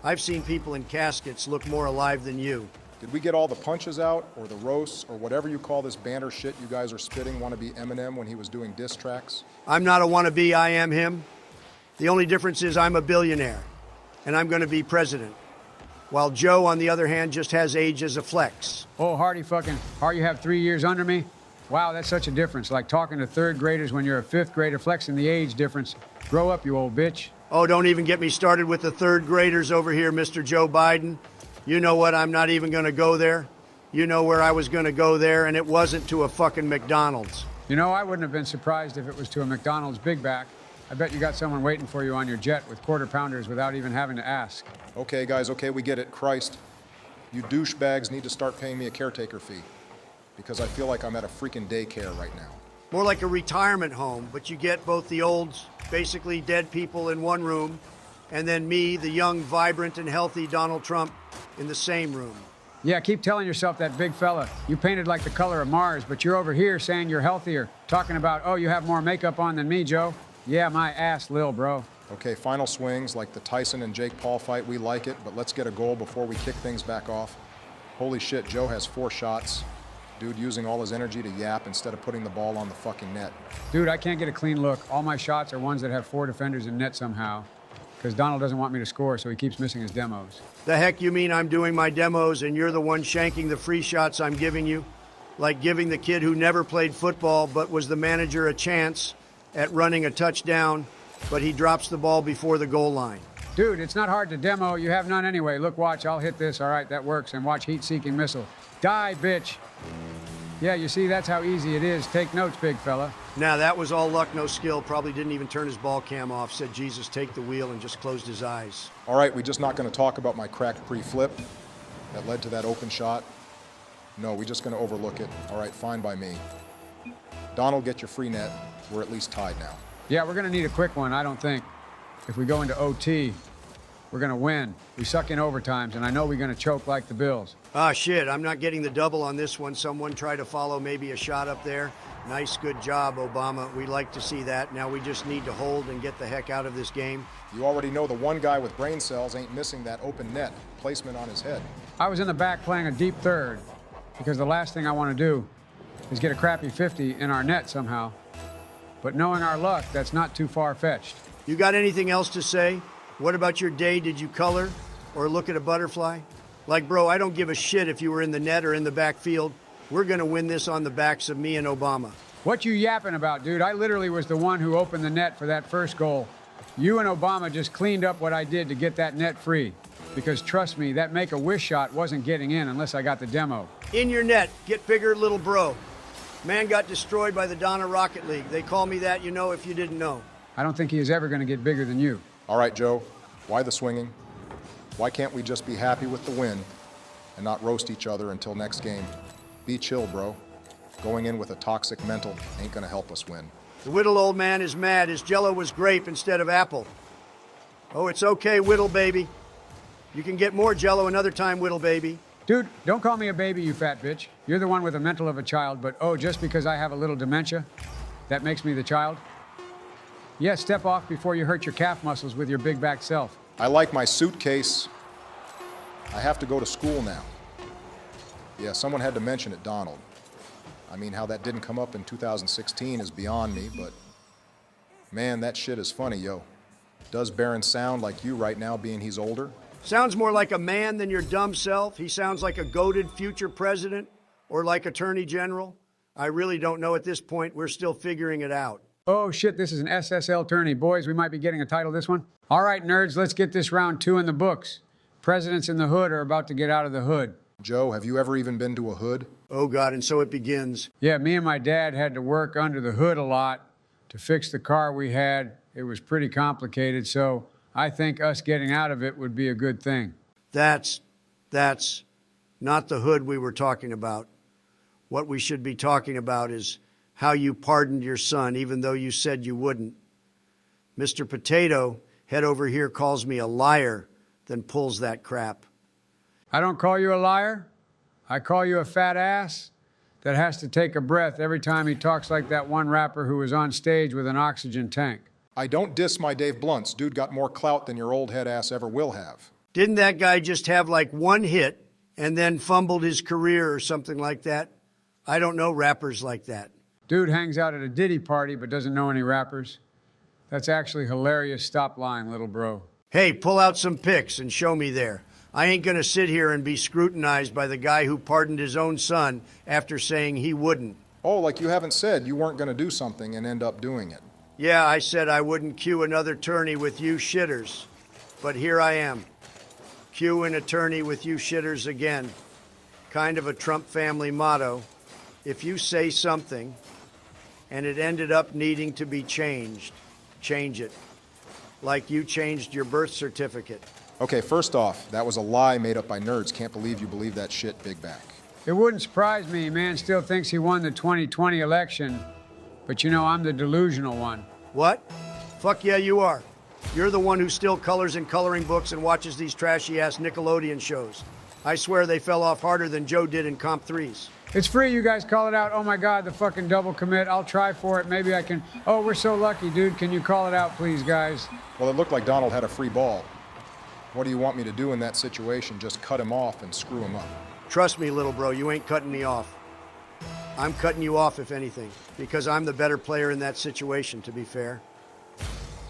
S6: I've seen people in caskets look more alive than you.
S3: Did we get all the punches out, or the roasts, or whatever you call this banter shit you guys are spitting? Want to be Eminem when he was doing diss tracks?
S6: I'm not a wannabe, I am him. The only difference is I'm a billionaire, and I'm going to be president. While Joe, on the other hand, just has age as a flex.
S10: Oh, Hardy, you have 3 years under me? Wow, that's such a difference. Like talking to third graders when you're a fifth grader, flexing the age difference. Grow up, you old bitch.
S6: Oh, don't even get me started with the third graders over here, Mr. Joe Biden. You know what? I'm not even going to go there. You know where I was going to go there, and it wasn't to a fucking McDonald's.
S10: You know, I wouldn't have been surprised if it was to a McDonald's Big Back. I bet you got someone waiting for you on your jet with quarter pounders without even having to ask.
S3: Okay, guys, okay, we get it. Christ. You douchebags need to start paying me a caretaker fee. Because I feel like I'm at a freaking daycare right now.
S6: More like a retirement home, but you get both the old, basically dead people in one room, and then me, the young, vibrant, and healthy Donald Trump, in the same room.
S10: Yeah, keep telling yourself that, big fella. You painted like the color of Mars, but you're over here saying you're healthier, talking about, oh, you have more makeup on than me, Joe. Yeah, my ass, lil, bro.
S3: Okay, final swings, like the Tyson and Jake Paul fight, we like it, but let's get a goal before we kick things back off. Holy shit, Joe has 4 shots. Dude using all his energy to yap instead of putting the ball on the fucking net.
S10: Dude, I can't get a clean look. All my shots are ones that have 4 defenders in net somehow. Because Donald doesn't want me to score, so he keeps missing his demos.
S6: The heck you mean I'm doing my demos and you're the one shanking the free shots I'm giving you? Like giving the kid who never played football but was the manager a chance at running a touchdown, but he drops the ball before the goal line.
S10: Dude, it's not hard to demo. You have none anyway. Look, watch, I'll hit this. All right, that works. And watch heat-seeking missile. Die, bitch. Yeah, you see, that's how easy it is. Take notes, big fella.
S6: Now, that was all luck, no skill. Probably didn't even turn his ball cam off. Said, Jesus, take the wheel, and just closed his eyes.
S3: All right, we're just not going to talk about my cracked pre-flip that led to that open shot. No, we're just going to overlook it. All right, fine by me. Donald, get your free net. We're at least tied now.
S10: Yeah, we're going to need a quick one, I don't think. If we go into OT, we're going to win. We suck in overtimes, and I know we're going to choke like the Bills.
S6: Ah, shit, I'm not getting the double on this one. Someone try to follow maybe a shot up there. Nice, good job, Obama. We like to see that. Now we just need to hold and get the heck out of this game.
S3: You already know the one guy with brain cells ain't missing that open net placement on his head.
S10: I was in the back playing a deep third because the last thing I want to do is get a crappy 50 in our net somehow. But knowing our luck, that's not too far-fetched.
S6: You got anything else to say? What about your day? Did you color or look at a butterfly? Like, bro, I don't give a shit if you were in the net or in the backfield. We're going to win this on the backs of me and Obama.
S10: What you yapping about, dude? I literally was the one who opened the net for that first goal. You and Obama just cleaned up what I did to get that net free. Because trust me, that make-a-wish shot wasn't getting in unless I got the demo.
S6: In your net. Get bigger, little bro. Man got destroyed by the Donna Rocket League. They call me that, you know, if you didn't know.
S10: I don't think he is ever going to get bigger than you.
S3: All right, Joe. Why the swinging? Why can't we just be happy with the win and not roast each other until next game? Be chill, bro. Going in with a toxic mental ain't gonna help us win.
S6: The Whittle old man is mad. His Jello was grape instead of apple. Oh, it's okay, Whittle baby. You can get more Jello another time, Whittle baby.
S10: Dude, don't call me a baby, you fat bitch. You're the one with the mental of a child, but oh, just because I have a little dementia, that makes me the child? Yeah, step off before you hurt your calf muscles with your big back self.
S3: I like my suitcase. I have to go to school now. Yeah, someone had to mention it, Donald. I mean, how that didn't come up in 2016 is beyond me, but man, that shit is funny, yo. Does Barron sound like you right now, being he's older?
S6: Sounds more like a man than your dumb self. He sounds like a goated future president or like Attorney General. I really don't know at this point. We're still figuring it out.
S10: Oh shit, this is an SSL tourney. Boys, we might be getting a title this one. All right, nerds, let's get this round 2 in the books. Presidents in the hood are about to get out of the hood.
S3: Joe, have you ever even been to a hood?
S6: Oh God, and so it begins.
S10: Yeah, me and my dad had to work under the hood a lot to fix the car we had. It was pretty complicated, so I think us getting out of it would be a good thing.
S6: That's not the hood we were talking about. What we should be talking about is how you pardoned your son, even though you said you wouldn't. Mr. Potato, head over here, calls me a liar, then pulls that crap.
S10: I don't call you a liar. I call you a fat ass that has to take a breath every time he talks like that one rapper who was on stage with an oxygen tank.
S3: I don't diss my Dave Blunts. Dude got more clout than your old head ass ever will have.
S6: Didn't that guy just have like one hit and then fumbled his career or something like that? I don't know rappers like that.
S10: Dude hangs out at a Diddy party but doesn't know any rappers. That's actually hilarious. Stop lying, little bro.
S6: Hey, pull out some pics and show me there. I ain't gonna sit here and be scrutinized by the guy who pardoned his own son after saying he wouldn't.
S3: Oh, like you haven't said you weren't gonna do something and end up doing it.
S6: Yeah, I said I wouldn't cue another tourney with you shitters. But here I am. Cue an attorney with you shitters again. Kind of a Trump family motto. If you say something and it ended up needing to be changed, change it. Like you changed your birth certificate.
S3: Okay, first off, that was a lie made up by nerds. Can't believe you believe that shit, Big Back.
S10: It wouldn't surprise me. Man still thinks he won the 2020 election. But you know, I'm the delusional one.
S6: What? Fuck yeah, you are. You're the one who still colors in coloring books and watches these trashy-ass Nickelodeon shows. I swear they fell off harder than Joe did in Comp 3s.
S10: It's free, you guys call it out. Oh my God, the fucking double commit. I'll try for it. Maybe I can. Oh, we're so lucky, dude. Can you call it out, please, guys?
S3: Well, it looked like Donald had a free ball. What do you want me to do in that situation? Just cut him off and screw him up?
S6: Trust me, little bro, you ain't cutting me off. I'm cutting you off, if anything, because I'm the better player in that situation, to be fair.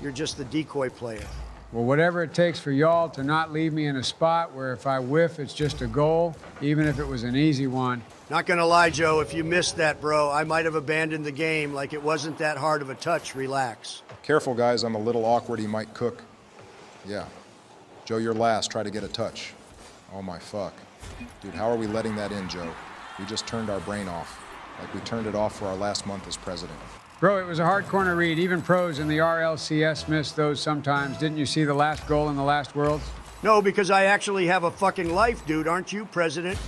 S6: You're just the decoy player.
S10: Well, whatever it takes for y'all to not leave me in a spot where if I whiff, it's just a goal, even if it was an easy one.
S6: Not gonna lie, Joe, if you missed that, bro, I might have abandoned the game like it wasn't that hard of a touch. Relax.
S3: Careful, guys. I'm a little awkward. He might cook. Yeah. Joe, you're last. Try to get a touch. Oh, my fuck. Dude, how are we letting that in, Joe? We just turned our brain off. Like we turned it off for our last month as president.
S10: Bro, it was a hard corner read. Even pros in the RLCS miss those sometimes. Didn't you see the last goal in the last Worlds?
S6: No, because I actually have a fucking life, dude. Aren't you, President?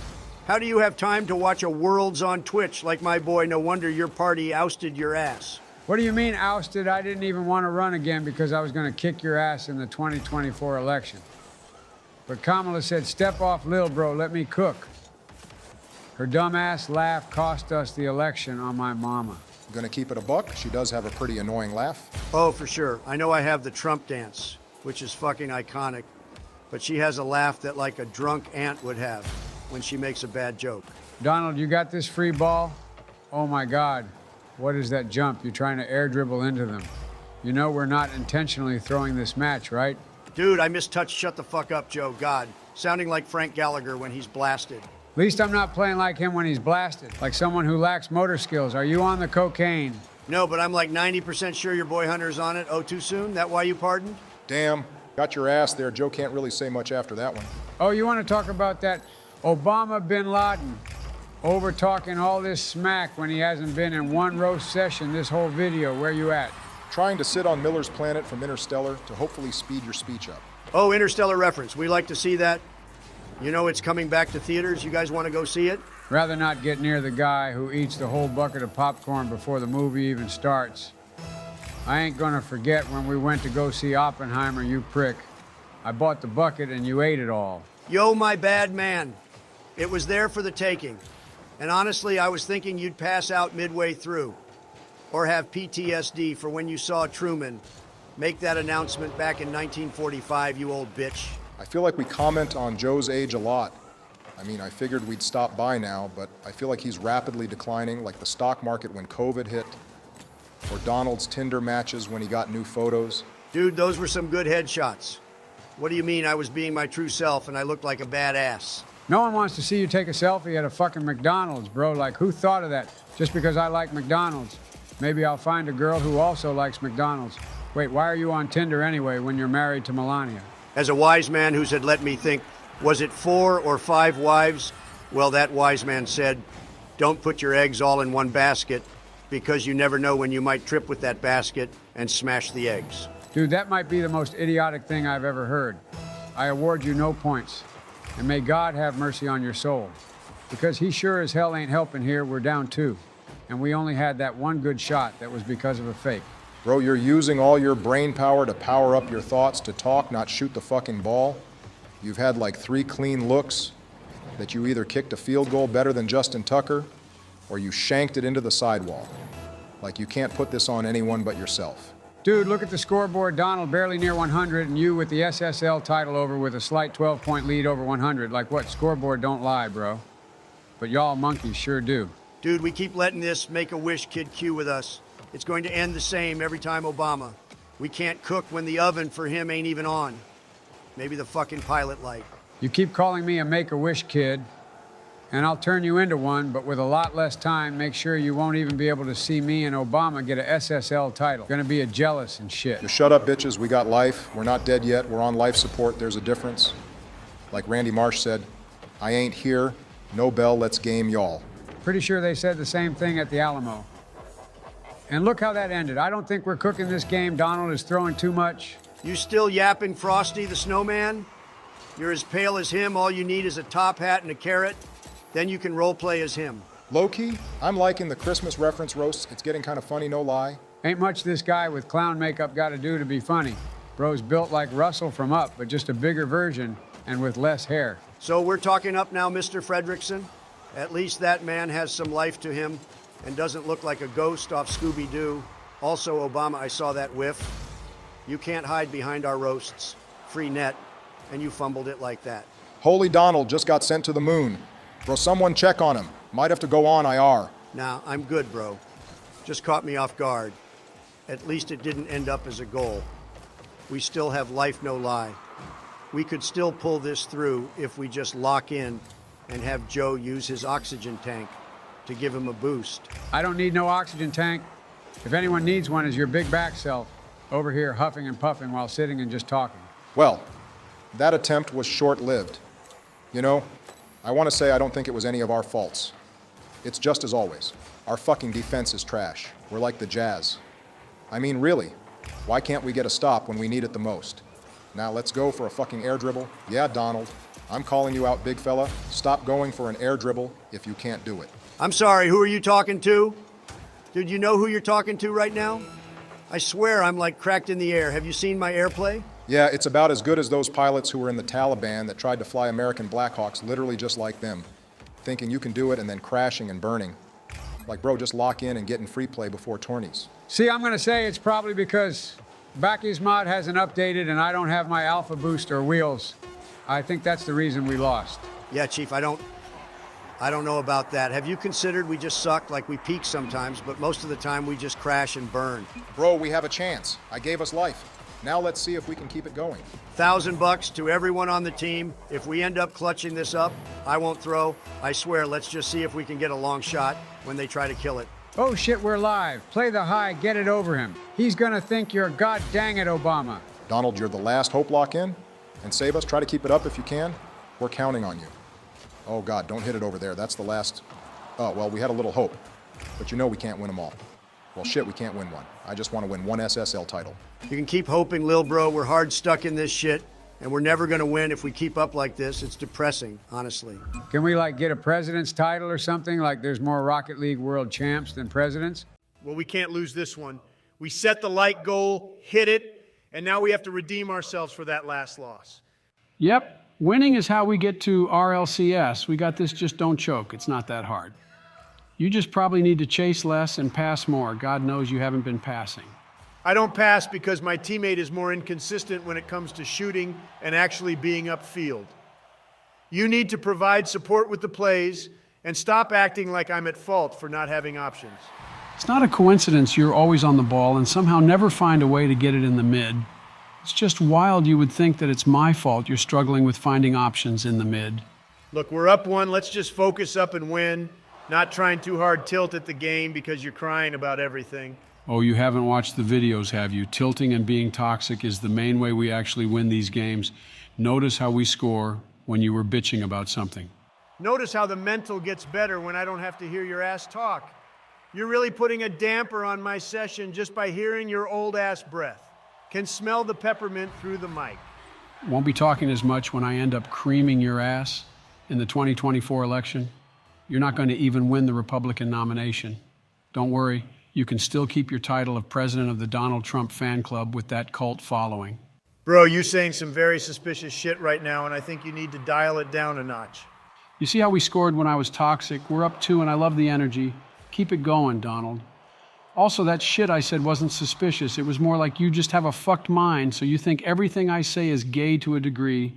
S6: How do you have time to watch a Worlds on Twitch like my boy? No wonder your party ousted your ass.
S10: What do you mean ousted? I didn't even want to run again because I was going to kick your ass in the 2024 election. But Kamala said, step off, lil bro, let me cook. Her dumbass laugh cost us the election on my mama.
S3: Gonna keep it a buck? She does have a pretty annoying laugh.
S6: Oh, for sure. I know I have the Trump dance, which is fucking iconic, but she has a laugh that like a drunk aunt would have when she makes a bad joke.
S10: Donald, you got this free ball? Oh my God. What is that jump? You're trying to air dribble into them. You know we're not intentionally throwing this match, right?
S6: Dude, I mistouched shut the fuck up, Joe. God. Sounding like Frank Gallagher when he's blasted.
S10: At least I'm not playing like him when he's blasted, like someone who lacks motor skills. Are you on the cocaine?
S6: No, but I'm like 90% sure your boy Hunter's on it. Oh, too soon? That why you pardoned?
S3: Damn, got your ass there. Joe can't really say much after that one.
S10: Oh, you want to talk about that Obama bin Laden over talking all this smack when he hasn't been in one roast session this whole video? Where you at?
S3: Trying to sit on Miller's planet from Interstellar to hopefully speed your speech up.
S6: Oh, Interstellar reference. We like to see that. You know it's coming back to theaters. You guys want to go see it?
S10: Rather not get near the guy who eats the whole bucket of popcorn before the movie even starts. I ain't gonna forget when we went to go see Oppenheimer, you prick. I bought the bucket and you ate it all.
S6: Yo, my bad man. It was there for the taking. And honestly, I was thinking you'd pass out midway through. Or have PTSD for when you saw Truman make that announcement back in 1945, you old bitch.
S3: I feel like we comment on Joe's age a lot. I mean, I figured we'd stop by now, but I feel like he's rapidly declining, like the stock market when COVID hit, or Donald's Tinder matches when he got new photos.
S6: Dude, those were some good headshots. What do you mean I was being my true self and I looked like a badass?
S10: No one wants to see you take a selfie at a fucking McDonald's, bro. Like, who thought of that? Just because I like McDonald's. Maybe I'll find a girl who also likes McDonald's. Wait, why are you on Tinder anyway when you're married to Melania?
S6: As a wise man who said, let me think, was it 4 or 5 wives? Well, that wise man said, don't put your eggs all in one basket because you never know when you might trip with that basket and smash the eggs.
S10: Dude, that might be the most idiotic thing I've ever heard. I award you no points. And may God have mercy on your soul. Because he sure as hell ain't helping here, we're down 2. And we only had that one good shot that was because of a fake.
S3: Bro, you're using all your brain power to power up your thoughts, to talk, not shoot the fucking ball. You've had like 3 clean looks that you either kicked a field goal better than Justin Tucker or you shanked it into the sidewall. Like you can't put this on anyone but yourself.
S10: Dude, look at the scoreboard. Donald barely near 100 and you with the SSL title over with a slight 12-point lead over 100. Like what? Scoreboard don't lie, bro. But y'all monkeys sure do.
S6: Dude, we keep letting this Make-A-Wish kid Q with us. It's going to end the same every time Obama. We can't cook when the oven for him ain't even on. Maybe the fucking pilot light.
S10: You keep calling me a Make-A-Wish kid, and I'll turn you into one, but with a lot less time, make sure you won't even be able to see me and Obama get a SSL title. Gonna be a jealous and shit.
S3: Just shut up, bitches. We got life. We're not dead yet. We're on life support. There's a difference. Like Randy Marsh said, I ain't here. No bell, let's game y'all.
S10: Pretty sure they said the same thing at the Alamo. And look how that ended. I don't think we're cooking this game. Donald is throwing too much.
S6: You still yapping Frosty the Snowman? You're as pale as him. All you need is a top hat and a carrot. Then you can role play as him.
S3: Low-key, I'm liking the Christmas reference roasts. It's getting kind of funny, no lie.
S10: Ain't much this guy with clown makeup got to do to be funny. Bro's built like Russell from Up, but just a bigger version and with less hair.
S6: So we're talking up now, Mr. Fredrickson? At least that man has some life to him and doesn't look like a ghost off Scooby-Doo. Also, Obama, I saw that whiff. You can't hide behind our roasts. Free net, and you fumbled it like that.
S3: Holy Donald just got sent to the moon. Bro, someone check on him. Might have to go on IR.
S6: Nah, I'm good, bro. Just caught me off guard. At least it didn't end up as a goal. We still have life, no lie. We could still pull this through if we just lock in and have Joe use his oxygen tank to give him a boost.
S10: I don't need no oxygen tank. If anyone needs one, is your big back self over here huffing and puffing while sitting and just talking.
S3: Well, that attempt was short-lived. You know, I want to say I don't think it was any of our faults. It's just as always. Our fucking defense is trash. We're like the Jazz. I mean, really, why can't we get a stop when we need it the most? Now let's go for a fucking air dribble. Yeah, Donald, I'm calling you out, big fella. Stop going for an air dribble if you can't do it.
S6: I'm sorry, who are you talking to? Dude, you know who you're talking to right now? I swear I'm like cracked in the air. Have you seen my airplay?
S3: Yeah, it's about as good as those pilots who were in the Taliban that tried to fly American Blackhawks literally just like them, thinking you can do it and then crashing and burning. Like, bro, just lock in and get in free play before tourneys.
S10: See, I'm gonna say it's probably because Backy's mod hasn't updated and I don't have my alpha boost or wheels. I think that's the reason we lost.
S6: Yeah, Chief, I don't know about that. Have you considered we just suck? Like we peak sometimes, but most of the time we just crash and burn.
S3: Bro, we have a chance. I gave us life. Now let's see if we can keep it going.
S6: $1,000 to everyone on the team. If we end up clutching this up, I won't throw. I swear, let's just see if we can get a long shot when they try to kill it.
S10: Oh shit, we're live. Play the high, get it over him. He's gonna think you're god dang it, Obama.
S3: Donald, you're the last hope lock in. And save us. Try to keep it up if you can. We're counting on you. Oh God, don't hit it over there. That's the last. Oh, well, we had a little hope. But you know we can't win them all. Well, shit, we can't win one. I just want to win one SSL title.
S6: You can keep hoping, Lil Bro. We're hard stuck in this shit. And we're never going to win if we keep up like this. It's depressing, honestly.
S10: Can we, like, get a president's title or something? Like there's more Rocket League world champs than presidents?
S4: Well, we can't lose this one. We set the light goal, hit it, and now we have to redeem ourselves for that last loss.
S2: Yep, winning is how we get to RLCS. We got this, just don't choke. It's not that hard. You just probably need to chase less and pass more. God knows you haven't been passing.
S4: I don't pass because my teammate is more inconsistent when it comes to shooting and actually being upfield. You need to provide support with the plays and stop acting like I'm at fault for not having options.
S2: It's not a coincidence you're always on the ball and somehow never find a way to get it in the mid. It's just wild you would think that it's my fault you're struggling with finding options in the mid.
S4: Look, we're up one. Let's just focus up and win, not trying too hard tilt at the game because you're crying about everything.
S2: Oh, you haven't watched the videos, have you? Tilting and being toxic is the main way we actually win these games. Notice how we score when you were bitching about something.
S4: Notice how the mental gets better when I don't have to hear your ass talk. You're really putting a damper on my session just by hearing your old ass breath. Can smell the peppermint through the mic.
S2: Won't be talking as much when I end up creaming your ass in the 2024 election. You're not going to even win the Republican nomination. Don't worry, you can still keep your title of president of the Donald Trump fan club with that cult following.
S4: Bro, you're saying some very suspicious shit right now, and I think you need to dial it down a notch.
S2: You see how we scored when I was toxic? We're up 2 and I love the energy. Keep it going, Donald. Also, that shit I said wasn't suspicious. It was more like you just have a fucked mind, so you think everything I say is gay to a degree.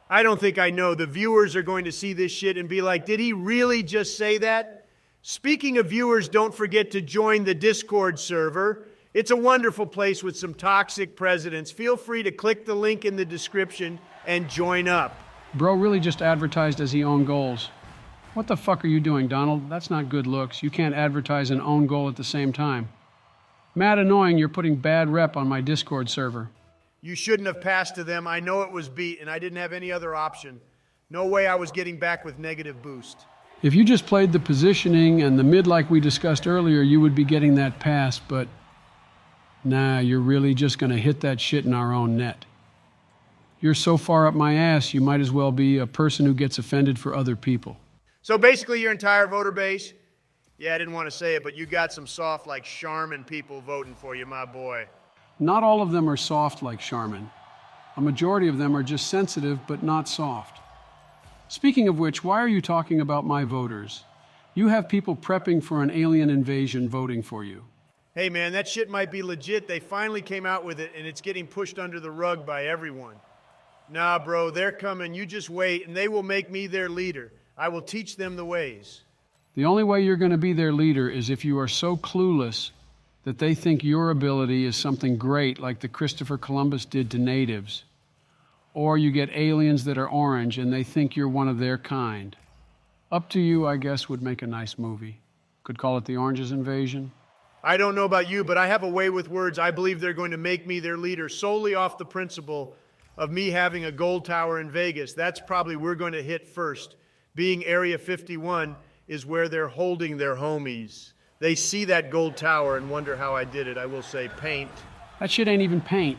S4: I don't think I know. The viewers are going to see this shit and be like, did he really just say that? Speaking of viewers, don't forget to join the Discord server. It's a wonderful place with some toxic presidents. Feel free to click the link in the description and join up.
S2: Bro really just advertised as he owned goals. What the fuck are you doing, Donald? That's not good looks. You can't advertise and own goal at the same time. Mad annoying you're putting bad rep on my Discord server.
S4: You shouldn't have passed to them. I know it was beat, and I didn't have any other option. No way I was getting back with negative boost.
S2: If you just played the positioning and the mid like we discussed earlier, you would be getting that pass, but nah, you're really just gonna hit that shit in our own net. You're so far up my ass, you might as well be a person who gets offended for other people.
S4: So basically your entire voter base, yeah, I didn't want to say it, but you got some soft like Charmin people voting for you, my boy.
S2: Not all of them are soft like Charmin. A majority of them are just sensitive but not soft. Speaking of which, why are you talking about my voters? You have people prepping for an alien invasion voting for you.
S4: Hey man, that shit might be legit. They finally came out with it and it's getting pushed under the rug by everyone. Nah, bro, they're coming. You just wait and they will make me their leader. I will teach them the ways.
S2: The only way you're going to be their leader is if you are so clueless that they think your ability is something great like the Christopher Columbus did to natives. Or you get aliens that are orange and they think you're one of their kind. Up to You, I guess, would make a nice movie. Could call it The Oranges Invasion.
S4: I don't know about you, but I have a way with words. I believe they're going to make me their leader solely off the principle of me having a gold tower in Vegas. That's probably we're going to hit first. Being Area 51 is where they're holding their homies. They see that gold tower and wonder how I did it. I will say paint.
S2: That shit ain't even paint.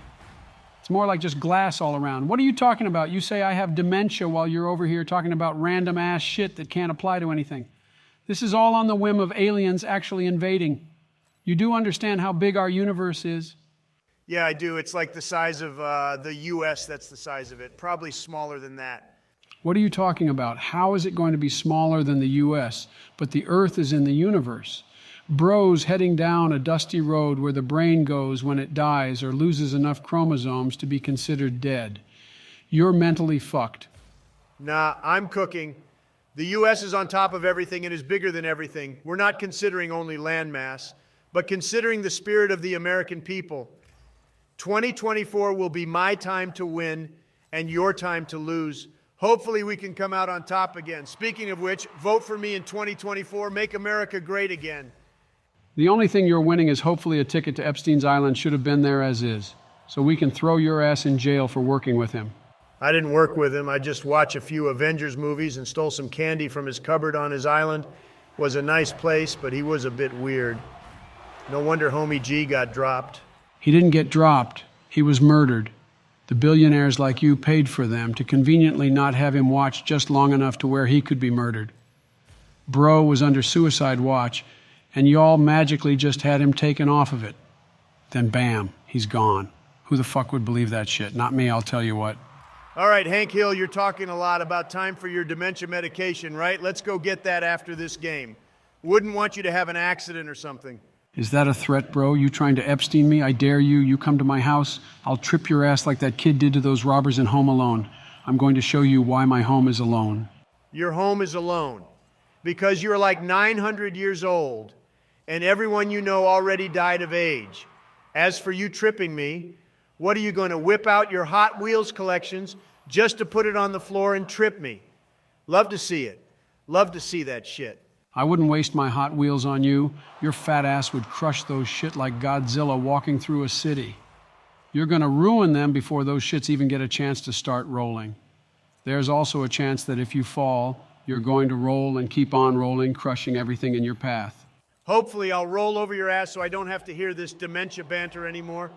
S2: It's more like just glass all around. What are you talking about? You say I have dementia while you're over here talking about random ass shit that can't apply to anything. This is all on the whim of aliens actually invading. You do understand how big our universe is?
S4: Yeah, I do. It's like the size of the U.S. That's the size of it. Probably smaller than that.
S2: What are you talking about? How is it going to be smaller than the U.S., but the Earth is in the universe? Bros heading down a dusty road where the brain goes when it dies or loses enough chromosomes to be considered dead. You're mentally fucked.
S4: Nah, I'm cooking. The U.S. is on top of everything and is bigger than everything. We're not considering only landmass, but considering the spirit of the American people. 2024 will be my time to win and your time to lose. Hopefully we can come out on top again. Speaking of which, vote for me in 2024. Make America great again.
S2: The only thing you're winning is hopefully a ticket to Epstein's Island should have been there as is, so we can throw your ass in jail for working with him.
S4: I didn't work with him. I just watched a few Avengers movies and stole some candy from his cupboard on his island. Was a nice place, but he was a bit weird. No wonder Homie G got dropped.
S2: He didn't get dropped. He was murdered. The billionaires like you paid for them to conveniently not have him watch just long enough to where he could be murdered. Bro was under suicide watch, and y'all magically just had him taken off of it. Then bam, he's gone. Who the fuck would believe that shit? Not me, I'll tell you what.
S4: All right, Hank Hill, you're talking a lot about time for your dementia medication, right? Let's go get that after this game. Wouldn't want you to have an accident or something.
S2: Is that a threat, bro? You trying to Epstein me? I dare you. You come to my house, I'll trip your ass like that kid did to those robbers in Home Alone. I'm going to show you why my home is alone.
S4: Your home is alone because you're like 900 years old and everyone you know already died of age. As for you tripping me, what are you going to whip out your Hot Wheels collections just to put it on the floor and trip me? Love to see it. Love to see that shit.
S2: I wouldn't waste my Hot Wheels on you. Your fat ass would crush those shit like Godzilla walking through a city. You're gonna ruin them before those shits even get a chance to start rolling. There's also a chance that if you fall, you're going to roll and keep on rolling, crushing everything in your path.
S4: Hopefully I'll roll over your ass so I don't have to hear this dementia banter anymore.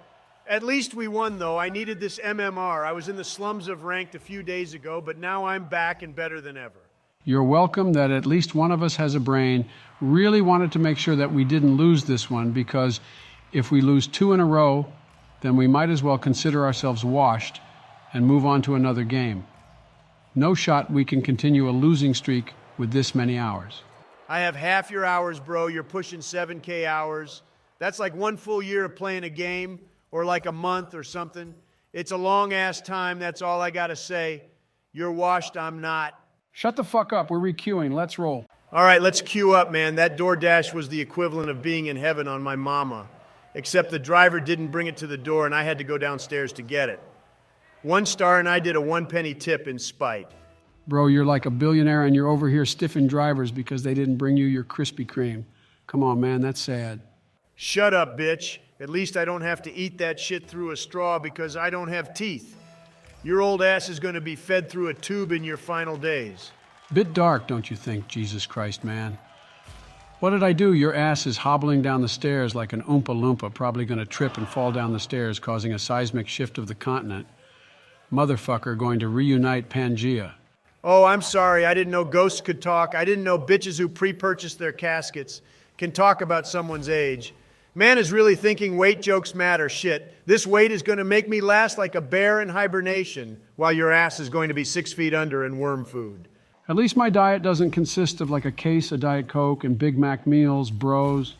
S4: At least we won, though. I needed this MMR. I was in the slums of Ranked a few days ago, but now I'm back and better than ever.
S2: You're welcome that at least one of us has a brain. Really wanted to make sure that we didn't lose this one, because if we lose 2 in a row, then we might as well consider ourselves washed and move on to another game. No shot we can continue a losing streak with this many hours.
S4: I have half your hours, bro. You're pushing 7K hours. That's like 1 full year of playing a game, or like a month or something. It's a long-ass time, that's all I gotta say. You're washed, I'm not.
S2: Shut the fuck up, we're requeuing, let's roll.
S4: All right, let's queue up, man. That DoorDash was the equivalent of being in heaven on my mama. Except the driver didn't bring it to the door and I had to go downstairs to get it. 1 star and I did a 1-penny tip in spite.
S2: Bro, you're like a billionaire and you're over here stiffing drivers because they didn't bring you your Krispy Kreme. Come on, man, that's sad.
S4: Shut up, bitch. At least I don't have to eat that shit through a straw because I don't have teeth. Your old ass is going to be fed through a tube in your final days.
S2: Bit dark, don't you think, Jesus Christ, man? What did I do? Your ass is hobbling down the stairs like an Oompa Loompa, probably going to trip and fall down the stairs, causing a seismic shift of the continent. Motherfucker going to reunite Pangea.
S4: Oh, I'm sorry. I didn't know ghosts could talk. I didn't know bitches who pre-purchased their caskets can talk about someone's age. Man is really thinking weight jokes matter. Shit. This weight is going to make me last like a bear in hibernation while your ass is going to be 6 feet under in worm food.
S2: At least my diet doesn't consist of like a case of Diet Coke and Big Mac meals, bros.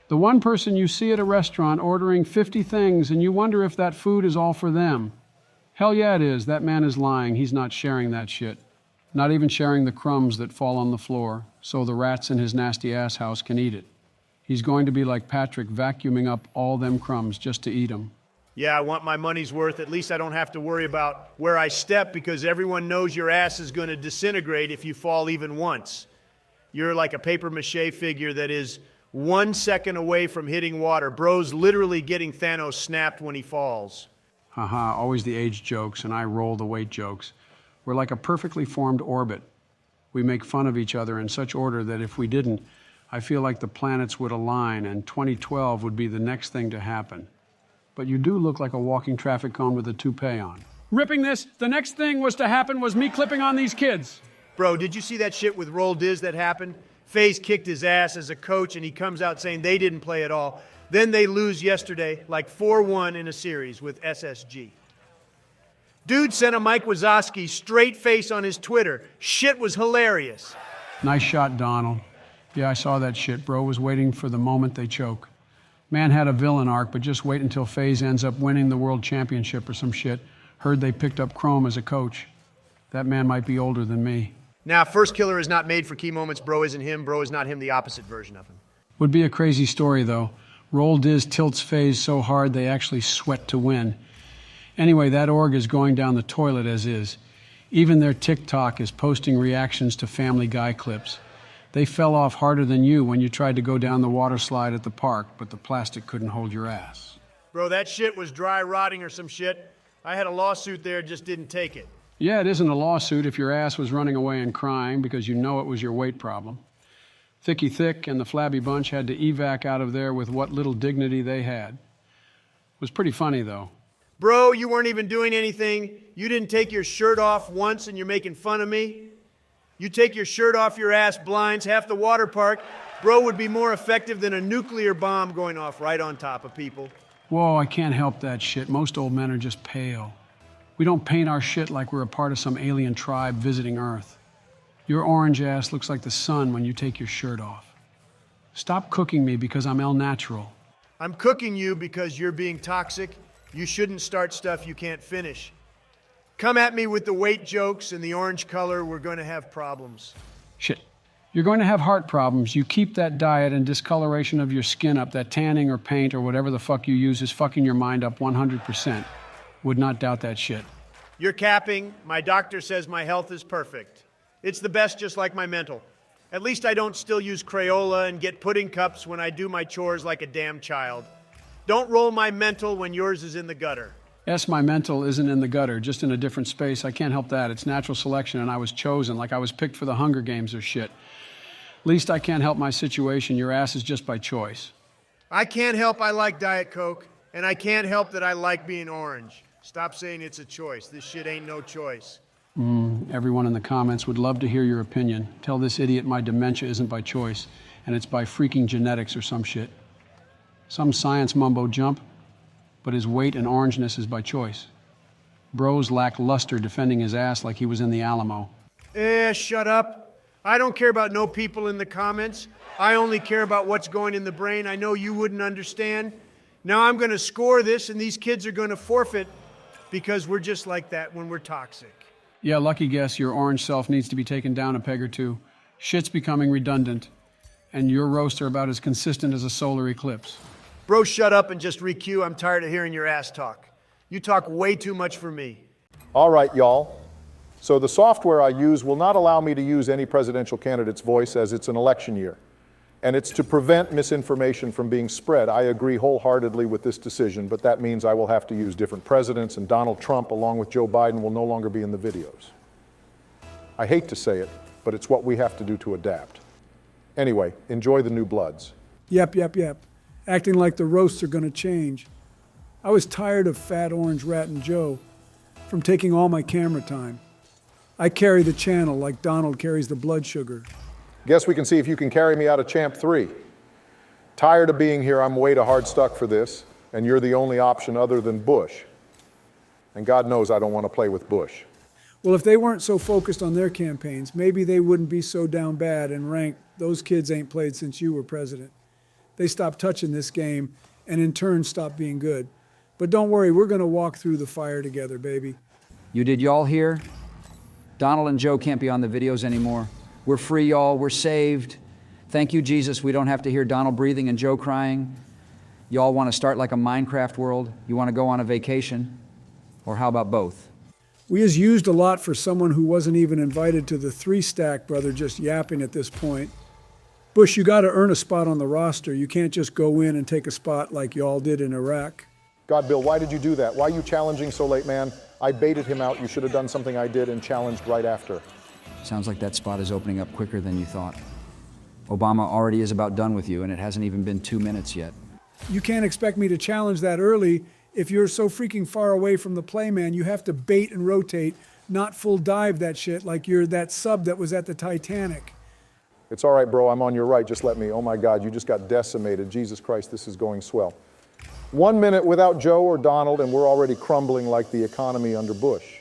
S2: The one person you see at a restaurant ordering 50 things and you wonder if that food is all for them. Hell yeah it is. That man is lying. He's not sharing that shit. Not even sharing the crumbs that fall on the floor so the rats in his nasty ass house can eat it. He's going to be like Patrick, vacuuming up all them crumbs just to eat them.
S4: Yeah, I want my money's worth. At least I don't have to worry about where I step because everyone knows your ass is going to disintegrate if you fall even once. You're like a papier-mâché figure that is 1 second away from hitting water. Bro's literally getting Thanos snapped when he falls.
S2: Haha, always the age jokes and I roll the weight jokes. We're like a perfectly formed orbit. We make fun of each other in such order that if we didn't, I feel like the planets would align and 2012 would be the next thing to happen. But you do look like a walking traffic cone with a toupee on. Ripping this, the next thing was to happen was me clipping on these kids.
S4: Bro, did you see that shit with Roll Diz that happened? FaZe kicked his ass as a coach and he comes out saying they didn't play at all. Then they lose yesterday, like 4-1 in a series with SSG. Dude sent a Mike Wazowski straight face on his Twitter. Shit was hilarious.
S2: Nice shot, Donald. Yeah, I saw that shit. Bro was waiting for the moment they choke. Man had a villain arc, but just wait until FaZe ends up winning the world championship or some shit. Heard they picked up Chrome as a coach. That man might be older than me.
S4: Now, First Killer is not made for key moments. Bro isn't him. Bro is not him, the opposite version of him.
S2: Would be a crazy story, though. Roll Diz tilts FaZe so hard they actually sweat to win. Anyway, that org is going down the toilet as is. Even their TikTok is posting reactions to Family Guy clips. They fell off harder than you when you tried to go down the water slide at the park, but the plastic couldn't hold your ass.
S4: Bro, that shit was dry rotting or some shit. I had a lawsuit there, just didn't take it.
S2: Yeah, it isn't a lawsuit if your ass was running away and crying because you know it was your weight problem. Thicky Thick and the Flabby Bunch had to evac out of there with what little dignity they had. It was pretty funny, though.
S4: Bro, you weren't even doing anything. You didn't take your shirt off once and you're making fun of me. You take your shirt off your ass blinds, half the water park. Bro would be more effective than a nuclear bomb going off right on top of people.
S2: Whoa, I can't help that shit. Most old men are just pale. We don't paint our shit like we're a part of some alien tribe visiting Earth. Your orange ass looks like the sun when you take your shirt off. Stop cooking me because I'm El Natural.
S4: I'm cooking you because you're being toxic. You shouldn't start stuff you can't finish. Come at me with the weight jokes and the orange color, we're going to have problems.
S2: Shit. You're going to have heart problems. You keep that diet and discoloration of your skin up. That tanning or paint or whatever the fuck you use is fucking your mind up 100%. Would not doubt that shit.
S4: You're capping. My doctor says my health is perfect. It's the best, just like my mental. At least I don't still use Crayola and get pudding cups when I do my chores like a damn child. Don't roll my mental when yours is in the gutter.
S2: Yes, my mental isn't in the gutter, just in a different space. I can't help that. It's natural selection, and I was chosen, like I was picked for the Hunger Games or shit. Least I can't help my situation. Your ass is just by choice.
S4: I can't help I like Diet Coke, and I can't help that I like being orange. Stop saying it's a choice. This shit ain't no choice.
S2: Everyone in the comments would love to hear your opinion. Tell this idiot my dementia isn't by choice, and it's by freaking genetics or some shit. Some science mumbo jump, but his weight and orangeness is by choice. Bros lack luster defending his ass like he was in the Alamo.
S4: Shut up. I don't care about no people in the comments. I only care about what's going in the brain. I know you wouldn't understand. Now I'm going to score this, and these kids are going to forfeit because we're just like that when we're toxic.
S2: Yeah, lucky guess, your orange self needs to be taken down a peg or two. Shit's becoming redundant, and your roasts are about as consistent as a solar eclipse.
S4: Bro, shut up and just re-cue. I'm tired of hearing your ass talk. You talk way too much for me.
S3: All right, y'all. So the software I use will not allow me to use any presidential candidate's voice as it's an election year. And it's to prevent misinformation from being spread. I agree wholeheartedly with this decision, but that means I will have to use different presidents, and Donald Trump, along with Joe Biden, will no longer be in the videos. I hate to say it, but it's what we have to do to adapt. Anyway, enjoy the new bloods.
S1: Yep. Acting like the roasts are going to change. I was tired of Fat Orange Rat and Joe from taking all my camera time. I carry the channel like Donald carries the blood sugar.
S3: Guess we can see if you can carry me out of Champ 3. Tired of being here, I'm way too hard stuck for this, and you're the only option other than Bush. And God knows I don't want to play with Bush.
S1: Well, if they weren't so focused on their campaigns, maybe they wouldn't be so down bad and rank, those kids ain't played since you were president. They stopped touching this game and in turn stopped being good. But don't worry, we're going to walk through the fire together, baby.
S11: You did y'all hear? Donald and Joe can't be on the videos anymore. We're free, y'all. We're saved. Thank you, Jesus. We don't have to hear Donald breathing and Joe crying. Y'all want to start like a Minecraft world? You want to go on a vacation? Or how about both?
S1: We is used a lot for someone who wasn't even invited to the 3-stack, brother, just yapping at this point. Bush, you got to earn a spot on the roster. You can't just go in and take a spot like y'all did in Iraq.
S3: God, Bill, why did you do that? Why are you challenging so late, man? I baited him out. You should have done something I did and challenged right after.
S11: Sounds like that spot is opening up quicker than you thought. Obama already is about done with you, and it hasn't even been 2 minutes yet.
S1: You can't expect me to challenge that early. If you're so freaking far away from the play, man, you have to bait and rotate, not full dive that shit like you're that sub that was at the Titanic.
S3: It's all right, bro. I'm on your right. Just let me. Oh, my God, you just got decimated. Jesus Christ, this is going swell. 1 minute without Joe or Donald, and we're already crumbling like the economy under Bush.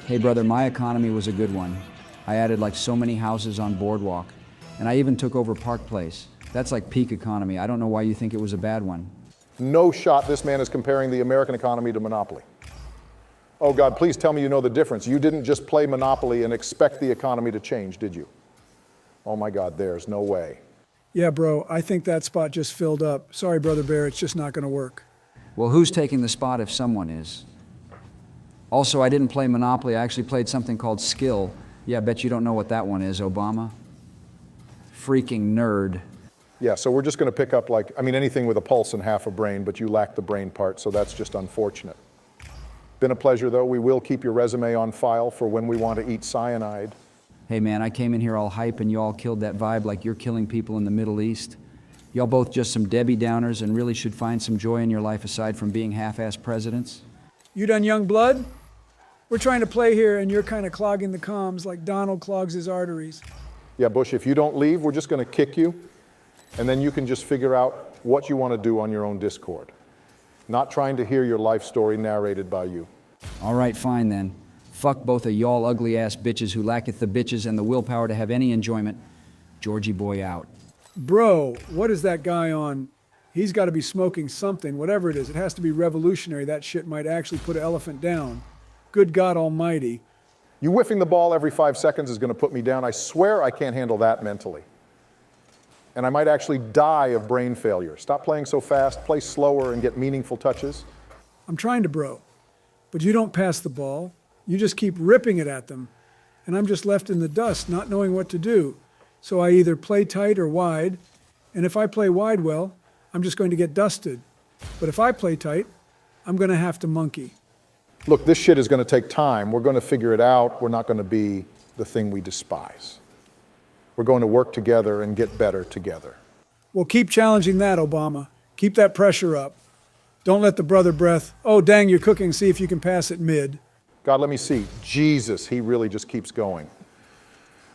S11: Hey, brother, my economy was a good one. I added like so many houses on Boardwalk, and I even took over Park Place. That's like peak economy. I don't know why you think it was a bad one.
S3: No shot this man is comparing the American economy to Monopoly. Oh, God, please tell me you know the difference. You didn't just play Monopoly and expect the economy to change, did you? Oh, my God, there's no way.
S1: Yeah, bro, I think that spot just filled up. Sorry, Brother Bear, it's just not going to work.
S11: Well, who's taking the spot if someone is? Also, I didn't play Monopoly. I actually played something called Skill. Yeah, I bet you don't know what that one is, Obama. Freaking nerd.
S3: Yeah, so we're just going to pick up anything with a pulse and half a brain, but you lack the brain part, so that's just unfortunate. Been a pleasure, though. We will keep your resume on file for when we want to eat cyanide.
S11: Hey, man, I came in here all hype and you all killed that vibe like you're killing people in the Middle East. Y'all both just some Debbie Downers and really should find some joy in your life aside from being half-assed presidents.
S1: You done young blood? We're trying to play here and you're kind of clogging the comms like Donald clogs his arteries.
S3: Yeah, Bush, if you don't leave, we're just going to kick you, and then you can just figure out what you want to do on your own Discord. Not trying to hear your life story narrated by you.
S11: All right, fine then. Fuck both of y'all ugly-ass bitches who lacketh the bitches and the willpower to have any enjoyment. Georgie boy out.
S1: Bro, what is that guy on? He's got to be smoking something, whatever it is. It has to be revolutionary. That shit might actually put an elephant down. Good God Almighty.
S3: You whiffing the ball every 5 seconds is going to put me down. I swear I can't handle that mentally. And I might actually die of brain failure. Stop playing so fast, play slower, and get meaningful touches.
S1: I'm trying to, bro. But you don't pass the ball. You just keep ripping it at them. And I'm just left in the dust, not knowing what to do. So I either play tight or wide. And if I play wide well, I'm just going to get dusted. But if I play tight, I'm going to have to monkey.
S3: Look, this shit is going to take time. We're going to figure it out. We're not going to be the thing we despise. We're going to work together and get better together.
S1: Well, keep challenging that, Obama. Keep that pressure up. Don't let the brother breath, oh, dang, you're cooking, see if you can pass it mid.
S3: God, let me see. Jesus, he really just keeps going.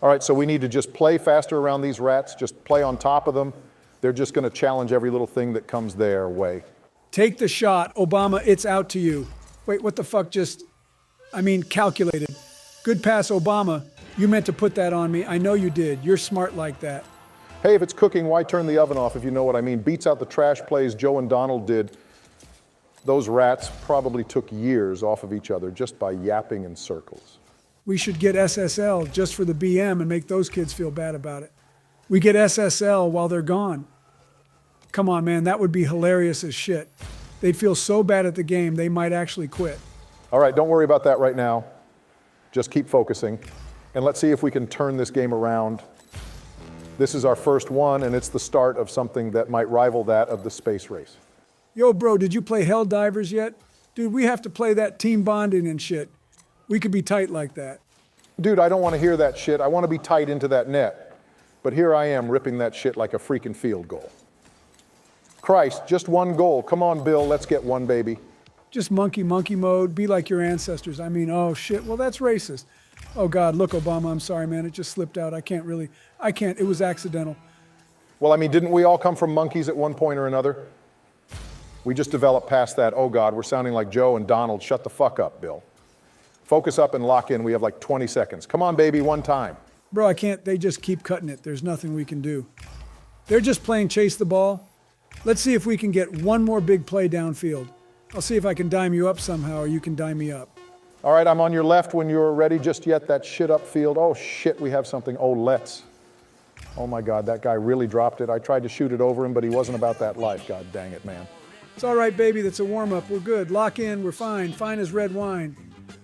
S3: All right, so we need to just play faster around these rats, just play on top of them. They're just going to challenge every little thing that comes their way.
S1: Take the shot, Obama, it's out to you. Wait, what the fuck calculated. Good pass, Obama. You meant to put that on me. I know you did. You're smart like that.
S3: Hey, if it's cooking, why turn the oven off, if you know what I mean? Beats out the trash plays Joe and Donald did. Those rats probably took years off of each other just by yapping in circles.
S1: We should get SSL just for the BM and make those kids feel bad about it. We get SSL while they're gone. Come on, man, that would be hilarious as shit. They'd feel so bad at the game, they might actually quit.
S3: All right, don't worry about that right now. Just keep focusing. And let's see if we can turn this game around. This is our first one, and it's the start of something that might rival that of the space race.
S1: Yo, bro, did you play Helldivers yet? Dude, we have to play that team bonding and shit. We could be tight like that.
S3: Dude, I don't want to hear that shit. I want to be tight into that net. But here I am ripping that shit like a freaking field goal. Christ, just one goal. Come on, Bill, let's get one, baby.
S1: Just monkey mode, be like your ancestors. I mean, oh shit, well that's racist. Oh God, look, Obama, I'm sorry, man, it just slipped out. I can't, it was accidental.
S3: Well, I mean, didn't we all come from monkeys at one point or another? We just developed past that. Oh God, we're sounding like Joe and Donald. Shut the fuck up, Bill. Focus up and lock in. We have like 20 seconds. Come on, baby, one time.
S1: Bro, I can't, they just keep cutting it. There's nothing we can do. They're just playing chase the ball. Let's see if we can get one more big play downfield. I'll see if I can dime you up somehow or you can dime me up.
S3: All right, I'm on your left when you're ready. Just yet that shit upfield. Oh shit, we have something. Oh, let's. Oh my God, that guy really dropped it. I tried to shoot it over him, but he wasn't about that life. God dang it, man.
S1: It's all right, baby. That's a warm-up. We're good. Lock in. We're fine. Fine as red wine.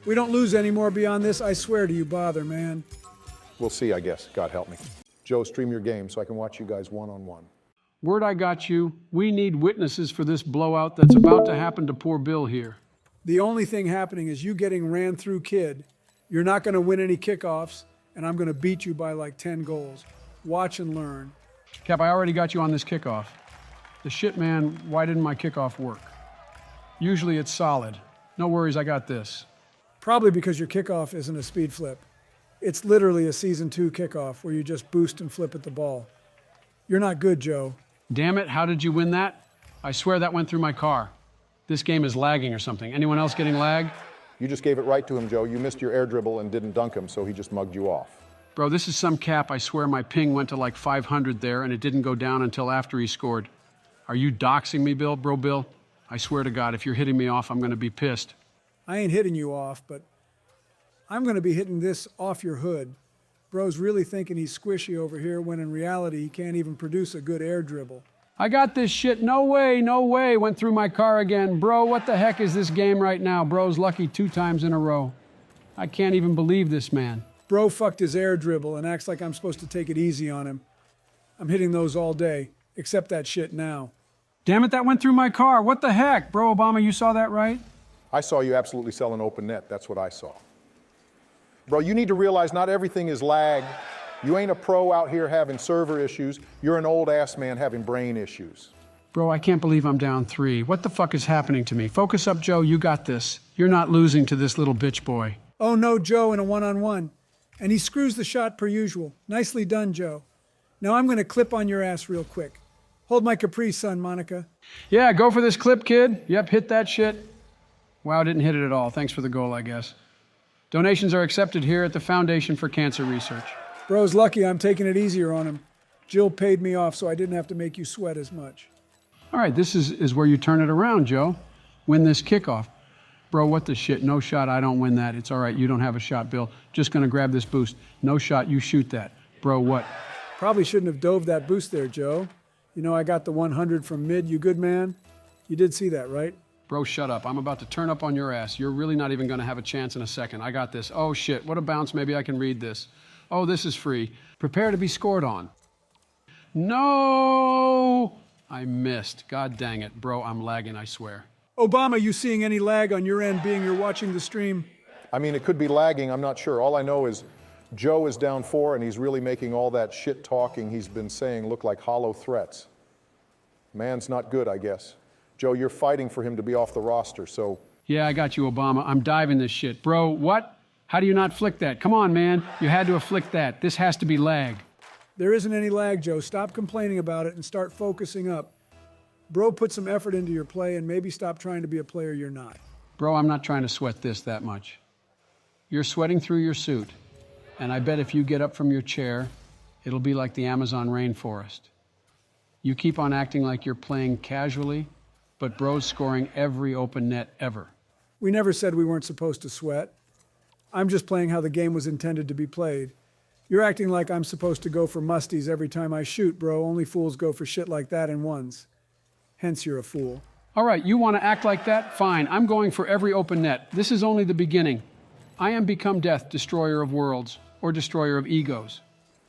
S1: We don't lose any more beyond this. I swear to you, bother, man.
S3: We'll see, I guess. God help me. Joe, stream your game so I can watch you guys one-on-one.
S2: Word I got you. We need witnesses for this blowout that's about to happen to poor Bill here.
S1: The only thing happening is you getting ran through, kid. You're not going to win any kickoffs, and I'm going to beat you by like 10 goals. Watch and learn.
S2: Cap, I already got you on this kickoff. The shit, man, why didn't my kickoff work? Usually it's solid. No worries, I got this.
S1: Probably because your kickoff isn't a speed flip. It's literally a season 2 kickoff where you just boost and flip at the ball. You're not good, Joe.
S2: Damn it, how did you win that? I swear that went through my car. This game is lagging or something. Anyone else getting lag?
S3: You just gave it right to him, Joe. You missed your air dribble and didn't dunk him, so he just mugged you off.
S2: Bro, this is some cap. I swear my ping went to like 500 there, and it didn't go down until after he scored. Are you doxing me, Bill? Bro, Bill? I swear to God, if you're hitting me off, I'm going to be pissed.
S1: I ain't hitting you off, but I'm going to be hitting this off your hood. Bro's really thinking he's squishy over here when in reality he can't even produce a good air dribble.
S2: I got this shit. No way, no way. Went through my car again. Bro, what the heck is this game right now? Bro's lucky 2 times in a row. I can't even believe this, man.
S1: Bro fucked his air dribble and acts like I'm supposed to take it easy on him. I'm hitting those all day, except that shit now.
S2: Damn it, that went through my car. What the heck? Bro, Obama, you saw that right?
S3: I saw you absolutely sell an open net. That's what I saw. Bro, you need to realize not everything is lag. You ain't a pro out here having server issues. You're an old ass man having brain issues.
S2: Bro, I can't believe I'm down 3. What the fuck is happening to me? Focus up, Joe. You got this. You're not losing to this little bitch boy.
S1: Oh no, Joe in a one-on-one. And he screws the shot per usual. Nicely done, Joe. Now I'm going to clip on your ass real quick. Hold my Capri Sun, Monica.
S2: Yeah, go for this clip, kid. Yep, hit that shit. Wow, didn't hit it at all. Thanks for the goal, I guess. Donations are accepted here at the Foundation for Cancer Research.
S1: Bro's lucky I'm taking it easier on him. Jill paid me off so I didn't have to make you sweat as much.
S2: All right, this is where you turn it around, Joe. Win this kickoff. Bro, what the shit? No shot, I don't win that. It's all right, you don't have a shot, Bill. Just gonna grab this boost. No shot, you shoot that. Bro, what?
S1: Probably shouldn't have dove that boost there, Joe. You know I got the 100 from mid, you good man? You did see that, right?
S2: Bro, shut up. I'm about to turn up on your ass. You're really not even gonna have a chance in a second. I got this. Oh shit, what a bounce. Maybe I can read this. Oh, this is free. Prepare to be scored on. No! I missed. God dang it. Bro, I'm lagging, I swear.
S1: Obama, you seeing any lag on your end being you're watching the stream?
S3: I mean, it could be lagging, I'm not sure. All I know is Joe is down 4 and he's really making all that shit talking he's been saying look like hollow threats. Man's not good, I guess. Joe, you're fighting for him to be off the roster, so...
S2: Yeah, I got you, Obama. I'm diving this shit. Bro, what? How do you not flick that? Come on, man. You had to have flicked that. This has to be lag.
S1: There isn't any lag, Joe. Stop complaining about it and start focusing up. Bro, put some effort into your play and maybe stop trying to be a player you're not.
S2: Bro, I'm not trying to sweat this that much. You're sweating through your suit, and I bet if you get up from your chair, it'll be like the Amazon rainforest. You keep on acting like you're playing casually, but bro's scoring every open net ever.
S1: We never said we weren't supposed to sweat. I'm just playing how the game was intended to be played. You're acting like I'm supposed to go for musties every time I shoot, bro. Only fools go for shit like that in ones. Hence, you're a fool.
S2: All right, you want to act like that? Fine, I'm going for every open net. This is only the beginning. I am become death, destroyer of worlds, or destroyer of egos.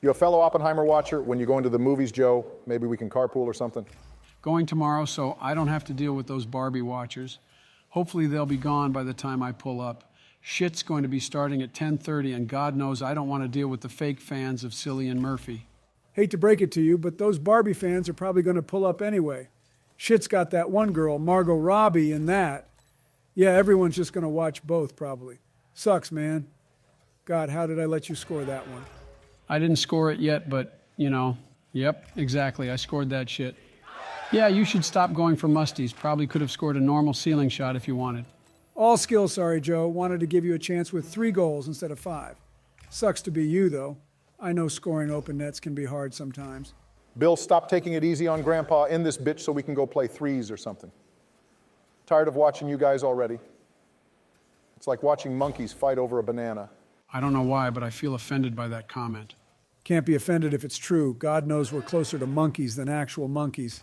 S3: You a fellow Oppenheimer watcher? When you go into the movies, Joe, maybe we can carpool or something?
S2: Going tomorrow, so I don't have to deal with those Barbie watchers. Hopefully they'll be gone by the time I pull up. Shit's going to be starting at 10:30, and God knows I don't want to deal with the fake fans of Cillian Murphy.
S1: Hate to break it to you, but those Barbie fans are probably going to pull up anyway. Shit's got that one girl, Margot Robbie, in that. Yeah, everyone's just going to watch both, probably. Sucks, man. God, how did I let you score that one?
S2: I didn't score it yet, but, you know, yep, exactly. I scored that shit. Yeah, you should stop going for musties. Probably could have scored a normal ceiling shot if you wanted.
S1: All skill, sorry, Joe. Wanted to give you a chance with 3 goals instead of 5. Sucks to be you, though. I know scoring open nets can be hard sometimes.
S3: Bill, stop taking it easy on Grandpa. End this bitch so we can go play threes or something. Tired of watching you guys already. It's like watching monkeys fight over a banana.
S2: I don't know why, but I feel offended by that comment.
S1: Can't be offended if it's true. God knows we're closer to monkeys than actual monkeys.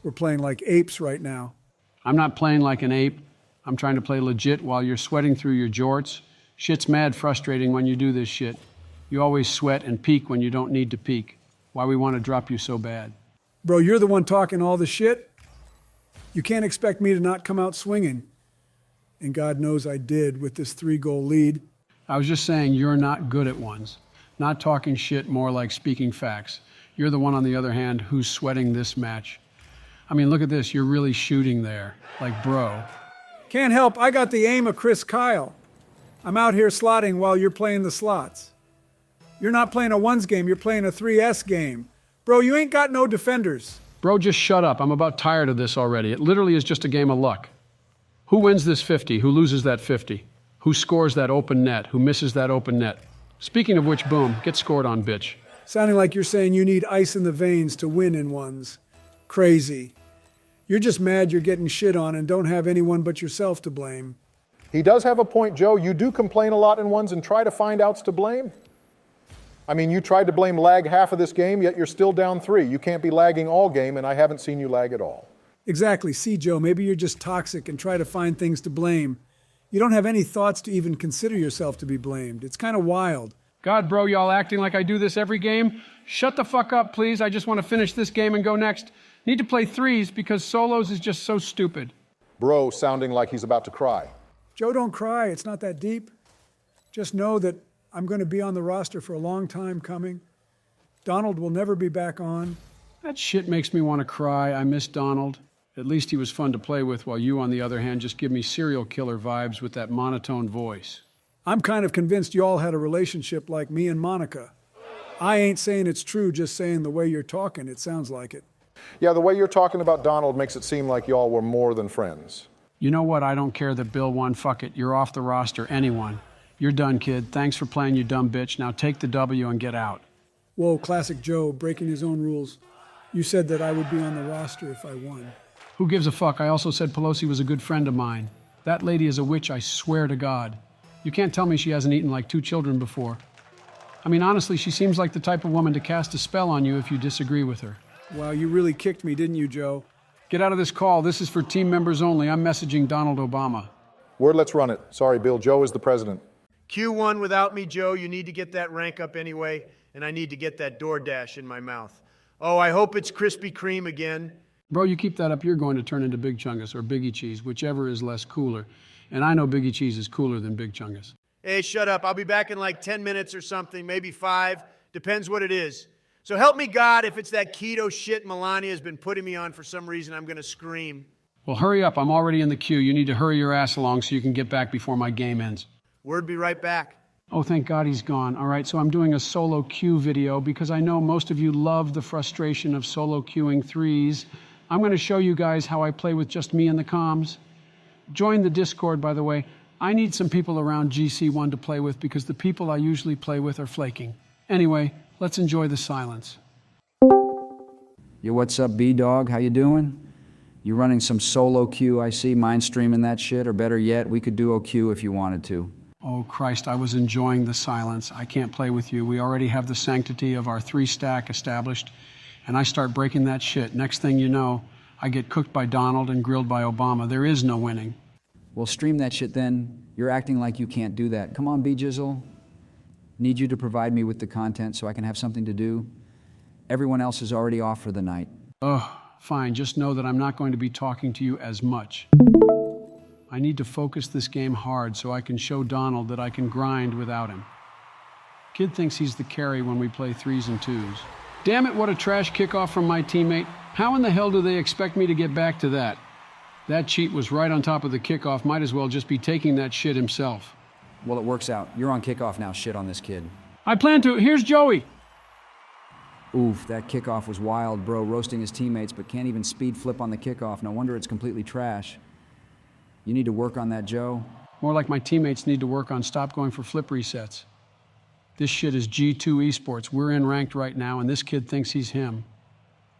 S1: We're playing like apes right now.
S2: I'm not playing like an ape. I'm trying to play legit while you're sweating through your jorts. Shit's mad frustrating when you do this shit. You always sweat and peak when you don't need to peak. Why we want to drop you so bad.
S1: Bro, you're the one talking all the shit. You can't expect me to not come out swinging. And God knows I did with this 3-goal lead.
S2: I was just saying you're not good at ones. Not talking shit, more like speaking facts. You're the one, on the other hand, who's sweating this match. I mean, look at this. You're really shooting there. Like, bro.
S1: Can't help. I got the aim of Chris Kyle. I'm out here slotting while you're playing the slots. You're not playing a ones game. You're playing a 3S game. Bro, you ain't got no defenders.
S2: Bro, just shut up. I'm about tired of this already. It literally is just a game of luck. Who wins this 50? Who loses that 50? Who scores that open net? Who misses that open net? Speaking of which, boom, get scored on, bitch.
S1: Sounding like you're saying you need ice in the veins to win in ones. Crazy. You're just mad you're getting shit on and don't have anyone but yourself to blame.
S3: He does have a point, Joe. You do complain a lot in ones and try to find outs to blame. I mean, you tried to blame lag half of this game, yet you're still down 3. You can't be lagging all game, and I haven't seen you lag at all.
S1: Exactly. See, Joe, maybe you're just toxic and try to find things to blame. You don't have any thoughts to even consider yourself to be blamed. It's kind of wild.
S2: God, bro, y'all acting like I do this every game? Shut the fuck up, please. I just want to finish this game and go next. Need to play threes because solos is just so stupid.
S3: Bro sounding like he's about to cry.
S1: Joe, don't cry. It's not that deep. Just know that I'm going to be on the roster for a long time coming. Donald will never be back on.
S2: That shit makes me want to cry. I miss Donald. At least he was fun to play with, while you, on the other hand, just give me serial killer vibes with that monotone voice.
S1: I'm kind of convinced y'all had a relationship like me and Monica. I ain't saying it's true, just saying the way you're talking, it sounds like it.
S3: Yeah, the way you're talking about Donald makes it seem like y'all were more than friends.
S2: You know what? I don't care that Bill won. Fuck it. You're off the roster. Anyone. You're done, kid. Thanks for playing, you dumb bitch. Now take the W and get out.
S1: Whoa, classic Joe, breaking his own rules. You said that I would be on the roster if I won.
S2: Who gives a fuck? I also said Pelosi was a good friend of mine. That lady is a witch, I swear to God. You can't tell me she hasn't eaten like 2 children before. I mean, honestly, she seems like the type of woman to cast a spell on you if you disagree with her.
S1: Wow, you really kicked me, didn't you, Joe?
S2: Get out of this call. This is for team members only. I'm messaging Donald Obama.
S3: Word, let's run it. Sorry, Bill, Joe is the president.
S4: Q1 without me, Joe. You need to get that rank up anyway, and I need to get that DoorDash in my mouth. Oh, I hope it's Krispy Kreme again.
S2: Bro, you keep that up, you're going to turn into Big Chungus or Biggie Cheese, whichever is less cooler. And I know Biggie Cheese is cooler than Big Chungus.
S4: Hey, shut up. I'll be back in like 10 minutes or something, maybe 5. Depends what it is. So help me God, if it's that keto shit Melania has been putting me on for some reason, I'm going to scream.
S2: Well, hurry up. I'm already in the queue. You need to hurry your ass along so you can get back before my game ends.
S4: Word, be right back.
S2: Oh, thank God he's gone. All right, so I'm doing a solo queue video because I know most of you love the frustration of solo queuing threes. I'm going to show you guys how I play with just me and the comms. Join the Discord, by the way. I need some people around GC1 to play with because the people I usually play with are flaking. Anyway, let's enjoy the silence.
S11: Yo, what's up, B-Dog? How you doing? You running some solo queue, I see. Mind streaming that shit? Or better yet, we could duo queue if you wanted to.
S2: Oh, Christ, I was enjoying the silence. I can't play with you. We already have the sanctity of our 3-stack established, and I start breaking that shit. Next thing you know, I get cooked by Donald and grilled by Obama. There is no winning.
S11: Well, stream that shit then. You're acting like you can't do that. Come on, B-Jizzle. Need you to provide me with the content so I can have something to do. Everyone else is already off for the night.
S2: Ugh, fine. Just know that I'm not going to be talking to you as much. I need to focus this game hard so I can show Donald that I can grind without him. Kid thinks he's the carry when we play 3s and 2s. Damn it, what a trash kickoff from my teammate. How in the hell do they expect me to get back to that? That cheat was right on top of the kickoff. Might as well just be taking that shit himself.
S11: Well, it works out. You're on kickoff now. Shit on this kid.
S2: I plan to. Here's Joey.
S11: Oof, that kickoff was wild, bro. Roasting his teammates, but can't even speed flip on the kickoff. No wonder it's completely trash. You need to work on that, Joe.
S2: More like my teammates need to work on stop going for flip resets. This shit is G2 esports. We're in ranked right now, and this kid thinks he's him.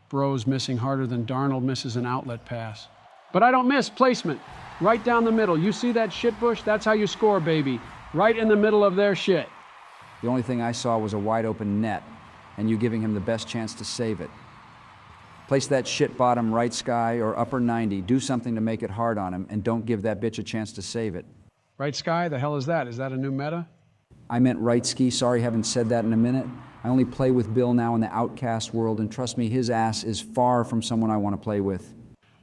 S2: Bro's missing harder than Darnold misses an outlet pass. But I don't miss placement. Right down the middle. You see that shit bush? That's how you score, baby. Right in the middle of their shit.
S11: The only thing I saw was a wide open net, and you giving him the best chance to save it. Place that shit bottom right sky or upper 90. Do something to make it hard on him, and don't give that bitch a chance to save it.
S2: Right sky? The hell is that? Is that a new meta?
S11: I meant right ski. Sorry, haven't said that in a minute. I only play with Bill now in the outcast world, and trust me, his ass is far from someone I want to play with.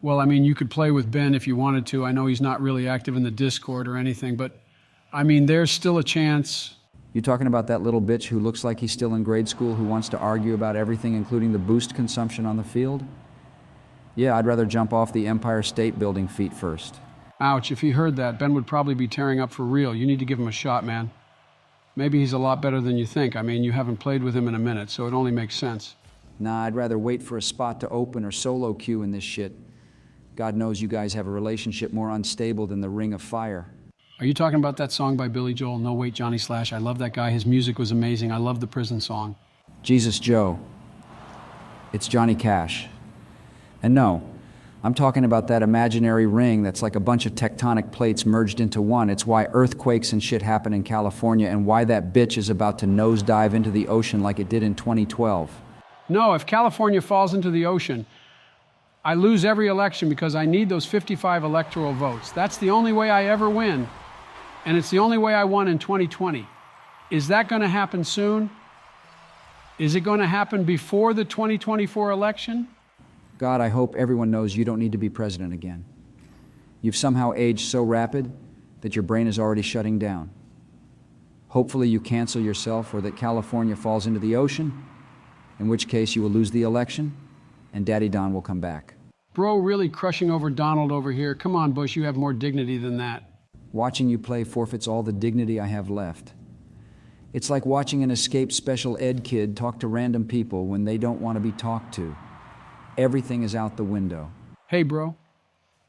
S2: Well, I mean, you could play with Ben if you wanted to. I know he's not really active in the Discord or anything, but I mean, there's still a chance.
S11: You talking about that little bitch who looks like he's still in grade school, who wants to argue about everything, including the boost consumption on the field? Yeah, I'd rather jump off the Empire State Building feet first.
S2: Ouch, if he heard that, Ben would probably be tearing up for real. You need to give him a shot, man. Maybe he's a lot better than you think. I mean, you haven't played with him in a minute, so it only makes sense.
S11: Nah, I'd rather wait for a spot to open or solo queue in this shit. God knows you guys have a relationship more unstable than the Ring of Fire.
S2: Are you talking about that song by Billy Joel, No Wait, Johnny Slash? I love that guy. His music was amazing. I love the prison song.
S11: Jesus Joe. It's Johnny Cash. And no, I'm talking about that imaginary ring that's like a bunch of tectonic plates merged into one. It's why earthquakes and shit happen in California and why that bitch is about to nosedive into the ocean like it did in 2012.
S2: No, if California falls into the ocean, I lose every election because I need those 55 electoral votes. That's the only way I ever win. And it's the only way I won in 2020. Is that going to happen soon? Is it going to happen before the 2024 election?
S11: God, I hope everyone knows you don't need to be president again. You've somehow aged so rapid that your brain is already shutting down. Hopefully you cancel yourself or that California falls into the ocean, in which case you will lose the election and Daddy Don will come back.
S2: Bro really crushing over Donald over here. Come on, Bush, you have more dignity than that.
S11: Watching you play forfeits all the dignity I have left. It's like watching an escaped special ed kid talk to random people when they don't want to be talked to. Everything is out the window.
S2: Hey, bro.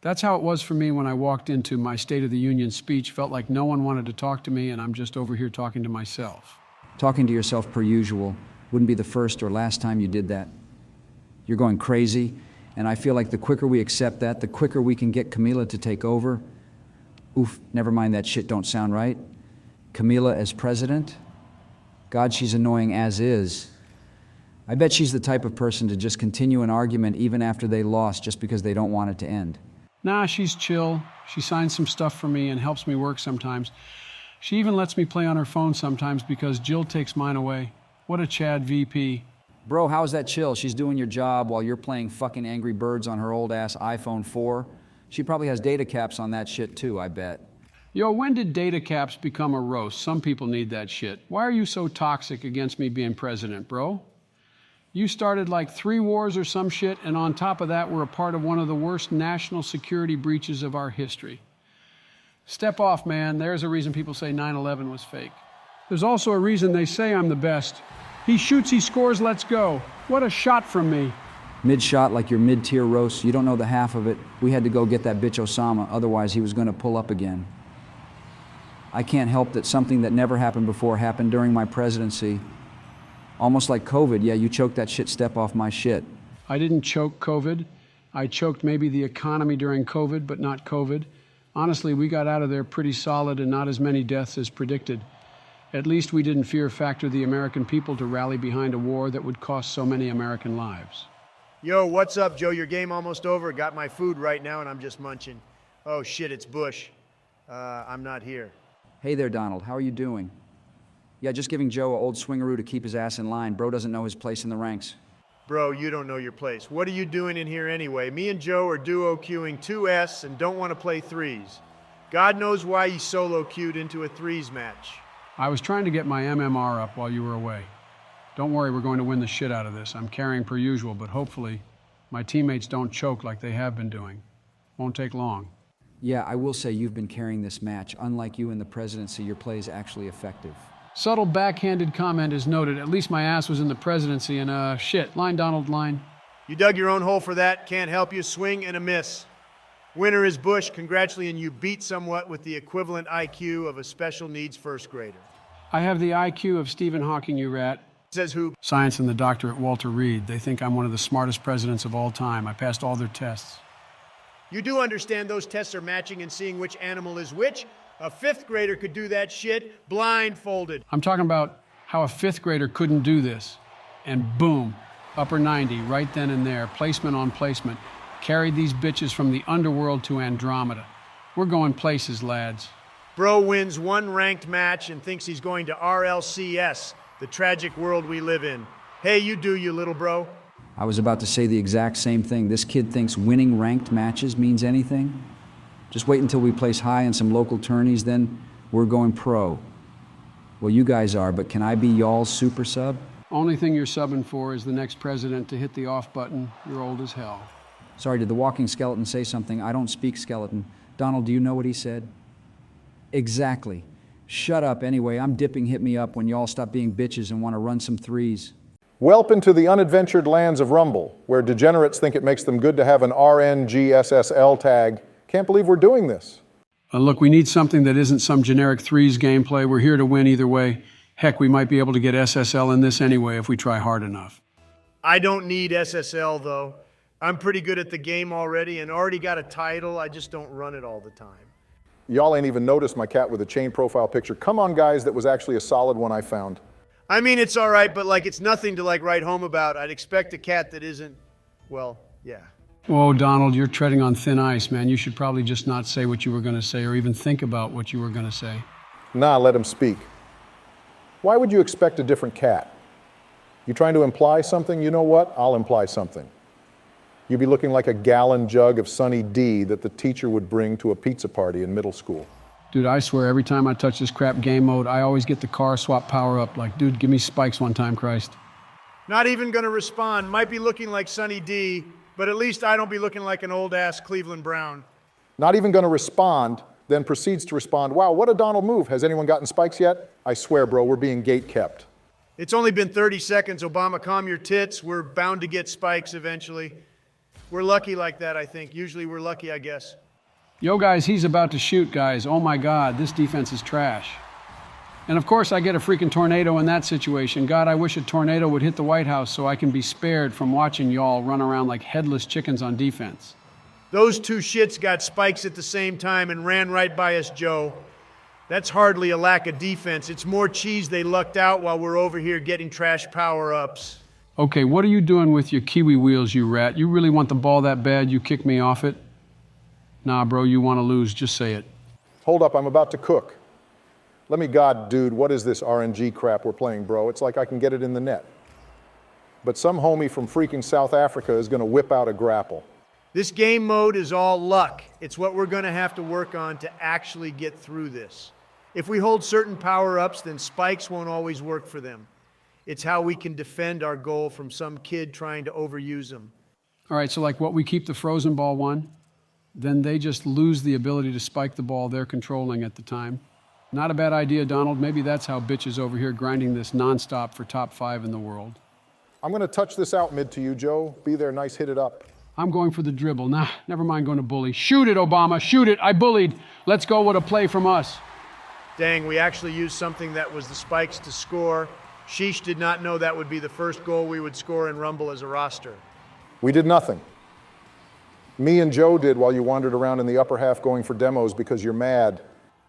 S2: That's how it was for me when I walked into my State of the Union speech. Felt like no one wanted to talk to me, and I'm just over here talking to myself.
S11: Talking to yourself per usual wouldn't be the first or last time you did that. You're going crazy, and I feel like the quicker we accept that, the quicker we can get Camila to take over. Oof, never mind, that shit don't sound right. Camila as president? God, she's annoying as is. I bet she's the type of person to just continue an argument even after they lost just because they don't want it to end.
S2: Nah, she's chill. She signs some stuff for me and helps me work sometimes. She even lets me play on her phone sometimes because Jill takes mine away. What a Chad VP.
S11: Bro, how's that chill? She's doing your job while you're playing fucking Angry Birds on her old-ass iPhone 4. She probably has data caps on that shit too, I bet.
S2: Yo, when did data caps become a roast? Some people need that shit. Why are you so toxic against me being president, bro? You started like 3 wars or some shit, and on top of that, we're a part of one of the worst national security breaches of our history. Step off, man. There's a reason people say 9/11 was fake. There's also a reason they say I'm the best. He shoots, he scores, let's go. What a shot from me.
S11: Mid-shot like your mid-tier roast. You don't know the half of it. We had to go get that bitch Osama, otherwise he was going to pull up again. I can't help that something that never happened before happened during my presidency. Almost like COVID. Yeah, you choked that shit step off my shit.
S2: I didn't choke COVID. I choked maybe the economy during COVID, but not COVID. Honestly, we got out of there pretty solid and not as many deaths as predicted. At least we didn't fear factor the American people to rally behind a war that would cost so many American lives.
S4: Yo, what's up, Joe? Your game almost over. Got my food right now, and I'm just munching. Oh, shit, it's Bush. I'm not here.
S11: Hey there, Donald. How are you doing? Yeah, just giving Joe an old swingaroo to keep his ass in line. Bro doesn't know his place in the ranks.
S4: Bro, you don't know your place. What are you doing in here anyway? Me and Joe are duo queuing 2S and don't want to play 3s. God knows why you solo queued into a 3s match.
S2: I was trying to get my MMR up while you were away. Don't worry, we're going to win the shit out of this. I'm carrying per usual, but hopefully my teammates don't choke like they have been doing. Won't take long.
S11: Yeah, I will say you've been carrying this match. Unlike you in the presidency, your play is actually effective.
S2: Subtle backhanded comment is noted. At least my ass was in the presidency and shit. Line, Donald, line.
S4: You dug your own hole for that. Can't help you. Swing and a miss. Winner is Bush. Congratulating you beat somewhat with the equivalent IQ of a special needs first grader.
S2: I have the IQ of Stephen Hawking, you rat.
S4: Says who?
S2: Science and the doctor at Walter Reed. They think I'm one of the smartest presidents of all time. I passed all their tests.
S4: You do understand those tests are matching and seeing which animal is which? A 5th grader could do that shit blindfolded.
S2: I'm talking about how a 5th grader couldn't do this. And boom, upper 90, right then and there, placement on placement. Carried these bitches from the underworld to Andromeda. We're going places, lads.
S4: Bro wins 1 ranked match and thinks he's going to RLCS, the tragic world we live in. Hey, you do, you little bro.
S11: I was about to say the exact same thing. This kid thinks winning ranked matches means anything? Just wait until we place high in some local tourneys, then we're going pro. Well, you guys are, but can I be y'all's super sub?
S2: Only thing you're subbing for is the next president to hit the off button. You're old as hell.
S11: Sorry, did the walking skeleton say something? I don't speak skeleton. Donald, do you know what he said? Exactly. Shut up anyway. I'm dipping hit me up when y'all stop being bitches and want to run some 3s.
S3: Welp into the unadventured lands of Rumble, where degenerates think it makes them good to have an RNGSSL tag. Can't believe we're doing this.
S2: Look, we need something that isn't some generic 3s gameplay. We're here to win either way. Heck, we might be able to get SSL in this anyway if we try hard enough.
S4: I don't need SSL, though. I'm pretty good at the game already and already got a title. I just don't run it all the time.
S3: Y'all ain't even noticed my cat with a chain profile picture. Come on, guys, that was actually a solid one I found.
S4: I mean, it's all right, but like, it's nothing to like write home about. I'd expect a cat that isn't, well, yeah.
S2: Whoa, Donald, you're treading on thin ice, man. You should probably just not say what you were going to say or even think about what you were going to say.
S3: Nah, let him speak. Why would you expect a different cat? You trying to imply something? You know what? I'll imply something. You'd be looking like a gallon jug of Sunny D that the teacher would bring to a pizza party in middle school.
S2: Dude, I swear, every time I touch this crap game mode, I always get the car swap power up. Like, dude, give me spikes one time, Christ.
S4: Not even gonna respond. Might be looking like Sunny D, But at least I don't be looking like an old-ass Cleveland Brown.
S3: Not even going to respond, then proceeds to respond, wow, what a Donald move. Has anyone gotten spikes yet? I swear, bro, we're being gate kept.
S4: It's only been 30 seconds, Obama. Calm your tits. We're bound to get spikes eventually. We're lucky like that, I think. Usually we're lucky, I guess.
S2: Yo, guys, he's about to shoot, guys. Oh, my God, this defense is trash. And, of course, I get a freaking tornado in that situation. God, I wish a tornado would hit the White House so I can be spared from watching y'all run around like headless chickens on defense.
S4: Those two shits got spikes at the same time and ran right by us, Joe. That's hardly a lack of defense. It's more cheese they lucked out while we're over here getting trash power-ups.
S2: Okay, what are you doing with your kiwi wheels, you rat? You really want the ball that bad you kick me off it? Nah, bro, you want to lose. Just say it.
S3: Hold up, I'm about to cook. Let me God, dude, what is this RNG crap we're playing, bro? It's like I can get it in the net. But some homie from freaking South Africa is going to whip out a grapple.
S4: This game mode is all luck. It's what we're going to have to work on to actually get through this. If we hold certain power-ups, then spikes won't always work for them. It's how we can defend our goal from some kid trying to overuse them.
S2: All right, so like what we keep the frozen ball one, then they just lose the ability to spike the ball they're controlling at the time. Not a bad idea, Donald. Maybe that's how bitches over here grinding this nonstop for top 5 in the world.
S3: I'm going to touch this out mid to you, Joe. Be there, nice, hit it up.
S2: I'm going for the dribble. Nah, never mind going to bully. Shoot it, Obama, shoot it. I bullied. Let's go with a play from us.
S4: Dang, we actually used something that was the spikes to score. Sheesh did not know that would be the first goal we would score in Rumble as a roster.
S3: We did nothing. Me and Joe did while you wandered around in the upper half going for demos because you're mad.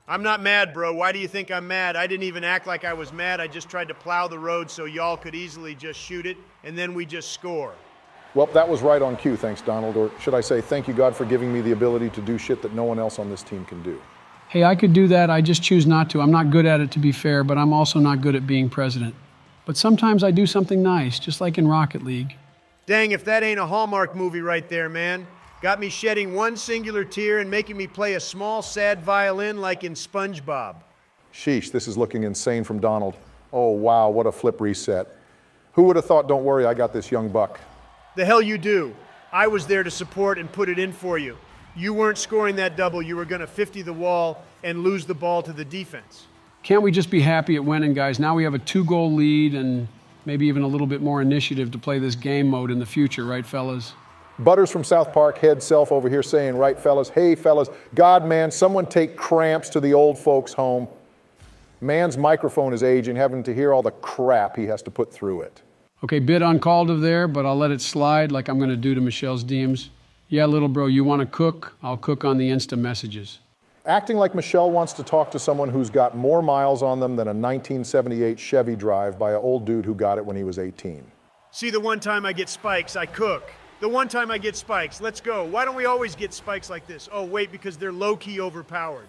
S4: I'm not mad, bro. Why do you think I'm mad? I didn't even act like I was mad. I just tried to plow the road so y'all could easily just shoot it, and then we just score.
S3: Well, that was right on cue, thanks, Donald. Or should I say, thank you, God, for giving me the ability to do shit that no one else on this team can do.
S2: Hey, I could do that. I just choose not to. I'm not good at it, to be fair, but I'm also not good at being president. But sometimes I do something nice, just like in Rocket League.
S4: Dang, if that ain't a Hallmark movie right there, man. Got me shedding one singular tear and making me play a small, sad violin like in SpongeBob.
S3: Sheesh, this is looking insane from Donald. Oh, wow, what a flip reset. Who would have thought, don't worry, I got this young buck.
S4: The hell you do. I was there to support and put it in for you. You weren't scoring that double. You were going to 50 the wall and lose the ball to the defense.
S2: Can't we just be happy at winning, guys? Now we have a 2-goal lead and maybe even a little bit more initiative to play this game mode in the future, right, fellas?
S3: Butters from South Park, head self over here saying, right, fellas, hey, fellas, God, man, someone take cramps to the old folks' home. Man's microphone is aging, having to hear all the crap he has to put through it.
S2: Okay, bit uncalled of there, but I'll let it slide like I'm going to do to Michelle's DMs. Yeah, little bro, you want to cook? I'll cook on the Insta messages.
S3: Acting like Michelle wants to talk to someone who's got more miles on them than a 1978 Chevy Drive by an old dude who got it when he was 18.
S4: See, the one time I get spikes, I cook. The one time I get spikes, let's go. Why don't we always get spikes like this? Oh, wait, because they're low-key overpowered.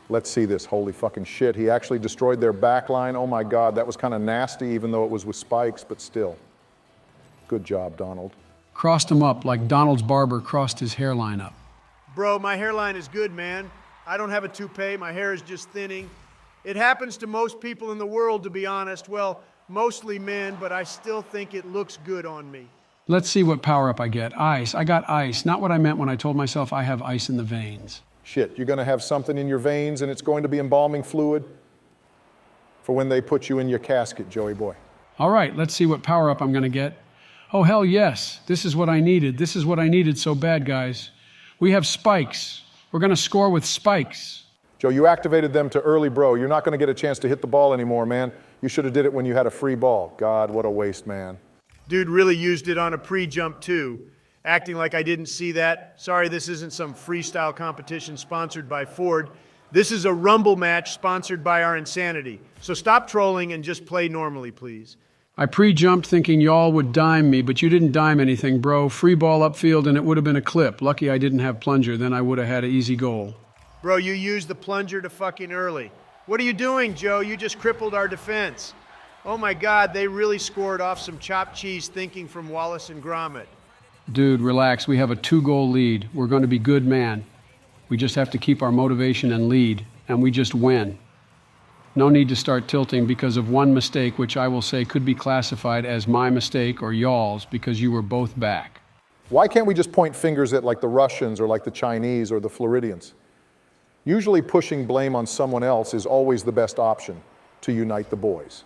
S3: Let's see this, holy fucking shit. He actually destroyed their back line. Oh my God, that was kind of nasty, even though it was with spikes, but still. Good job, Donald.
S2: Crossed him up like Donald's barber crossed his hairline up.
S4: Bro, my hairline is good, man. I don't have a toupee. My hair is just thinning. It happens to most people in the world, to be honest. Well, mostly men, but I still think it looks good on me.
S2: Let's see what power-up I get. Ice. I got ice. Not what I meant when I told myself I have ice in the veins.
S3: Shit, you're going to have something in your veins and it's going to be embalming fluid for when they put you in your casket, Joey boy.
S2: All right, let's see what power-up I'm going to get. Oh, hell yes. This is what I needed. This is what I needed so bad, guys. We have spikes. We're going to score with spikes.
S3: Joe, you activated them to early, bro. You're not going to get a chance to hit the ball anymore, man. You should have did it when you had a free ball. God, what a waste, man.
S4: Dude really used it on a pre-jump, too. Acting like I didn't see that. Sorry, this isn't some freestyle competition sponsored by Ford. This is a Rumble match sponsored by our insanity. So stop trolling and just play normally, please.
S2: I pre-jumped thinking y'all would dime me, but you didn't dime anything, bro. Free ball upfield and it would have been a clip. Lucky I didn't have plunger, then I would have had an easy goal.
S4: Bro, you used the plunger to fucking early. What are you doing, Joe? You just crippled our defense. Oh my God, they really scored off some chopped cheese thinking from Wallace and Gromit.
S2: Dude, relax. We have a 2-goal lead. We're going to be good, man. We just have to keep our motivation and lead, and we just win. No need to start tilting because of one mistake, which I will say could be classified as my mistake or y'all's because you were both back.
S3: Why can't we just point fingers at like the Russians or like the Chinese or the Floridians? Usually pushing blame on someone else is always the best option to unite the boys.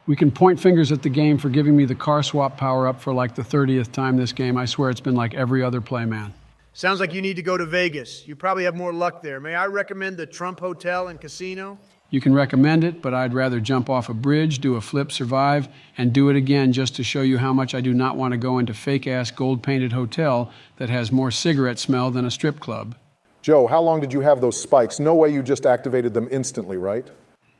S2: We can point fingers at the game for giving me the car swap power-up for like the 30th time this game. I swear it's been like every other play, man.
S4: Sounds like you need to go to Vegas. You probably have more luck there. May I recommend the Trump Hotel and Casino?
S2: You can recommend it, but I'd rather jump off a bridge, do a flip, survive, and do it again just to show you how much I do not want to go into fake-ass gold-painted hotel that has more cigarette smell than a strip club.
S3: Joe, how long did you have those spikes? No way you just activated them instantly, right?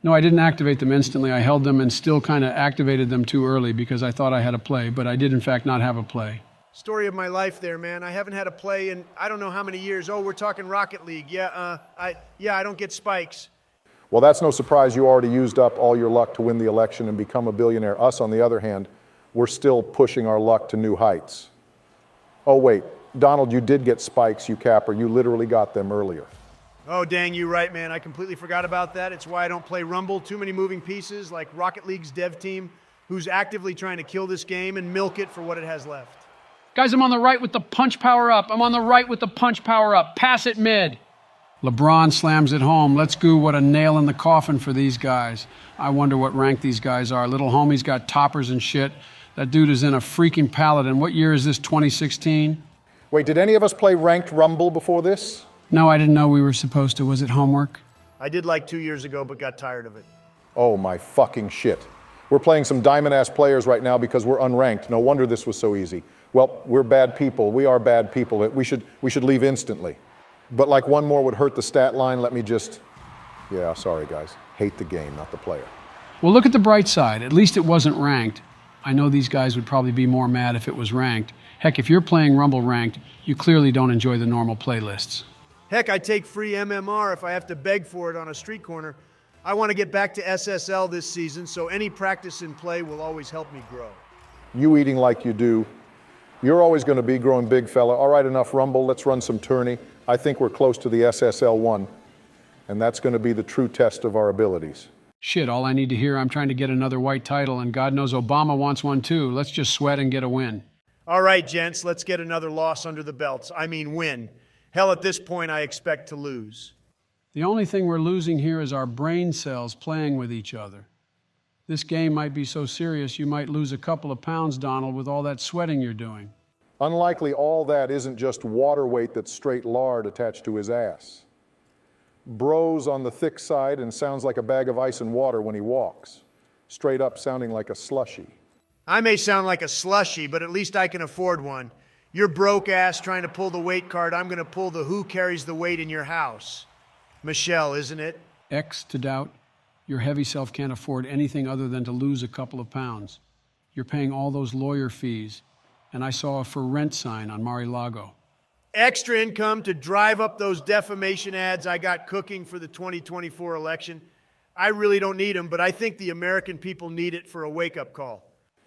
S2: No, I didn't activate them instantly. I held them and still kind of activated them too early because I thought I had a play, but I did in fact not have a play.
S4: Story of my life there, man. I haven't had a play in I don't know how many years. Oh, we're talking Rocket League. I don't get spikes.
S3: Well, that's no surprise. You already used up all your luck to win the election and become a billionaire. Us, on the other hand, we're still pushing our luck to new heights. Oh, wait. Donald, you did get spikes, you capper. You literally got them earlier.
S4: Oh, dang, you right, man. I completely forgot about that. It's why I don't play Rumble. Too many moving pieces, like Rocket League's dev team, who's actively trying to kill this game and milk it for what it has left.
S2: Guys, I'm on the right with the punch power-up. I'm on the right with the punch power-up. Pass it mid. LeBron slams it home. Let's go. What a nail in the coffin for these guys. I wonder what rank these guys are. Little homie's got toppers and shit. That dude is in a freaking Paladin. What year is this, 2016?
S3: Wait, did any of us play ranked Rumble before this?
S2: No, I didn't know we were supposed to. Was it homework?
S4: I did like 2 years ago, but got tired of it.
S3: Oh my fucking shit. We're playing some diamond-ass players right now because we're unranked. No wonder this was so easy. Well, we're bad people. We are bad people. We should leave instantly. But like one more would hurt the stat line, let me just... Yeah, sorry guys. Hate the game, not the player.
S2: Well, look at the bright side. At least it wasn't ranked. I know these guys would probably be more mad if it was ranked. Heck, if you're playing Rumble ranked, you clearly don't enjoy the normal playlists.
S4: Heck, I take free MMR if I have to beg for it on a street corner. I want to get back to SSL this season, so any practice and play will always help me grow.
S3: You eating like you do. You're always going to be growing big, fella. All right, enough Rumble. Let's run some tourney. I think we're close to the SSL 1, and that's going to be the true test of our abilities.
S2: Shit, all I need to hear, I'm trying to get another white title, and God knows Obama wants one too. Let's just sweat and get a win.
S4: All right, gents, let's get another loss under the belts. I mean win. Hell, at this point, I expect to lose.
S2: The only thing we're losing here is our brain cells playing with each other. This game might be so serious you might lose a couple of pounds, Donald, with all that sweating you're doing.
S3: Unlikely all that isn't just water weight that's straight lard attached to his ass. Bro's on the thick side and sounds like a bag of ice and water when he walks. Straight up sounding like a slushie.
S4: I may sound like a slushie, but at least I can afford one. You're broke ass trying to pull the weight card. I'm going to pull the who carries the weight in your house. Michelle, isn't it?
S2: X to doubt. Your heavy self can't afford anything other than to lose a couple of pounds. You're paying all those lawyer fees. And I saw a for rent sign on Mar-a-Lago.
S4: Extra income to drive up those defamation ads I got cooking for the 2024 election. I really don't need them, but I think the American people need it for a wake-up call.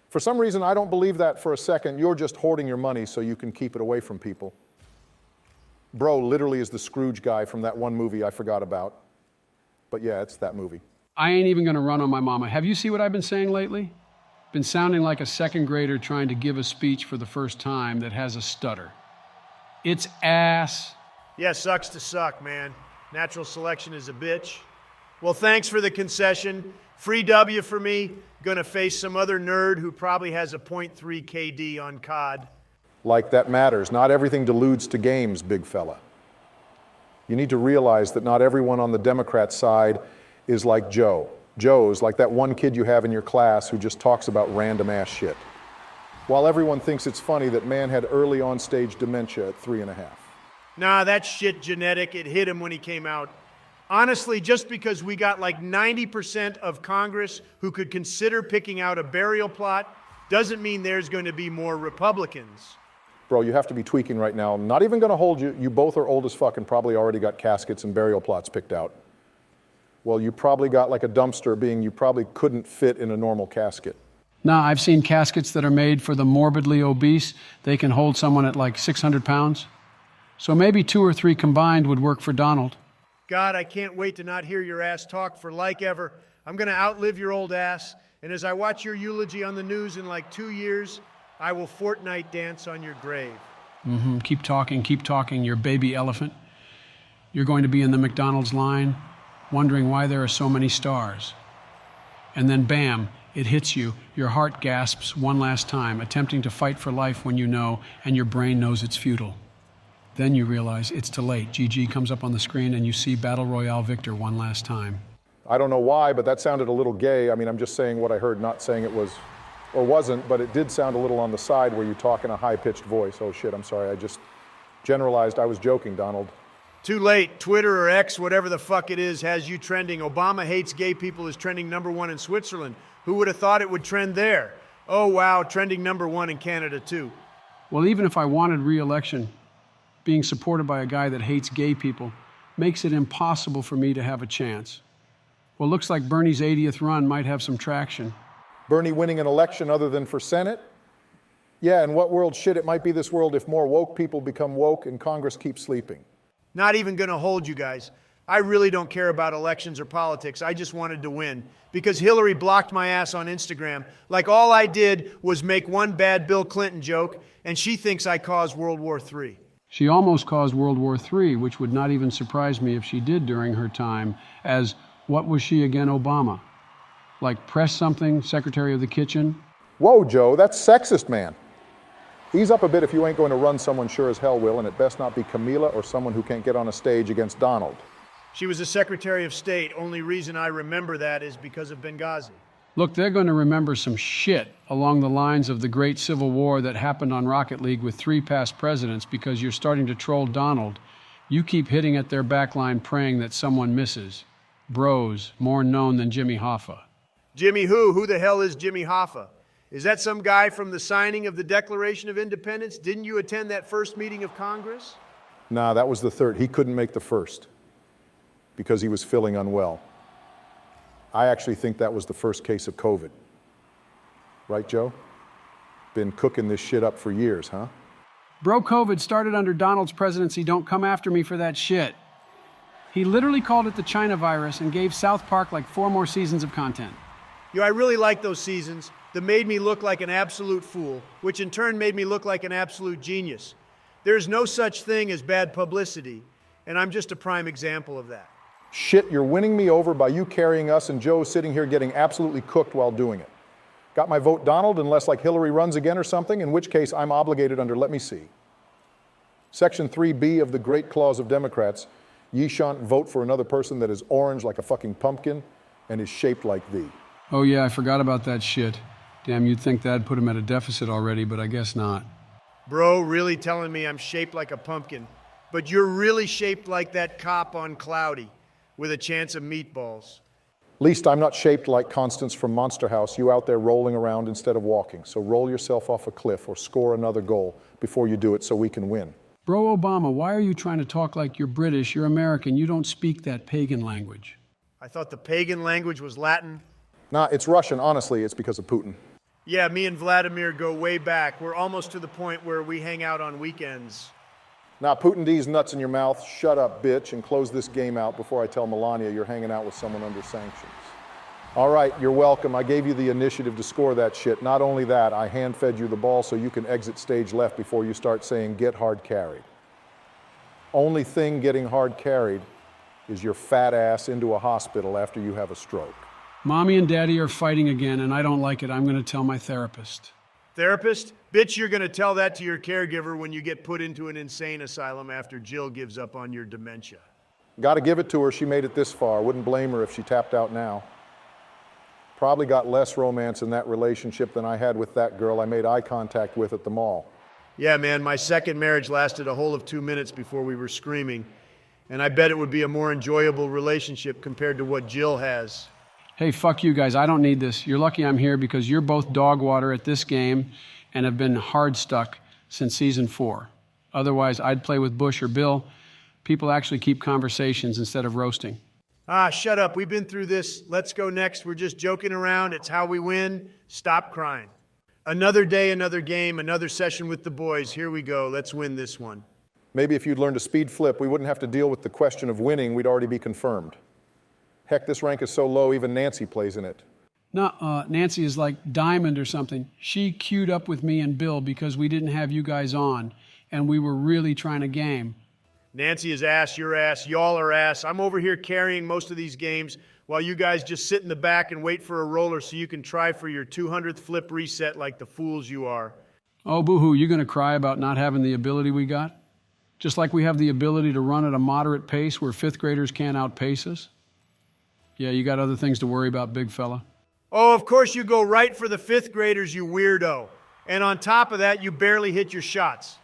S3: For some reason, I don't believe that for a second. You're just hoarding your money so you can keep it away from people. Bro literally is the Scrooge guy from that one movie I forgot about. But yeah, it's that movie.
S2: I ain't even gonna run on my mama. Have you seen what I've been saying lately? Been sounding like a second grader trying to give a speech for the first time that has a stutter. It's ass.
S4: Yeah, sucks to suck, man. Natural selection is a bitch. Well, thanks for the concession. Free W for me. Gonna face some other nerd who probably has a .3 KD on COD.
S3: Like that matters. Not everything deludes to games, big fella. You need to realize that not everyone on the Democrat side is like Joe. Joe's like that one kid you have in your class who just talks about random ass shit. While everyone thinks it's funny that man had early on-stage dementia at 3.5.
S4: Nah, that's shit genetic. It hit him when he came out. Honestly, just because we got like 90% of Congress who could consider picking out a burial plot doesn't mean there's going to be more Republicans.
S3: Bro, you have to be tweaking right now. I'm not even going to hold you. You both are old as fuck and probably already got caskets and burial plots picked out. Well, you probably got like a dumpster being you probably couldn't fit in a normal casket.
S2: Nah, I've seen caskets that are made for the morbidly obese. They can hold someone at like 600 pounds. So maybe 2 or 3 combined would work for Donald.
S4: God, I can't wait to not hear your ass talk for like ever. I'm going to outlive your old ass. And as I watch your eulogy on the news in like 2 years, I will Fortnite dance on your grave.
S2: Keep talking, your baby elephant. You're going to be in the McDonald's line, wondering why there are so many stars. And then bam, it hits you. Your heart gasps one last time, attempting to fight for life when you know, and your brain knows it's futile. Then you realize it's too late. GG comes up on the screen and you see Battle Royale Victor one last time.
S3: I don't know why, but that sounded a little gay. I mean, I'm just saying what I heard, not saying it was or wasn't, but it did sound a little on the side where you talk in a high-pitched voice. Oh shit, I'm sorry, I just generalized. I was joking, Donald.
S4: Too late. Twitter or X, whatever the fuck it is, has you trending. Obama hates gay people is trending #1 in Switzerland. Who would have thought it would trend there? Oh wow, trending #1 in Canada too.
S2: Well, even if I wanted re-election, being supported by a guy that hates gay people makes it impossible for me to have a chance. Well, looks like Bernie's 80th run might have some traction.
S3: Bernie winning an election other than for Senate? Yeah, and what world shit it might be this world if more woke people become woke and Congress keeps sleeping.
S4: Not even gonna hold you guys. I really don't care about elections or politics. I just wanted to win. Because Hillary blocked my ass on Instagram. Like all I did was make one bad Bill Clinton joke, and she thinks I caused World War III.
S2: She almost caused World War III, which would not even surprise me if she did during her time as, what was she again, Obama? Like press something, Secretary of the Kitchen?
S3: Whoa, Joe, that's sexist, man. Ease up a bit if you ain't going to run someone sure as hell will, and it best not be Camila or someone who can't get on a stage against Donald.
S4: She was a Secretary of State. Only reason I remember that is because of Benghazi.
S2: Look, they're going to remember some shit along the lines of the great civil war that happened on Rocket League with 3 past presidents because you're starting to troll Donald. You keep hitting at their backline praying that someone misses. Bros, more known than Jimmy Hoffa.
S4: Jimmy who? Who the hell is Jimmy Hoffa? Is that some guy from the signing of the Declaration of Independence? Didn't you attend that first meeting of Congress?
S3: Nah, that was the third. He couldn't make the first because he was feeling unwell. I actually think that was the first case of COVID. Right, Joe? Been cooking this shit up for years, huh?
S2: Bro, COVID started under Donald's presidency. Don't come after me for that shit. He literally called it the China virus and gave South Park like 4 more seasons of content.
S4: Yo, I really like those seasons that made me look like an absolute fool, which in turn made me look like an absolute genius. There's no such thing as bad publicity, and I'm just a prime example of that.
S3: Shit, you're winning me over by you carrying us and Joe sitting here getting absolutely cooked while doing it. Got my vote, Donald, unless like Hillary runs again or something, in which case I'm obligated under, let me see. Section 3B of the Great Clause of Democrats, ye shan't vote for another person that is orange like a fucking pumpkin and is shaped like thee.
S2: Oh yeah, I forgot about that shit. Damn, you'd think that'd put him at a deficit already, but I guess not.
S4: Bro, really telling me I'm shaped like a pumpkin, but you're really shaped like that cop on Cloudy with a chance of meatballs.
S3: Least I'm not shaped like Constance from Monster House, you out there rolling around instead of walking. So roll yourself off a cliff or score another goal before you do it so we can win.
S2: Bro Obama, why are you trying to talk like you're British? You're American. You don't speak that pagan language.
S4: I thought the pagan language was Latin.
S3: Nah, it's Russian. Honestly, it's because of Putin.
S4: Yeah, me and Vladimir go way back. We're almost to the point where we hang out on weekends.
S3: Now, Putin D's nuts in your mouth. Shut up, bitch, and close this game out before I tell Melania you're hanging out with someone under sanctions. All right, you're welcome. I gave you the initiative to score that shit. Not only that, I hand-fed you the ball so you can exit stage left before you start saying, get hard carried. Only thing getting hard carried is your fat ass into a hospital after you have a stroke.
S2: Mommy and Daddy are fighting again, and I don't like it. I'm going to tell my therapist.
S4: Therapist? Bitch, you're going to tell that to your caregiver when you get put into an insane asylum after Jill gives up on your dementia.
S3: Got to give it to her. She made it this far. Wouldn't blame her if she tapped out now. Probably got less romance in that relationship than I had with that girl I made eye contact with at the mall.
S4: Yeah, man, my second marriage lasted a whole of 2 minutes before we were screaming. And I bet it would be a more enjoyable relationship compared to what Jill has.
S2: Hey, fuck you guys. I don't need this. You're lucky I'm here because you're both dog water at this game and have been hard stuck since season 4. Otherwise, I'd play with Bush or Bill. People actually keep conversations instead of roasting.
S4: Ah, shut up. We've been through this. Let's go next. We're just joking around. It's how we win. Stop crying. Another day, another game, another session with the boys. Here we go. Let's win this one.
S3: Maybe if you'd learned to speed flip, we wouldn't have to deal with the question of winning. We'd already be confirmed. Heck, this rank is so low, even Nancy plays in it.
S2: No, Nancy is like Diamond or something. She queued up with me and Bill because we didn't have you guys on. and we were really trying to game.
S4: Nancy is ass, you're ass, y'all are ass. I'm over here carrying most of these games while you guys just sit in the back and wait for a roller so you can try for your 200th flip reset like the fools you are.
S2: Oh, boo-hoo, you gonna cry about not having the ability we got? Just like we have the ability to run at a moderate pace where fifth graders can't outpace us? Yeah, you got other things to worry about, big fella.
S4: Oh, of course you go right for the fifth graders, you weirdo. And on top of that, you barely hit your shots.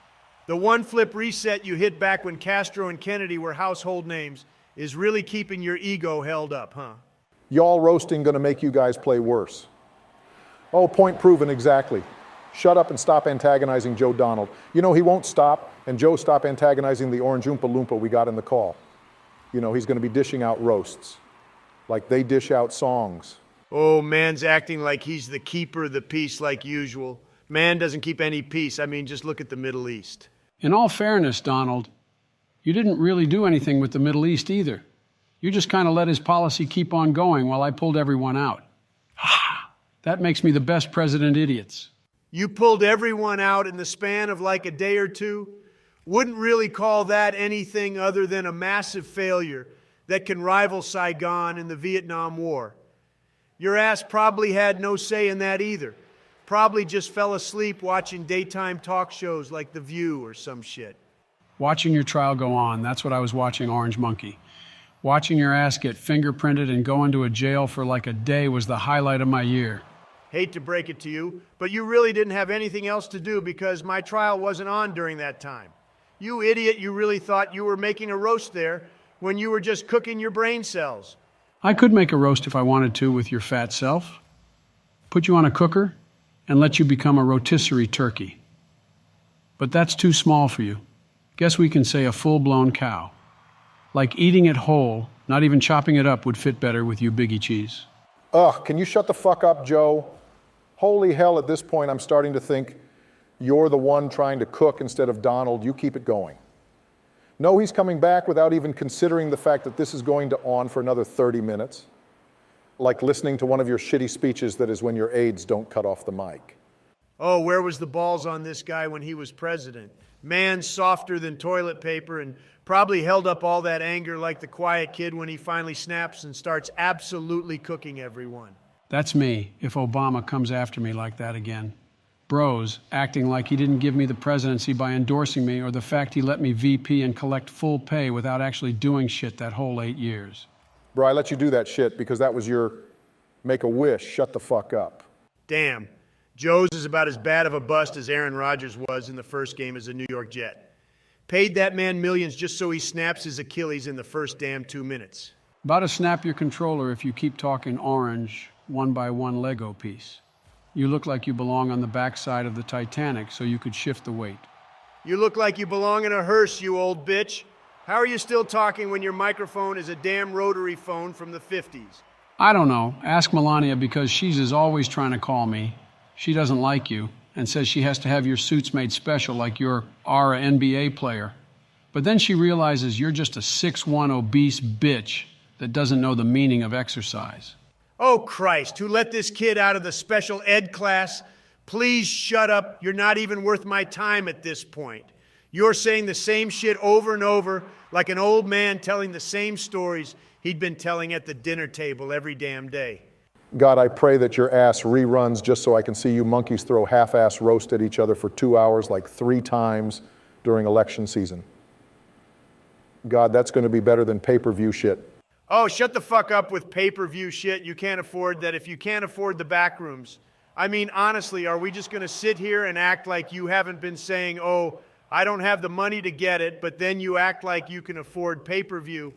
S4: The one flip reset you hit back when Castro and Kennedy were household names is really keeping your ego held up, huh?
S3: Y'all roasting gonna make you guys play worse. Oh, point proven exactly. Shut up and stop antagonizing Joe Donald. You know, he won't stop, and Joe stop antagonizing the Orange Oompa Loompa we got in the call. You know, he's gonna be dishing out roasts, like they dish out songs.
S4: Oh, man's acting like he's the keeper of the peace like usual. Man doesn't keep any peace. I mean, just look at the Middle East.
S2: In all fairness, Donald, you didn't really do anything with the Middle East either. You just kind of let his policy keep on going while I pulled everyone out. That makes me the best president idiots.
S4: You pulled everyone out in the span of like a day or two? Wouldn't really call that anything other than a massive failure that can rival Saigon in the Vietnam War. Your ass probably had no say in that either. Probably just fell asleep watching daytime talk shows like The View or some shit.
S2: Watching your trial go on, that's what I was watching, Orange Monkey. Watching your ass get fingerprinted and go into a jail for like a day was the highlight of my year.
S4: Hate to break it to you, but you really didn't have anything else to do because my trial wasn't on during that time. You idiot, you really thought you were making a roast there when you were just cooking your brain cells.
S2: I could make a roast if I wanted to with your fat self. Put you on a cooker and let you become a rotisserie turkey. But that's too small for you. Guess we can say a full-blown cow. Like eating it whole, not even chopping it up would fit better with you, Biggie Cheese.
S3: Ugh, can you shut the fuck up, Joe? Holy hell, at this point I'm starting to think you're the one trying to cook instead of Donald. You keep it going. No, he's coming back without even considering the fact that this is going to on for another 30 minutes. Like listening to one of your shitty speeches that is when your aides don't cut off the mic.
S4: Oh, where was the balls on this guy when he was president? Man softer than toilet paper and probably held up all that anger like the quiet kid when he finally snaps and starts absolutely cooking everyone.
S2: That's me, if Obama comes after me like that again. Bros acting like he didn't give me the presidency by endorsing me, or the fact he let me VP and collect full pay without actually doing shit that whole 8 years.
S3: Bro, I let you do that shit because that was your make-a-wish. Shut the fuck up.
S4: Damn. Joe's is about as bad of a bust as Aaron Rodgers was in the first game as a New York Jet. Paid that man millions just so he snaps his Achilles in the first damn 2 minutes.
S2: About to snap your controller if you keep talking orange, one by one Lego piece. You look like you belong on the backside of the Titanic so you could shift the weight.
S4: You look like you belong in a hearse, you old bitch. How are you still talking when your microphone is a damn rotary phone from the 50s?
S2: I don't know. Ask Melania because she's is always trying to call me. She doesn't like you and says she has to have your suits made special like you're a NBA player. But then she realizes you're just a 6'1" obese bitch that doesn't know the meaning of exercise.
S4: Oh, Christ, who let this kid out of the special ed class? Please shut up. You're not even worth my time at this point. You're saying the same shit over and over like an old man telling the same stories he'd been telling at the dinner table every damn day.
S3: God, I pray that your ass reruns just so I can see you monkeys throw half-ass roast at each other for 2 hours like 3 times during election season. God, that's going to be better than pay-per-view shit.
S4: Oh, shut the fuck up with pay-per-view shit. You can't afford that if you can't afford the back rooms. I mean, honestly, are we just going to sit here and act like you haven't been saying, oh, I don't have the money to get it, but then you act like you can afford pay-per-view?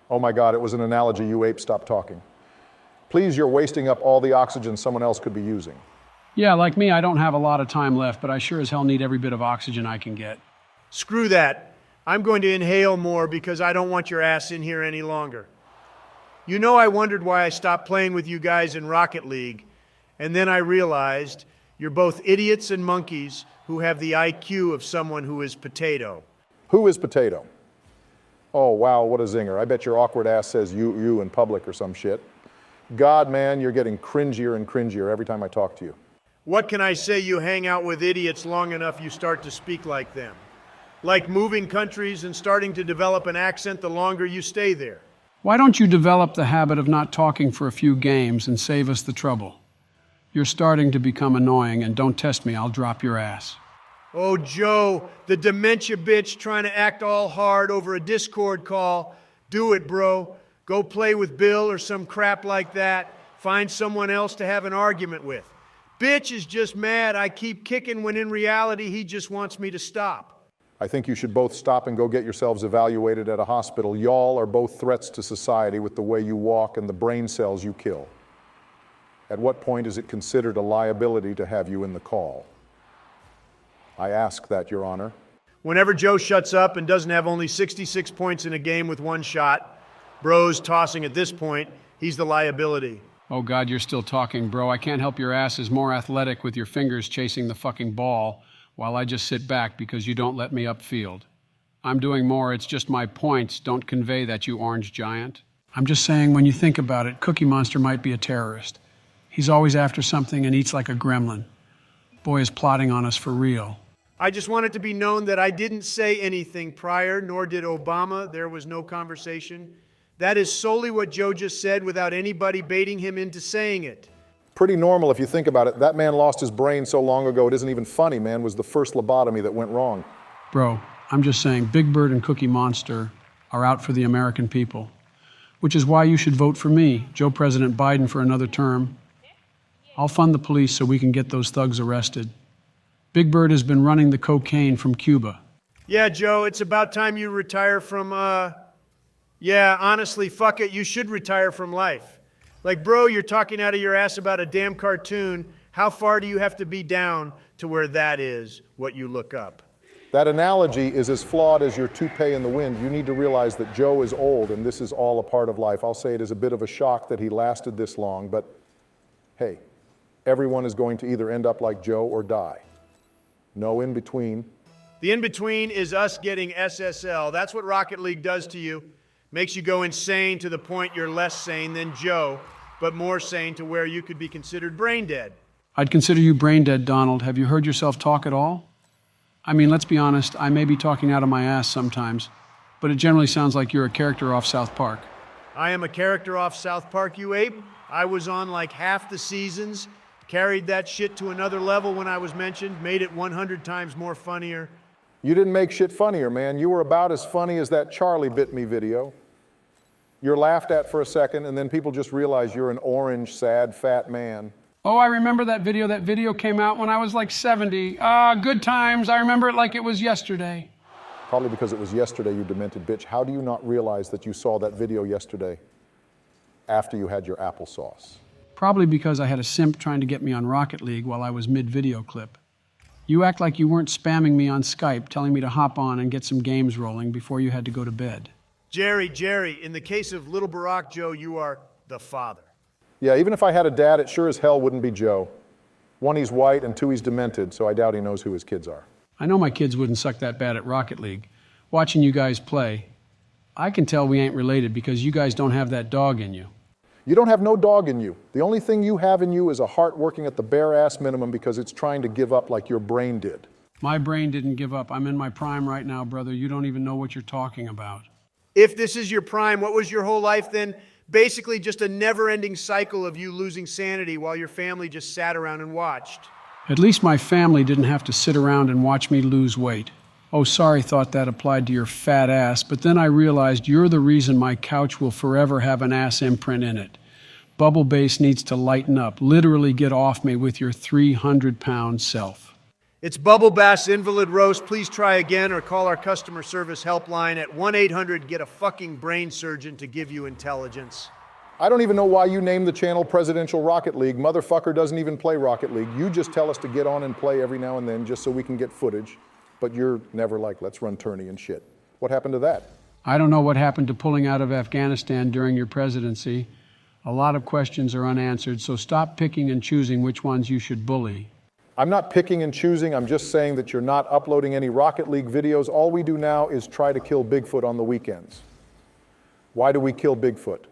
S3: Oh my God, it was an analogy. You ape, stop talking. Please, you're wasting up all the oxygen someone else could be using.
S2: Yeah, like me, I don't have a lot of time left, but I sure as hell need every bit of oxygen I can get.
S4: Screw that. I'm going to inhale more because I don't want your ass in here any longer. You know, I wondered why I stopped playing with you guys in Rocket League, and then I realized you're both idiots and monkeys who have the IQ of someone who is potato.
S3: Who is potato? Oh, wow, what a zinger. I bet your awkward ass says you in public or some shit. God, man, you're getting cringier and cringier every time I talk to you.
S4: What can I say? You hang out with idiots long enough, you start to speak like them. Like moving countries and starting to develop an accent the longer you stay there.
S2: Why don't you develop the habit of not talking for a few games and save us the trouble? You're starting to become annoying, and don't test me, I'll drop your ass.
S4: Oh, Joe, the dementia bitch trying to act all hard over a Discord call. Do it, bro. Go play with Bill or some crap like that. Find someone else to have an argument with. Bitch is just mad I keep kicking when in reality he just wants me to stop.
S3: I think you should both stop and go get yourselves evaluated at a hospital. Y'all are both threats to society with the way you walk and the brain cells you kill. At what point is it considered a liability to have you in the call? I ask that, Your Honor.
S4: Whenever Joe shuts up and doesn't have only 66 points in a game with one shot, bro's tossing at this point, he's the liability.
S2: Oh God, you're still talking, bro. I can't help your ass is more athletic with your fingers chasing the fucking ball while I just sit back because you don't let me upfield. I'm doing more, it's just my points don't convey that, you orange giant. I'm just saying, when you think about it, Cookie Monster might be a terrorist. He's always after something and eats like a gremlin. Boy is plotting on us for real.
S4: I just want it to be known that I didn't say anything prior, nor did Obama. There was no conversation. That is solely what Joe just said without anybody baiting him into saying it.
S3: Pretty normal if you think about it. That man lost his brain so long ago, it isn't even funny, man. It was the first lobotomy that went wrong.
S2: Bro, I'm just saying Big Bird and Cookie Monster are out for the American people, which is why you should vote for me, Joe President Biden, for another term. I'll fund the police so we can get those thugs arrested. Big Bird has been running the cocaine from Cuba.
S4: Yeah, Joe, it's about time you retire from, yeah, honestly, fuck it, you should retire from life. Like, bro, you're talking out of your ass about a damn cartoon. How far do you have to be down to where that is what you look up?
S3: That analogy is as flawed as your toupee in the wind. You need to realize that Joe is old and this is all a part of life. I'll say it is a bit of a shock that he lasted this long, but hey, everyone is going to either end up like Joe or die. No in between.
S4: The in between is us getting SSL. That's what Rocket League does to you. Makes you go insane to the point you're less sane than Joe, but more sane to where you could be considered brain dead.
S2: I'd consider you brain dead, Donald. Have you heard yourself talk at all? I mean, let's be honest, I may be talking out of my ass sometimes, but it generally sounds like you're a character off South Park.
S4: I am a character off South Park, you ape. I was on like half the seasons, carried that shit to another level when I was mentioned, made it 100 times more funnier.
S3: You didn't make shit funnier, man. You were about as funny as that Charlie Bit Me video. You're laughed at for a second, and then people just realize you're an orange, sad, fat man.
S2: Oh, I remember that video. That video came out when I was like 70. Good times. I remember it like it was yesterday.
S3: Probably because it was yesterday, you demented bitch. How do you not realize that you saw that video yesterday after you had your applesauce?
S2: Probably because I had a simp trying to get me on Rocket League while I was mid-video clip. You act like you weren't spamming me on Skype, telling me to hop on and get some games rolling before you had to go to bed.
S4: Jerry, in the case of Little Barack Joe, you are the father.
S3: Yeah, even if I had a dad, it sure as hell wouldn't be Joe. One, he's white, and two, he's demented, so I doubt he knows who his kids are.
S2: I know my kids wouldn't suck that bad at Rocket League. Watching you guys play, I can tell we ain't related because you guys don't have that dog in you.
S3: You don't have no dog in you. The only thing you have in you is a heart working at the bare ass minimum because it's trying to give up like your brain did.
S2: My brain didn't give up. I'm in my prime right now, brother. You don't even know what you're talking about.
S4: If this is your prime, what was your whole life then? Basically just a never-ending cycle of you losing sanity while your family just sat around and watched.
S2: At least my family didn't have to sit around and watch me lose weight. Oh, sorry, thought that applied to your fat ass, but then I realized you're the reason my couch will forever have an ass imprint in it. Bubble Base needs to lighten up, literally get off me with your 300-pound self.
S4: It's Bubble Bass Invalid Roast. Please try again or call our customer service helpline at 1-800-GET-A-FUCKING-BRAIN SURGEON to give you intelligence.
S3: I don't even know why you named the channel Presidential Rocket League. Motherfucker doesn't even play Rocket League. You just tell us to get on and play every now and then just so we can get footage. But you're never like, let's run tourney and shit. What happened to that?
S2: I don't know what happened to pulling out of Afghanistan during your presidency. A lot of questions are unanswered, so stop picking and choosing which ones you should bully.
S3: I'm not picking and choosing. I'm just saying that you're not uploading any Rocket League videos. All we do now is try to kill Bigfoot on the weekends. Why do we kill Bigfoot?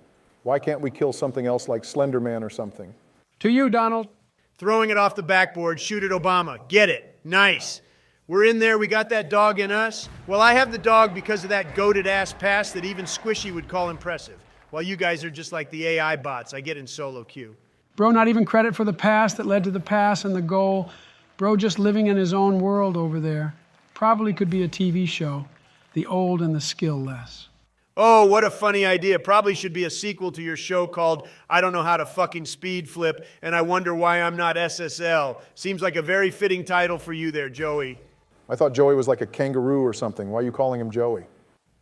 S3: Why can't we kill something else like Slender Man or something?
S2: To you, Donald.
S4: Throwing it off the backboard, shoot at Obama. Get it. Nice. We're in there, we got that dog in us. Well, I have the dog because of that goated ass pass that even Squishy would call impressive. While you guys are just like the AI bots I get in solo queue.
S2: Bro, not even credit for the pass that led to the pass and the goal. Bro just living in his own world over there. Probably could be a TV show. The old and the skill-less.
S4: Oh, what a funny idea. Probably should be a sequel to your show called I Don't Know How to Fucking Speed Flip, and I Wonder Why I'm Not SSL. Seems like a very fitting title for you there, Joey.
S3: I thought Joey was like a kangaroo or something. Why are you calling him Joey?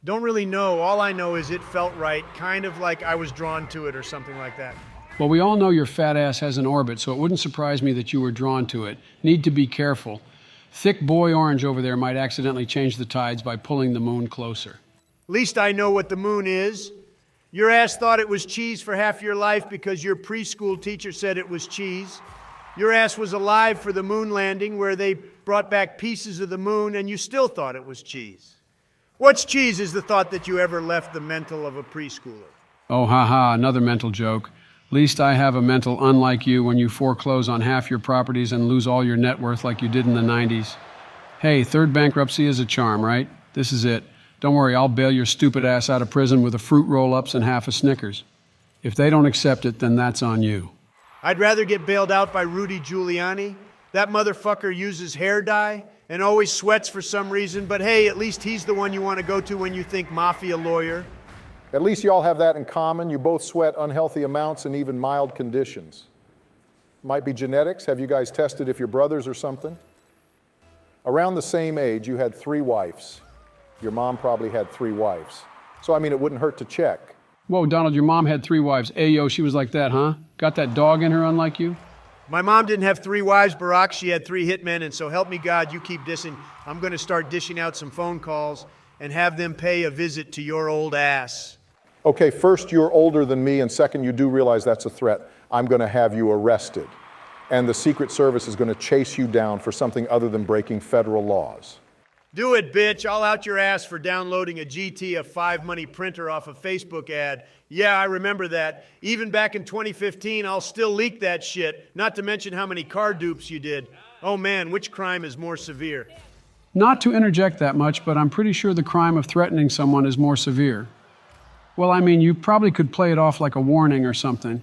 S4: Don't really know. All I know is it felt right, kind of like I was drawn to it or something like that.
S2: Well, we all know your fat ass has an orbit, so it wouldn't surprise me that you were drawn to it. Need to be careful. Thick boy orange over there might accidentally change the tides by pulling the moon closer.
S4: At least I know what the moon is. Your ass thought it was cheese for half your life because your preschool teacher said it was cheese. Your ass was alive for the moon landing where they brought back pieces of the moon and you still thought it was cheese. What's cheese is the thought that you ever left the mental of a preschooler.
S2: Oh, haha, another mental joke. Least I have a mental unlike you when you foreclose on half your properties and lose all your net worth like you did in the 90s. Hey, third bankruptcy is a charm, right? This is it. Don't worry, I'll bail your stupid ass out of prison with a fruit roll-ups and half a Snickers. If they don't accept it, then that's on you.
S4: I'd rather get bailed out by Rudy Giuliani. That motherfucker uses hair dye and always sweats for some reason, but hey, at least he's the one you want to go to when you think mafia lawyer.
S3: At least you all have that in common. You both sweat unhealthy amounts in even mild conditions. Might be genetics. Have you guys tested if you're brothers or something? Around the same age, you had 3 wives. Your mom probably had 3 wives. So, I mean, it wouldn't hurt to check.
S2: Whoa, Donald, your mom had 3 wives. Ayo, she was like that, huh? Got that dog in her unlike you?
S4: My mom didn't have 3 wives, Barack. She had 3 hitmen, and so help me God, you keep dissing. I'm going to start dishing out some phone calls and have them pay a visit to your old ass.
S3: Okay, first, you're older than me, and second, you do realize that's a threat. I'm going to have you arrested. And the Secret Service is going to chase you down for something other than breaking federal laws.
S4: Do it, bitch. I'll out your ass for downloading a GT, a 5-money printer off a Facebook ad. Yeah, I remember that. Even back in 2015, I'll still leak that shit, not to mention how many car dupes you did. Oh man, which crime is more severe?
S2: Not to interject that much, but I'm pretty sure the crime of threatening someone is more severe. Well, I mean, you probably could play it off like a warning or something.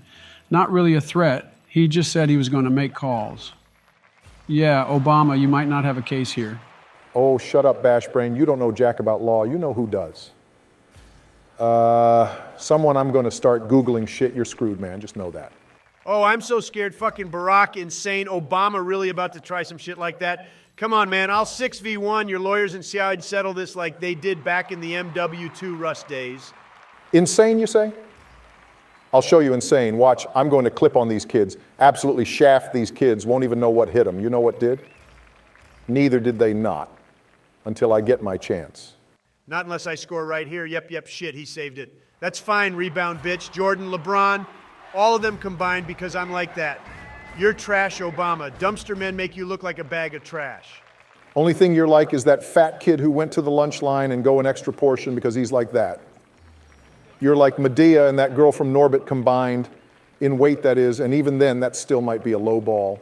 S2: Not really a threat. He just said he was going to make calls. Yeah, Obama, you might not have a case here.
S3: Oh, shut up, Bash Brain. You don't know jack about law. You know who does. Someone I'm going to start Googling shit. You're screwed, man. Just know that.
S4: Oh, I'm so scared. Fucking Barack, insane. Obama really about to try some shit like that? Come on, man. I'll 6v1 your lawyers and see how I'd settle this like they did back in the MW2 Rust days.
S3: Insane, you say? I'll show you insane. Watch, I'm going to clip on these kids. Absolutely shaft these kids. Won't even know what hit them. You know what did? Neither did they not. Until I get my chance.
S4: Not unless I score right here. Yep, shit, he saved it. That's fine, rebound bitch. Jordan, LeBron, all of them combined because I'm like that. You're trash, Obama. Dumpster men make you look like a bag of trash.
S3: Only thing you're like is that fat kid who went to the lunch line and go an extra portion because he's like that. You're like Medea and that girl from Norbit combined, in weight that is, and even then, that still might be a low ball.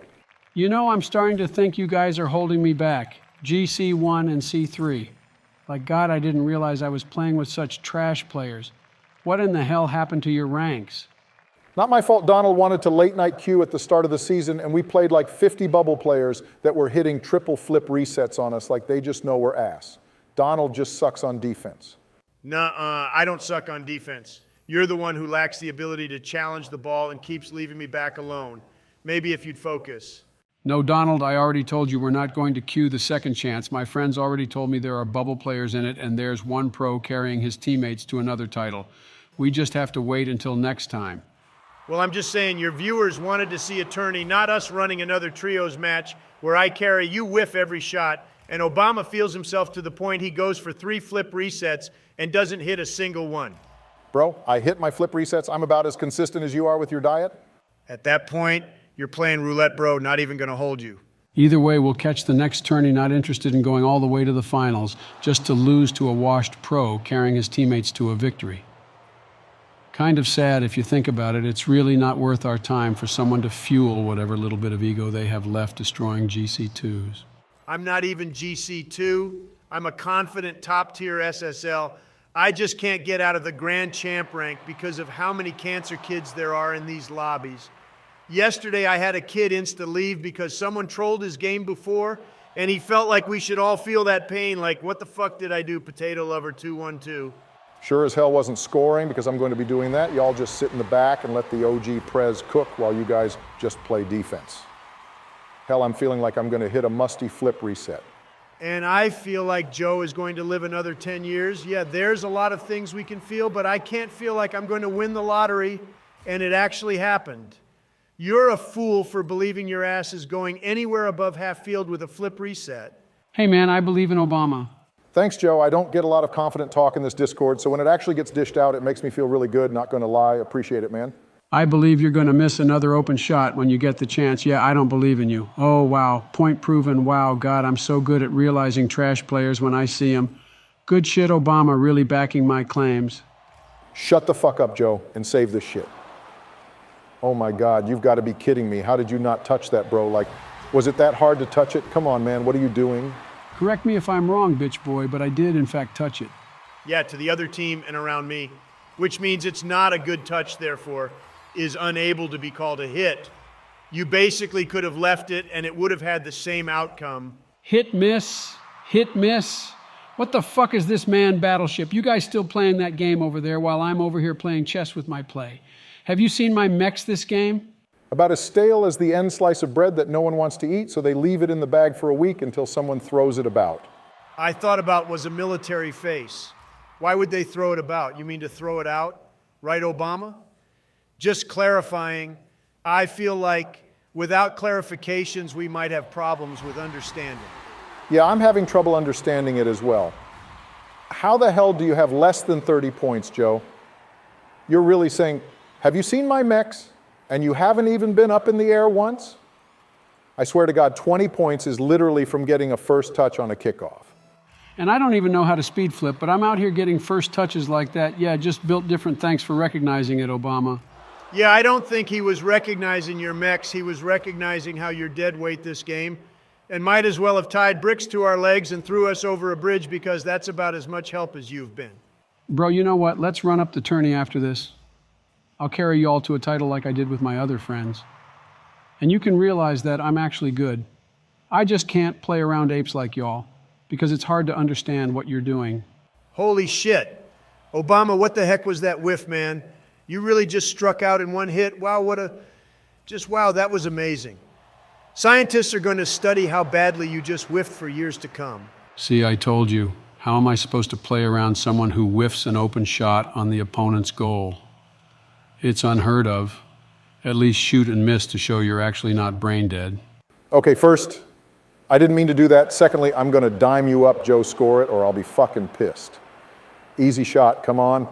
S2: You know, I'm starting to think you guys are holding me back. GC1 and C3. Like God, I didn't realize I was playing with such trash players. What in the hell happened to your ranks?
S3: Not my fault Donald wanted to late night queue at the start of the season and we played like 50 bubble players that were hitting triple flip resets on us like they just know we're ass. Donald just sucks on defense.
S4: Nuh-uh, I don't suck on defense. You're the one who lacks the ability to challenge the ball and keeps leaving me back alone. Maybe if you'd focus.
S2: No, Donald, I already told you we're not going to queue the second chance. My friends already told me there are bubble players in it, and there's one pro carrying his teammates to another title. We just have to wait until next time.
S4: Well, I'm just saying your viewers wanted to see a tourney, not us running another trios match where I carry, you whiff every shot, and Obama feels himself to the point he goes for 3 flip resets and doesn't hit a single one.
S3: Bro, I hit my flip resets. I'm about as consistent as you are with your diet.
S4: At that point, you're playing roulette, bro, not even going to hold you.
S2: Either way, we'll catch the next tourney not interested in going all the way to the finals, just to lose to a washed pro carrying his teammates to a victory. Kind of sad if you think about it. It's really not worth our time for someone to fuel whatever little bit of ego they have left destroying GC2s.
S4: I'm not even GC2. I'm a confident top-tier SSL. I just can't get out of the grand champ rank because of how many cancer kids there are in these lobbies. Yesterday, I had a kid insta-leave because someone trolled his game before, and he felt like we should all feel that pain, like, what the fuck did I do, Potato Lover 212?
S3: Sure as hell wasn't scoring because I'm going to be doing that. Y'all just sit in the back and let the OG Prez cook while you guys just play defense. Hell, I'm feeling like I'm going to hit a musty flip reset.
S4: And I feel like Joe is going to live another 10 years. Yeah, there's a lot of things we can feel, but I can't feel like I'm going to win the lottery and it actually happened. You're a fool for believing your ass is going anywhere above half field with a flip reset.
S2: Hey, man, I believe in Obama.
S3: Thanks, Joe. I don't get a lot of confident talk in this Discord, so when it actually gets dished out, it makes me feel really good. Not going to lie. Appreciate it, man.
S2: I believe you're going to miss another open shot when you get the chance. Yeah, I don't believe in you. Oh, wow. Point proven. Wow, God, I'm so good at realizing trash players when I see them. Good shit, Obama, really backing my claims.
S3: Shut the fuck up, Joe, and save this shit. Oh my God, you've got to be kidding me. How did you not touch that, bro? Like, was it that hard to touch it? Come on, man, what are you doing?
S2: Correct me if I'm wrong, bitch boy, but I did in fact touch it.
S4: Yeah, to the other team and around me, which means it's not a good touch, therefore, is unable to be called a hit. You basically could have left it and it would have had the same outcome.
S2: Hit, miss. Hit, miss. What the fuck is this man battleship? You guys still playing that game over there while I'm over here playing chess with my play. Have you seen my mechs this game?
S3: About as stale as the end slice of bread that no one wants to eat, so they leave it in the bag for a week until someone throws it about.
S4: I thought about was a military face. Why would they throw it about? You mean to throw it out? Right, Obama? Just clarifying, I feel like without clarifications, we might have problems with understanding.
S3: Yeah, I'm having trouble understanding it as well. How the hell do you have less than 30 points, Joe? You're really saying, have you seen my mechs? And you haven't even been up in the air once? I swear to God, 20 points is literally from getting a first touch on a kickoff.
S2: And I don't even know how to speed flip, but I'm out here getting first touches like that. Yeah, just built different. Thanks for recognizing it, Obama.
S4: Yeah, I don't think he was recognizing your mechs. He was recognizing how you're dead weight this game and might as well have tied bricks to our legs and threw us over a bridge because that's about as much help as you've been.
S2: Bro, you know what? Let's run up the tourney after this. I'll carry y'all to a title like I did with my other friends. And you can realize that I'm actually good. I just can't play around apes like y'all because it's hard to understand what you're doing.
S4: Holy shit. Obama, what the heck was that whiff, man? You really just struck out in one hit? Wow, wow, that was amazing. Scientists are going to study how badly you just whiffed for years to come.
S2: See, I told you. How am I supposed to play around someone who whiffs an open shot on the opponent's goal? It's unheard of. At least shoot and miss to show you're actually not brain dead.
S3: Okay, first, I didn't mean to do that. Secondly, I'm going to dime you up, Joe, score it, or I'll be fucking pissed. Easy shot, come on.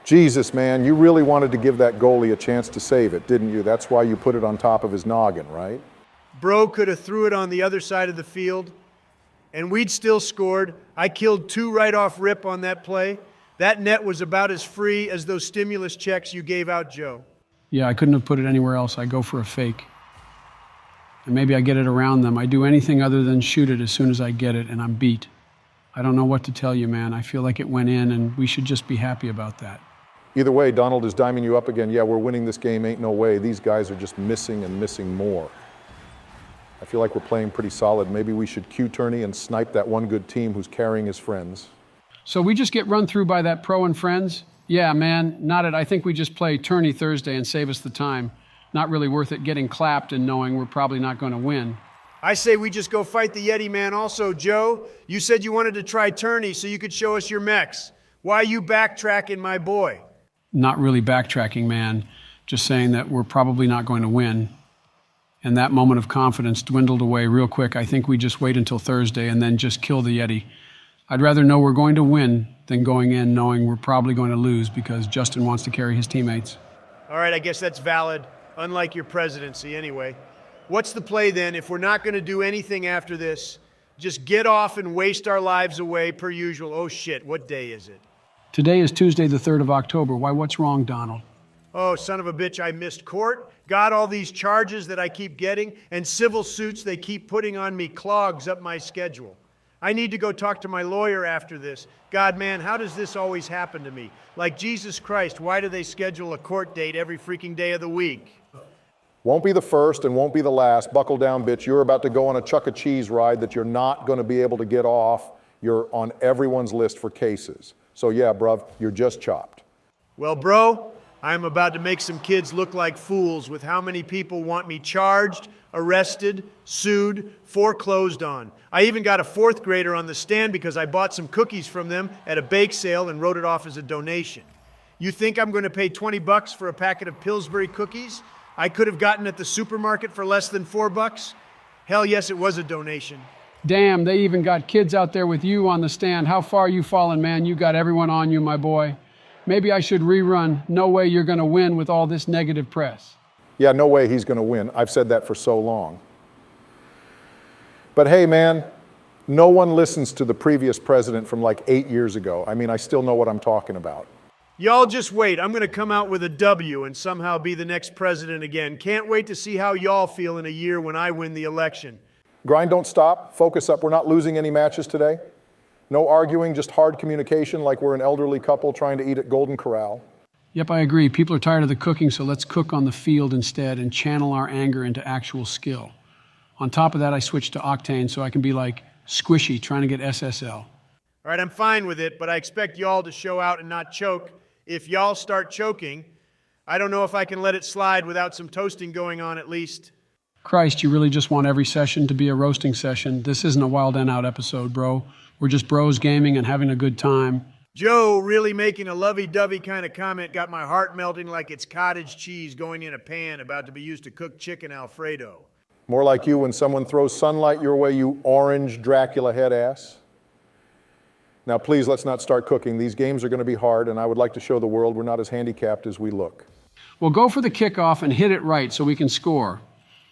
S3: Jesus, man, you really wanted to give that goalie a chance to save it, didn't you? That's why you put it on top of his noggin, right?
S4: Bro could have threw it on the other side of the field, and we'd still scored. I killed 2 right off rip on that play. That net was about as free as those stimulus checks you gave out, Joe.
S2: Yeah, I couldn't have put it anywhere else. I go for a fake. And maybe I get it around them. I do anything other than shoot it as soon as I get it, and I'm beat. I don't know what to tell you, man. I feel like it went in, and we should just be happy about that.
S3: Either way, Donald is diming you up again. Yeah, we're winning this game, ain't no way. These guys are just missing and missing more. I feel like we're playing pretty solid. Maybe we should cue tourney and snipe that one good team who's carrying his friends.
S2: So we just get run through by that pro and friends? Yeah, man, not it. I think we just play tourney Thursday and save us the time. Not really worth it getting clapped and knowing we're probably not going to win.
S4: I say we just go fight the Yeti man also, Joe. You said you wanted to try tourney so you could show us your mechs. Why are you backtracking, my boy?
S2: Not really backtracking, man. Just saying that we're probably not going to win. And that moment of confidence dwindled away real quick. I think we just wait until Thursday and then just kill the Yeti. I'd rather know we're going to win than going in knowing we're probably going to lose because Justin wants to carry his teammates.
S4: All right, I guess that's valid, unlike your presidency anyway. What's the play then? If we're not going to do anything after this, just get off and waste our lives away per usual. Oh shit, what day is it?
S2: Today is Tuesday the 3rd of October. Why, what's wrong, Donald?
S4: Oh, son of a bitch, I missed court. Got all these charges that I keep getting, and civil suits they keep putting on me clogs up my schedule. I need to go talk to my lawyer after this. God, man, how does this always happen to me? Like Jesus Christ, why do they schedule a court date every freaking day of the week?
S3: Won't be the first and won't be the last. Buckle down, bitch. You're about to go on a Chuck E. Cheese ride that you're not going to be able to get off. You're on everyone's list for cases. So yeah, bruv, you're just chopped.
S4: Well, bro, I'm about to make some kids look like fools with how many people want me charged, arrested, sued, foreclosed on. I even got a fourth grader on the stand because I bought some cookies from them at a bake sale and wrote it off as a donation. You think I'm going to pay $20 for a packet of Pillsbury cookies I could have gotten at the supermarket for less than $4? Hell yes, it was a donation.
S2: Damn, they even got kids out there with you on the stand. How far you fallen, man? You got everyone on you, my boy. Maybe I should rerun No Way You're Gonna Win with all this negative press.
S3: Yeah, no way he's going to win. I've said that for so long. But hey, man, no one listens to the previous president from like 8 years ago. I mean, I still know what I'm talking about.
S4: Y'all just wait. I'm going to come out with a W and somehow be the next president again. Can't wait to see how y'all feel in a year when I win the election.
S3: Grind, don't stop. Focus up. We're not losing any matches today. No arguing, just hard communication like we're an elderly couple trying to eat at Golden Corral.
S2: Yep, I agree. People are tired of the cooking, so let's cook on the field instead and channel our anger into actual skill. On top of that, I switched to Octane so I can be like Squishy trying to get SSL.
S4: All right, I'm fine with it, but I expect y'all to show out and not choke. If y'all start choking, I don't know if I can let it slide without some toasting going on at least.
S2: Christ, you really just want every session to be a roasting session. This isn't a Wild and Out episode, bro. We're just bros gaming and having a good time.
S4: Joe really making a lovey-dovey kind of comment got my heart melting like it's cottage cheese going in a pan about to be used to cook chicken Alfredo.
S3: More like you when someone throws sunlight your way, you orange Dracula head ass. Now, please, let's not start cooking. These games are going to be hard, and I would like to show the world we're not as handicapped as we look.
S2: Well, go for the kickoff and hit it right so we can score.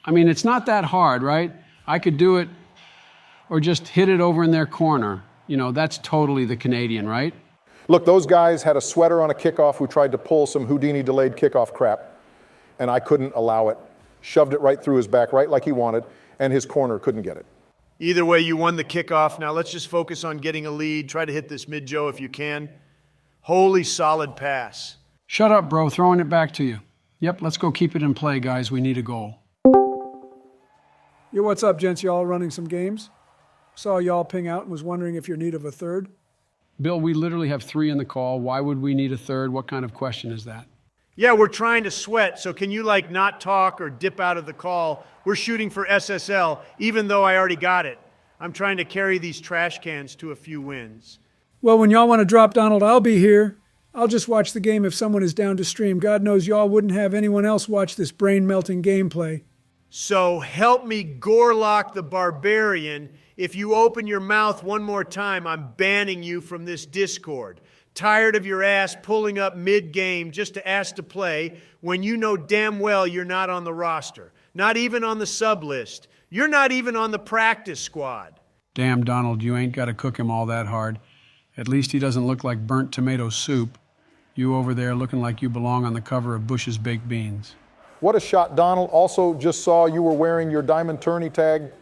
S2: I mean, it's not that hard, right? I could do it or just hit it over in their corner. You know, that's totally the Canadian, right?
S3: Look, those guys had a sweater on a kickoff who tried to pull some Houdini delayed kickoff crap, and I couldn't allow it. Shoved it right through his back, right like he wanted, and his corner couldn't get it.
S4: Either way, you won the kickoff. Now let's just focus on getting a lead. Try to hit this mid-Joe if you can. Holy solid pass.
S2: Shut up, bro. Throwing it back to you. Yep, let's go keep it in play, guys. We need a goal.
S1: Yo, what's up, gents? Y'all running some games? Saw y'all ping out and was wondering if you're in need of a third.
S2: Bill, we literally have 3 in the call. Why would we need a third? What kind of question is that?
S4: Yeah, we're trying to sweat, so can you like not talk or dip out of the call? We're shooting for SSL, even though I already got it. I'm trying to carry these trash cans to a few wins.
S1: Well, when y'all want to drop Donald, I'll be here. I'll just watch the game if someone is down to stream. God knows y'all wouldn't have anyone else watch this brain-melting gameplay.
S4: So help me Gorlock the Barbarian. If you open your mouth one more time, I'm banning you from this Discord. Tired of your ass pulling up mid-game just to ask to play when you know damn well you're not on the roster. Not even on the sub list. You're not even on the practice squad.
S2: Damn, Donald, you ain't got to cook him all that hard. At least he doesn't look like burnt tomato soup. You over there looking like you belong on the cover of Bush's Baked Beans.
S3: What a shot, Donald. Also just saw you were wearing your diamond tourney tag.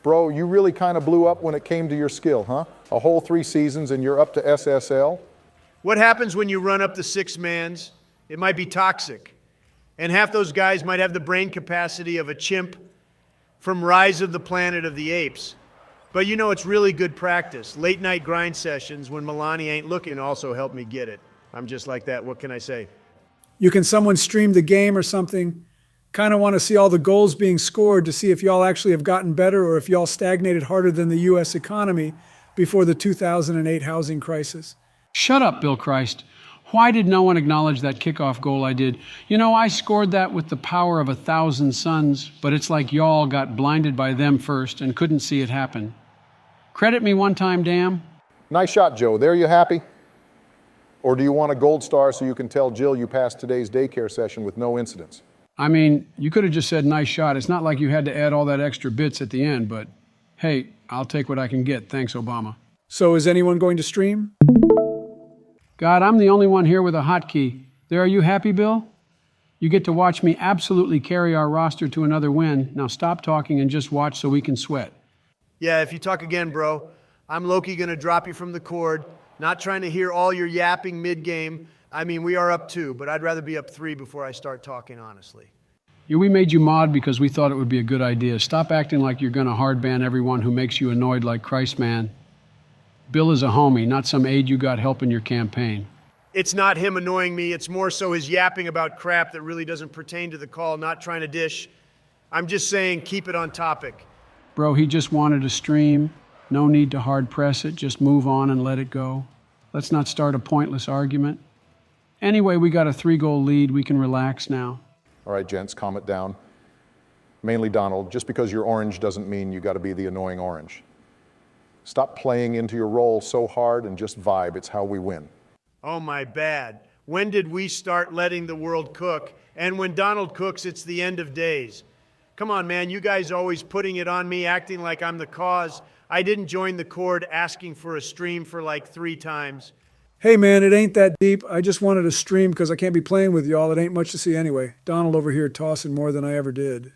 S3: Bro, you really kind of blew up when it came to your skill, huh? A whole 3 seasons and you're up to SSL?
S4: What happens when you run up the 6-mans? It might be toxic. And half those guys might have the brain capacity of a chimp from Rise of the Planet of the Apes. But you know it's really good practice. Late night grind sessions when Milani ain't looking also help me get it. I'm just like that. What can I say?
S1: You can someone stream the game or something. Kind of want to see all the goals being scored to see if y'all actually have gotten better or if y'all stagnated harder than the U.S. economy before the 2008 housing crisis.
S2: Shut up, Bill Christ. Why did no one acknowledge that kickoff goal I did? You know, I scored that with the power of 1,000 suns, but it's like y'all got blinded by them first and couldn't see it happen. Credit me one time, damn.
S3: Nice shot, Joe. There you happy? Or do you want a gold star so you can tell Jill you passed today's daycare session with no incidents?
S2: I mean, you could have just said nice shot. It's not like you had to add all that extra bits at the end, but hey, I'll take what I can get. Thanks, Obama.
S1: So is anyone going to stream?
S2: God, I'm the only one here with a hotkey. There, are you happy, Bill? You get to watch me absolutely carry our roster to another win. Now stop talking and just watch so we can sweat.
S4: Yeah, if you talk again, bro, I'm low-key going to drop you from the cord. Not trying to hear all your yapping mid-game. I mean, we are up 2, but I'd rather be up 3 before I start talking honestly.
S2: Yeah, we made you mod because we thought it would be a good idea. Stop acting like you're going to hard ban everyone who makes you annoyed like Christ, man. Bill is a homie, not some aide you got helping your campaign.
S4: It's not him annoying me. It's more so his yapping about crap that really doesn't pertain to the call, not trying to dish. I'm just saying keep it on topic.
S2: Bro, he just wanted to stream. No need to hard press it. Just move on and let it go. Let's not start a pointless argument. Anyway, we got a 3-goal lead. We can relax now.
S3: All right, gents, calm it down. Mainly Donald, just because you're orange doesn't mean you got to be the annoying orange. Stop playing into your role so hard and just vibe. It's how we win.
S4: Oh, my bad. When did we start letting the world cook? And when Donald cooks, it's the end of days. Come on, man, you guys always putting it on me, acting like I'm the cause. I didn't join the cord asking for a stream for like 3 times.
S1: Hey man, it ain't that deep. I just wanted to stream because I can't be playing with y'all. It ain't much to see anyway. Donald over here tossing more than I ever did.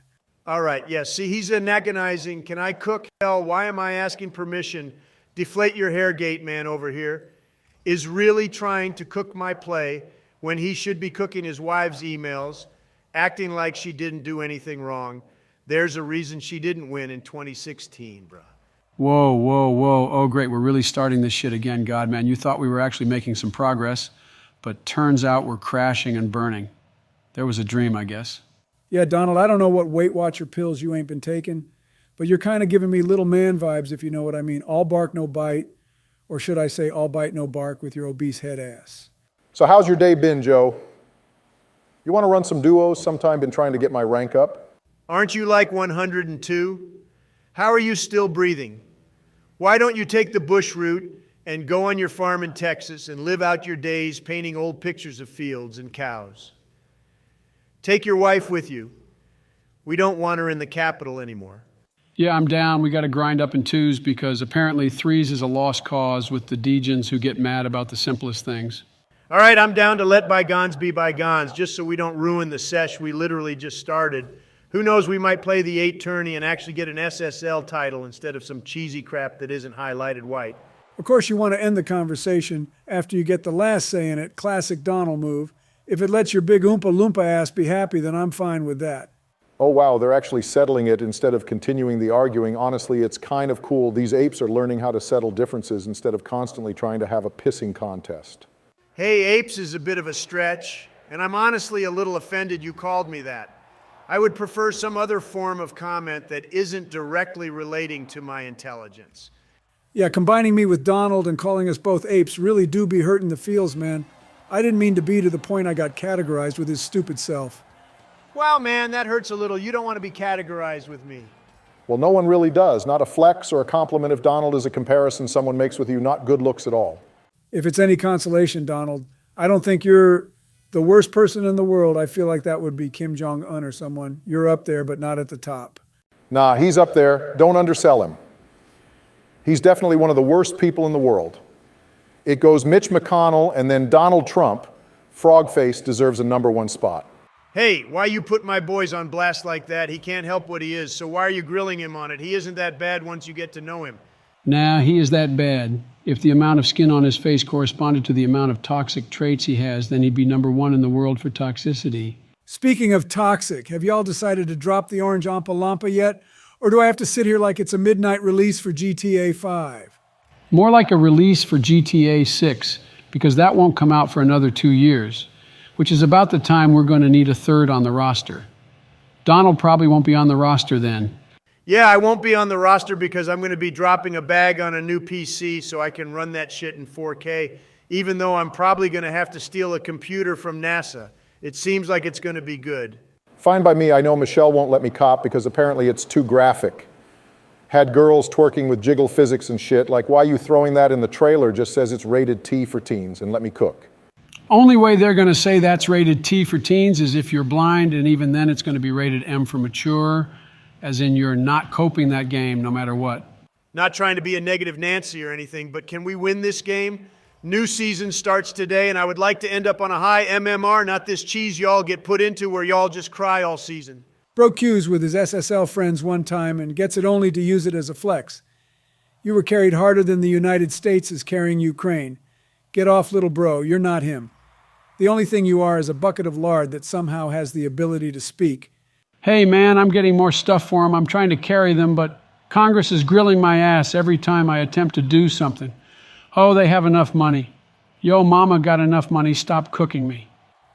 S4: All right, yeah, see, he's anagonizing. Can I cook? Hell, why am I asking permission? Deflate your hair gate man over here is really trying to cook my play when he should be cooking his wife's emails, acting like she didn't do anything wrong. There's a reason she didn't win in 2016, bruh.
S2: Whoa, whoa, whoa. Oh, great. We're really starting this shit again, God, man. You thought we were actually making some progress, but turns out we're crashing and burning. There was a dream, I guess.
S1: Yeah, Donald, I don't know what Weight Watcher pills you ain't been taking, but you're kind of giving me little man vibes, if you know what I mean. All bark, no bite. Or should I say all bite, no bark with your obese head ass.
S3: So how's your day been, Joe? You want to run some duos sometime? Been trying to get my rank up?
S4: Aren't you like 102? How are you still breathing? Why don't you take the bush route and go on your farm in Texas and live out your days painting old pictures of fields and cows? Take your wife with you. We don't want her in the Capitol anymore.
S2: Yeah, I'm down. We got to grind up in 2s because apparently 3s is a lost cause with the degens who get mad about the simplest things.
S4: All right, I'm down to let bygones be bygones, just so we don't ruin the sesh we literally just started. Who knows, we might play the 8 tourney and actually get an SSL title instead of some cheesy crap that isn't highlighted white.
S1: Of course, you want to end the conversation after you get the last say in it. Classic Donald move. If it lets your big Oompa Loompa ass be happy, then I'm fine with that.
S3: Oh wow, they're actually settling it instead of continuing the arguing. Honestly, it's kind of cool. These apes are learning how to settle differences instead of constantly trying to have a pissing contest.
S4: Hey, apes is a bit of a stretch, and I'm honestly a little offended you called me that. I would prefer some other form of comment that isn't directly relating to my intelligence.
S1: Yeah, combining me with Donald and calling us both apes really do be hurting the feels, man. I didn't mean to be to the point I got categorized with his stupid self.
S4: Wow, man, that hurts a little. You don't want to be categorized with me.
S3: Well, no one really does. Not a flex or a compliment if Donald is a comparison someone makes with you. Not good looks at all.
S1: If it's any consolation, Donald, I don't think you're the worst person in the world. I feel like that would be Kim Jong-un or someone. You're up there, but not at the top.
S3: Nah, he's up there. Don't undersell him. He's definitely one of the worst people in the world. It goes Mitch McConnell and then Donald Trump. Frogface deserves a #1 spot.
S4: Hey, why you put my boys on blast like that? He can't help what he is, so why are you grilling him on it? He isn't that bad once you get to know him.
S2: Nah, he is that bad. If the amount of skin on his face corresponded to the amount of toxic traits he has, then he'd be #1 in the world for toxicity.
S1: Speaking of toxic, have y'all decided to drop the orange Oompa Loompa yet? Or do I have to sit here like it's a midnight release for GTA 5?
S2: More like a release for GTA 6, because that won't come out for another 2 years, which is about the time we're going to need a 3rd on the roster. Donald probably won't be on the roster then.
S4: Yeah, I won't be on the roster because I'm going to be dropping a bag on a new PC so I can run that shit in 4K, even though I'm probably going to have to steal a computer from NASA. It seems like it's going to be good.
S3: Fine by me. I know Michelle won't let me cop because apparently it's too graphic. Had girls twerking with jiggle physics and shit. Like, why are you throwing that in the trailer? Just says it's rated T for teens and let me cook.
S2: Only way they're going to say that's rated T for teens is if you're blind, and even then it's going to be rated M for mature, as in you're not coping that game no matter what.
S4: Not trying to be a negative Nancy or anything, but can we win this game? New season starts today, and I would like to end up on a high MMR, not this cheese y'all get put into where y'all just cry all season.
S1: Broke cues with his SSL friends one time and gets it only to use it as a flex. You were carried harder than the United States is carrying Ukraine. Get off, little bro, you're not him. The only thing you are is a bucket of lard that somehow has the ability to speak.
S2: Hey, man, I'm getting more stuff for them. I'm trying to carry them, but Congress is grilling my ass every time I attempt to do something. Oh, they have enough money. Yo, mama got enough money. Stop cooking me.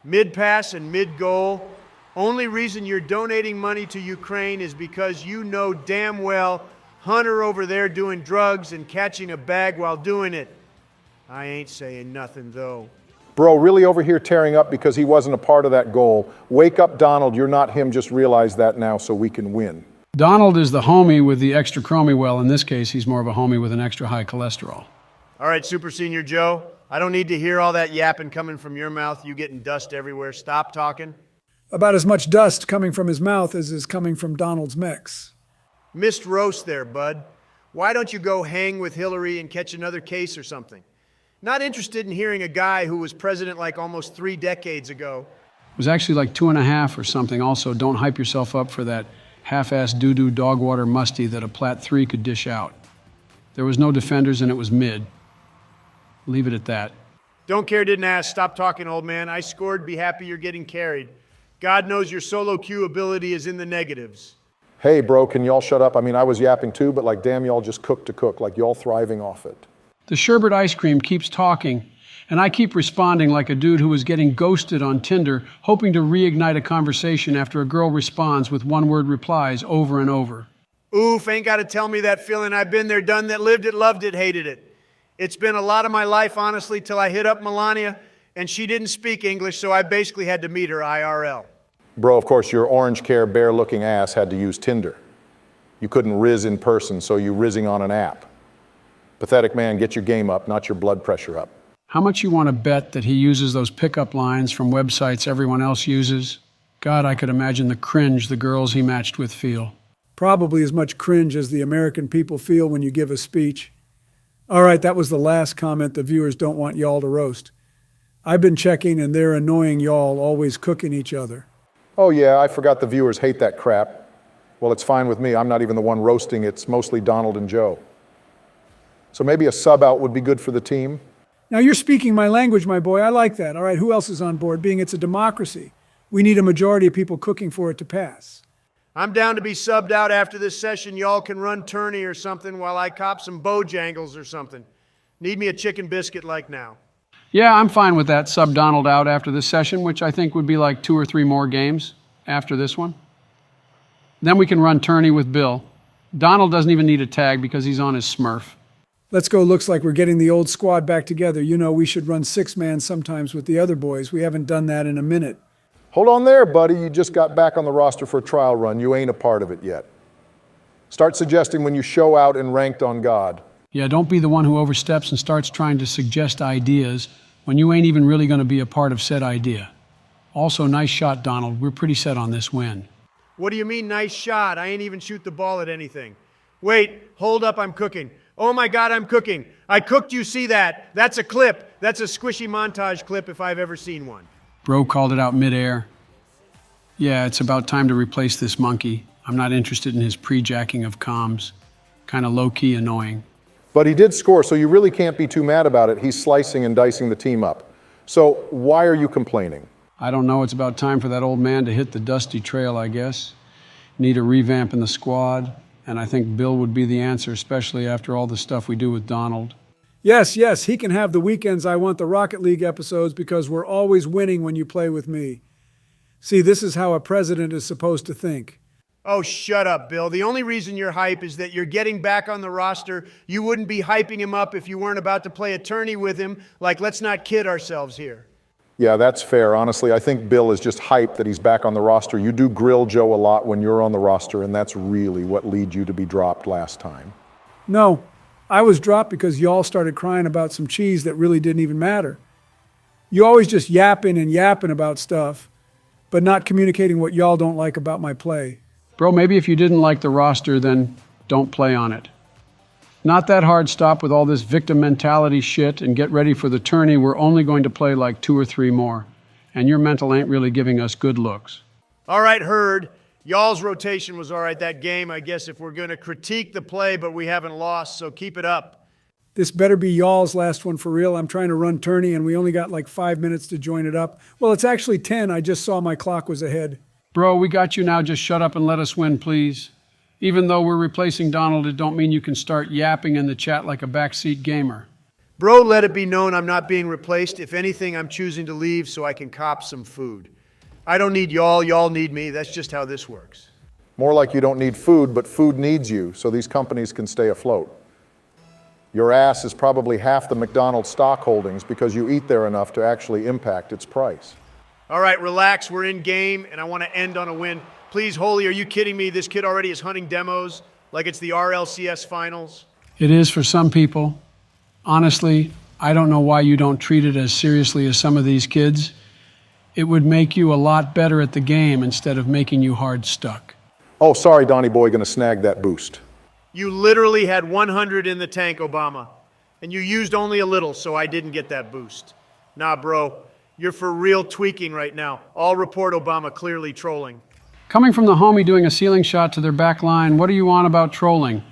S4: Mid-pass and mid-goal. Only reason you're donating money to Ukraine is because you know damn well Hunter over there doing drugs and catching a bag while doing it. I ain't saying nothing, though.
S3: Bro, really over here tearing up because he wasn't a part of that goal. Wake up, Donald. You're not him. Just realize that now so we can win.
S2: Donald is the homie with the extra chromie. Well, in this case, he's more of a homie with an extra high cholesterol.
S4: All right, Super Senior Joe. I don't need to hear all that yapping coming from your mouth. You getting dust everywhere. Stop talking.
S1: About as much dust coming from his mouth as is coming from Donald's mechs.
S4: Missed roast there, bud. Why don't you go hang with Hillary and catch another case or something? Not interested in hearing a guy who was president like almost 3 decades ago.
S2: It was actually like 2.5 or something. Also, don't hype yourself up for that half-ass doo-doo dog water musty that a Plat 3 could dish out. There was no defenders and it was mid. Leave it at that.
S4: Don't care, didn't ask. Stop talking, old man. I scored. Be happy you're getting carried. God knows your solo queue ability is in the negatives.
S3: Hey, bro, can y'all shut up? I mean, I was yapping too, but like, damn, y'all just cook to cook, like y'all thriving off it.
S2: The sherbet ice cream keeps talking, and I keep responding like a dude who was getting ghosted on Tinder, hoping to reignite a conversation after a girl responds with one-word replies over and over.
S4: Oof, ain't got to tell me that feeling. I've been there, done that, lived it, loved it, hated it. It's been a lot of my life, honestly, till I hit up Melania, and she didn't speak English, so I basically had to meet her IRL.
S3: Bro, of course, your orange care, bear-looking ass had to use Tinder. You couldn't riz in person, so you rizzing on an app. Pathetic man, get your game up, not your blood pressure up.
S2: How much you want to bet that he uses those pickup lines from websites everyone else uses? God, I could imagine the cringe the girls he matched with feel.
S1: Probably as much cringe as the American people feel when you give a speech. All right, that was the last comment the viewers don't want y'all to roast. I've been checking and they're annoying y'all always cooking each other.
S3: Oh yeah, I forgot the viewers hate that crap. Well, it's fine with me. I'm not even the one roasting. It's mostly Donald and Joe. So maybe a sub out would be good for the team.
S1: Now you're speaking my language, my boy. I like that. All right, who else is on board? Being it's a democracy, we need a majority of people cooking for it to pass.
S4: I'm down to be subbed out after this session. Y'all can run tourney or something while I cop some Bojangles or something. Need me a chicken biscuit like now.
S2: Yeah, I'm fine with that. Sub Donald out after this session, which I think would be like 2 or 3 more games after this one. Then we can run tourney with Bill. Donald doesn't even need a tag because he's on his Smurf.
S1: Let's go. Looks like we're getting the old squad back together. You know, we should run 6-man sometimes with the other boys. We haven't done that in a minute.
S3: Hold on there, buddy. You just got back on the roster for a trial run. You ain't a part of it yet. Start suggesting when you show out and ranked on God.
S2: Yeah, don't be the one who oversteps and starts trying to suggest ideas when you ain't even really going to be a part of said idea. Also, nice shot, Donald. We're pretty set on this win.
S4: What do you mean, nice shot? I ain't even shoot the ball at anything. Wait, hold up, I'm cooking. Oh my God, I'm cooking. I cooked, you see that? That's a clip. That's a squishy montage clip if I've ever seen one.
S2: Bro called it out midair. Yeah, it's about time to replace this monkey. I'm not interested in his pre-jacking of comms. Kind of low-key annoying.
S3: But he did score, so you really can't be too mad about it. He's slicing and dicing the team up. So why are you complaining?
S2: I don't know. It's about time for that old man to hit the dusty trail, I guess. Need a revamp in the squad, and I think Bill would be the answer, especially after all the stuff we do with Donald.
S1: Yes, he can have the weekends I want the Rocket League episodes because we're always winning when you play with me. See, this is how a president is supposed to think.
S4: Oh, shut up, Bill. The only reason you're hype is that you're getting back on the roster. You wouldn't be hyping him up if you weren't about to play a tourney with him. Like, let's not kid ourselves here.
S3: Yeah, that's fair. Honestly, I think Bill is just hyped that he's back on the roster. You do grill Joe a lot when you're on the roster, and that's really what led you to be dropped last time.
S1: No, I was dropped because y'all started crying about some cheese that really didn't even matter. You always just yapping and yapping about stuff, but not communicating what y'all don't like about my play.
S2: Bro, maybe if you didn't like the roster, then don't play on it. Not that hard. Stop with all this victim mentality shit and get ready for the tourney. We're only going to play like 2 or 3 more. And your mental ain't really giving us good looks.
S4: All right, Herd. Y'all's rotation was all right that game, I guess, if we're going to critique the play, but we haven't lost, so keep it up.
S1: This better be y'all's last one for real. I'm trying to run tourney and we only got like 5 minutes to join it up. Well, it's actually 10. I just saw my clock was ahead.
S2: Bro, we got you now. Just shut up and let us win, please. Even though we're replacing Donald, it don't mean you can start yapping in the chat like a backseat gamer.
S4: Bro, let it be known I'm not being replaced. If anything, I'm choosing to leave so I can cop some food. I don't need y'all, y'all need me. That's just how this works.
S3: More like you don't need food, but food needs you, so these companies can stay afloat. Your ass is probably half the McDonald's stock holdings because you eat there enough to actually impact its price.
S4: All right, relax. We're in game, and I want to end on a win. Please, Holy, are you kidding me? This kid already is hunting demos like it's the RLCS finals.
S2: It is for some people. Honestly, I don't know why you don't treat it as seriously as some of these kids. It would make you a lot better at the game instead of making you hard stuck.
S3: Oh, sorry, Donnie boy, gonna snag that boost.
S4: You literally had 100 in the tank, Obama, and you used only a little, so I didn't get that boost. Nah, bro, you're for real tweaking right now. I'll report Obama clearly trolling.
S2: Coming from the homie doing a ceiling shot to their back line, what do you want about trolling?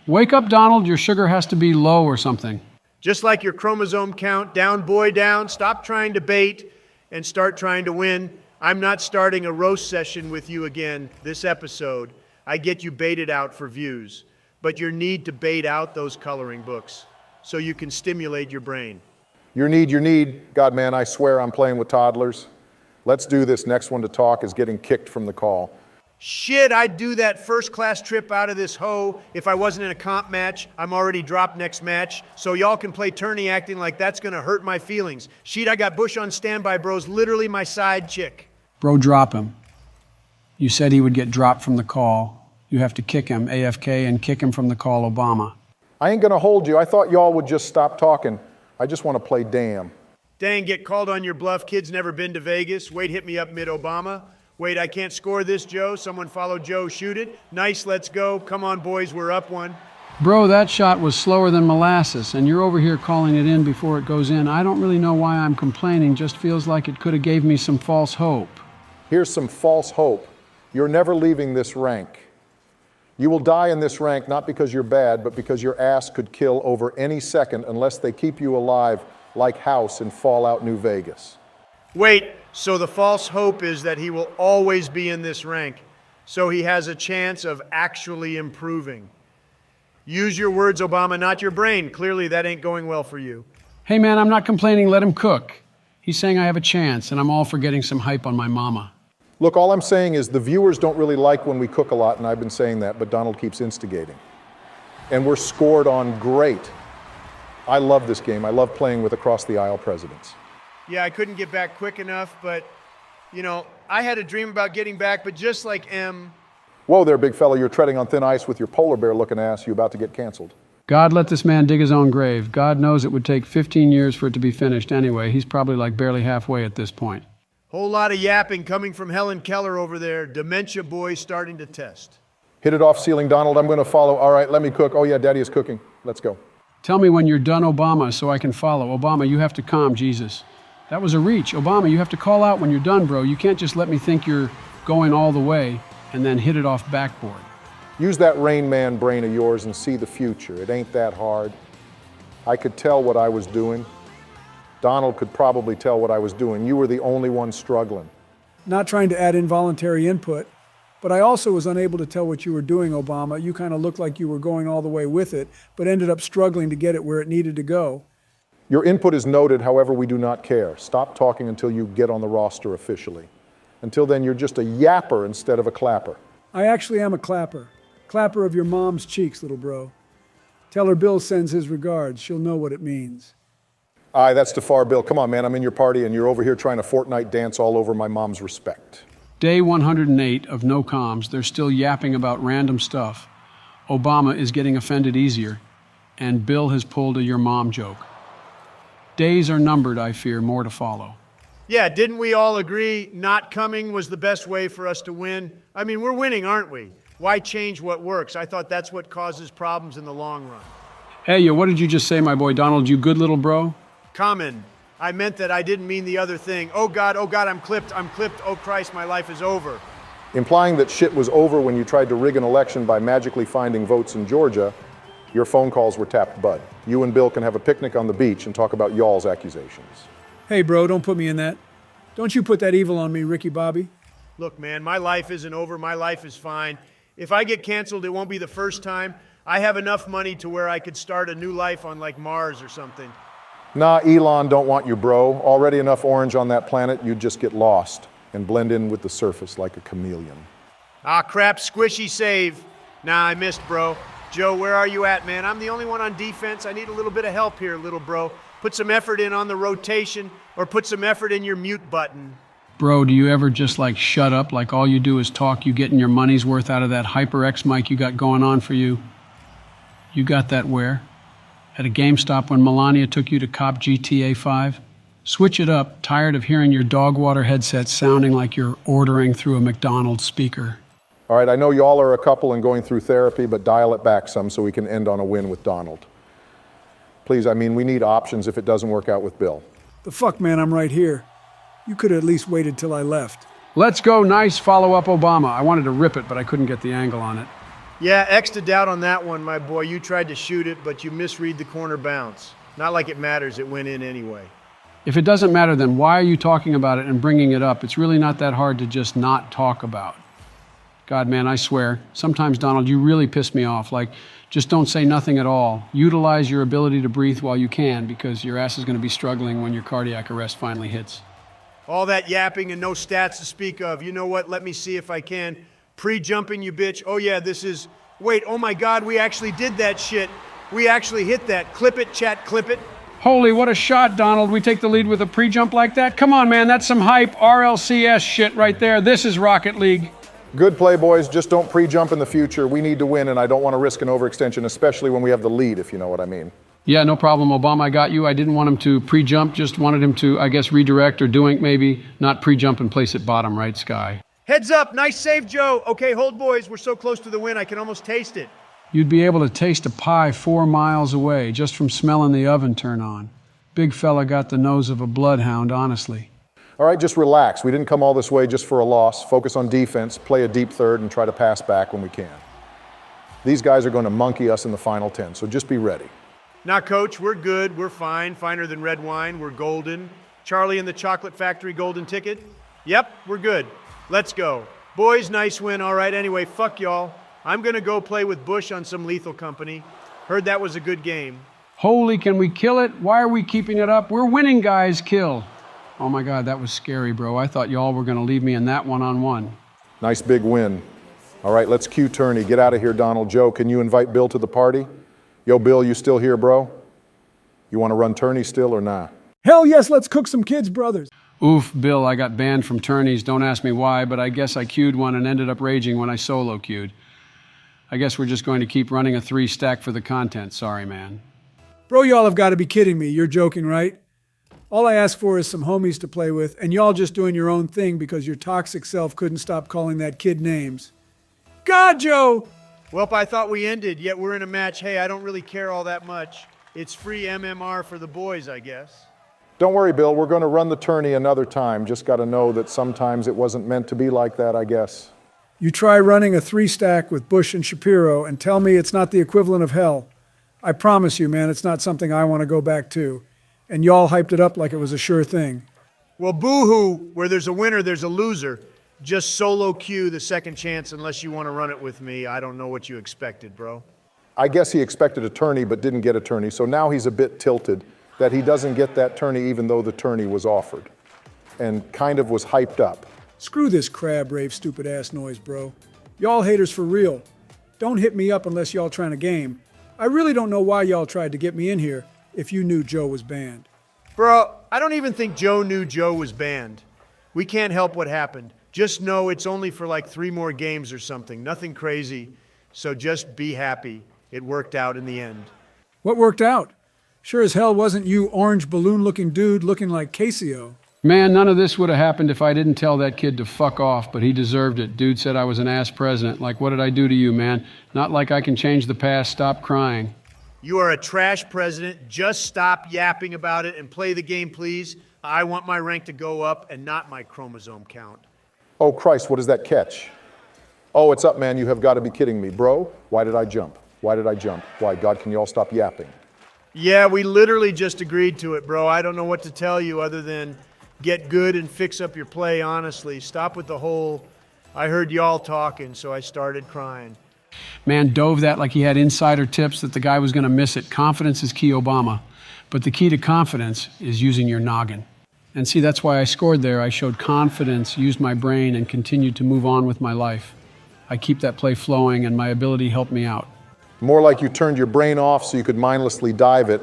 S2: Wake up, Donald, your sugar has to be low or something.
S4: Just like your chromosome count, down, boy, down. Stop trying to bait and start trying to win. I'm not starting a roast session with you again this episode. I get you baited out for views. But you need to bait out those coloring books so you can stimulate your brain.
S3: Your need. God, man, I swear I'm playing with toddlers. Let's do this. Next one to talk is getting kicked from the call.
S4: Shit, I'd do that first-class trip out of this hoe if I wasn't in a comp match. I'm already dropped next match, so y'all can play tourney acting like that's gonna hurt my feelings. Shit, I got Bush on standby, bro's literally my side chick.
S2: Bro, drop him. You said he would get dropped from the call. You have to kick him, AFK, and kick him from the call, Obama.
S3: I ain't gonna hold you. I thought y'all would just stop talking. I just want to play damn.
S4: Dang, get called on your bluff. Kid's never been to Vegas. Wait, hit me up mid-Obama. Wait, I can't score this, Joe. Someone follow Joe, shoot it. Nice, let's go. Come on, boys, we're up one.
S2: Bro, that shot was slower than molasses, and you're over here calling it in before it goes in. I don't really know why I'm complaining. Just feels like it could have gave me some false hope.
S3: Here's some false hope. You're never leaving this rank. You will die in this rank not because you're bad, but because your ass could kill over any second unless they keep you alive like House in Fallout New Vegas.
S4: Wait, so the false hope is that he will always be in this rank, so he has a chance of actually improving. Use your words, Obama, not your brain. Clearly that ain't going well for you.
S2: Hey man, I'm not complaining, let him cook. He's saying I have a chance, and I'm all for getting some hype on my mama.
S3: Look, all I'm saying is the viewers don't really like when we cook a lot, and I've been saying that, but Donald keeps instigating. And we're scored on great. I love this game. I love playing with across-the-aisle presidents.
S4: Yeah, I couldn't get back quick enough, but, you know, I had a dream about getting back, but just like M.
S3: Whoa there, big fella, you're treading on thin ice with your polar bear-looking ass. You about to get canceled.
S2: God let this man dig his own grave. God knows it would take 15 years for it to be finished anyway. He's probably like barely halfway at this point.
S4: Whole lot of yapping coming from Helen Keller over there. Dementia boy starting to test.
S3: Hit it off ceiling, Donald. I'm going to follow. All right, let me cook. Oh, yeah, Daddy is cooking. Let's go.
S2: Tell me when you're done, Obama, so I can follow. Obama, you have to calm Jesus. That was a reach. Obama, you have to call out when you're done, bro. You can't just let me think you're going all the way and then hit it off backboard.
S3: Use that Rain Man brain of yours and see the future. It ain't that hard. I could tell what I was doing. Donald could probably tell what I was doing. You were the only one struggling.
S1: Not trying to add involuntary input, but I also was unable to tell what you were doing, Obama. You kind of looked like you were going all the way with it, but ended up struggling to get it where it needed to go.
S3: Your input is noted, however, we do not care. Stop talking until you get on the roster officially. Until then, you're just a yapper instead of a clapper.
S1: I actually am a clapper. Clapper of your mom's cheeks, little bro. Tell her Bill sends his regards. She'll know what it means.
S3: Aye, that's DeFar Bill. Come on, man, I'm in your party and you're over here trying to Fortnite dance all over my mom's respect.
S2: Day 108 of no comms. They're still yapping about random stuff. Obama is getting offended easier, and Bill has pulled a your mom joke. Days are numbered, I fear, more to follow.
S4: Yeah, didn't we all agree not coming was the best way for us to win? I mean, we're winning, aren't we? Why change what works? I thought that's what causes problems in the long run.
S2: Hey, yo, what did you just say, my boy Donald, you good little bro?
S4: Common. I meant that. I didn't mean the other thing. Oh God, I'm clipped. Oh Christ, my life is over.
S3: Implying that shit was over when you tried to rig an election by magically finding votes in Georgia, your phone calls were tapped bud. You and Bill can have a picnic on the beach and talk about y'all's accusations.
S1: Hey, bro, don't put me in that. Don't you put that evil on me, Ricky Bobby.
S4: Look, man, my life isn't over. My life is fine. If I get canceled, it won't be the first time. I have enough money to where I could start a new life on like Mars or something.
S3: Nah, Elon don't want you, bro. Already enough orange on that planet, you'd just get lost and blend in with the surface like a chameleon.
S4: Ah, crap, squishy save. Nah, I missed, bro. Joe, where are you at, man? I'm the only one on defense. I need a little bit of help here, little bro. Put some effort in on the rotation or put some effort in your mute button.
S2: Bro, do you ever just like shut up, like all you do is talk, you getting your money's worth out of that HyperX mic you got going on for you? You got that where? At a GameStop when Melania took you to cop GTA 5? Switch it up, tired of hearing your dog water headset sounding like you're ordering through a McDonald's speaker.
S3: All right, I know y'all are a couple and going through therapy, but dial it back some so we can end on a win with Donald. Please, I mean, we need options if it doesn't work out with Bill.
S1: The fuck, man, I'm right here. You could have at least waited till I left.
S2: Let's go, nice follow-up Obama. I wanted to rip it, but I couldn't get the angle on it.
S4: Yeah, X to doubt on that one, my boy. You tried to shoot it, but you misread the corner bounce. Not like it matters, it went in anyway.
S2: If it doesn't matter, then why are you talking about it and bringing it up? It's really not that hard to just not talk about. God, man, I swear, sometimes, Donald, you really piss me off. Like, just don't say nothing at all. Utilize your ability to breathe while you can, because your ass is going to be struggling when your cardiac arrest finally hits.
S4: All that yapping and no stats to speak of. You know what? Let me see if I can. Pre-jumping, you bitch. Oh, yeah, this is... Wait, oh, my God, we actually did that shit. We actually hit that. Clip it, chat, clip it.
S2: Holy, what a shot, Donald. We take the lead with a pre-jump like that? Come on, man, that's some hype RLCS shit right there. This is Rocket League.
S3: Good play, boys. Just don't pre-jump in the future. We need to win, and I don't want to risk an overextension, especially when we have the lead, if you know what I mean.
S2: Yeah, no problem, Obama. I got you. I didn't want him to pre-jump, just wanted him to, I guess, redirect or doink maybe, not pre-jump and place it bottom right sky.
S4: Heads up, nice save, Joe. Okay, hold, boys. We're so close to the win, I can almost taste it.
S2: You'd be able to taste a pie 4 miles away just from smelling the oven turn on. Big fella got the nose of a bloodhound, honestly.
S3: All right, just relax. We didn't come all this way just for a loss. Focus on defense, play a deep third, and try to pass back when we can. These guys are going to monkey us in the final 10, so just be ready.
S4: Now, Coach, we're good. We're fine. Finer than red wine. We're golden. Charlie and the Chocolate Factory golden ticket? Yep, we're good. Let's go. Boys, nice win. All right, anyway, fuck y'all. I'm going to go play with Bush on some lethal company. Heard that was a good game.
S2: Holy, can we kill it? Why are we keeping it up? We're winning, guys. Kill. Oh, my God, that was scary, bro. I thought y'all were going to leave me in that one-on-one.
S3: Nice big win. All right, let's cue Turney. Get out of here, Donald. Joe, can you invite Bill to the party? Yo, Bill, you still here, bro? You want to run Turney still or nah?
S1: Hell yes, let's cook some kids' brothers.
S2: Oof, Bill, I got banned from tourneys. Don't ask me why, but I guess I queued one and ended up raging when I solo queued. I guess we're just going to keep running a 3-stack for the content. Sorry, man.
S1: Bro, y'all have got to be kidding me. You're joking, right? All I asked for is some homies to play with, and y'all just doing your own thing because your toxic self couldn't stop calling that kid names. God, Joe!
S4: Welp, I thought we ended, yet we're in a match. Hey, I don't really care all that much. It's free MMR for the boys, I guess.
S3: Don't worry, Bill. We're going to run the tourney another time. Just got to know that sometimes it wasn't meant to be like that, I guess.
S1: You try running a 3-stack with Bush and Shapiro and tell me it's not the equivalent of hell. I promise you, man, it's not something I want to go back to. And y'all hyped it up like it was a sure thing.
S4: Well, boo-hoo, where there's a winner, there's a loser. Just solo queue the second chance unless you want to run it with me. I don't know what you expected, bro.
S3: I guess he expected a tourney but didn't get a tourney, so now he's a bit tilted that he doesn't get that tourney even though the tourney was offered and kind of was hyped up.
S1: Screw this crab rave stupid ass noise, bro. Y'all haters for real. Don't hit me up unless y'all trying to game. I really don't know why y'all tried to get me in here if you knew Joe was banned.
S4: Bro, I don't even think Joe knew Joe was banned. We can't help what happened. Just know it's only for like 3 more games or something. Nothing crazy. So just be happy. It worked out in the end.
S1: What worked out? Sure as hell wasn't you orange balloon-looking dude looking like Casio.
S2: Man, none of this would have happened if I didn't tell that kid to fuck off, but he deserved it. Dude said I was an ass president. Like, what did I do to you, man? Not like I can change the past. Stop crying.
S4: You are a trash president. Just stop yapping about it and play the game, please. I want my rank to go up and not my chromosome count.
S3: Oh, Christ, what is that catch? Oh, it's up, man. You have got to be kidding me. Bro, why did I jump? Why did I jump? Why, God, can you all stop yapping?
S4: Yeah, we literally just agreed to it, bro. I don't know what to tell you other than get good and fix up your play, honestly. Stop with the whole, I heard y'all talking, so I started crying.
S2: Man dove that like he had insider tips that the guy was going to miss it. Confidence is key, Obama. But the key to confidence is using your noggin. And see, that's why I scored there. I showed confidence, used my brain, and continued to move on with my life. I keep that play flowing, and my ability helped me out.
S3: More like you turned your brain off so you could mindlessly dive it,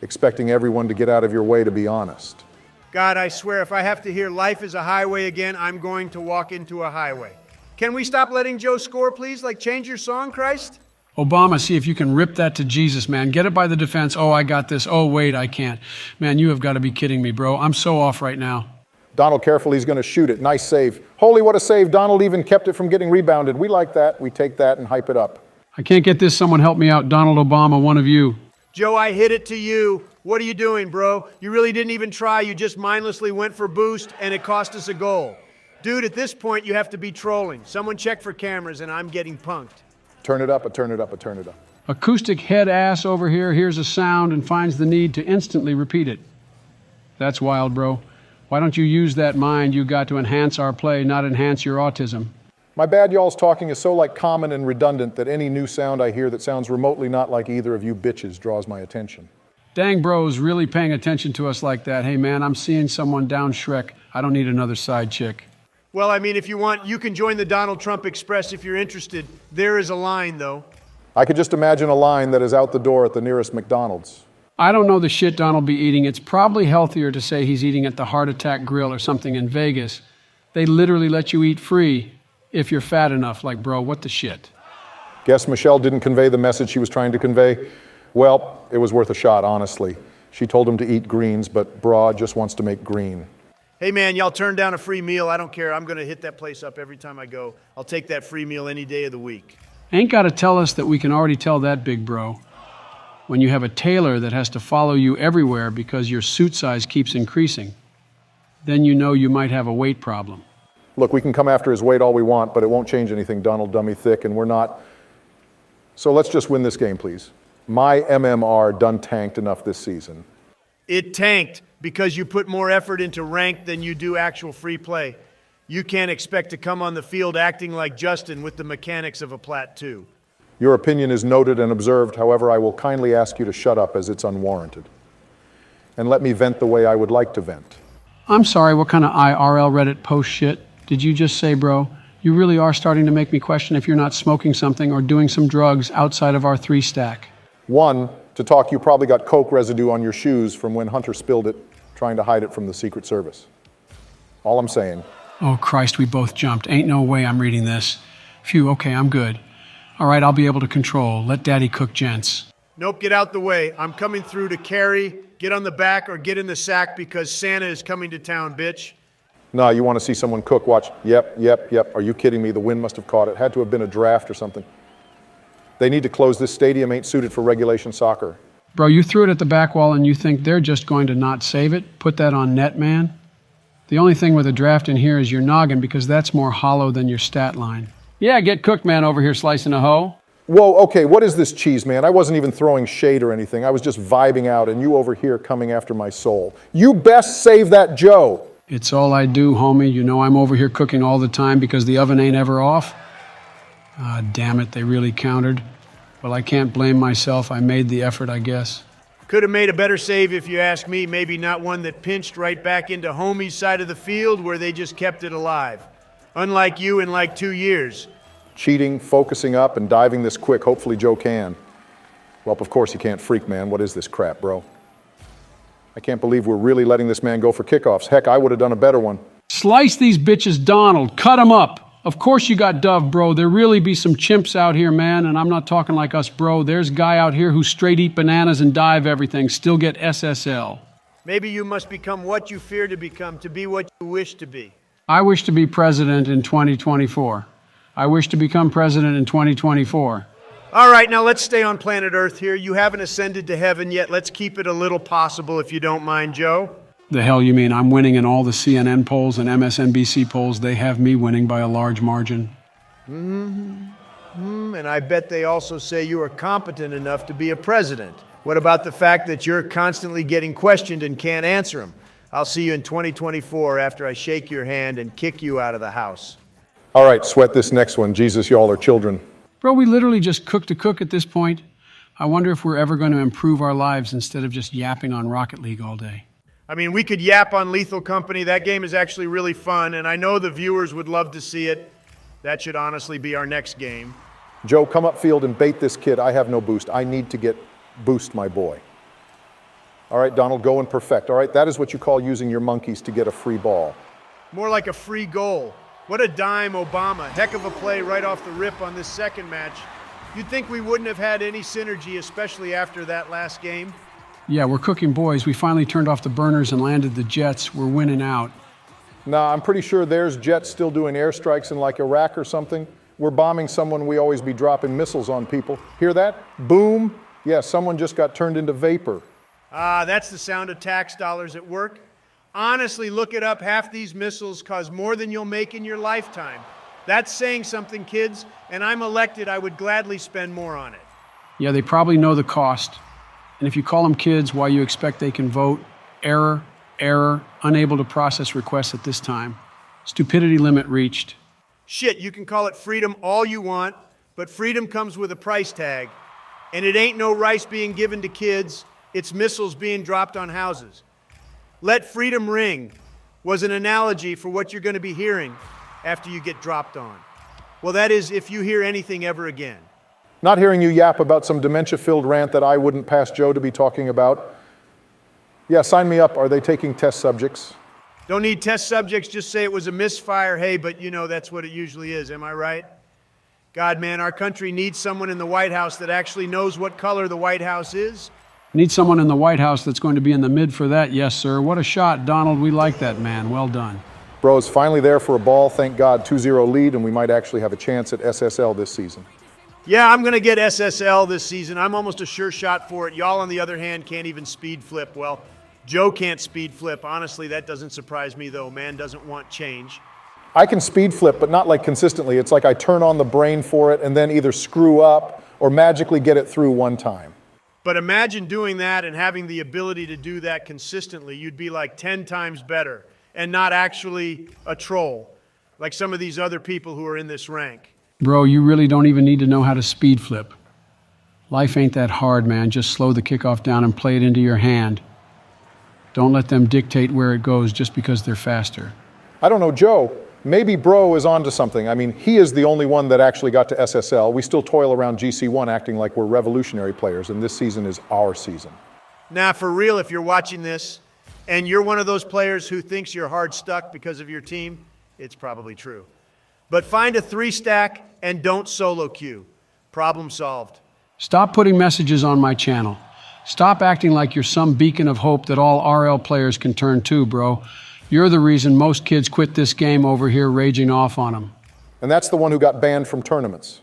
S3: expecting everyone to get out of your way, to be honest.
S4: God, I swear, if I have to hear life is a highway again, I'm going to walk into a highway. Can we stop letting Joe score, please? Like, change your song, Christ?
S2: Obama, see if you can rip that to Jesus, man. Get it by the defense. Oh, I got this. Oh, wait, I can't. Man, you have got to be kidding me, bro. I'm so off right now.
S3: Donald, careful, he's going to shoot it. Nice save. Holy, what a save. Donald even kept it from getting rebounded. We like that. We take that and hype it up.
S2: I can't get this. Someone help me out. Donald Obama, one of you.
S4: Joe, I hit it to you. What are you doing, bro? You really didn't even try. You just mindlessly went for boost, and it cost us a goal. Dude, at this point, you have to be trolling. Someone check for cameras, and I'm getting punked.
S3: Turn it up, turn it up, turn it up.
S2: Acoustic head ass over here hears a sound and finds the need to instantly repeat it. That's wild, bro. Why don't you use that mind you got to enhance our play, not enhance your autism?
S3: My bad y'all's talking is so like common and redundant that any new sound I hear that sounds remotely not like either of you bitches draws my attention.
S2: Dang bro's really paying attention to us like that. Hey man, I'm seeing someone down Shrek. I don't need another side chick.
S4: Well, I mean, if you want, you can join the Donald Trump Express if you're interested. There is a line, though.
S3: I could just imagine a line that is out the door at the nearest McDonald's.
S2: I don't know the shit Donald be eating. It's probably healthier to say he's eating at the Heart Attack Grill or something in Vegas. They literally let you eat free if you're fat enough. Like, bro, what the shit?
S3: Guess Michelle didn't convey the message she was trying to convey? Well, it was worth a shot, honestly. She told him to eat greens, but bra just wants to make green.
S4: Hey man, y'all turn down a free meal. I don't care. I'm going to hit that place up every time I go. I'll take that free meal any day of the week.
S2: Ain't got to tell us that we can already tell that, big bro. When you have a tailor that has to follow you everywhere because your suit size keeps increasing, then you know you might have a weight problem.
S3: Look, we can come after his weight all we want, but it won't change anything, Donald Dummy Thick, and we're not. So let's just win this game, please. My MMR done tanked enough this season.
S4: It tanked because you put more effort into rank than you do actual free play. You can't expect to come on the field acting like Justin with the mechanics of a Plat 2.
S3: Your opinion is noted and observed. However, I will kindly ask you to shut up as it's unwarranted. And let me vent the way I would like to vent.
S2: I'm sorry, what kind of IRL Reddit post shit did you just say, bro? You really are starting to make me question if you're not smoking something or doing some drugs outside of our 3-stack.
S3: One, to talk, you probably got coke residue on your shoes from when Hunter spilled it, trying to hide it from the Secret Service. All I'm saying.
S2: Oh, Christ, we both jumped. Ain't no way I'm reading this. Phew, okay, I'm good. All right, I'll be able to control. Let Daddy cook, gents.
S4: Nope, get out the way. I'm coming through to carry, get on the back, or get in the sack because Santa is coming to town, bitch.
S3: No, you want to see someone cook, watch. Yep. Are you kidding me? The wind must have caught it. Had to have been a draft or something. They need to close this stadium, ain't suited for regulation soccer.
S2: Bro, you threw it at the back wall and you think they're just going to not save it? Put that on net, man? The only thing with a draft in here is your noggin because that's more hollow than your stat line. Yeah, get cooked, man, over here slicing a hoe.
S3: Whoa, okay, what is this cheese, man? I wasn't even throwing shade or anything. I was just vibing out, and you over here coming after my soul. You best save that Joe.
S2: It's all I do, homie. You know I'm over here cooking all the time because the oven ain't ever off. Ah, damn it, they really countered. Well, I can't blame myself. I made the effort, I guess.
S4: Could have made a better save if you ask me. Maybe not one that pinched right back into homie's side of the field where they just kept it alive. Unlike you in like 2 years.
S3: Cheating, focusing up, and diving this quick. Hopefully Joe can. Well, of course you can't, freak man. What is this crap, bro? I can't believe we're really letting this man go for kickoffs. Heck, I would have done a better one.
S2: Slice these bitches, Donald. Cut them up. Of course you got Dove, bro. There really be some chimps out here, man, and I'm not talking like us, bro. There's guy out here who straight eat bananas and dive everything, still get SSL.
S4: Maybe you must become what you fear to become, to be what you wish to be.
S2: I wish to be president in 2024. I wish to become president in 2024.
S4: All right, now let's stay on planet Earth here. You haven't ascended to heaven yet. Let's keep it a little possible if you don't mind, Joe.
S2: The hell you mean? I'm winning in all the CNN polls and MSNBC polls. They have me winning by a large margin.
S4: And I bet they also say you are competent enough to be a president. What about the fact that you're constantly getting questioned and can't answer them? I'll see you in 2024 after I shake your hand and kick you out of the house.
S3: All right, sweat this next one. Jesus, y'all are children.
S2: Bro, we literally just cooked a cook at this point. I wonder if we're ever going to improve our lives instead of just yapping on Rocket League all day.
S4: I mean, we could yap on Lethal Company. That game is actually really fun, and I know the viewers would love to see it. That should honestly be our next game.
S3: Joe, come upfield and bait this kid. I have no boost. I need to get boost my boy. All right, Donald, go and perfect. All right, that is what you call using your monkeys to get a free ball.
S4: More like a free goal. What a dime, Obama. Heck of a play right off the rip on this second match. You'd think we wouldn't have had any synergy, especially after that last game.
S2: Yeah, we're cooking, boys. We finally turned off the burners and landed the jets. We're winning out.
S3: Nah, I'm pretty sure there's jets still doing airstrikes in like Iraq or something. We're bombing someone, we always be dropping missiles on people. Hear that? Boom. Yeah, someone just got turned into vapor.
S4: That's the sound of tax dollars at work. Honestly, look it up. Half these missiles cause more than you'll make in your lifetime. That's saying something, kids, and I'm elected. I would gladly spend more on it.
S2: Yeah, they probably know the cost. And if you call them kids, why you expect they can vote? Error, unable to process requests at this time. Stupidity limit reached.
S4: Shit, you can call it freedom all you want, but freedom comes with a price tag. And it ain't no rice being given to kids, it's missiles being dropped on houses. Let freedom ring was an analogy for what you're going to be hearing after you get dropped on. Well, that is, if you hear anything ever again.
S3: Not hearing you yap about some dementia-filled rant that I wouldn't pass Joe to be talking about. Yeah, sign me up. Are they taking test subjects?
S4: Don't need test subjects, just say it was a misfire. Hey, but you know that's what it usually is, am I right? God, man, our country needs someone in the White House that actually knows what color the White House is.
S2: Need someone in the White House that's going to be in the mid for that. Yes, sir. What a shot, Donald. We like that, man. Well done.
S3: Bro's finally there for a ball. Thank God, 2-0 lead, and we might actually have a chance at SSL this season.
S4: Yeah, I'm going to get SSL this season. I'm almost a sure shot for it. Y'all, on the other hand, can't even speed flip. Well, Joe can't speed flip. Honestly, that doesn't surprise me, though. Man doesn't want change.
S3: I can speed flip, but not like consistently. It's like I turn on the brain for it and then either screw up or magically get it through one time.
S4: But imagine doing that and having the ability to do that consistently. You'd be like 10 times better and not actually a troll, like some of these other people who are in this rank.
S2: Bro, you really don't even need to know how to speed flip. Life ain't that hard, man. Just slow the kickoff down and play it into your hand. Don't let them dictate where it goes just because they're faster.
S3: I don't know, Joe. Maybe Bro is onto something. I mean, he is the only one that actually got to SSL. We still toil around GC1 acting like we're revolutionary players, and this season is our season.
S4: Now, for real, if you're watching this and you're one of those players who thinks you're hard stuck because of your team, it's probably true. But find a 3-stack and don't solo queue. Problem solved.
S2: Stop putting messages on my channel. Stop acting like you're some beacon of hope that all RL players can turn to, bro. You're the reason most kids quit this game over here raging off on them.
S3: And that's the one who got banned from tournaments.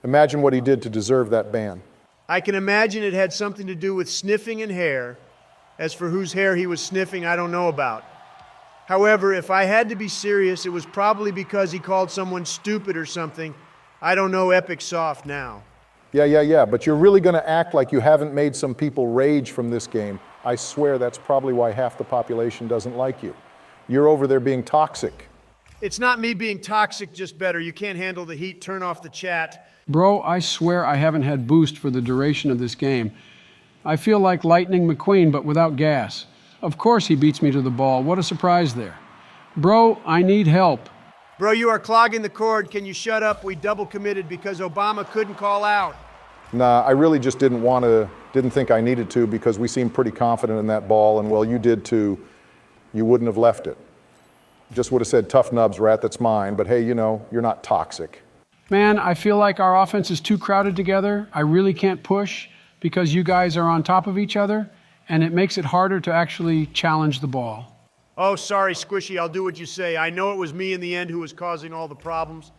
S3: Imagine what he did to deserve that ban.
S4: I can imagine it had something to do with sniffing and hair. As for whose hair he was sniffing, I don't know about. However, if I had to be serious, it was probably because he called someone stupid or something. I don't know Epic Soft now.
S3: Yeah, but you're really going to act like you haven't made some people rage from this game. I swear that's probably why half the population doesn't like you. You're over there being toxic.
S4: It's not me being toxic, just better. You can't handle the heat, turn off the chat.
S2: Bro, I swear I haven't had boost for the duration of this game. I feel like Lightning McQueen, but without gas. Of course he beats me to the ball. What a surprise there. Bro, I need help.
S4: Bro, you are clogging the cord. Can you shut up? We double committed because Obama couldn't call out.
S3: Nah, I really just didn't think I needed to because we seemed pretty confident in that ball, and well, you did too. You wouldn't have left it. Just would have said, tough nubs, rat, that's mine, but hey, you know, you're not toxic.
S2: Man, I feel like our offense is too crowded together. I really can't push because you guys are on top of each other, and it makes it harder to actually challenge the ball.
S4: Oh, sorry, Squishy, I'll do what you say. I know it was me in the end who was causing all the problems.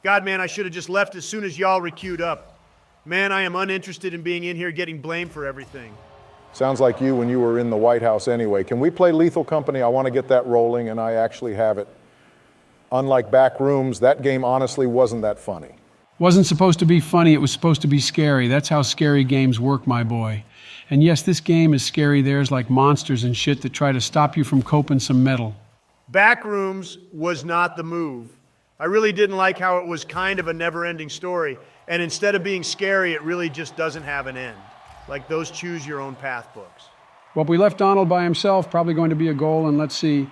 S4: God, man, I should have just left as soon as y'all recued up. Man, I am uninterested in being in here getting blamed for everything.
S3: Sounds like you when you were in the White House anyway. Can we play Lethal Company? I want to get that rolling, and I actually have it. Unlike back rooms, that game honestly wasn't that funny.
S2: Wasn't supposed to be funny, it was supposed to be scary. That's how scary games work, my boy. And yes, this game is scary. There's like monsters and shit that try to stop you from coping some metal.
S4: Backrooms was not the move. I really didn't like how it was kind of a never-ending story, and instead of being scary, it really just doesn't have an end. Like those choose your own path books.
S2: Well, we left Donald by himself, probably going to be a goal, and let's see.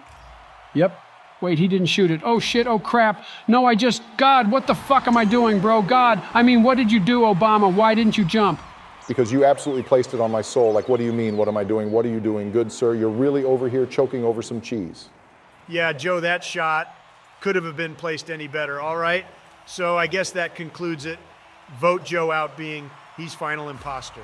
S2: Yep. Wait, he didn't shoot it. Oh shit, oh crap. No, God, what the fuck am I doing, bro? God, I mean, what did you do, Obama? Why didn't you jump?
S3: Because you absolutely placed it on my soul. Like, what do you mean? What am I doing? What are you doing? Good sir, you're really over here choking over some cheese.
S4: Yeah, Joe, that shot could have been placed any better, all right? So I guess that concludes it. Vote Joe out being he's final imposter.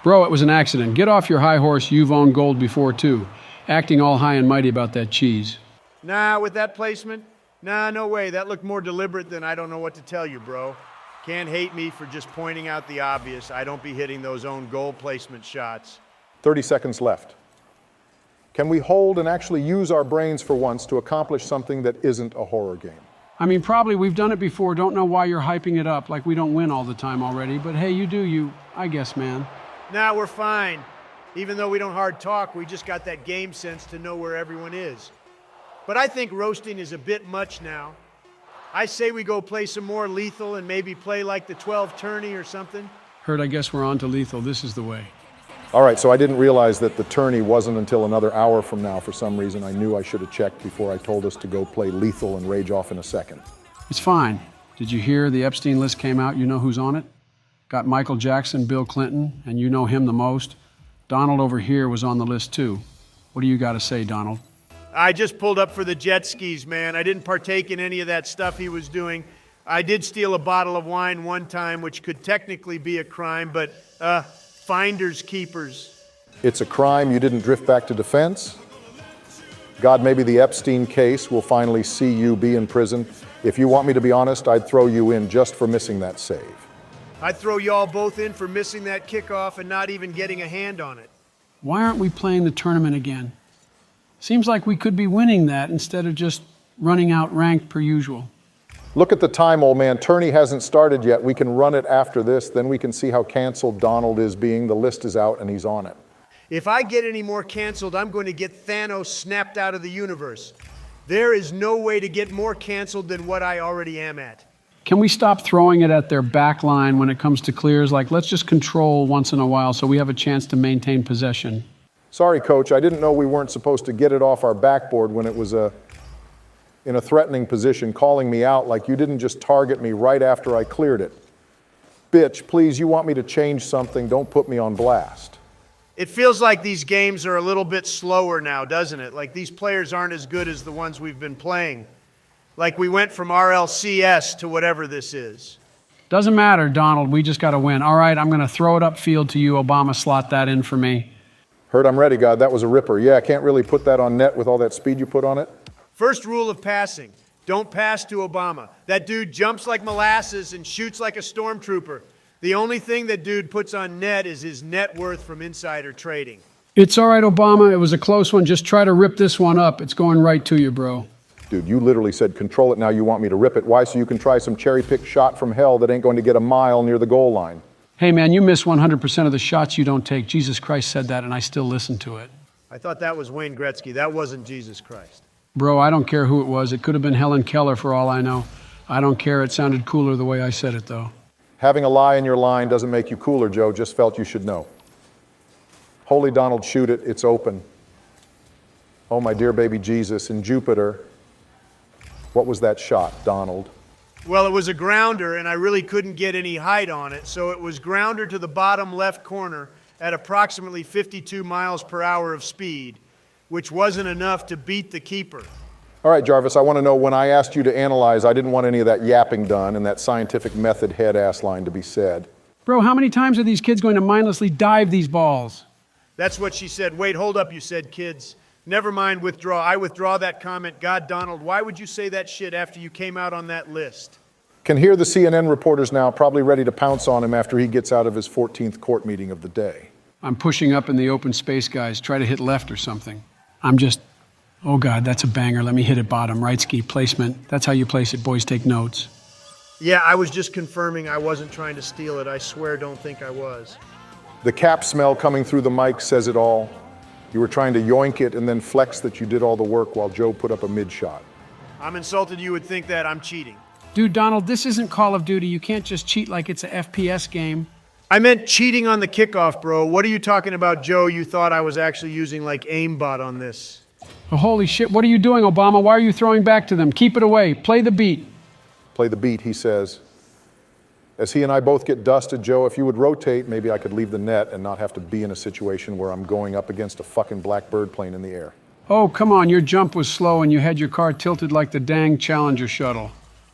S2: Bro, it was an accident. Get off your high horse. You've owned gold before, too. Acting all high and mighty about that cheese.
S4: Nah, with that placement? Nah, no way. That looked more deliberate than I don't know what to tell you, bro. Can't hate me for just pointing out the obvious. I don't be hitting those own goal placement shots.
S3: 30 seconds left. Can we hold and actually use our brains for once to accomplish something that isn't a horror game?
S2: I mean, probably we've done it before. Don't know why you're hyping it up like we don't win all the time already. But hey, you do you, I guess, man.
S4: Nah, we're fine. Even though we don't hard talk, we just got that game sense to know where everyone is. But I think roasting is a bit much now. I say we go play some more Lethal and maybe play like the 12 tourney or something.
S2: Heard, I guess we're on to Lethal. This is the way.
S3: All right, so I didn't realize that the tourney wasn't until another hour from now for some reason. I knew I should have checked before I told us to go play Lethal and rage off in a second.
S2: It's fine. Did you hear the Epstein list came out? You know who's on it? Got Michael Jackson, Bill Clinton, and you know him the most. Donald over here was on the list too. What do you got to say, Donald?
S4: I just pulled up for the jet skis, man. I didn't partake in any of that stuff he was doing. I did steal a bottle of wine one time, which could technically be a crime, but finders keepers.
S3: It's a crime you didn't drift back to defense. God, maybe the Epstein case will finally see you be in prison. If you want me to be honest, I'd throw you in just for missing that save.
S4: I'd throw y'all both in for missing that kickoff and not even getting a hand on it.
S2: Why aren't we playing the tournament again? Seems like we could be winning that instead of just running out ranked per usual.
S3: Look at the time, old man. Tourney hasn't started yet. We can run it after this. Then we can see how canceled Donald is being. The list is out and he's on it.
S4: If I get any more canceled, I'm going to get Thanos snapped out of the universe. There is no way to get more canceled than what I already am at.
S2: Can we stop throwing it at their back line when it comes to clears? Like, let's just control once in a while so we have a chance to maintain possession.
S3: Sorry, coach. I didn't know we weren't supposed to get it off our backboard when it was in a threatening position, calling me out like you didn't just target me right after I cleared it. Bitch, please, you want me to change something, don't put me on blast.
S4: It feels like these games are a little bit slower now, doesn't it? Like these players aren't as good as the ones we've been playing. Like we went from RLCS to whatever this is.
S2: Doesn't matter, Donald. We just got to win. All right, I'm going to throw it upfield to you. Obama, slot that in for me.
S3: Heard I'm ready, God. That was a ripper. Yeah, I can't really put that on net with all that speed you put on it.
S4: First rule of passing, don't pass to Obama. That dude jumps like molasses and shoots like a stormtrooper. The only thing that dude puts on net is his net worth from insider trading.
S2: It's all right, Obama. It was a close one. Just try to rip this one up. It's going right to you, bro.
S3: Dude, you literally said control it, now you want me to rip it. Why? So you can try some cherry-picked shot from hell that ain't going to get a mile near the goal line.
S2: Hey, man, you miss 100% of the shots you don't take. Jesus Christ said that, and I still listen to it.
S4: I thought that was Wayne Gretzky. That wasn't Jesus Christ.
S2: Bro, I don't care who it was. It could have been Helen Keller for all I know. I don't care. It sounded cooler the way I said it, though.
S3: Having a lie in your line doesn't make you cooler, Joe. Just felt you should know. Holy Donald, shoot it. It's open. Oh, my dear baby Jesus, in Jupiter. What was that shot, Donald?
S4: Well, it was a grounder, and I really couldn't get any height on it, so it was grounder to the bottom left corner at approximately 52 miles per hour of speed, which wasn't enough to beat the keeper.
S3: All right, Jarvis, I want to know, when I asked you to analyze, I didn't want any of that yapping done and that scientific method head-ass line to be said.
S2: Bro, how many times are these kids going to mindlessly dive these balls?
S4: That's what she said. Wait, hold up, you said, kids. Never mind, withdraw. I withdraw that comment. God, Donald, why would you say that shit after you came out on that list?
S3: Can hear the CNN reporters now, probably ready to pounce on him after he gets out of his 14th court meeting of the day.
S2: I'm pushing up in the open space, guys. Try to hit left or something. Oh God, that's a banger. Let me hit it bottom. Right ski placement. That's how you place it, boys. Take notes.
S4: Yeah, I was just confirming I wasn't trying to steal it. I swear, don't think I was.
S3: The cap smell coming through the mic says it all. You were trying to yoink it and then flex that you did all the work while Joe put up a mid shot.
S4: I'm insulted you would think that I'm cheating.
S2: Dude, Donald, this isn't Call of Duty. You can't just cheat like it's a FPS game.
S4: I meant cheating on the kickoff, bro. What are you talking about, Joe? You thought I was actually using like aimbot on this.
S2: Oh, holy shit, what are you doing, Obama? Why are you throwing back to them? Keep it away. Play the beat.
S3: Play the beat, he says. As he and I both get dusted, Joe, if you would rotate, maybe I could leave the net and not have to be in a situation where I'm going up against a fucking black bird plane in the air.
S2: Oh, come on, your jump was slow and you had your car tilted like the dang Challenger shuttle.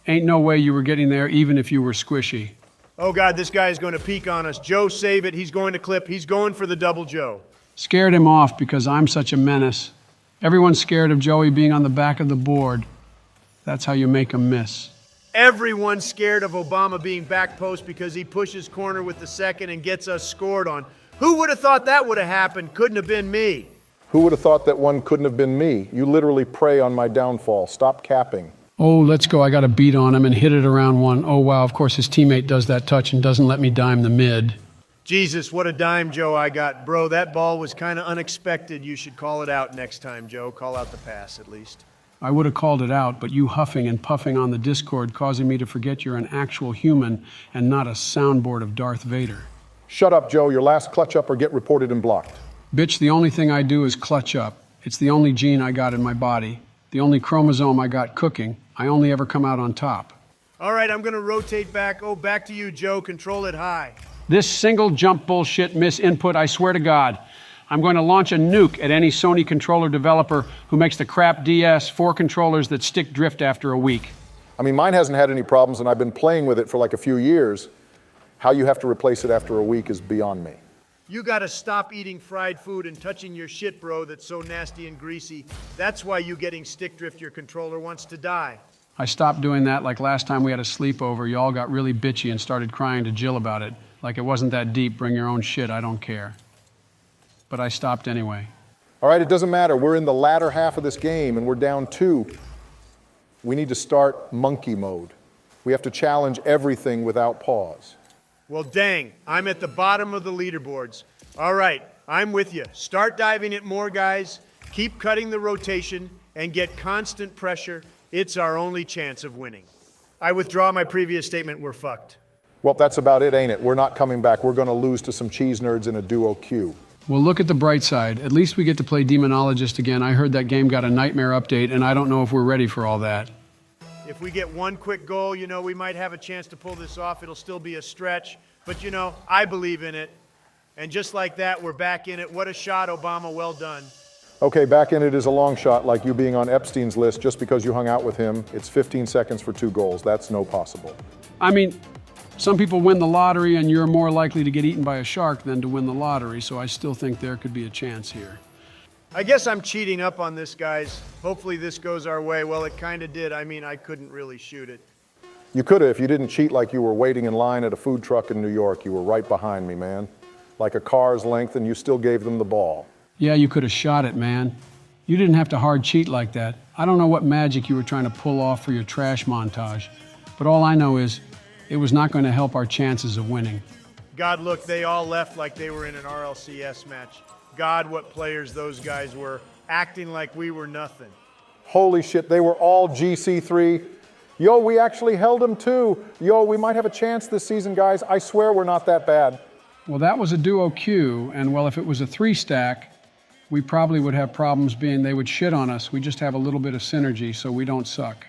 S2: Ain't no way you were getting there even if you were squishy.
S4: Oh, God, this guy is going to peek on us. Joe, save it. He's going to clip. He's going for the double Joe.
S2: Scared him off because I'm such a menace. Everyone's scared of Joey being on the back of the board. That's how you make him miss.
S4: Everyone's scared of Obama being back post because he pushes corner with the second and gets us scored on. Who would have thought that would have happened? Couldn't have been me.
S3: Who would have thought that one couldn't have been me? You literally prey on my downfall. Stop capping.
S2: Oh, let's go. I got a beat on him and hit it around one. Oh, wow. Of course, his teammate does that touch and doesn't let me dime the mid.
S4: Jesus, what a dime, Joe, I got. Bro, that ball was kind of unexpected. You should call it out next time, Joe. Call out the pass, at least.
S2: I would have called it out, but you huffing and puffing on the Discord causing me to forget you're an actual human and not a soundboard of Darth Vader.
S3: Shut up, Joe. Your last clutch up or get reported and blocked.
S2: Bitch, the only thing I do is clutch up. It's the only gene I got in my body. The only chromosome I got cooking. I only ever come out on top.
S4: All right, I'm going to rotate back. Oh, back to you, Joe. Control it high.
S2: This single jump bullshit miss input, I swear to God. I'm going to launch a nuke at any Sony controller developer who makes the crap DS 4 controllers that stick drift after a week.
S3: I mean, mine hasn't had any problems, and I've been playing with it for like a few years. How you have to replace it after a week is beyond me.
S4: You got to stop eating fried food and touching your shit, bro, that's so nasty and greasy. That's why you getting stick drift your controller wants to die.
S2: I stopped doing that like last time we had a sleepover. Y'all got really bitchy and started crying to Jill about it. Like it wasn't that deep. Bring your own shit. I don't care. But I stopped anyway.
S3: All right, it doesn't matter. We're in the latter half of this game, and we're down 2. We need to start monkey mode. We have to challenge everything without pause.
S4: Well, dang, I'm at the bottom of the leaderboards. All right, I'm with you. Start diving it more, guys. Keep cutting the rotation and get constant pressure. It's our only chance of winning. I withdraw my previous statement. We're fucked.
S3: Well, that's about it, ain't it? We're not coming back. We're going to lose to some cheese nerds in a duo queue.
S2: Well, look at the bright side. At least we get to play Demonologist again. I heard that game got a nightmare update, and I don't know if we're ready for all that.
S4: If we get one quick goal, you know, we might have a chance to pull this off. It'll still be a stretch, but you know, I believe in it. And just like that, we're back in it. What a shot, Obama. Well done.
S3: Okay, back in it is a long shot, like you being on Epstein's list just because you hung out with him. It's 15 seconds for 2 goals. That's no possible.
S2: I mean, some people win the lottery and you're more likely to get eaten by a shark than to win the lottery, so I still think there could be a chance here.
S4: I guess I'm cheating up on this, guys. Hopefully this goes our way. Well, it kind of did. I mean, I couldn't really shoot it.
S3: You could have if you didn't cheat like you were waiting in line at a food truck in New York. You were right behind me, man. Like a car's length, and you still gave them the ball.
S2: Yeah, you could have shot it, man. You didn't have to hard cheat like that. I don't know what magic you were trying to pull off for your trash montage, but all I know is it was not going to help our chances of winning.
S4: God, look, they all left like they were in an RLCS match. God, what players those guys were, acting like we were nothing.
S3: Holy shit, they were all GC3. Yo, we actually held them too. Yo, we might have a chance this season, guys. I swear we're not that bad.
S2: Well, that was a duo Q, and well, if it was a 3-stack, we probably would have problems being they would shit on us. We just have a little bit of synergy, so we don't suck.